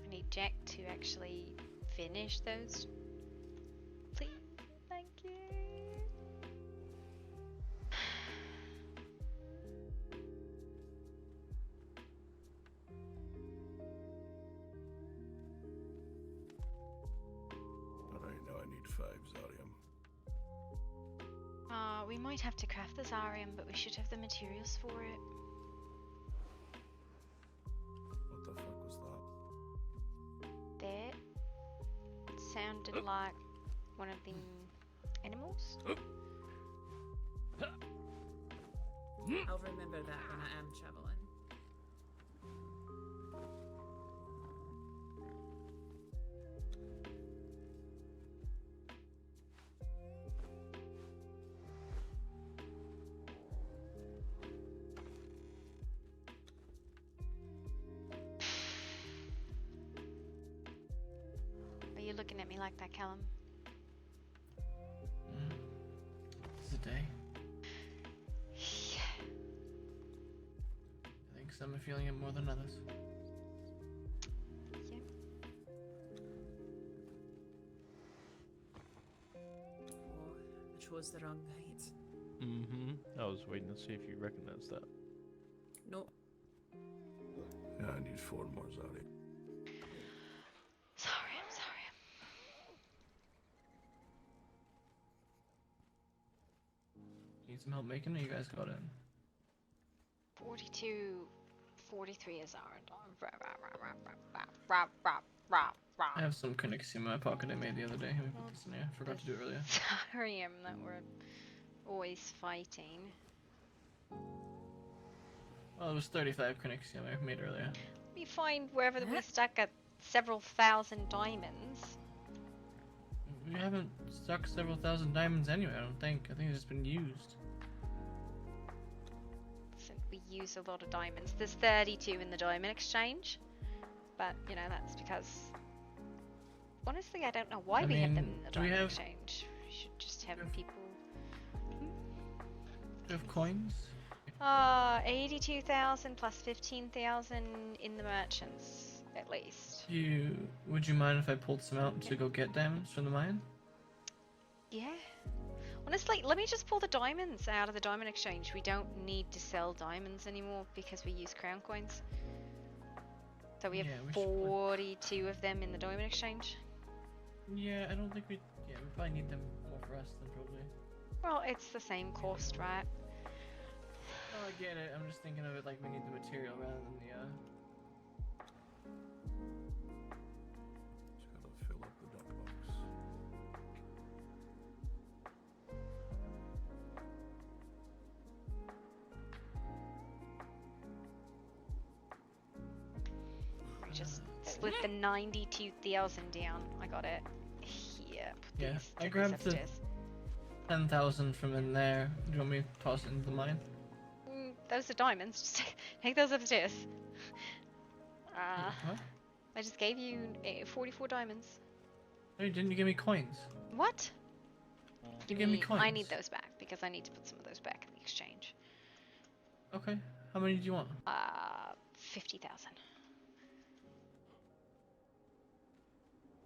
I need Jack to actually finish those. Please, thank you. Alright, now I need 5 Zarium. We might have to craft the Zarium, but we should have the materials for it. What the fuck was that? That sounded like one of the animals. I'll remember that when I am traveling. you like that, Callum? It's a day. I think some are feeling it more than others. Yeah. Or I chose the wrong night. Mm-hmm. I was waiting to see if you recognized that. Nope. Yeah, I need 4 more Zodi. Sorry, I'm sorry. Need some help making it? You guys got it. 42, 43 is our I have some Kinexi in my pocket I made the other day. Let me put this in here. Forgot to do it earlier. Sorry, that we're always fighting. Well, it was 35 Kinexi I made earlier. We find wherever we stuck at several thousand diamonds. We haven't stuck several thousand diamonds anyway, I don't think. I think it's just been used. Since we use a lot of diamonds. There's 32 in the diamond exchange. But, you know, that's because... Honestly, I don't know why we have them in the diamond exchange. We should just have people... Do you have coins? 82,000 plus 15,000 in the merchants, at least. Would you mind if I pulled some out to go get diamonds from the mine? Yeah. Honestly, let me just pull the diamonds out of the diamond exchange. We don't need to sell diamonds anymore because we use crown coins. So we have 42 of them in the diamond exchange. Yeah, I don't think we... Yeah, we probably need them more for us than probably... Well, it's the same cost, right? Oh, I get it. I'm just thinking of it like we need the material rather than the, Just gotta fill up the dump box. We just split the 92,000 down. I got it. Here. Put yeah, these, I take grabbed these the upstairs. 10,000 from in there. Do you want me to toss it into the mine? Those are diamonds. Just take those upstairs. What? I just gave you 44 diamonds. Hey, didn't you give me coins? What? You gave me coins. I need those back because I need to put some of those back in the exchange. Okay. How many do you want? 50,000.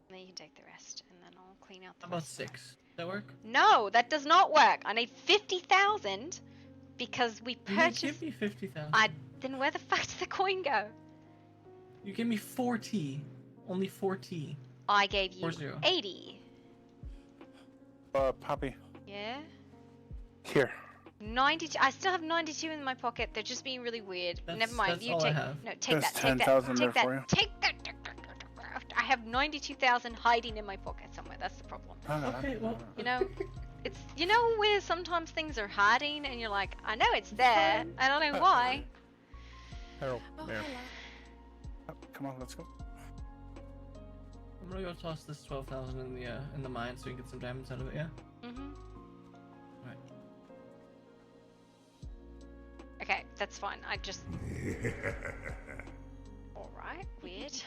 Then you can take the rest, and then I'll clean out the How about rest. 6? Does that work? No, that does not work. I need 50,000 because we purchased. You didn't give me 50,000. Then where the fuck did the coin go? You gave me 40. Only 40. I gave you 40. 80. Poppy. Yeah. Here. 92. I still have 92 in my pocket. They're just being really weird. Never mind. That's You all take. I have. No, take There's that. Take 10,000 that. there Take that. for you. Take that. I have 92,000 hiding in my pocket somewhere. That's the problem. Okay, well. You know, it's where sometimes things are hiding and you're like, I know it's there. I don't know why. Harold, Oh, there. hello. Oh, come on, let's go. I'm gonna go toss this 12,000 in the mine so we can get some diamonds out of it, yeah? Mm-hmm. Alright. Okay, that's fine. I just... Alright, weird.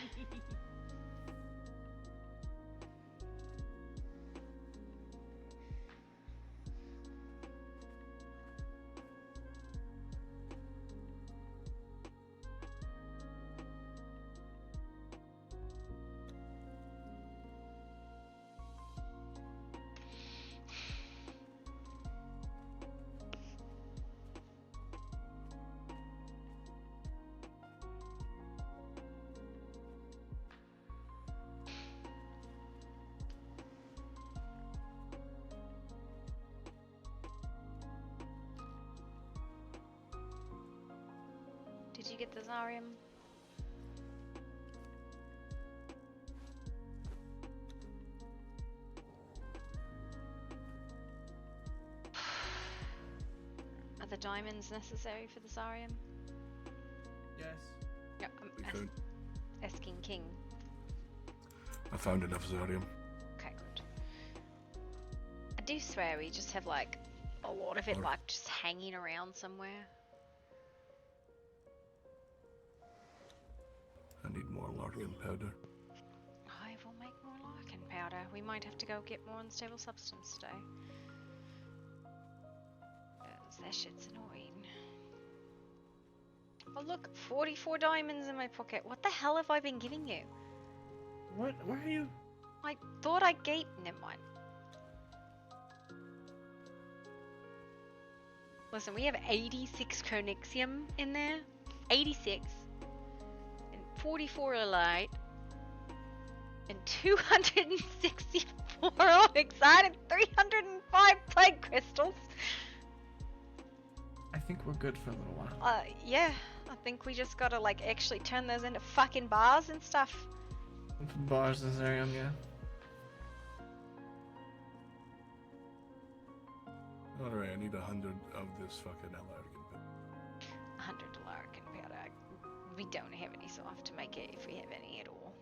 Did you get the Zarium? Are the diamonds necessary for the Zarium? Yes. Yeah, I'm asking King. I found enough Zodium. Okay, good. I do swear we just have like a lot of it like just hanging around somewhere. I need more Larkin powder. I will make more Larkin gunpowder. We might have to go get more unstable substance today. 'Cause that shit's annoying. Oh look, 44 diamonds in my pocket. What the hell have I been giving you? What? Why are you? I thought I gave... Never mind. Listen, we have 86 Chronixium in there. 86. And 44 Elite. And 264 Onyxite and 305 Plague Crystals. I think we're good for a little while. Yeah. I think we just gotta, like, actually turn those into fucking bars and stuff. Bars in Zarium, yeah. Alright, I need 100 of this fucking Alargan. 100 Alargan powder. We don't have any, so I'll have to make it if we have any at all.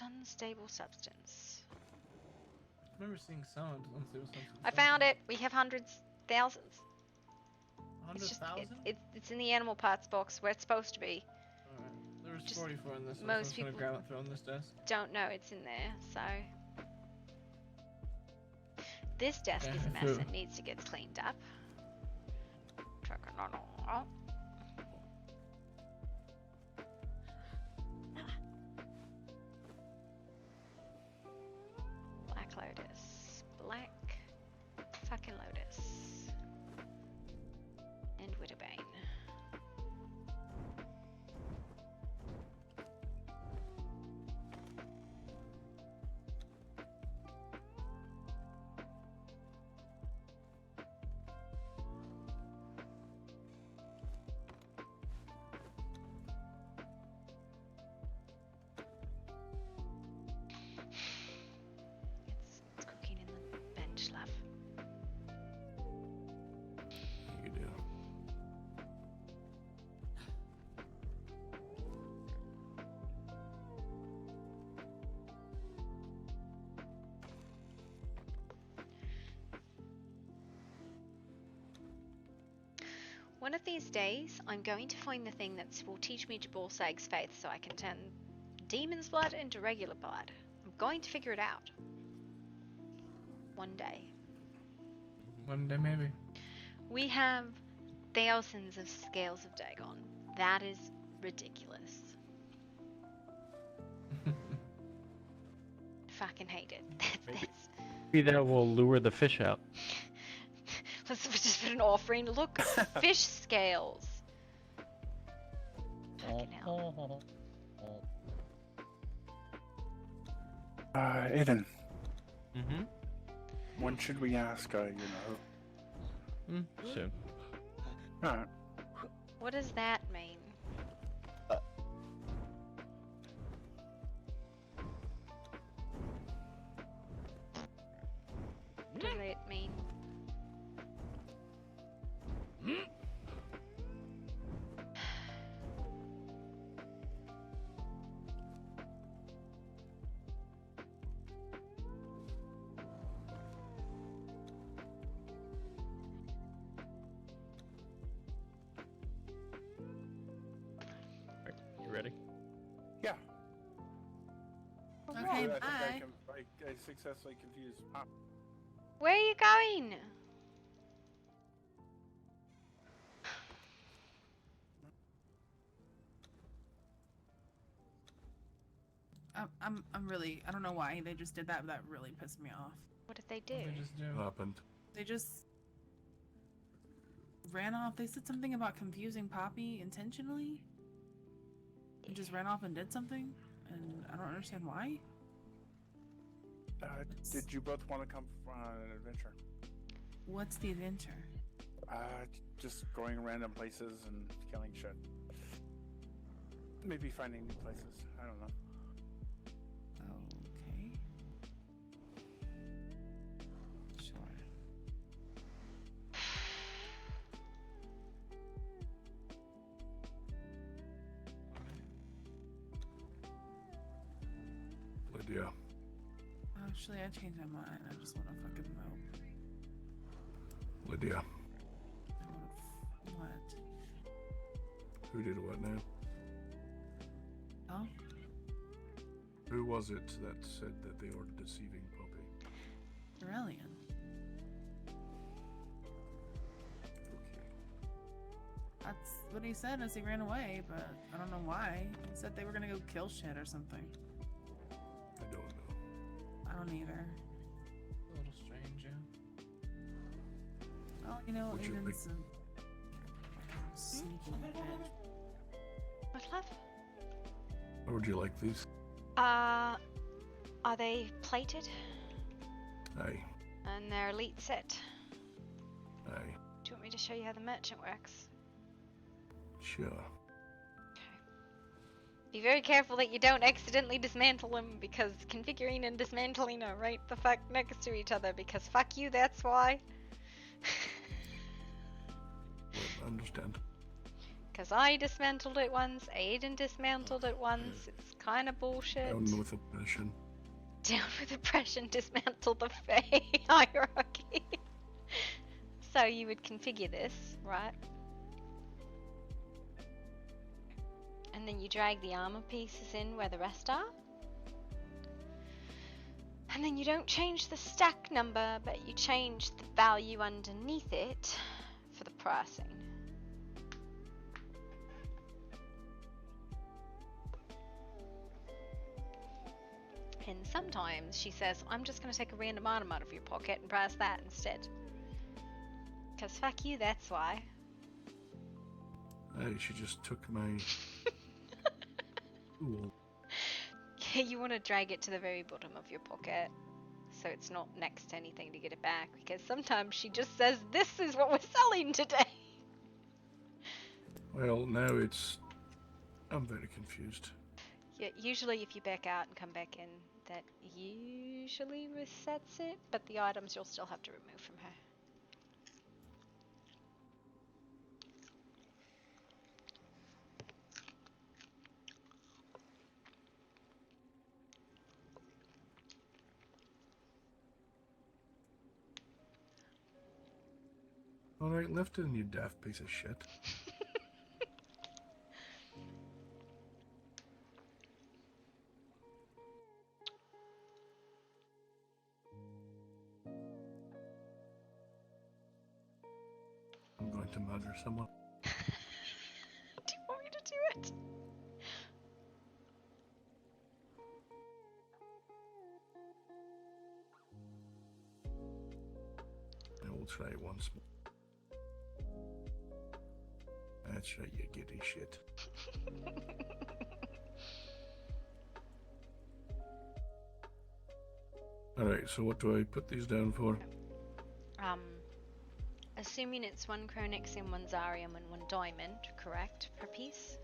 Unstable substance. I remember seeing some unstable substance. I found it. We have hundreds, thousands. 100,000? It's in the animal parts box where it's supposed to be. Alright. There was 44 in this one, so I'm Most just gonna people grab it, throw it on this desk. don't know it's in there, so... This desk Yeah, is a mess true. and needs to get cleaned up. Black Lotus. Black fucking Lotus. And Widowbane. It's cooking in the bench, love. You do. One of these days, I'm going to find the thing that will teach me Jaborsag's faith so I can turn demon's blood into regular blood. I'm going to figure it out. One day. One day, maybe. We have thousands of scales of Dagon. That is ridiculous. Fucking hate it. That's Maybe that will lure the fish out. Let's just put an offering. Look, fish scales. Fucking hell. Aiden. Mm-hmm. When should we ask, Soon. Alright. What does that mean? What does it mean? You ready? Yeah. Okay, I think bye. I successfully confused Pop. Where are you going? I'm really, I don't know why they just did that, but that really pissed me off. What did they do? Happened. They just ran off. They said something about confusing Poppy intentionally. And just ran off and did something, and I don't understand why. Did you both want to come on an adventure? What's the adventure? Just going random places and killing shit. Maybe finding new places. I don't know. Okay. Sure. Lydia. Actually, I changed my mind. I just want to fucking know. Lydia. What? Who did what now? Oh? Who was it that said that they were deceiving Poppy? Aurelian. That's what he said as he ran away, but I don't know why. He said they were gonna go kill shit or something. I don't know. I don't either. A little strange, yeah. Oh, you know, Would you Aiden's a sneaky bitch. What, love? How would you like these? Are they plated? Aye. And they're elite set? Aye. Do you want me to show you how the merchant works? Sure. Be very careful that you don't accidentally dismantle them, because configuring and dismantling are right the fuck next to each other, because fuck you, that's why. Well, I understand. Because I dismantled it once, Aiden dismantled it once, it's kind of bullshit. Down with oppression. Down with oppression, dismantle the Fey hierarchy. So you would configure this, right? And then you drag the armor pieces in where the rest are. And then you don't change the stack number, but you change the value underneath it for the pricing. And sometimes she says, I'm just going to take a random item out of your pocket and price that instead. Because fuck you, that's why. Hey, she just took my tool. Yeah, you want to drag it to the very bottom of your pocket, so it's not next to anything to get it back, because sometimes she just says, this is what we're selling today. Well, now I'm very confused. Yeah, usually if you back out and come back in, that usually resets it, but the items you'll still have to remove from her. Alright, left in, you daft piece of shit. I'm going to murder someone. Do you want me to do it? I will try it once more. That's right, you giddy shit. Alright, so what do I put these down for? Assuming it's 1 Chronix and 1 Zarium and 1 Diamond, correct, per piece?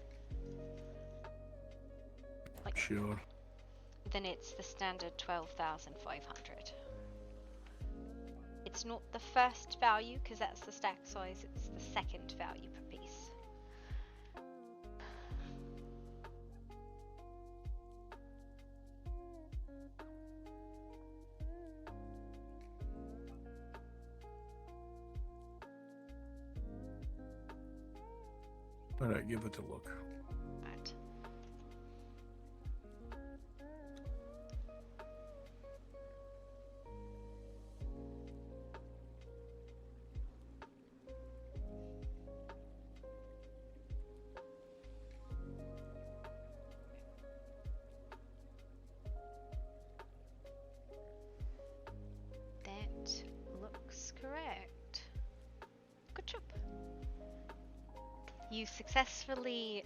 Like, Sure. then it's the standard 12,500. It's not the first value, because that's the stack size, it's the second value per piece. Alright, give it a look. Right. That looks correct. Good job. You successfully,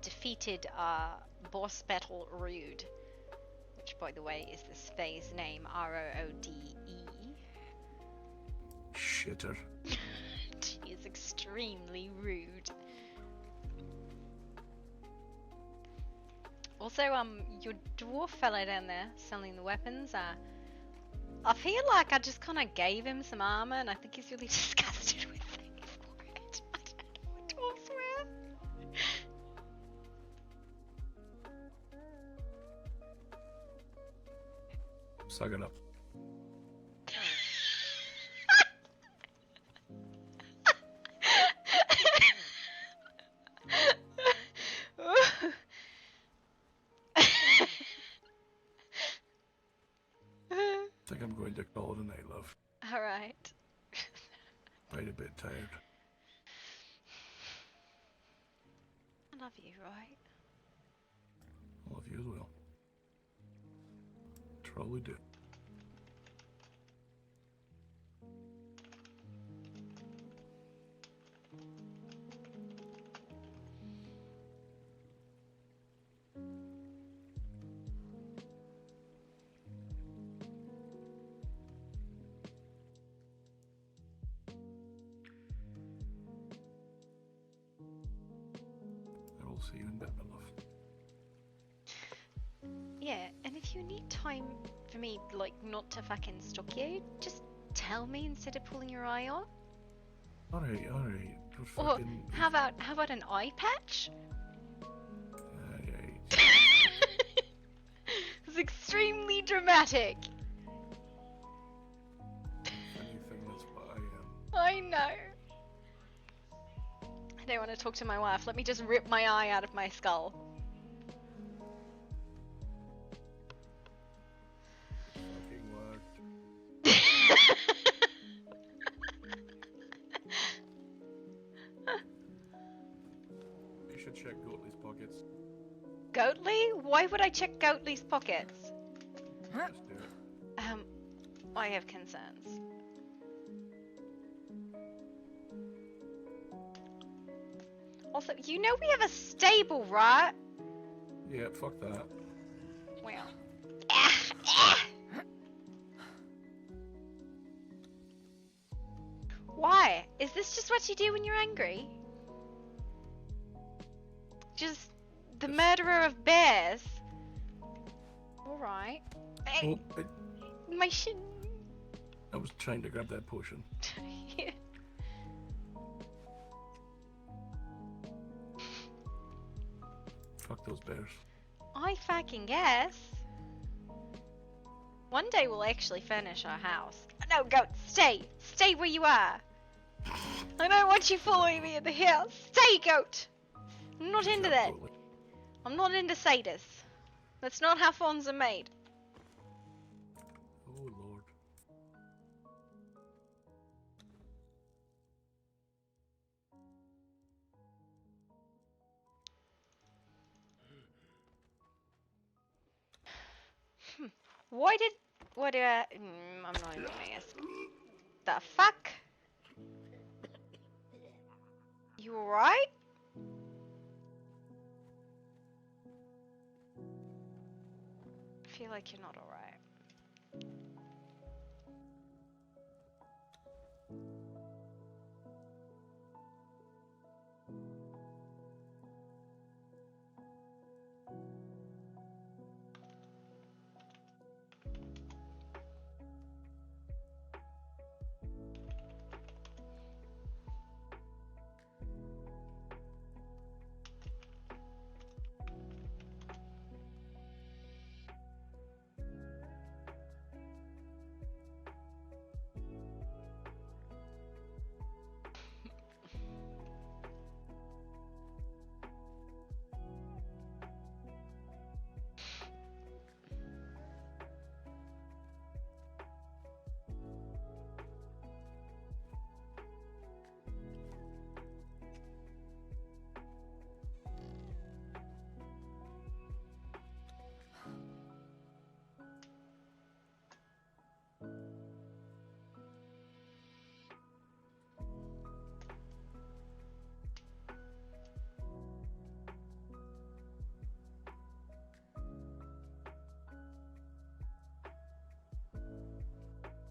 defeated boss battle Rude, which, by the way, is this phase name, R-O-O-D-E. Shitter. She is extremely rude. Also, your dwarf fella down there selling the weapons, I feel like I just kind of gave him some armor, and I think he's really disgusted with me for it. I don't know what dwarves wear. Suck it up. going to call it a night, love. Alright. Right, a bit tired. I love you, right? I love you as well. Truly do. I will see you in bed, my love. Yeah, and if you need time for me, like, not to fucking stalk you, just tell me instead of pulling your eye out. Alright. Or how about an eye patch? Alright. It's extremely dramatic. If anything, that's what I am. I know. I don't want to talk to my wife. Let me just rip my eye out of my skull. Fucking word. You should check Goatley's pockets. Goatley? Why would I check Goatley's pockets? Just do it. I have concerns. Also, you know we have a stable, right? Yeah, fuck that. Well. Why? Is this just what you do when you're angry? Just the murderer of bears? Alright. Hey, Oh, my shin. I was trying to grab that potion. Yeah. Fuck those bears. I fucking guess. One day we'll actually finish our house. No, goat, stay. Stay where you are. I don't want you following me in the house. Stay, goat. I'm not into that. I'm not into satyrs. That's not how fawns are made. Oh, Lord. What do I... I'm not even gonna ask. The fuck? You alright? I feel like you're not alright.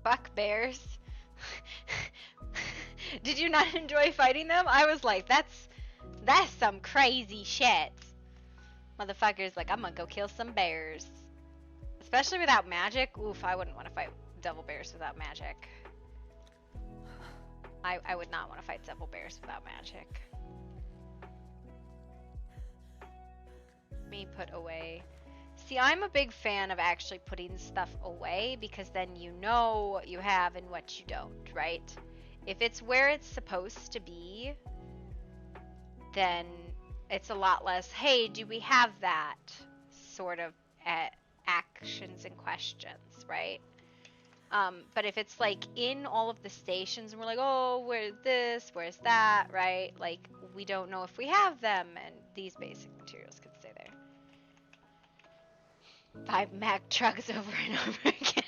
Fuck bears. Did you not enjoy fighting them? I was like, that's some crazy shit. Motherfucker's like, I'm gonna go kill some bears. Especially without magic. Oof, I wouldn't want to fight devil bears without magic. I would not want to fight devil bears without magic. Me put away. See, I'm a big fan of actually putting stuff away because then you know what you have and what you don't, right? If it's where it's supposed to be, then it's a lot less, hey, do we have that sort of actions and questions, right? But if it's like in all of the stations and we're like, oh, where's this, where's that, right? Like, we don't know if we have them, and these basic materials could stay there. 5 Mack trucks over and over again.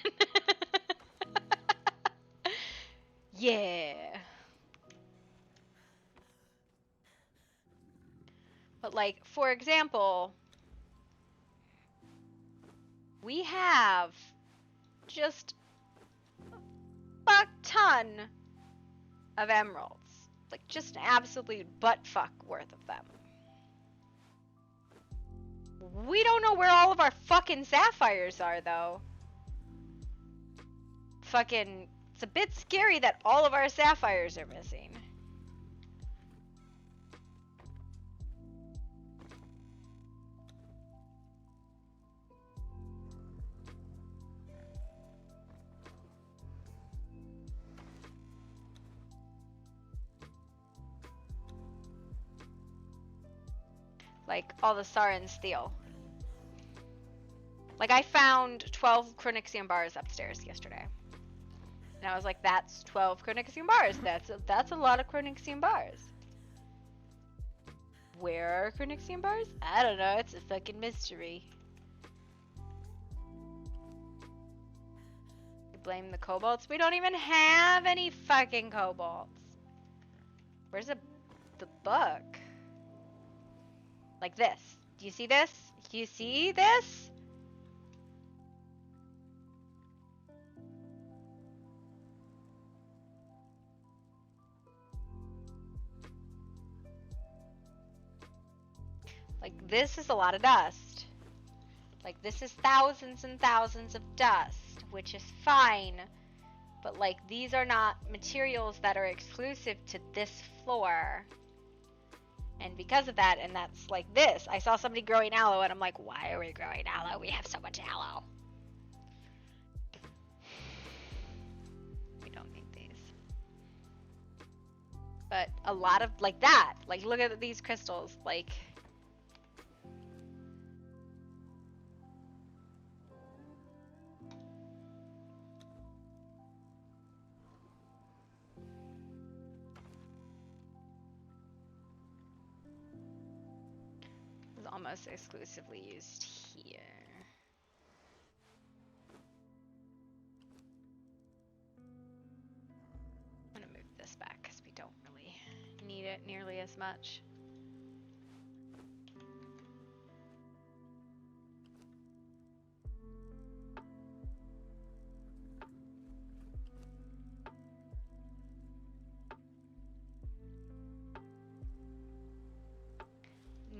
Yeah. But like, for example, we have just a fuck ton of emeralds. Like, just an absolute butt fuck worth of them. We don't know where all of our fucking sapphires are, though. Fucking, it's a bit scary that all of our sapphires are missing. Like, all the Sarin steel. Like, I found 12 Chronixium bars upstairs yesterday. And I was like, that's 12 Chronixium bars. That's a lot of Chronixium bars. Where are Chronixium bars? I don't know. It's a fucking mystery. You blame the kobolds? We don't even have any fucking kobolds. Where's the book? Like this. Do you see this? Do you see this? Like, this is a lot of dust. Like, this is thousands and thousands of dust, which is fine. But, like, these are not materials that are exclusive to this floor. And because of that, and that's like this, I saw somebody growing aloe, and I'm like, why are we growing aloe? We have so much aloe. We don't need these. But a lot of, like that. Like, look at these crystals. Like... almost exclusively used here. I'm gonna move this back because we don't really need it nearly as much.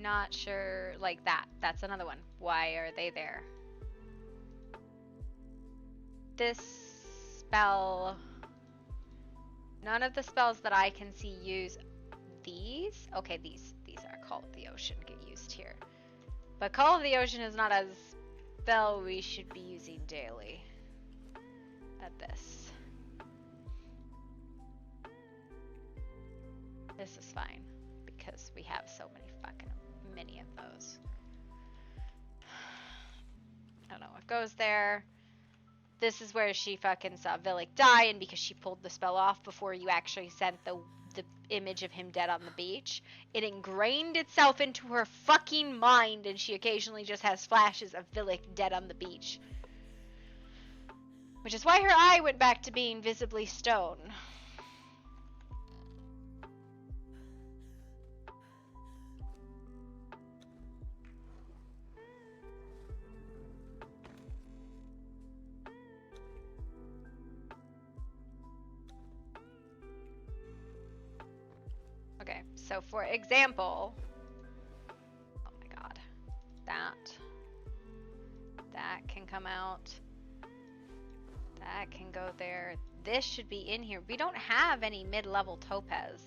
Not sure, like that. That's another one. Why are they there? This spell... None of the spells that I can see use these. Okay, these are Call of the Ocean get used here. But Call of the Ocean is not a spell we should be using daily. At this. This is fine. Because we have so many of those. I don't know what goes there. This is where she fucking saw Villic die, and because she pulled the spell off before you actually sent the image of him dead on the beach, it ingrained itself into her fucking mind, and she occasionally just has flashes of Villic dead on the beach. Which is why her eye went back to being visibly stone. Okay, so for example, oh my god, that can come out, that can go there, this should be in here. We don't have any mid-level topaz.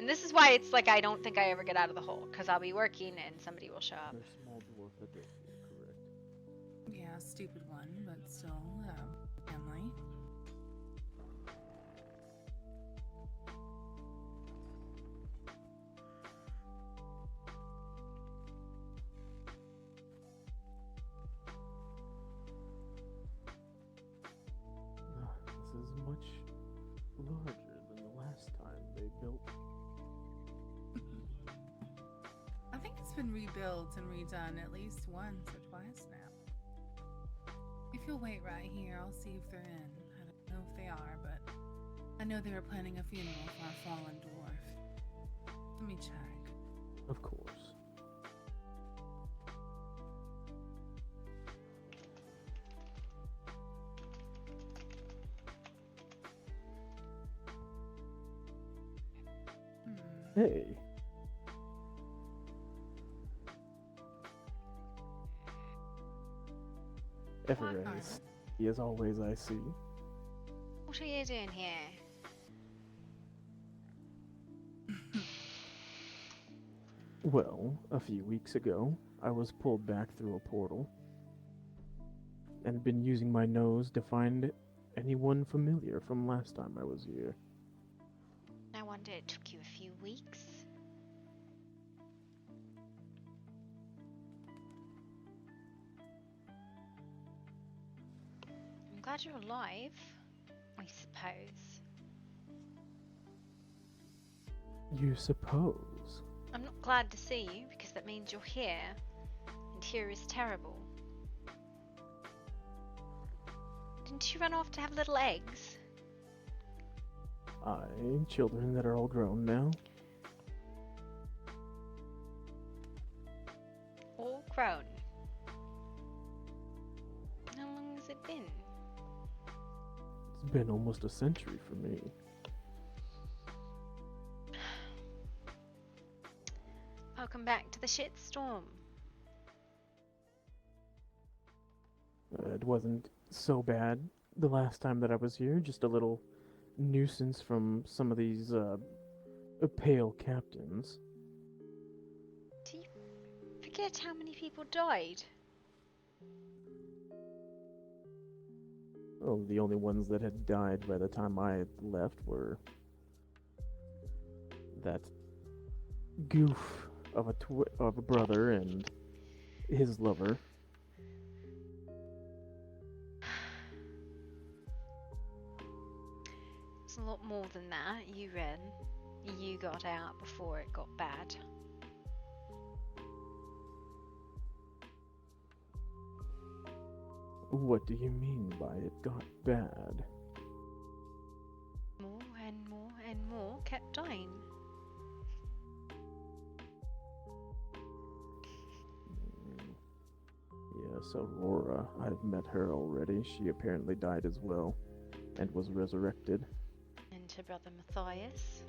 And this is why it's like I don't think I ever get out of the hole, because I'll be working and somebody will show up. They're small dwarf Adolphia, correct? Yeah, stupid one, but still, family. This is much larger than the last time they built. I think it's been rebuilt and redone at least once or twice now. If you'll wait right here, I'll see if they're in. I don't know if they are, but I know they were planning a funeral for our fallen dwarf. Let me check. Of course. Hey. Ever as always, I see. What are you doing here? Well, a few weeks ago, I was pulled back through a portal and been using my nose to find anyone familiar from last time I was here. I wonder it took you a few weeks. I'm glad you're alive, I suppose. You suppose? I'm not glad to see you because that means you're here, and here is terrible. Didn't you run off to have little eggs? Children that are all grown now. All grown. How long has it been? It's been almost a century for me. Welcome back to the shitstorm. It wasn't so bad the last time that I was here, just a little nuisance from some of these pale captains. Do you forget how many people died? Oh, the only ones that had died by the time I left were that goof of a brother and his lover. It's a lot more than that. You got out before it got bad. What do you mean by it got bad? More and more and more kept dying. Yes, Aurora. I've met her already. She apparently died as well, and was resurrected. And her brother Matthias.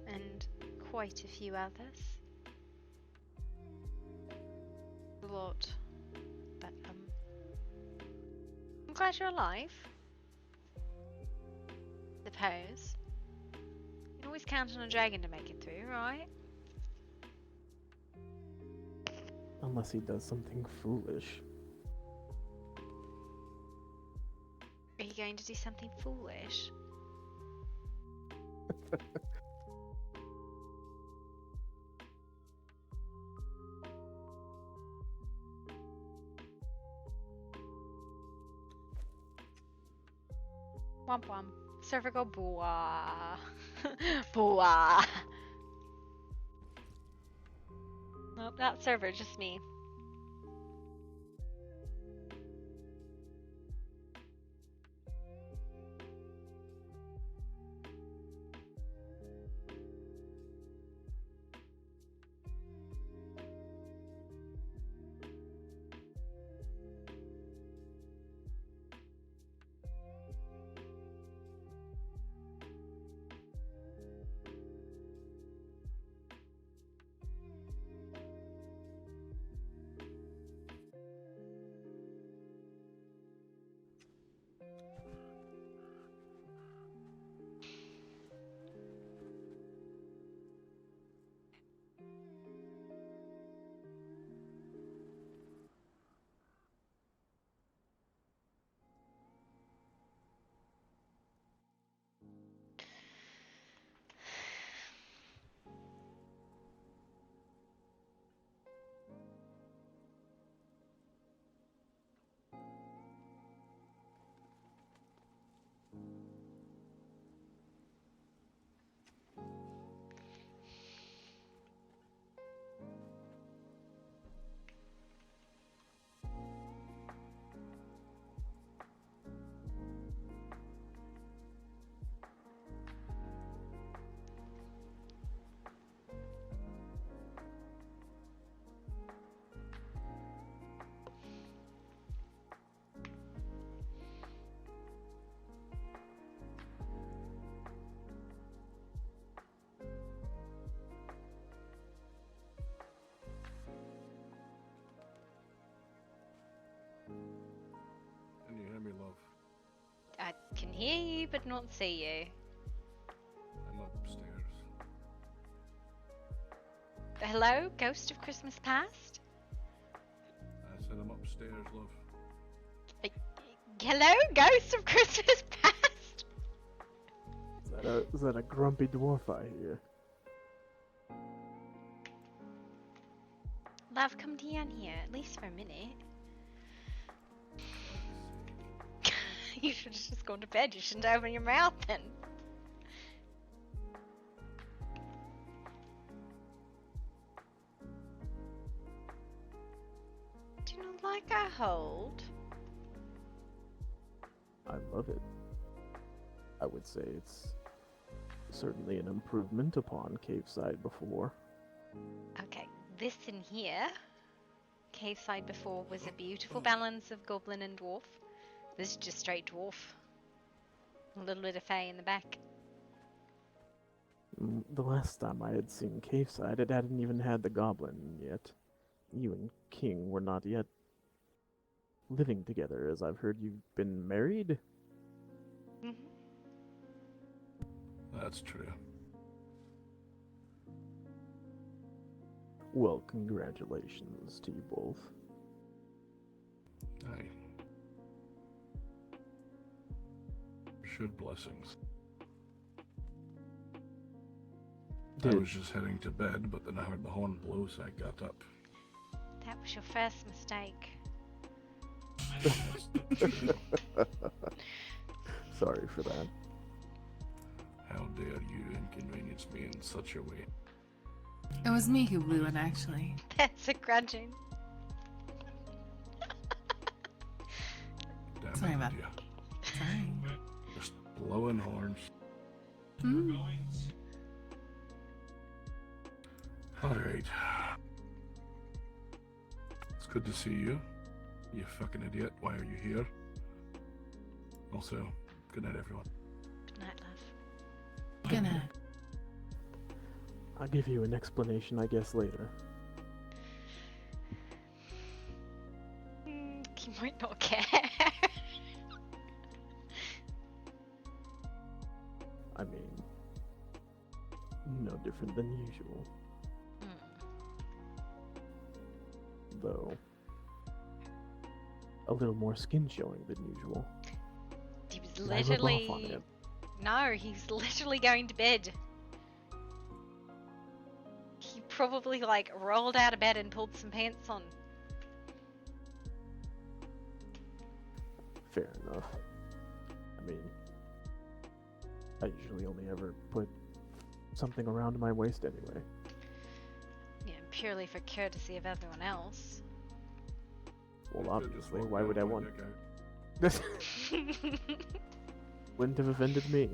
And quite a few others. A lot. But, I'm glad you're alive. Suppose. You can always count on a dragon to make it through, right? Unless he does something foolish. Are you going to do something foolish? Womp womp. Server go booah. Booah. Nope, not server, just me. I can hear you, but not see you. I'm upstairs. Hello, ghost of Christmas past? I said I'm upstairs, love. Hello, ghost of Christmas past? Is that a grumpy dwarf I hear? Love, come down here, at least for a minute. You should have just gone to bed. You shouldn't open your mouth then. Do you not like our hold? I love it. I would say it's certainly an improvement upon Caveside before. Okay, this in here, Caveside before was a beautiful balance of goblin and dwarf. This is just straight dwarf. A little bit of fae in the back. The last time I had seen Caveside, it hadn't even had the goblin yet. You and King were not yet living together, as I've heard you've been married? Mm-hmm. That's true. Well, congratulations to you both. Aye. Should blessings. I was just heading to bed, but then I heard the horn blow, so I got up. That was your first mistake. Sorry for that. How dare you inconvenience me in such a way? It was me who blew it, actually. That's a grudging. Damn Sorry it, about Lydia. Sorry. Just blowing horns. Hmm. Alright. It's good to see you. You fucking idiot. Why are you here? Also, good night, everyone. Good night, love. Good night. I'll give you an explanation, I guess, later. You might not care. I mean, no different than usual. Though, a little more skin showing than usual. He was And I rub off on literally... it. No, he's literally going to bed. He probably, like, rolled out of bed and pulled some pants on. Fair enough. I mean, I usually only ever put something around my waist anyway. Yeah, purely for courtesy of everyone else. Well, obviously, why would I want... Wouldn't have offended me.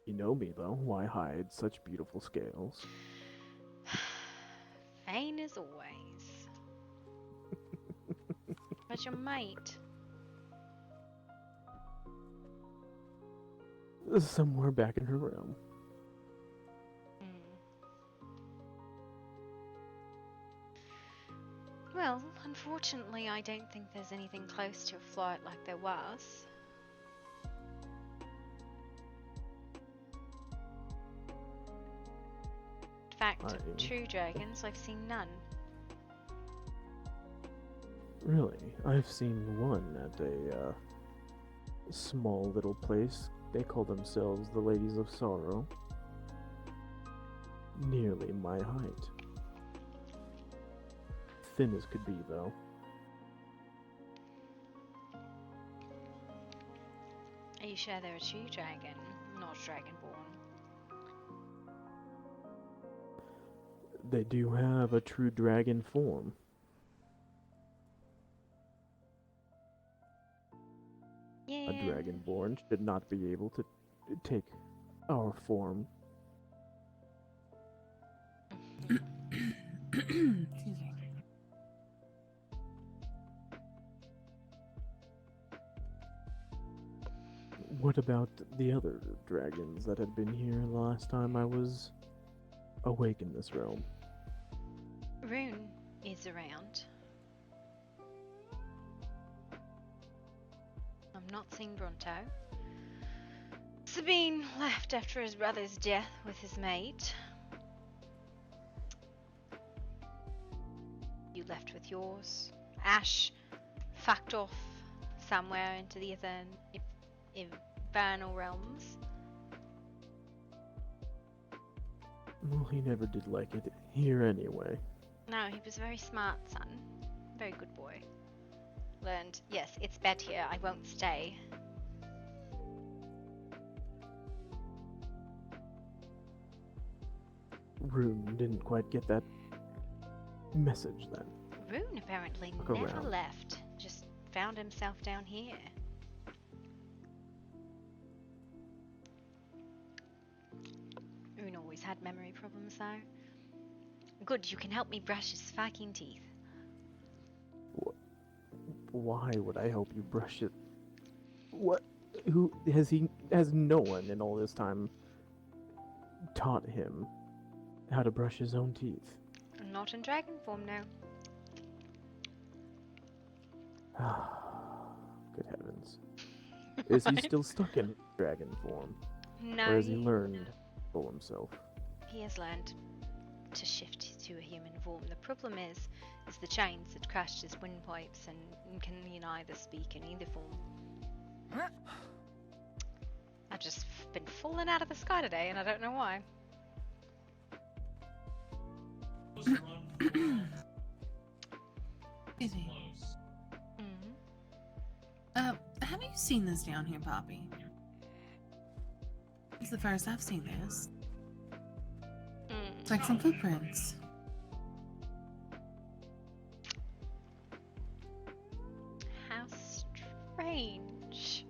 You know me, though. Why hide such beautiful scales? Vain as always. But your mate. Somewhere back in her room. Well, unfortunately, I don't think there's anything close to a flight like there was. In fact, of true dragons, I've seen none. Really? I've seen one at a small little place. They call themselves the Ladies of Sorrow. Nearly my height. Thin as could be, though. Are you sure they're a true dragon, not dragonborn? They do have a true dragon form. Yeah. A dragonborn should not be able to take our form. Excuse me. What about the other dragons that had been here last time I was awake in this realm? Rune is around. not seen Bronto. Sabine left after his brother's death with his mate. You left with yours. Ash fucked off somewhere into the infernal realms. Well, he never did like it here anyway. No, he was a very smart son. Very good boy. Learned, yes, it's bad here, I won't stay. Rune didn't quite get that message then. Rune apparently Look never around. left. Just found himself down here. Rune always had memory problems though. Good, you can help me brush his fucking teeth. Why would I help you brush it? What? Who has no one in all this time taught him how to brush his own teeth? Not in dragon form now. Good heavens. Is he Right? still stuck in dragon form? No, Or has he learned for himself? he has learned to shift to a human form. The problem is the chains that crushed his windpipes and can neither speak in either form. I've just been falling out of the sky today and I don't know why. Excuse me. Have you seen this down here, Poppy? It's the first I've seen this. It's like some footprints. How strange.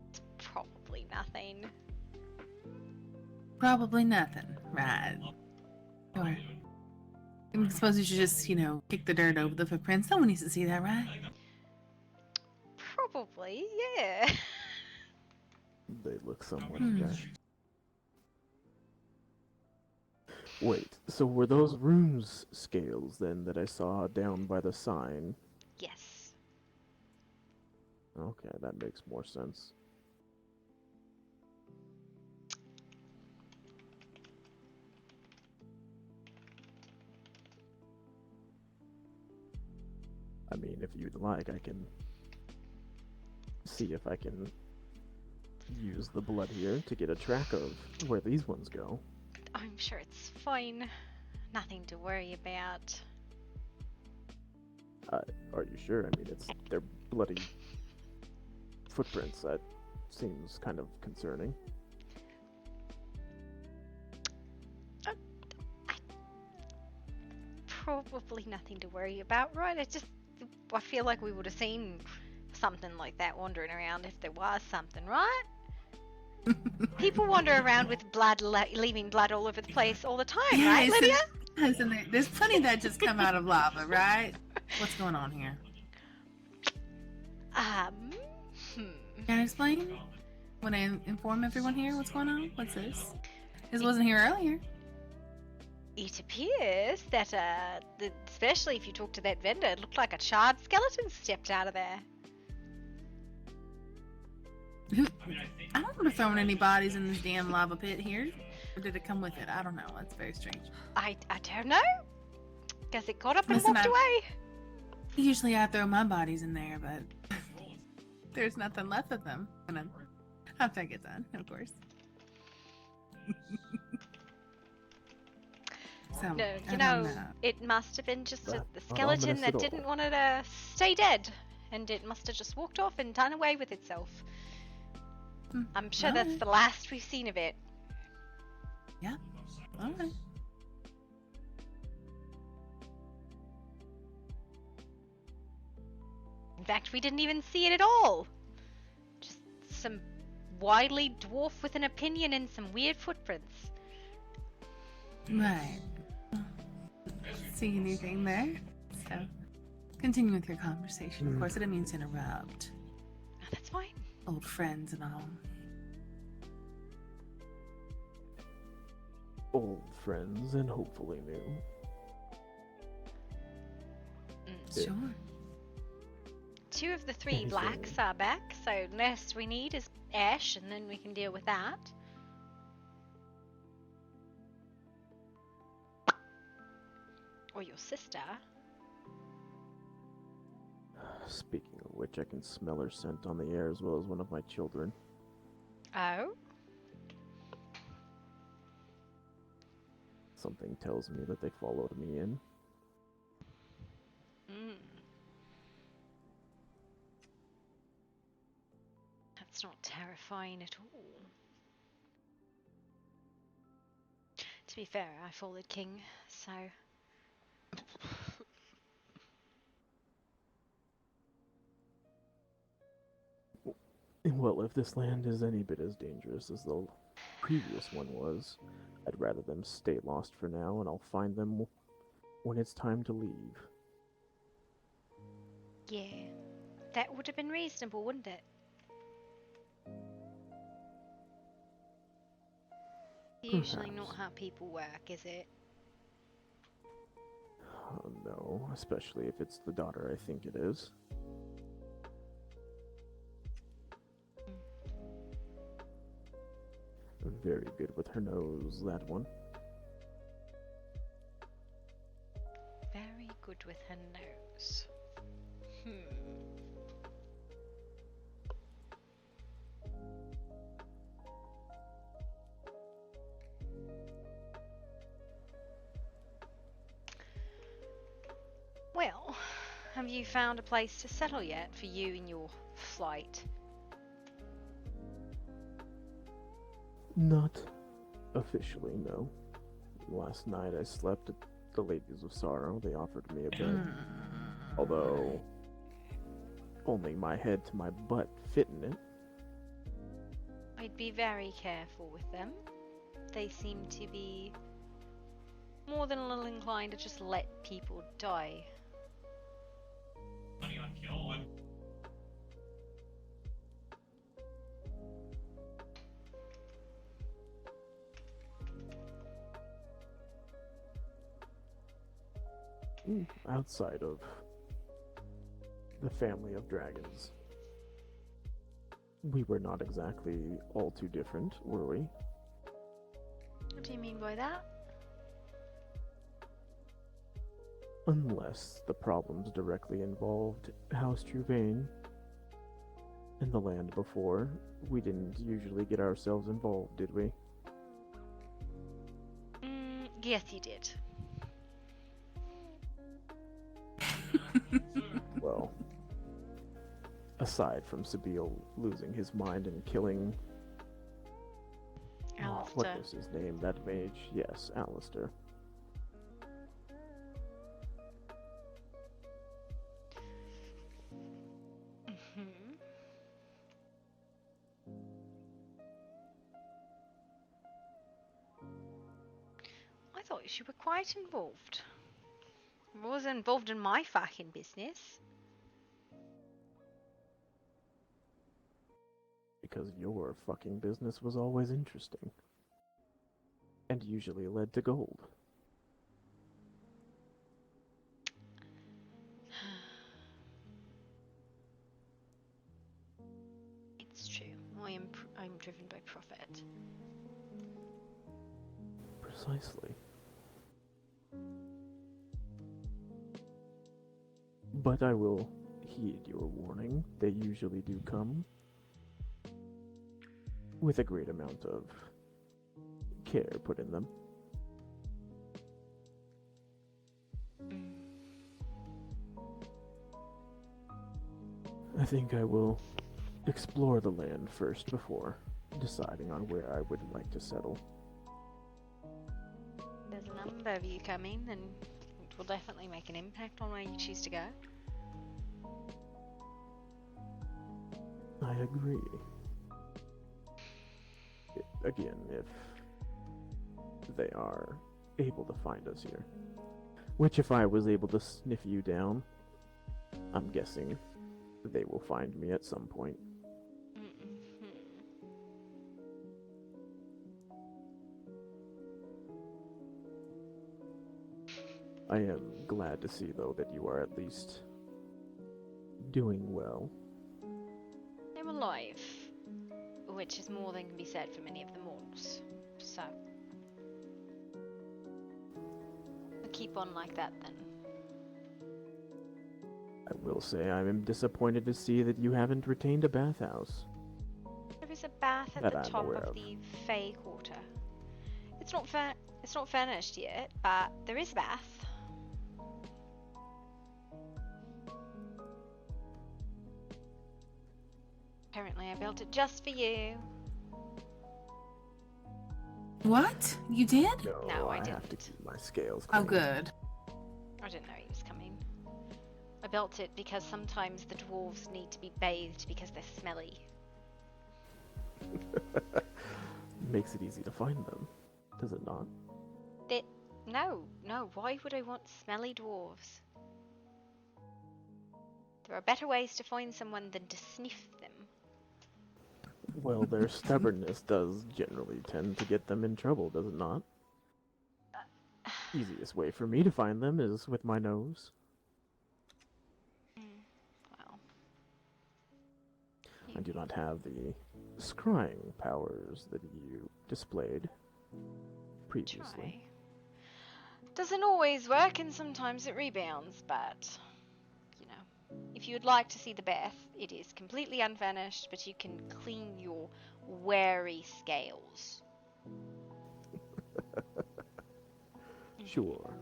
It's probably nothing. Probably nothing, right? Or I suppose you should just, kick the dirt over the footprints. Someone needs to see that, right? Probably, yeah. They look somewhat dashed. Wait, so were those runes scales then that I saw down by the sign? Yes. Okay, that makes more sense. I mean, if you'd like, I can see if I can use the blood here to get a track of where these ones go. I'm sure it's fine. Nothing to worry about. Are you sure? I mean, it's their bloody footprints. That seems kind of concerning. Probably nothing to worry about, right? I feel like we would have seen something like that wandering around if there was something, right? People wander around with blood, leaving blood all over the place all the time, right, Lydia? Listen, there's plenty that just come out of lava, right? What's going on here? Can I explain? Want to inform everyone here what's going on? What's this? This wasn't here earlier. It appears that, especially if you talk to that vendor, it looked like a charred skeleton stepped out of there. I don't want to throw any bodies in this damn lava pit here. Or did it come with it? I don't know. That's very strange. I don't know. Guess it got up and Listen, walked away. Usually I throw my bodies in there, but there's nothing left of them. And after I get done, of course. So, No, I you don't know, it must have been just the skeleton ominous that at didn't all. want to stay dead. And it must have just walked off and done away with itself. I'm sure that's alright. the last we've seen of it. Yeah. All right. In fact, we didn't even see it at all. Just some wily dwarf with an opinion and some weird footprints. Right. See anything there? So, continue with your conversation. Of course, I didn't mean to interrupt. Oh, that's fine. Old friends and all. Old friends and hopefully new. Sure. 2 of the 3 blacks Anything. are back, so next we need is Ash, and then we can deal with that. Or your sister. Speaking of which, I can smell her scent on the air as well as one of my children. Oh? Something tells me that they followed me in. That's not terrifying at all. To be fair, I followed King, so... Well, if this land is any bit as dangerous as the previous one was, I'd rather them stay lost for now, and I'll find them when it's time to leave. Yeah, that would have been reasonable, wouldn't it? Usually not Perhaps. how people work, is it? Oh, no, especially if it's the daughter I think it is. Very good with her nose, that one. Very good with her nose. Well, have you found a place to settle yet for you and your flight? Not officially, no. Last night I slept at the Ladies of Sorrow. They offered me a bed. Although, only my head to my butt fit in it. I'd be very careful with them. They seem to be more than a little inclined to just let people die. Outside of the family of dragons, we were not exactly all too different, were we? What do you mean by that? Unless the problems directly involved House Trouvain and the land before, we didn't usually get ourselves involved, did we? Yes, you did. Well, aside from Sabine losing his mind and killing... Alistair. What was his name? That mage? Yes, Alistair. I thought you were quite involved. I wasn't involved in my fucking business. Because your fucking business was always interesting. And usually led to gold. It's true. I'm driven by profit. Precisely. But I will heed your warning. They usually do come with a great amount of care put in them. I think I will explore the land first before deciding on where I would like to settle. There's a number of you coming, and it will definitely make an impact on where you choose to go. I agree. Again, if they are able to find us here. Which, if I was able to sniff you down, I'm guessing they will find me at some point. I am glad to see, though, that you are at least doing well. I'm alive, which is more than can be said for many of the mortals. So, I'll keep on like that then. I will say I am disappointed to see that you haven't retained a bathhouse. There is a bath at That the I'm top aware of of. the Fey Quarter. It's not furnished yet, but there is a bath. Apparently, I built it just for you. What? You did? No, I have didn't. to keep my scales Oh, clean. good. I didn't know he was coming. I built it because sometimes the dwarves need to be bathed because they're smelly. Makes it easy to find them, does it not? No, why would I want smelly dwarves? There are better ways to find someone than to sniff them. Well, their stubbornness does generally tend to get them in trouble, does it not? Easiest way for me to find them is with my nose. Well. I do not have the scrying powers that you displayed previously. Try. Doesn't always work and sometimes it rebounds, but, you know, if you'd like to see the bath, it is completely unvarnished, but you can clean your wary scales. Sure.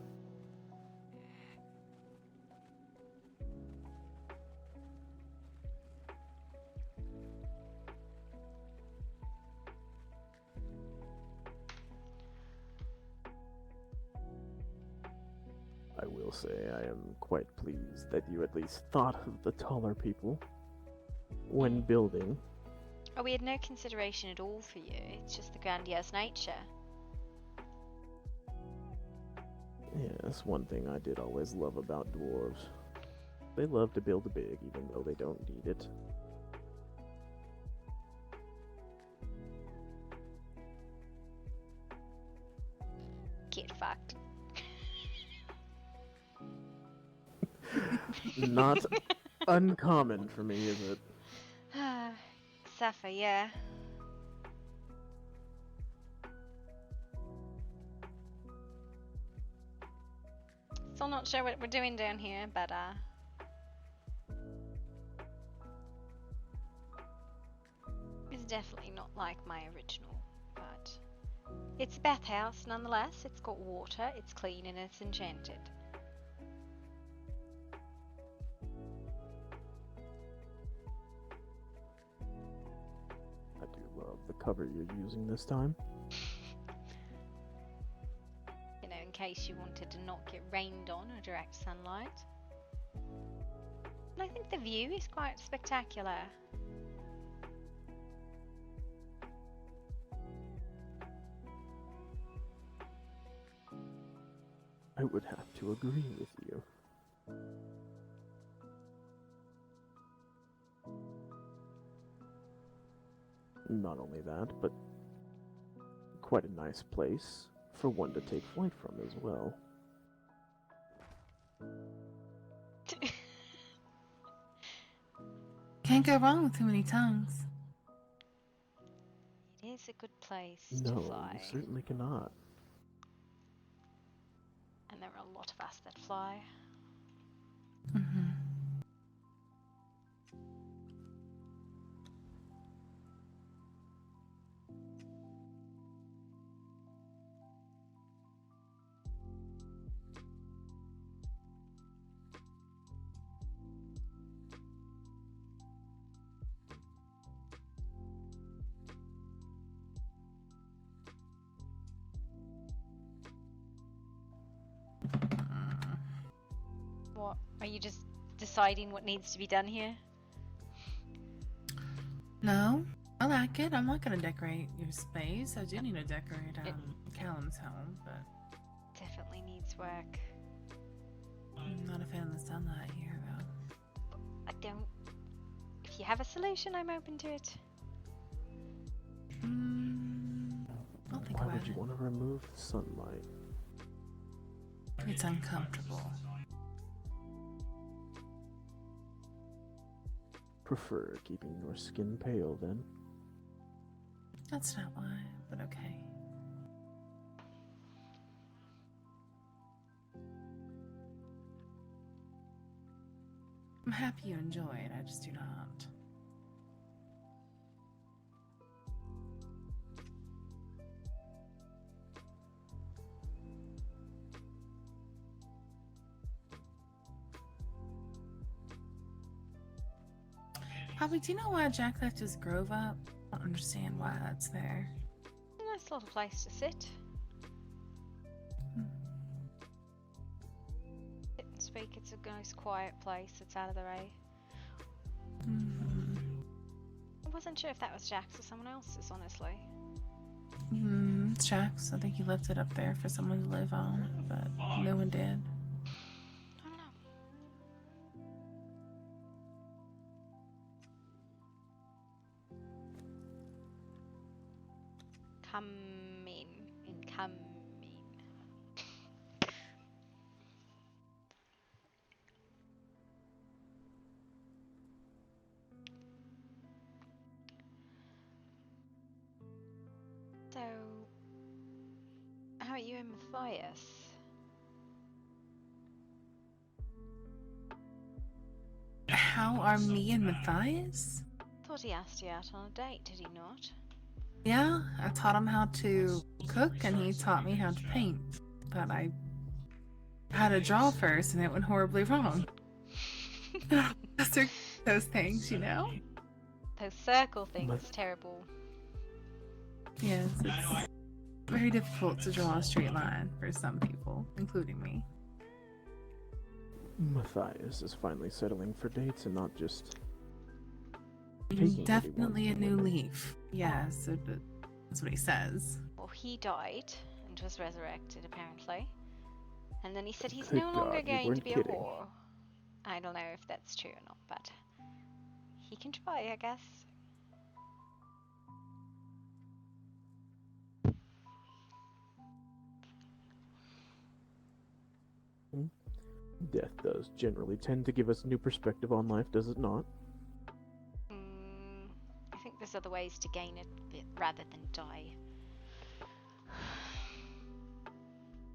I will say I am quite pleased that you at least thought of the taller people when building. Oh, we had no consideration at all for you. It's just the grandiose nature. Yes, one thing I did always love about dwarves. They love to build big even though they don't need it. Get fucked. Not uncommon for me, is it? Safa, yeah. Still not sure what we're doing down here, but it's definitely not like my original, but it's a bathhouse nonetheless. It's got water, it's clean, and it's enchanted. I do love the cover you're using this time. You know, in case you wanted to not get rained on or direct sunlight. And I think the view is quite spectacular. I would have to agree with you. Not only that, but quite a nice place for one to take flight from as well. Can't go wrong with too many tongues. It is a good place No, to fly. you certainly cannot. And there are a lot of us that fly. Mm-hmm. What? Are you just deciding what needs to be done here? No, I like it. I'm not gonna decorate your space. I do need to decorate Callum's home, but Definitely needs work. I'm not a fan of the sunlight here, though. I don't. If you have a solution, I'm open to it. I'll think Why about would you it. want to remove the sunlight? It's uncomfortable. prefer keeping your skin pale then. That's not why, but okay. I'm happy you enjoy it, I just do not. Poppy, do you know why Jack left his grove up? I don't understand why that's there. A nice little place to sit. Sit and speak. It's a nice quiet place. It's out of the way. I wasn't sure if that was Jack's or someone else's, honestly. It's Jack's. I think he left it up there for someone to live on, but no one did. I don't know. Incoming. So, how are you and Matthias? How are me and Matthias? Thought he asked you out on a date, did he not? Yeah, I taught him how to cook and he taught me how to paint. But I had to draw first and it went horribly wrong. Those things, you know? Those circle things, terrible. Yes, it's very difficult to draw a straight line for some people, including me. Matthias is finally settling for dates and not just taking Definitely a new leaf. Yes, that's what he says. Well, he died and was resurrected, apparently. And then he said he's Good no longer God, you going to weren't be kidding. a whore. I don't know if that's true or not, but he can try, I guess. Death does generally tend to give us new perspective on life, does it not? I think there's other ways to gain it rather than die.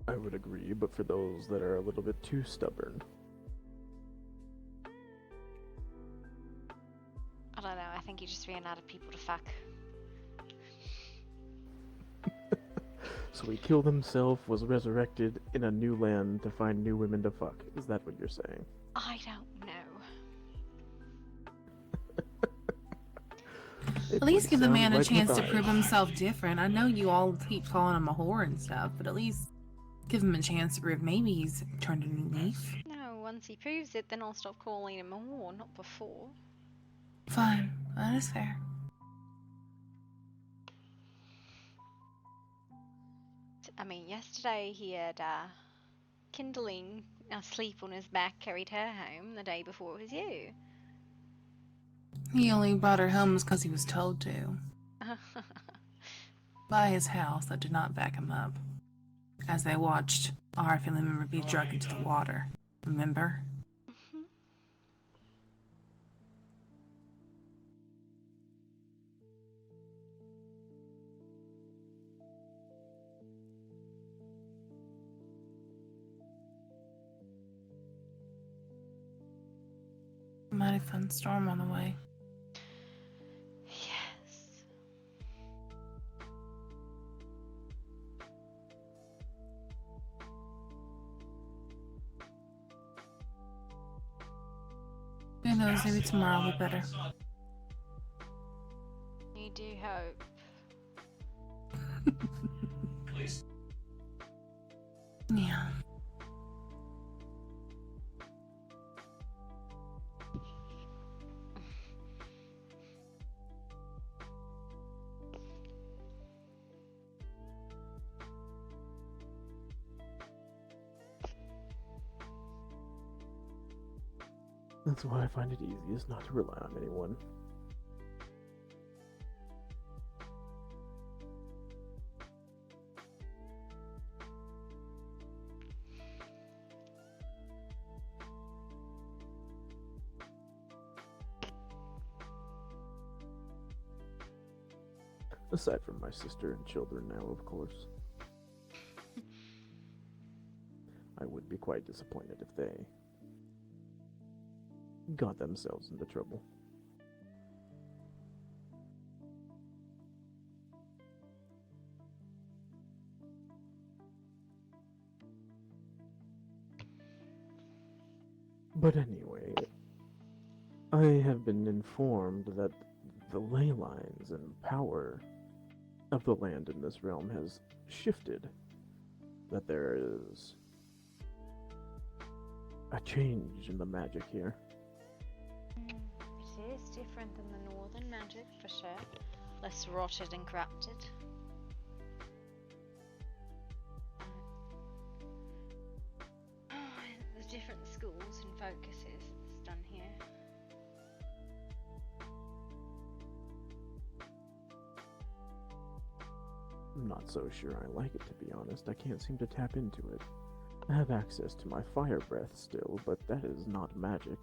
I would agree, but for those that are a little bit too stubborn. I don't know, I think you just ran out of people to fuck. So he killed himself, was resurrected in a new land to find new women to fuck. Is that what you're saying? I don't know. At least give the man a chance to prove himself different. I know you all keep calling him a whore and stuff, but at least give him a chance to prove maybe he's turned a new leaf. No, once he proves it, then I'll stop calling him a whore, not before. Fine, that is fair. I mean, yesterday he had kindling asleep on his back, carried her home. The day before it was you. He only brought her home because he was told to. By his house that did not back him up. As they watched our family member be dragged into the water. Remember? Mighty fun storm on the way. Yes. Who knows, maybe tomorrow will be better. You do hope. Please. Yeah. That's why I find it easiest not to rely on anyone. Aside from my sister and children now, of course. I would be quite disappointed if they got themselves into trouble. But anyway, I have been informed that the ley lines and power of the land in this realm has shifted. That there is a change in the magic here. It is different than the northern magic, for sure. Less rotted and corrupted. The different schools and focuses that's done here. I'm not so sure I like it, to be honest. I can't seem to tap into it. I have access to my fire breath still, but that is not magic.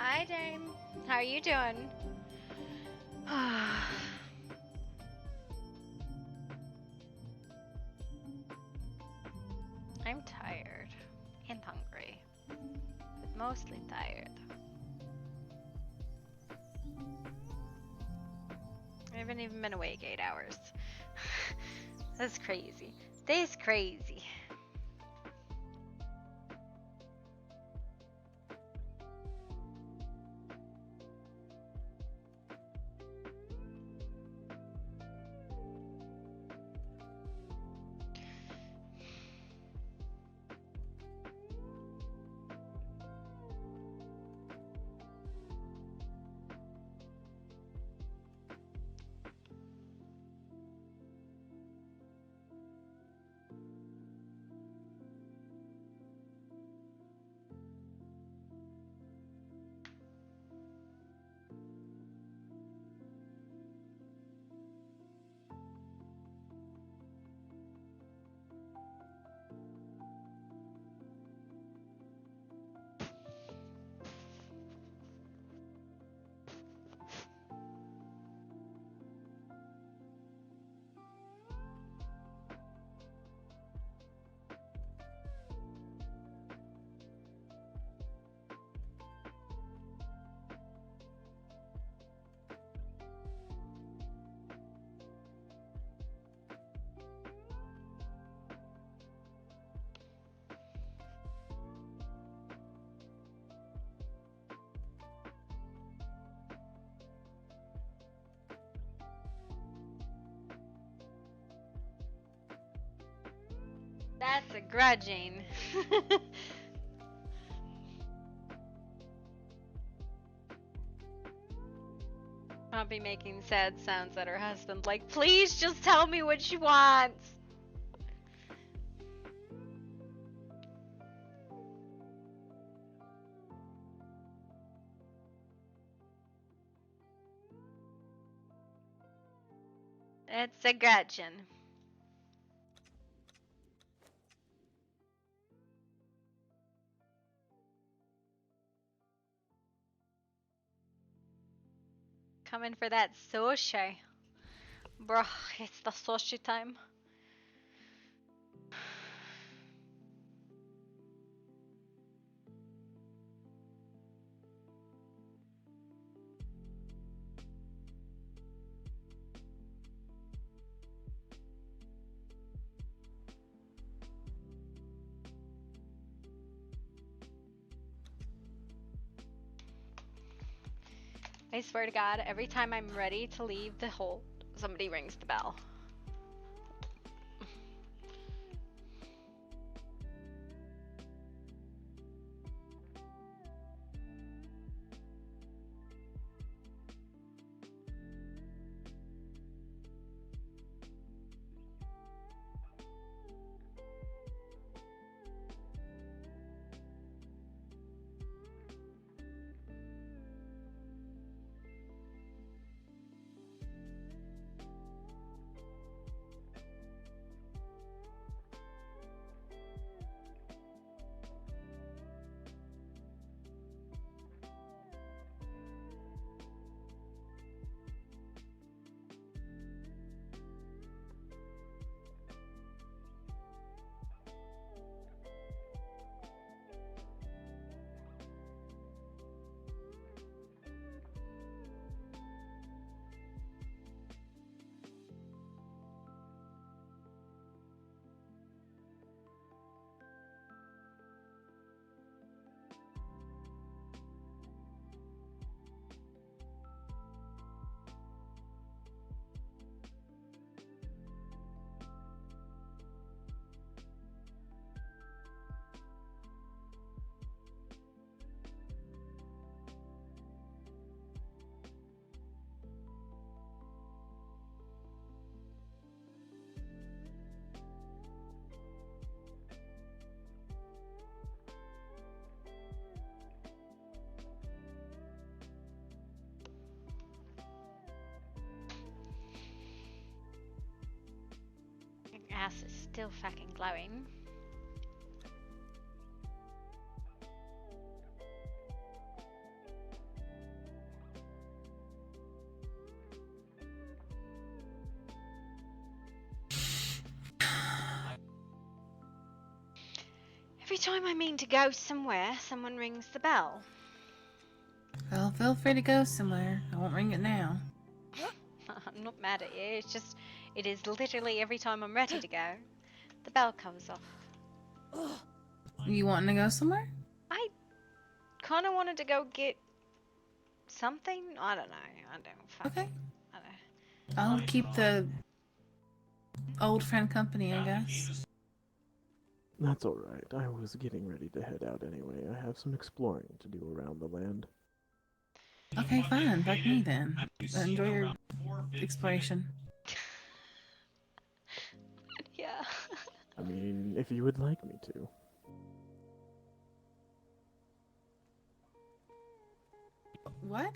Hi, Dame. How are you doing? I'm tired and hungry, but mostly tired. I haven't even been awake 8 hours. That's crazy. This crazy. That's a grudging. I'll be making sad sounds at her husband, like, please just tell me what she wants. It's a grudging. Coming for that sushi. Bruh, it's the sushi time. I swear to God, every time I'm ready to leave the hole, somebody rings the bell. My ass is still fucking glowing. time I mean to go somewhere, someone rings the bell. Well, feel free to go somewhere. I won't ring it now. I'm not mad at you. It's just, it is literally every time I'm ready to go, the bell comes off. You wanting to go somewhere? I kind of wanted to go get something. I don't know. I don't fucking. Okay. I don't. I'll keep the old friend company, I guess. That's alright. I was getting ready to head out anyway. I have some exploring to do around the land. Okay, fine. Fuck me then. Enjoy your exploration. Yeah. I mean, if you would like me to. What?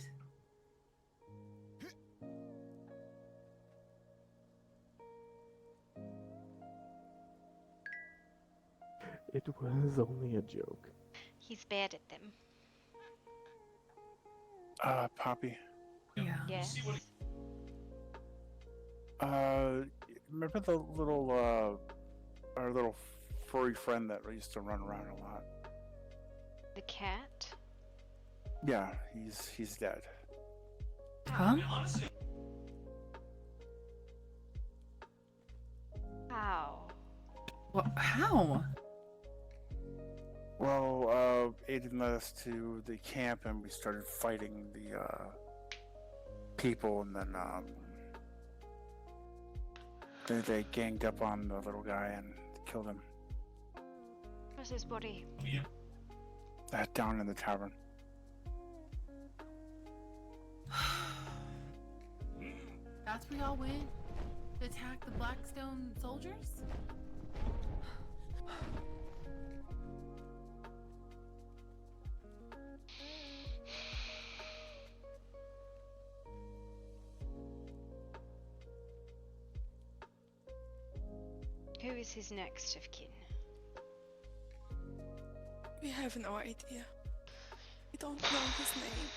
It was only a joke. He's bad at them. Poppy. Yeah. Yes. Remember the little, our little furry friend that used to run around a lot? The cat? Yeah, he's dead. Huh? How? What? How? Well, Aiden led us to the camp and we started fighting the, people, and then, they ganged up on the little guy and killed him. Where's his body? Down in the tavern. That's where y'all went to attack the Blackstone soldiers? Who is his next of kin? We have no idea. We don't know his name.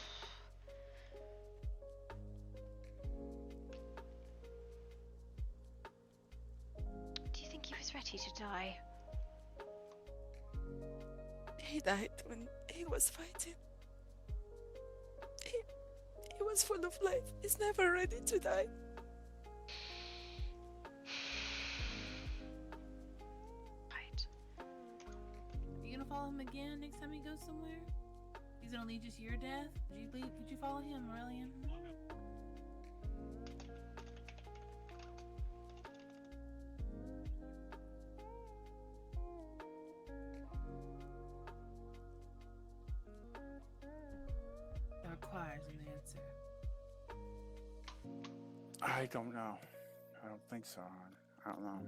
Do you think he was ready to die? He died when he was fighting. He was full of life. He's never ready to die. Right. Are you gonna follow him again next time he goes somewhere? He's gonna lead you to your death? Would you follow him, Aurelian? That requires an answer. I don't know. I don't think so. I don't know.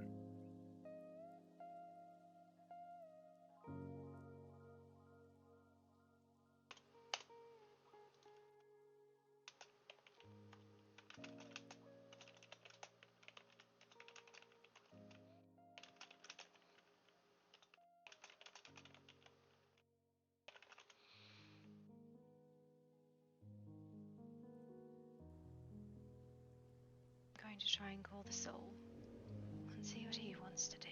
Going to try and call the soul and see what he wants to do.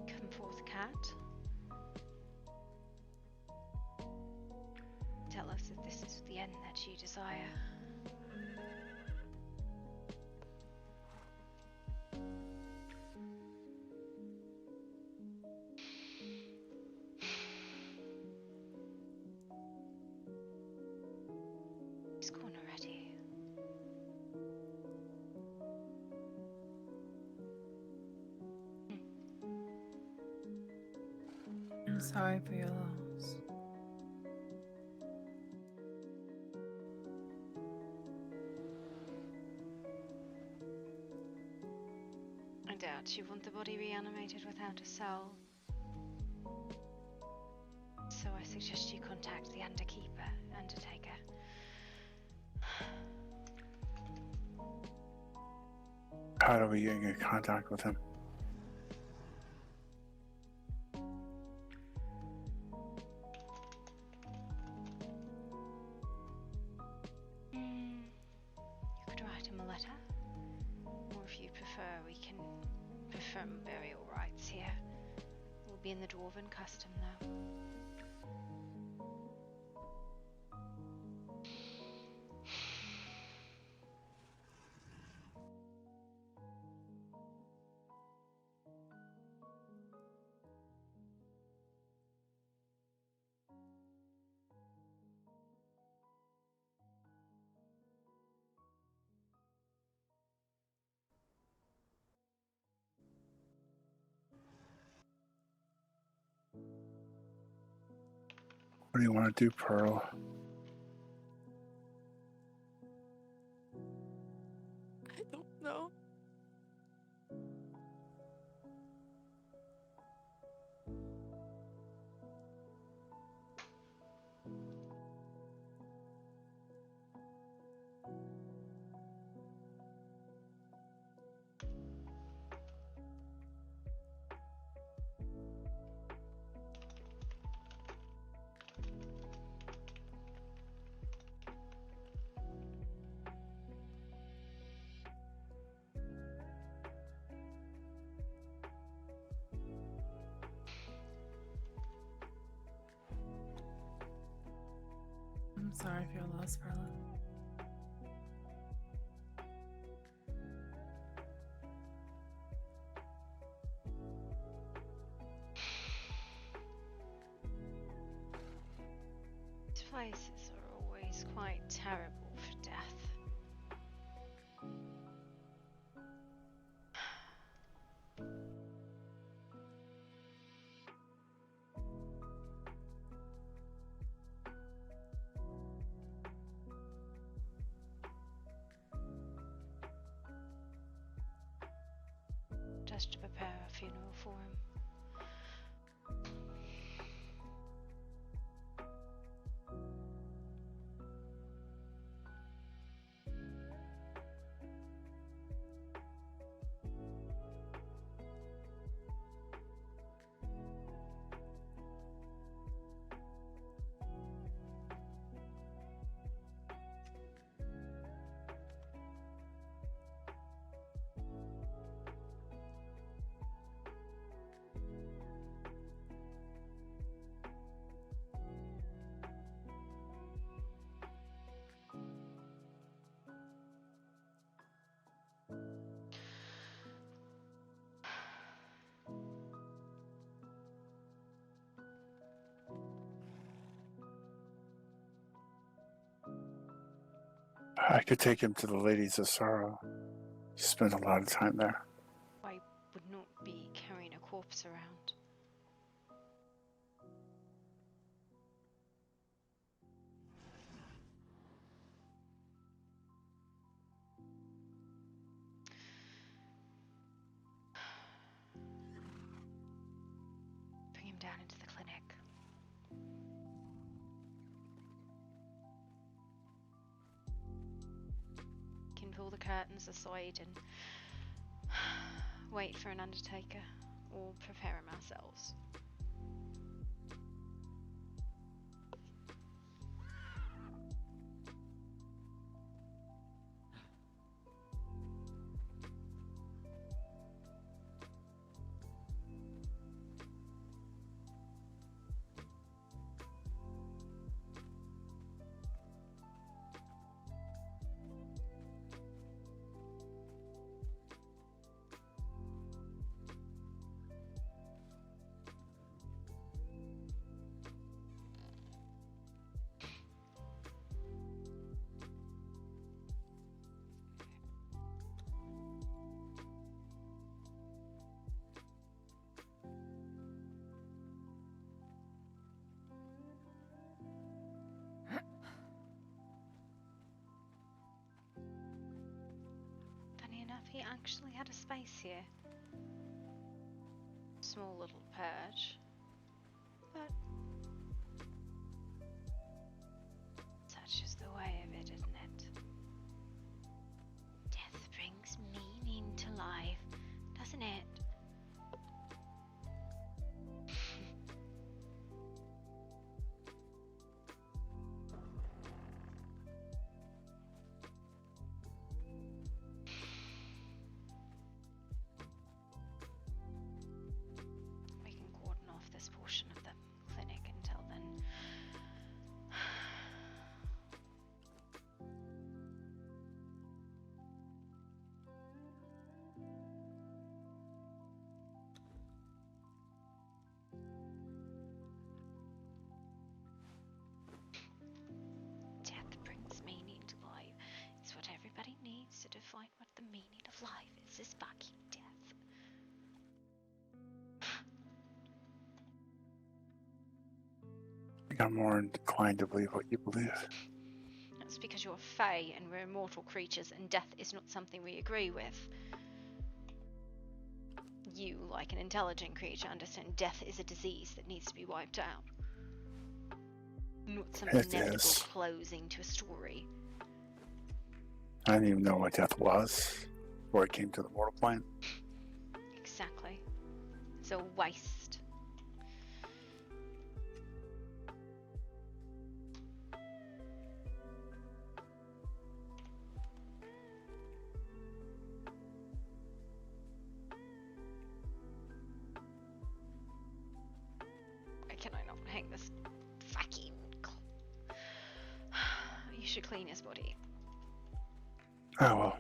Come forth, cat. Tell us that this is the end that you desire. He's gone already. I'm sorry for your loss. Unless you want the body reanimated without a soul. So I suggest you contact the Undertaker. How do we get in contact with him? You could write him a letter. Or if you prefer, we can perform burial rites here. We'll be in the Dwarven custom though. What do you want to do, Pearl? I don't know. I'm sorry for your loss, Perla. These places are always quite terrible for death. Just to prepare a funeral for him. I could take him to the Ladies of Sorrow. He spent a lot of time there. I would not be carrying a corpse around. Bring him down into the clinic. Can pull the curtains aside and wait for an undertaker, or prepare him ourselves. Funny enough, he actually had a space here. small little patch. But such is the way of it, isn't it? Death brings meaning to life, doesn't it? We can cordon off this portion of the clinic until then. Death brings meaning to life. It's what everybody needs to define what the meaning of life is fucking death. I think I'm more inclined to believe what you believe. That's because you're Fae and we're immortal creatures and death is not something we agree with. You, like an intelligent creature, understand death is a disease that needs to be wiped out. Not some It inevitable is. closing to a story. I didn't even know what death was before it came to the mortal plane. Exactly. It's a waste. Why can I not hang this fucking... You should clean his body. Oh well.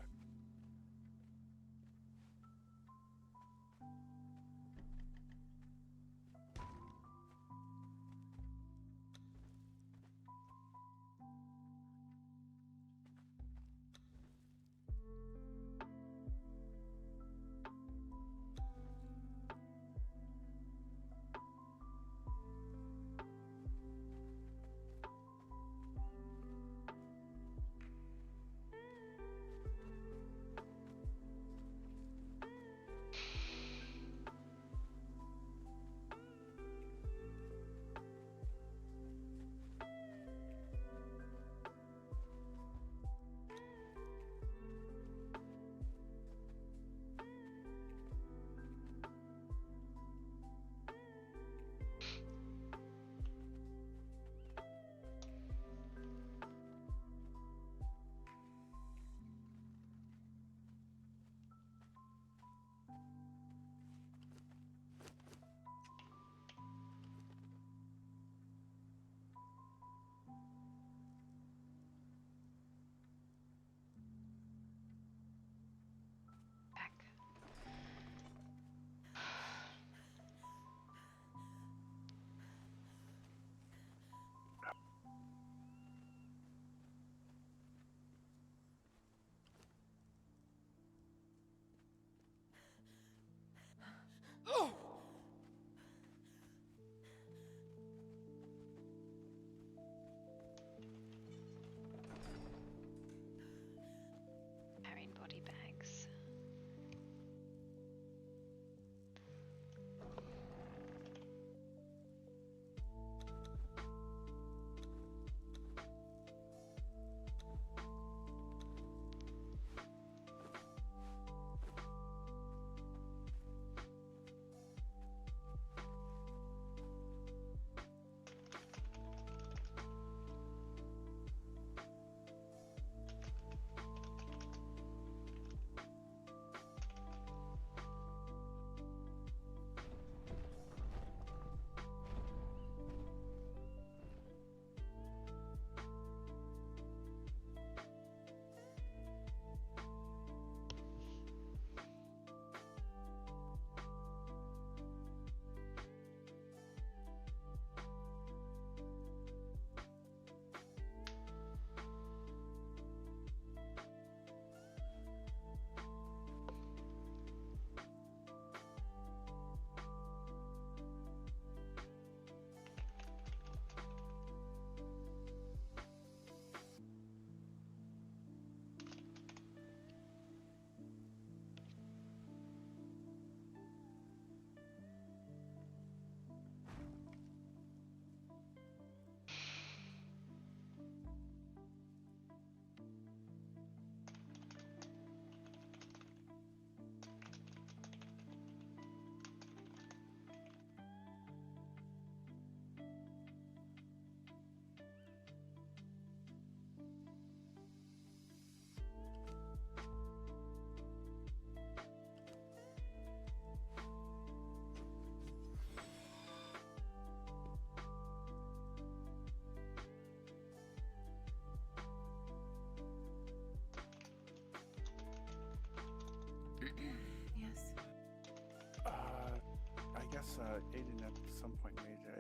Aiden at some point made a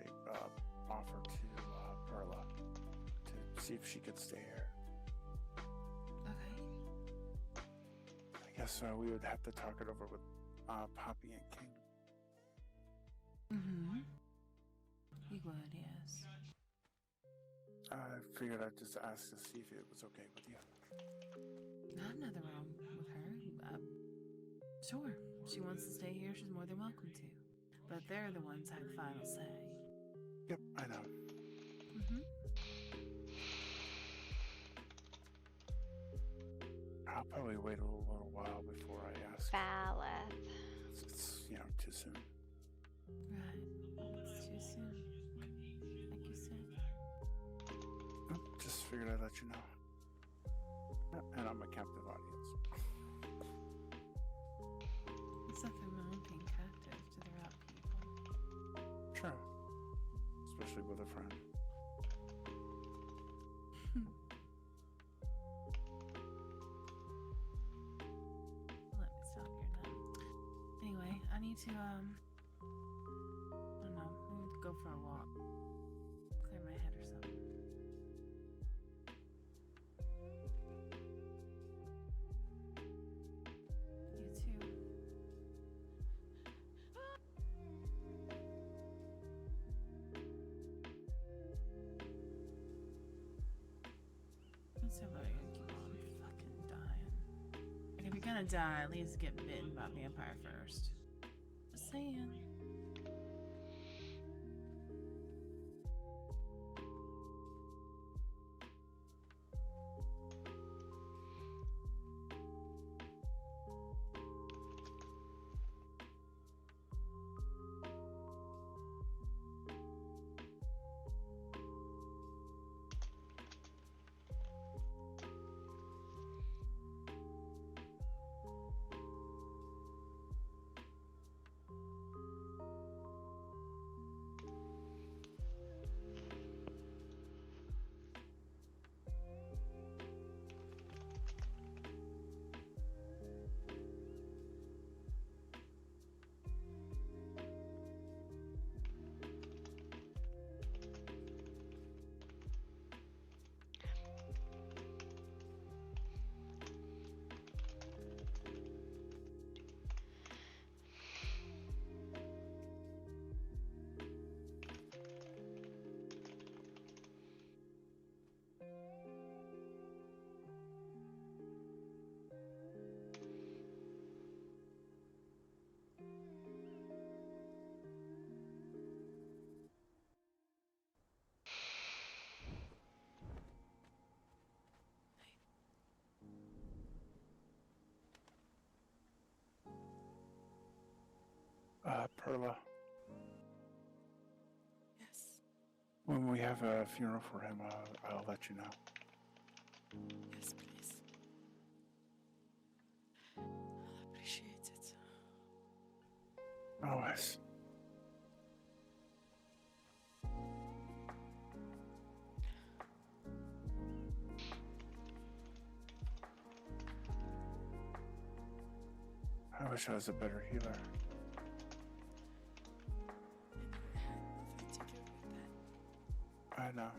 offer to Perla to see if she could stay here. Okay. I guess we would have to talk it over with Poppy and King. Mm-hmm. You would, yes. I figured I'd just ask to see if it was okay with you. Nothing wrong with her. Sure, she wants to stay here, she's more than welcome to. But they're the ones who have the final say. Yep, I know. Mm-hmm. I'll probably wait a little while before I ask. Valeth. It's too soon. Right. It's too soon. Like you said. Just figured I'd let you know. And I'm a captive audience. There's nothing wrong with being captive to the right people. Sure. Especially with a friend. Let me stop here then. Anyway, I need to, I don't know, maybe go for a walk. Clear my head or something. You too. What's everybody gonna keep on fucking dying? Like, if you're gonna die, at least get bitten by a vampire first. Just saying. Perla, Yes. when we have a funeral for him, I'll let you know. Yes, please. I'll appreciate it. Always. I wish I was a better healer. I know.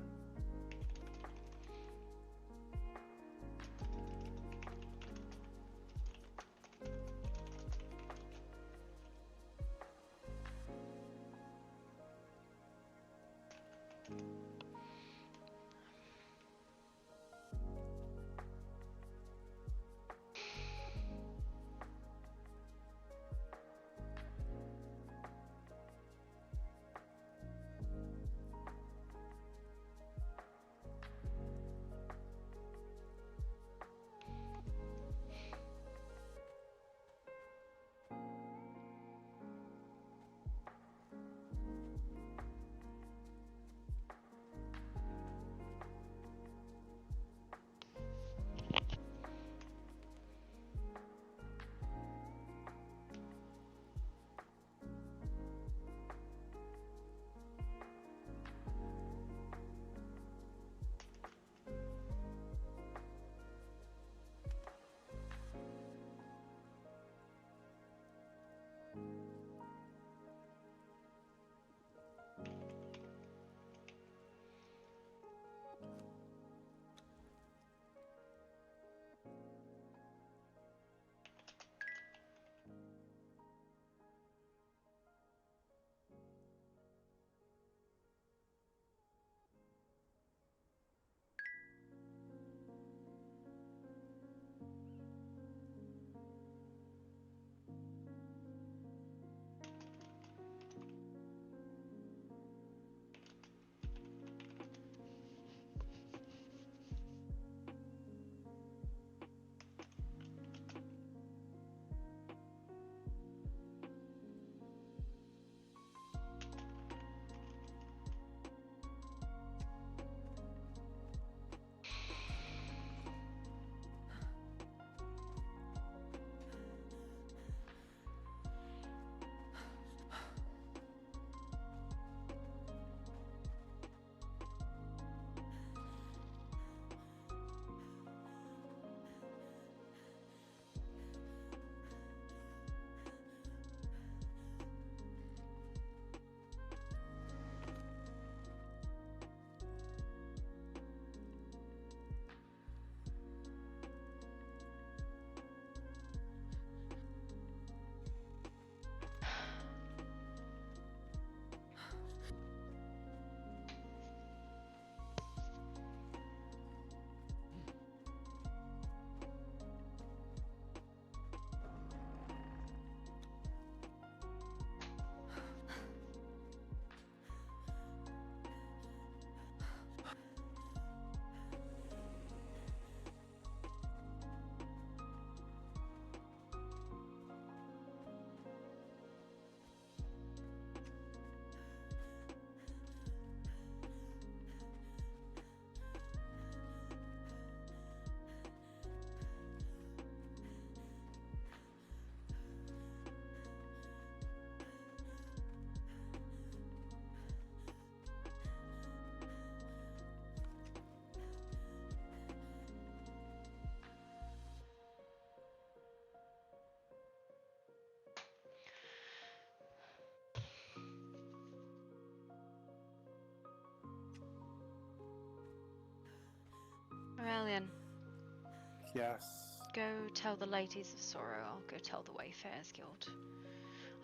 Yes. Go tell the Ladies of Sorrow. I'll go tell the Wayfarers Guild.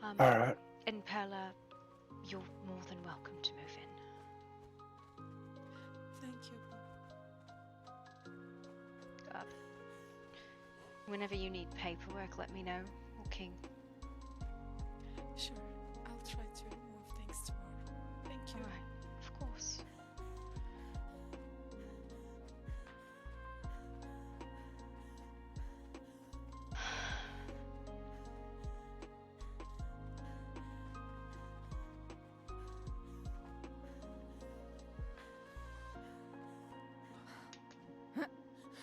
All right. In Perla, you're more than welcome to move in. Thank you. Whenever you need paperwork, let me know. Or King. Sure, I'll try to move things tomorrow. Thank you. Alright, of course.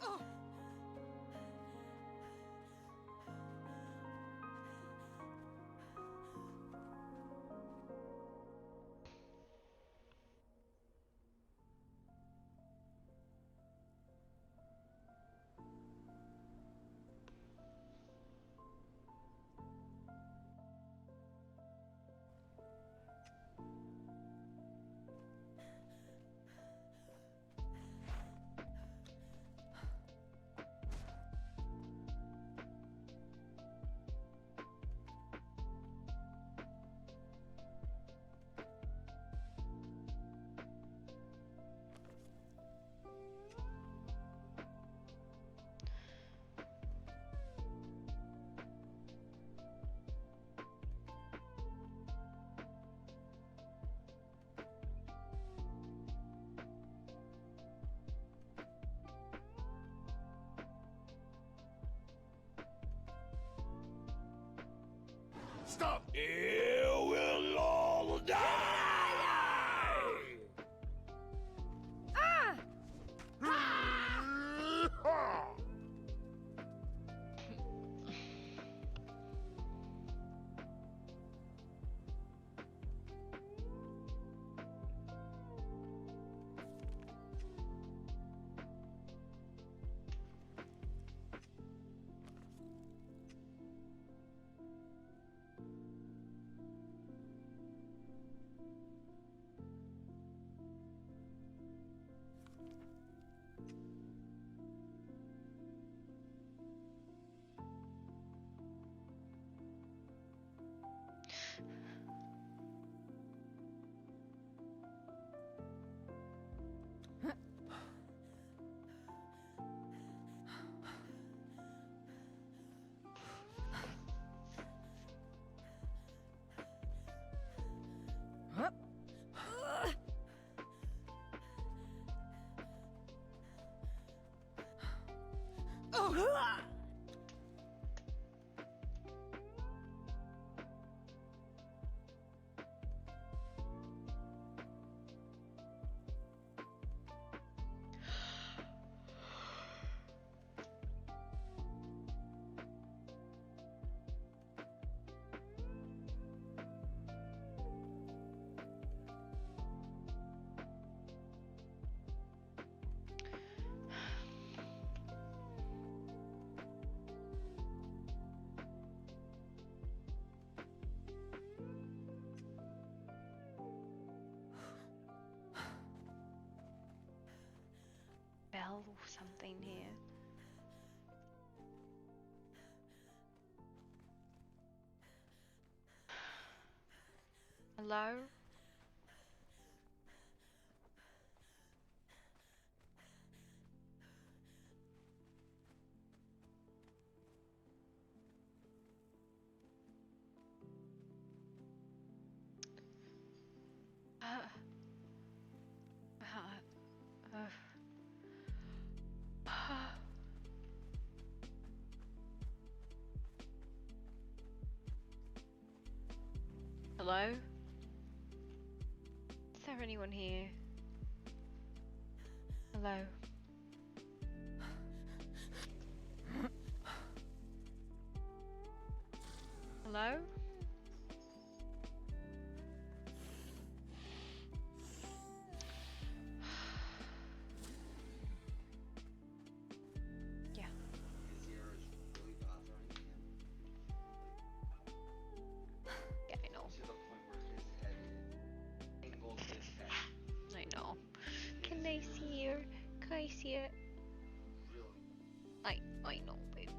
Oh. Stop! You will all die! Ah! Huh? Oh! Bell or something here. Hello? Hello? Is there anyone here? Hello? Hello? Yeah. Yeah, I know. I know. Can I see her? Can I see it? I I know, baby.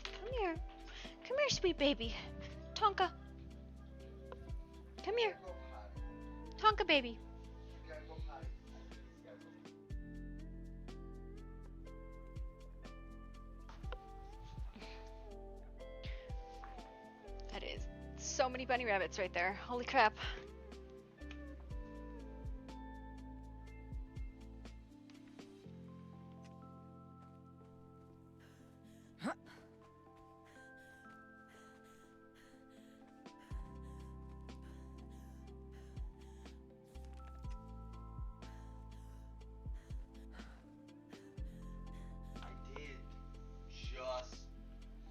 Come here. Come here, sweet baby. Tonka. Come here. Tonka, baby. That is so many bunny rabbits right there. Holy crap. I did just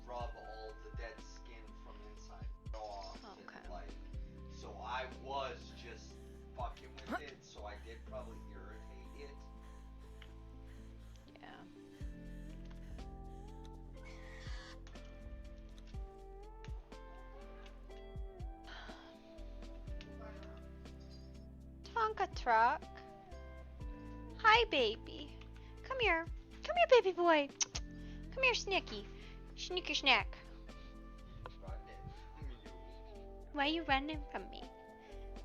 rub all the dead skin from inside off and like, so I was just fucking with it, so I did probably irritate it. Yeah. Tonka truck. Hi, baby. Come here. Come here, baby boy. Come here, Snicky. Sneaky snack. Why you running from me?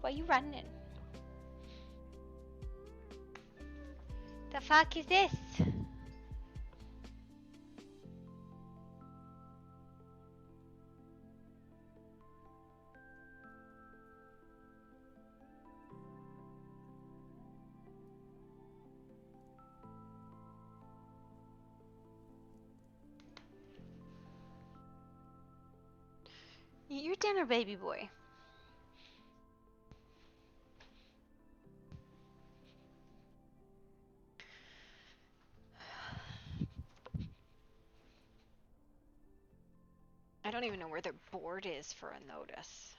Why you running? The fuck is this? Eat your dinner, baby boy. I don't even know where the board is for a notice.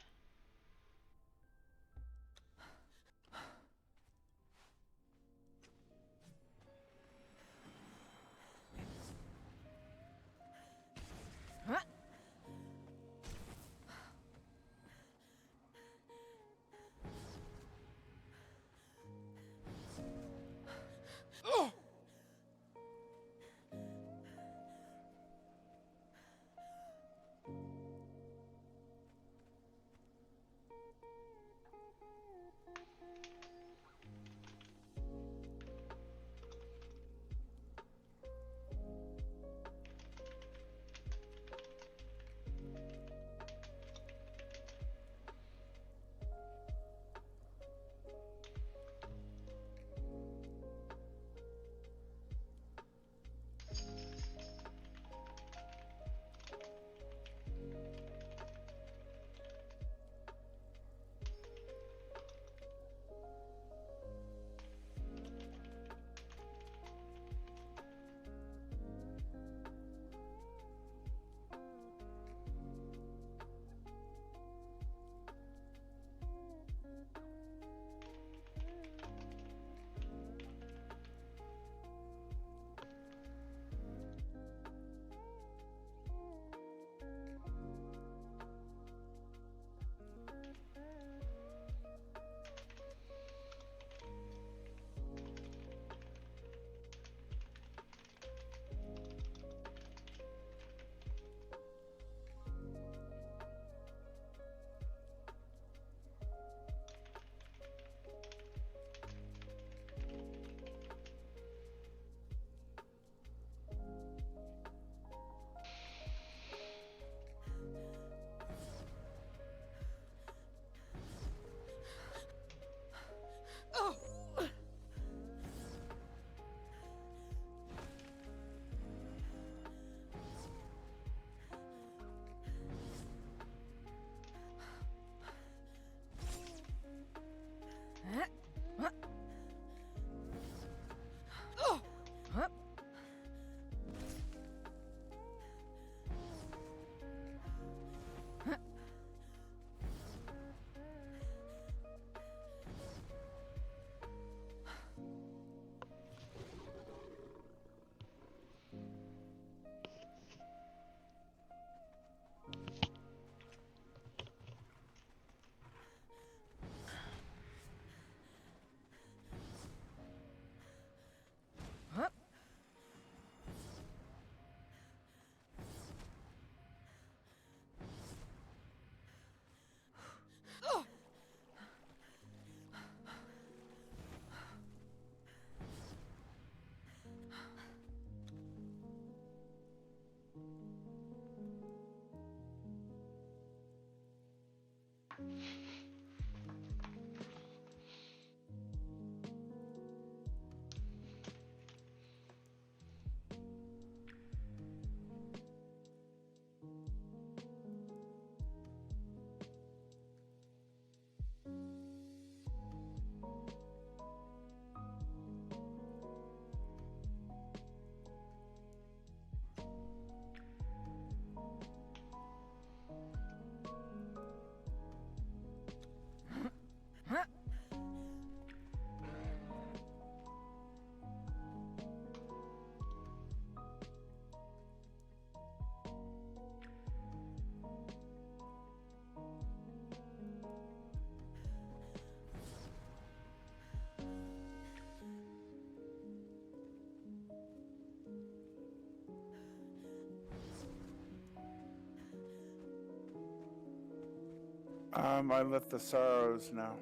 I let the Sorrows know.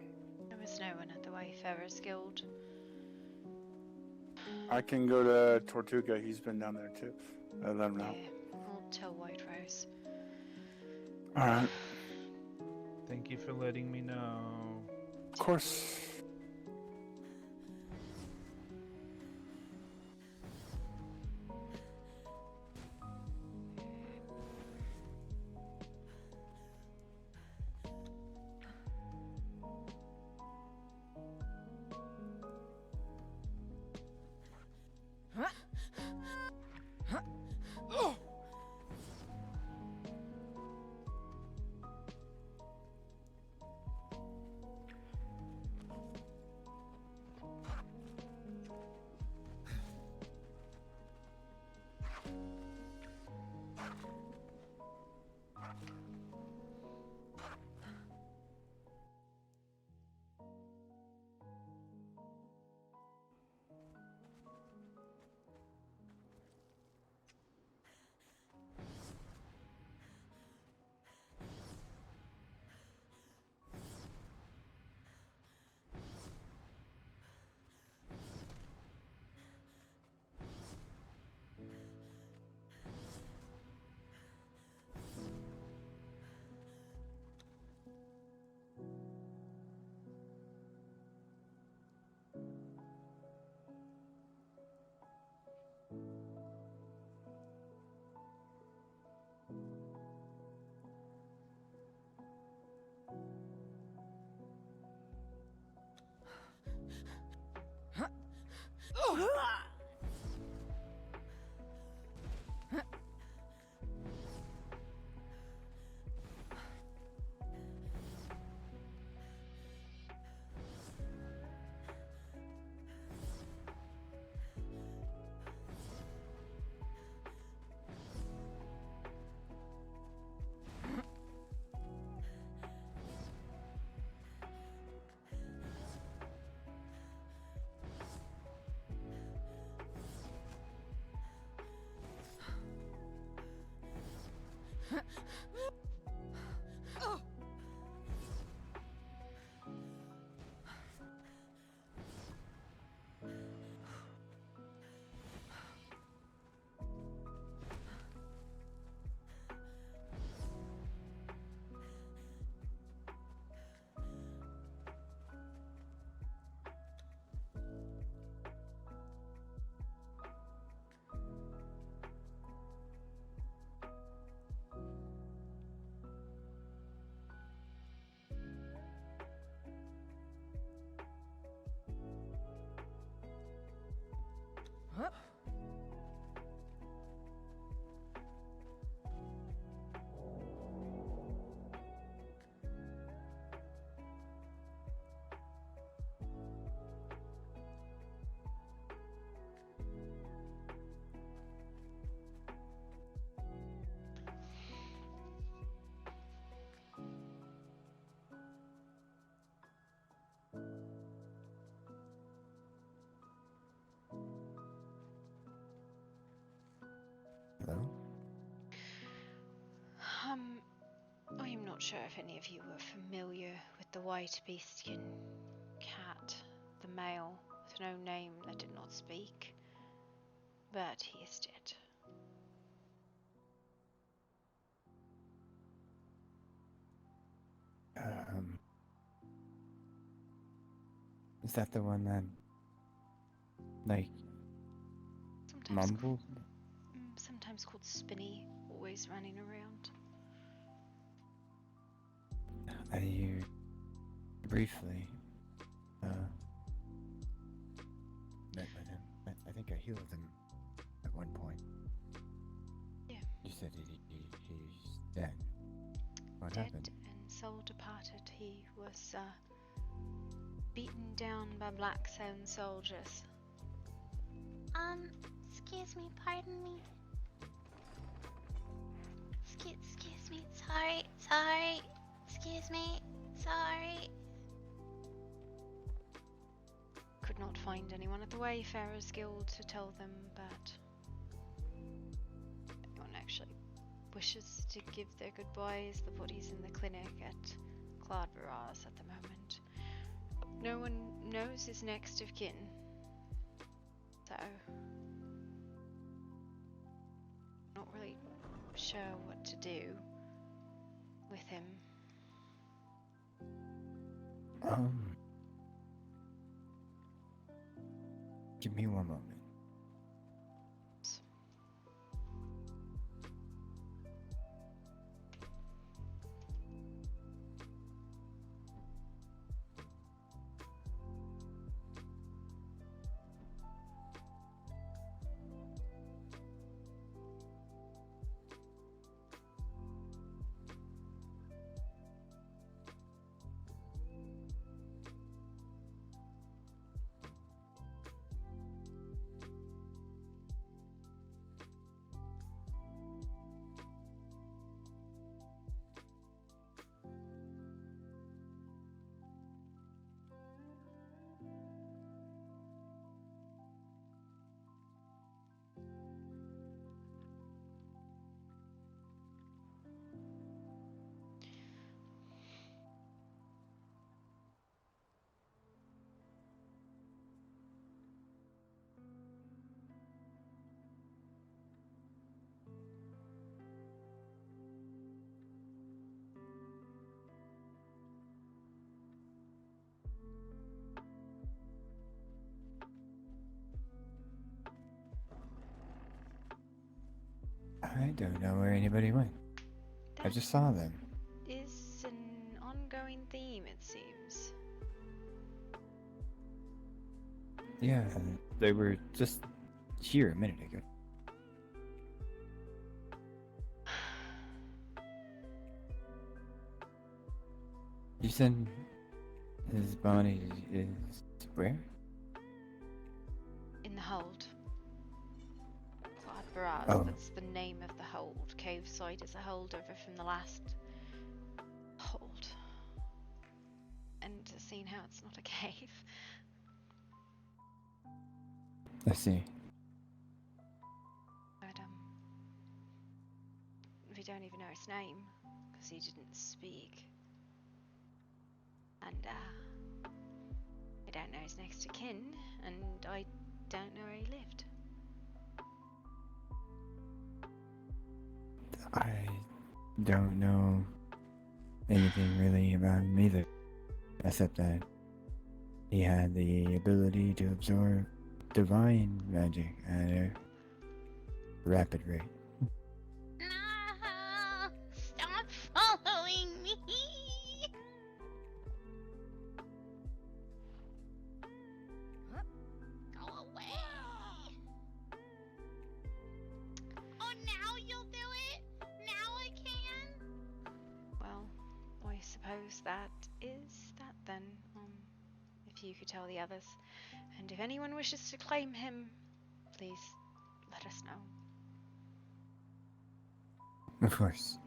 There was no one at the Wayfarers Guild. I can go to Tortuga. He's been down there too. I let him know. Yeah, I'll tell White Rose. Alright. Thank you for letting me know. Of course. Hello? I'm not sure if any of you were familiar with the white bearskin cat, the male with no name that did not speak, but he is dead. Is that the one that, like, mumbled? Sometimes called Spinny, always running around. You briefly met with him. I think I healed him at one point. Yeah. You said he's dead. What Dead happened? and soul departed. He was beaten down by black stone soldiers. Excuse me, pardon me. Excuse me, sorry. Excuse me, sorry. Could not find anyone at the Wayfarers Guild to tell them, but anyone actually wishes to give their goodbyes. The body's in the clinic at Claude Barras at the moment. No one knows his next of kin. So, not really sure what to do with him. Give me one moment. I don't know where anybody went. I just saw them. Is an ongoing theme, it seems. Yeah, they were just here a minute ago. You said his body is where? In the hold. Claude Barras, Oh. that's the name of the hold. Cave site is a holdover from the last hold. And seeing how it's not a cave. I see. But, we don't even know his name, because he didn't speak. And, I don't know his next of kin, and I don't know where he lived. I don't know anything really about him either, except that he had the ability to absorb divine magic at a rapid rate. No! Stop following me! Go away! Oh, now you'll do it? Now I can? Well, I suppose that is that then. If you could tell the others. And if anyone wishes to claim him, please let us know. Of course.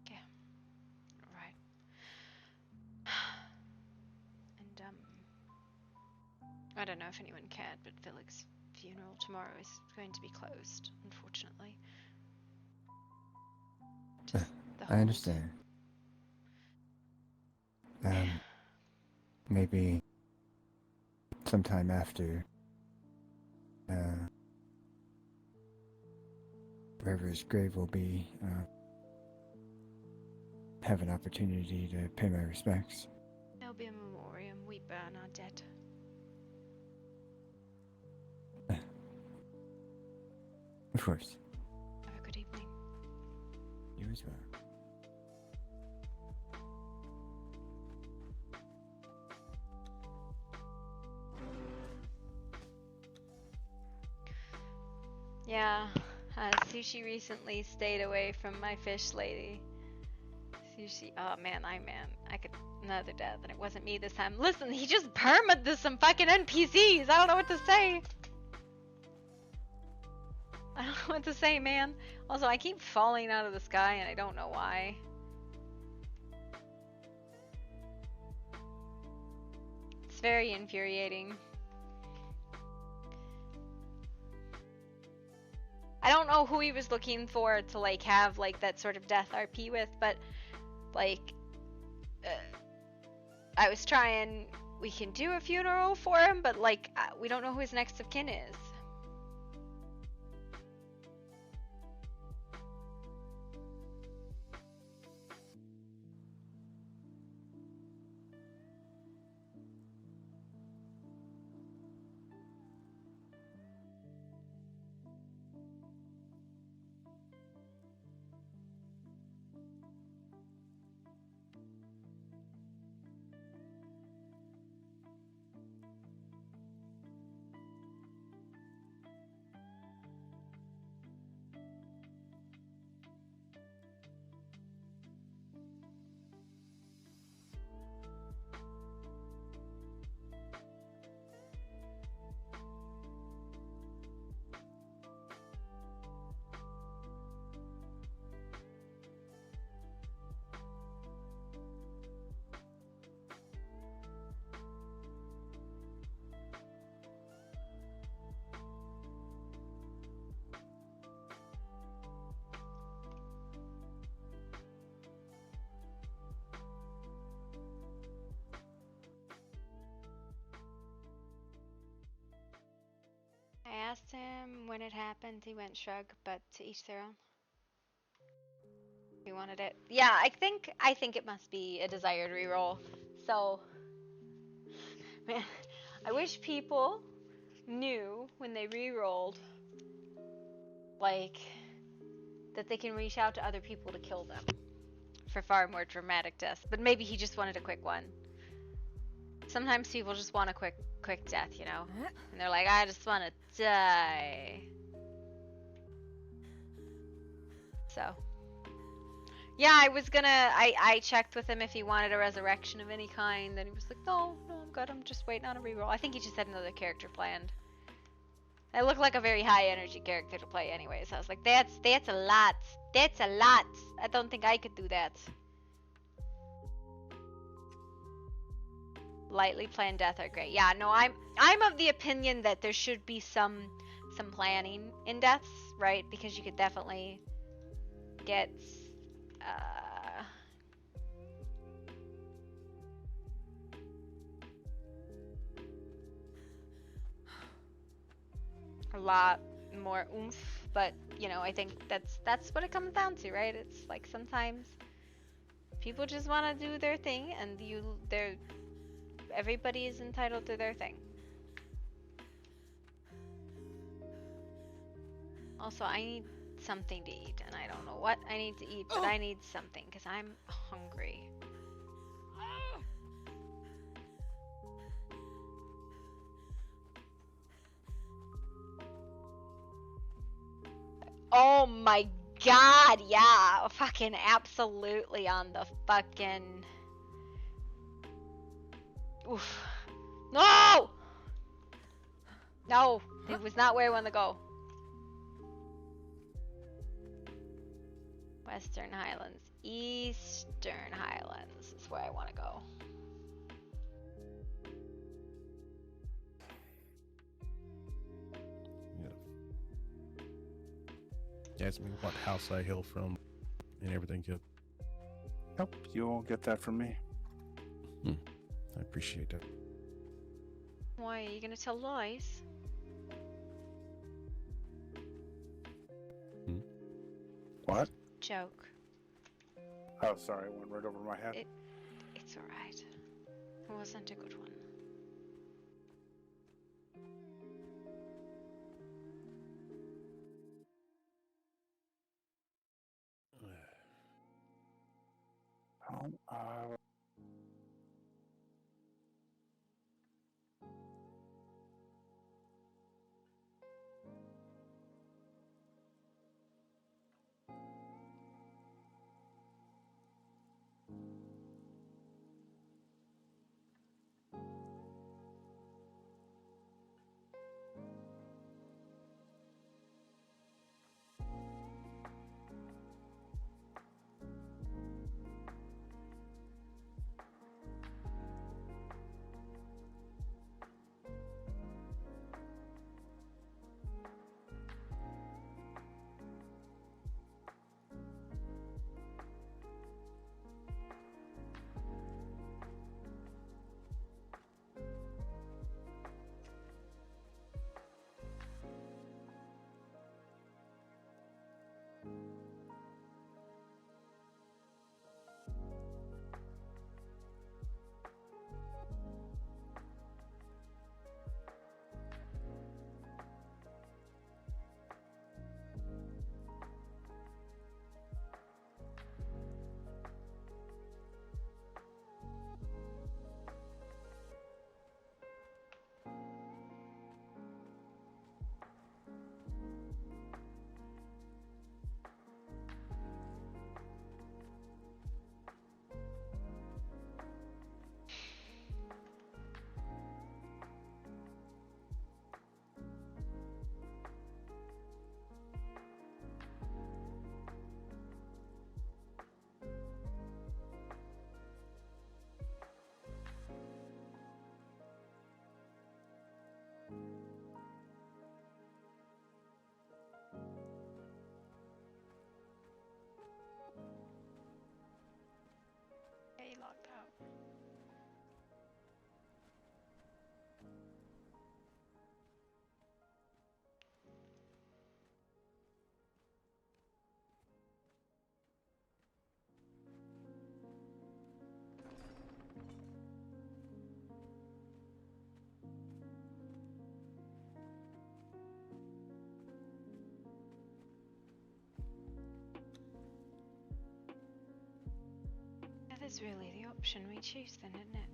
Yeah. Alright. And, I don't know if anyone cared, but Felix's funeral tomorrow is going to be closed, unfortunately. Just the I whole understand. Maybe sometime after wherever's grave will be, have an opportunity to pay my respects. There'll be a memoriam. We burn our dead. Of course. Have a good evening. You as well. Yeah, Sushi recently stayed away from my fish lady. Sushi, oh man, I could another death, and it wasn't me this time. Listen, he just perma'd to some fucking NPCs. I don't know what to say. I don't know what to say, man. Also, I keep falling out of the sky, and I don't know why. It's very infuriating. I don't know who he was looking for to like have like that sort of death RP with, but like I was trying. We can do a funeral for him, but like we don't know who his next of kin is. I asked him when it happened. He went shrug, but to each their own. He wanted it. Yeah, I think it must be a desired reroll. So, man, I wish people knew when they rerolled, like, that they can reach out to other people to kill them for far more dramatic deaths. But maybe he just wanted a quick one. Sometimes people just want a quick death, you know? And they're like, I just want to die. So, yeah, I checked with him if he wanted a resurrection of any kind, and he was like, no, I'm good, I'm just waiting on a reroll. I think he just had another character planned. I look like a very high energy character to play anyway, so I was like, that's a lot. That's a lot. I don't think I could do that. Lightly planned death are great. Yeah, no, I'm of the opinion that there should be some planning in deaths, right? Because you could definitely get a lot more oomph, but you know, I think that's what it comes down to, right? It's like sometimes people just want to do their thing, and everybody is entitled to their thing. Also, I need something to eat, and I don't know what I need to eat, but I need something because I'm hungry. Oh my god, yeah, fucking absolutely on the fucking... Oof. No! No, it was not where I wanted to go. Western Highlands. Eastern Highlands is where I want to go. Ask me what house I hail from and everything, kid. Nope, you won't get that from me. I appreciate that. Why, are you gonna tell lies? What? Joke. Oh, sorry, it went right over my head. It's alright. It wasn't a good one. is really the option we choose then, isn't it?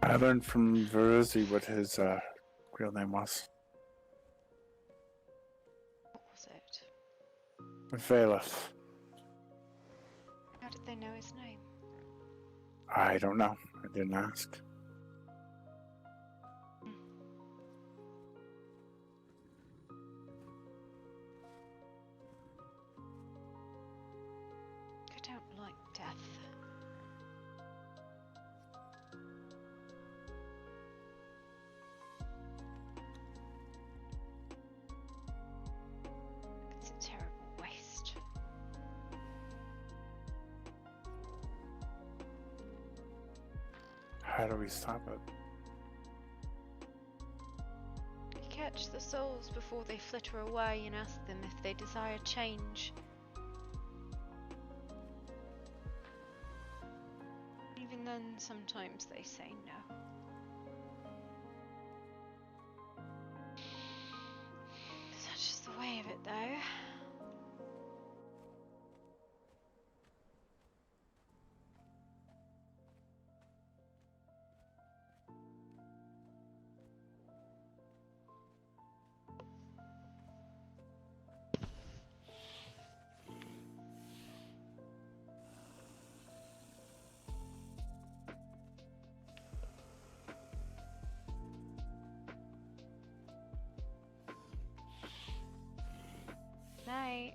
I learned from Veruzi what his real name was. What was it? Valeth. How did they know his name? I don't know. I didn't ask. I don't like death. It's a terrible waste. How do we stop it? You catch the souls before they flitter away and ask them if they desire change. Even then, sometimes they say no. Such is the way of it, though. Night.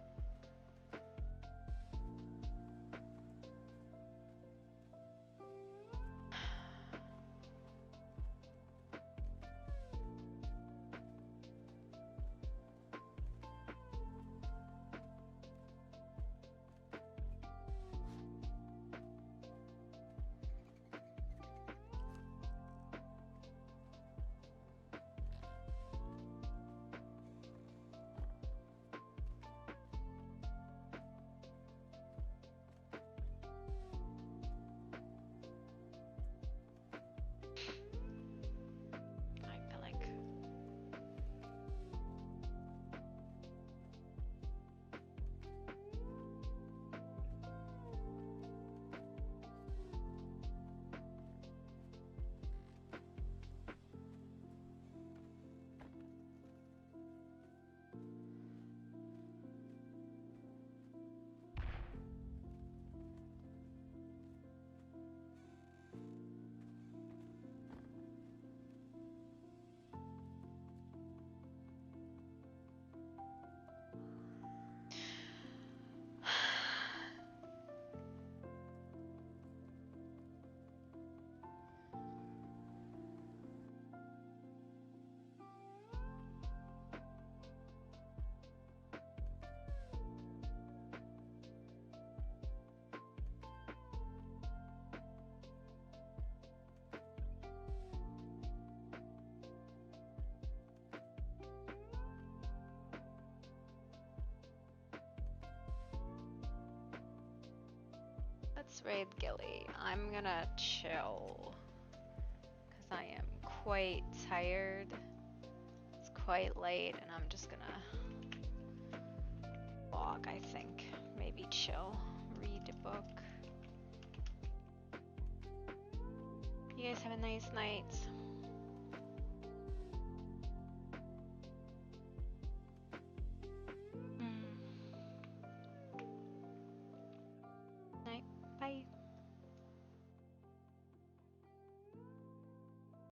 let's raid Gilly. I'm gonna chill. Because I am quite tired. It's quite late, and I'm just gonna walk, I think. Maybe chill. Read a book. You guys have a nice night.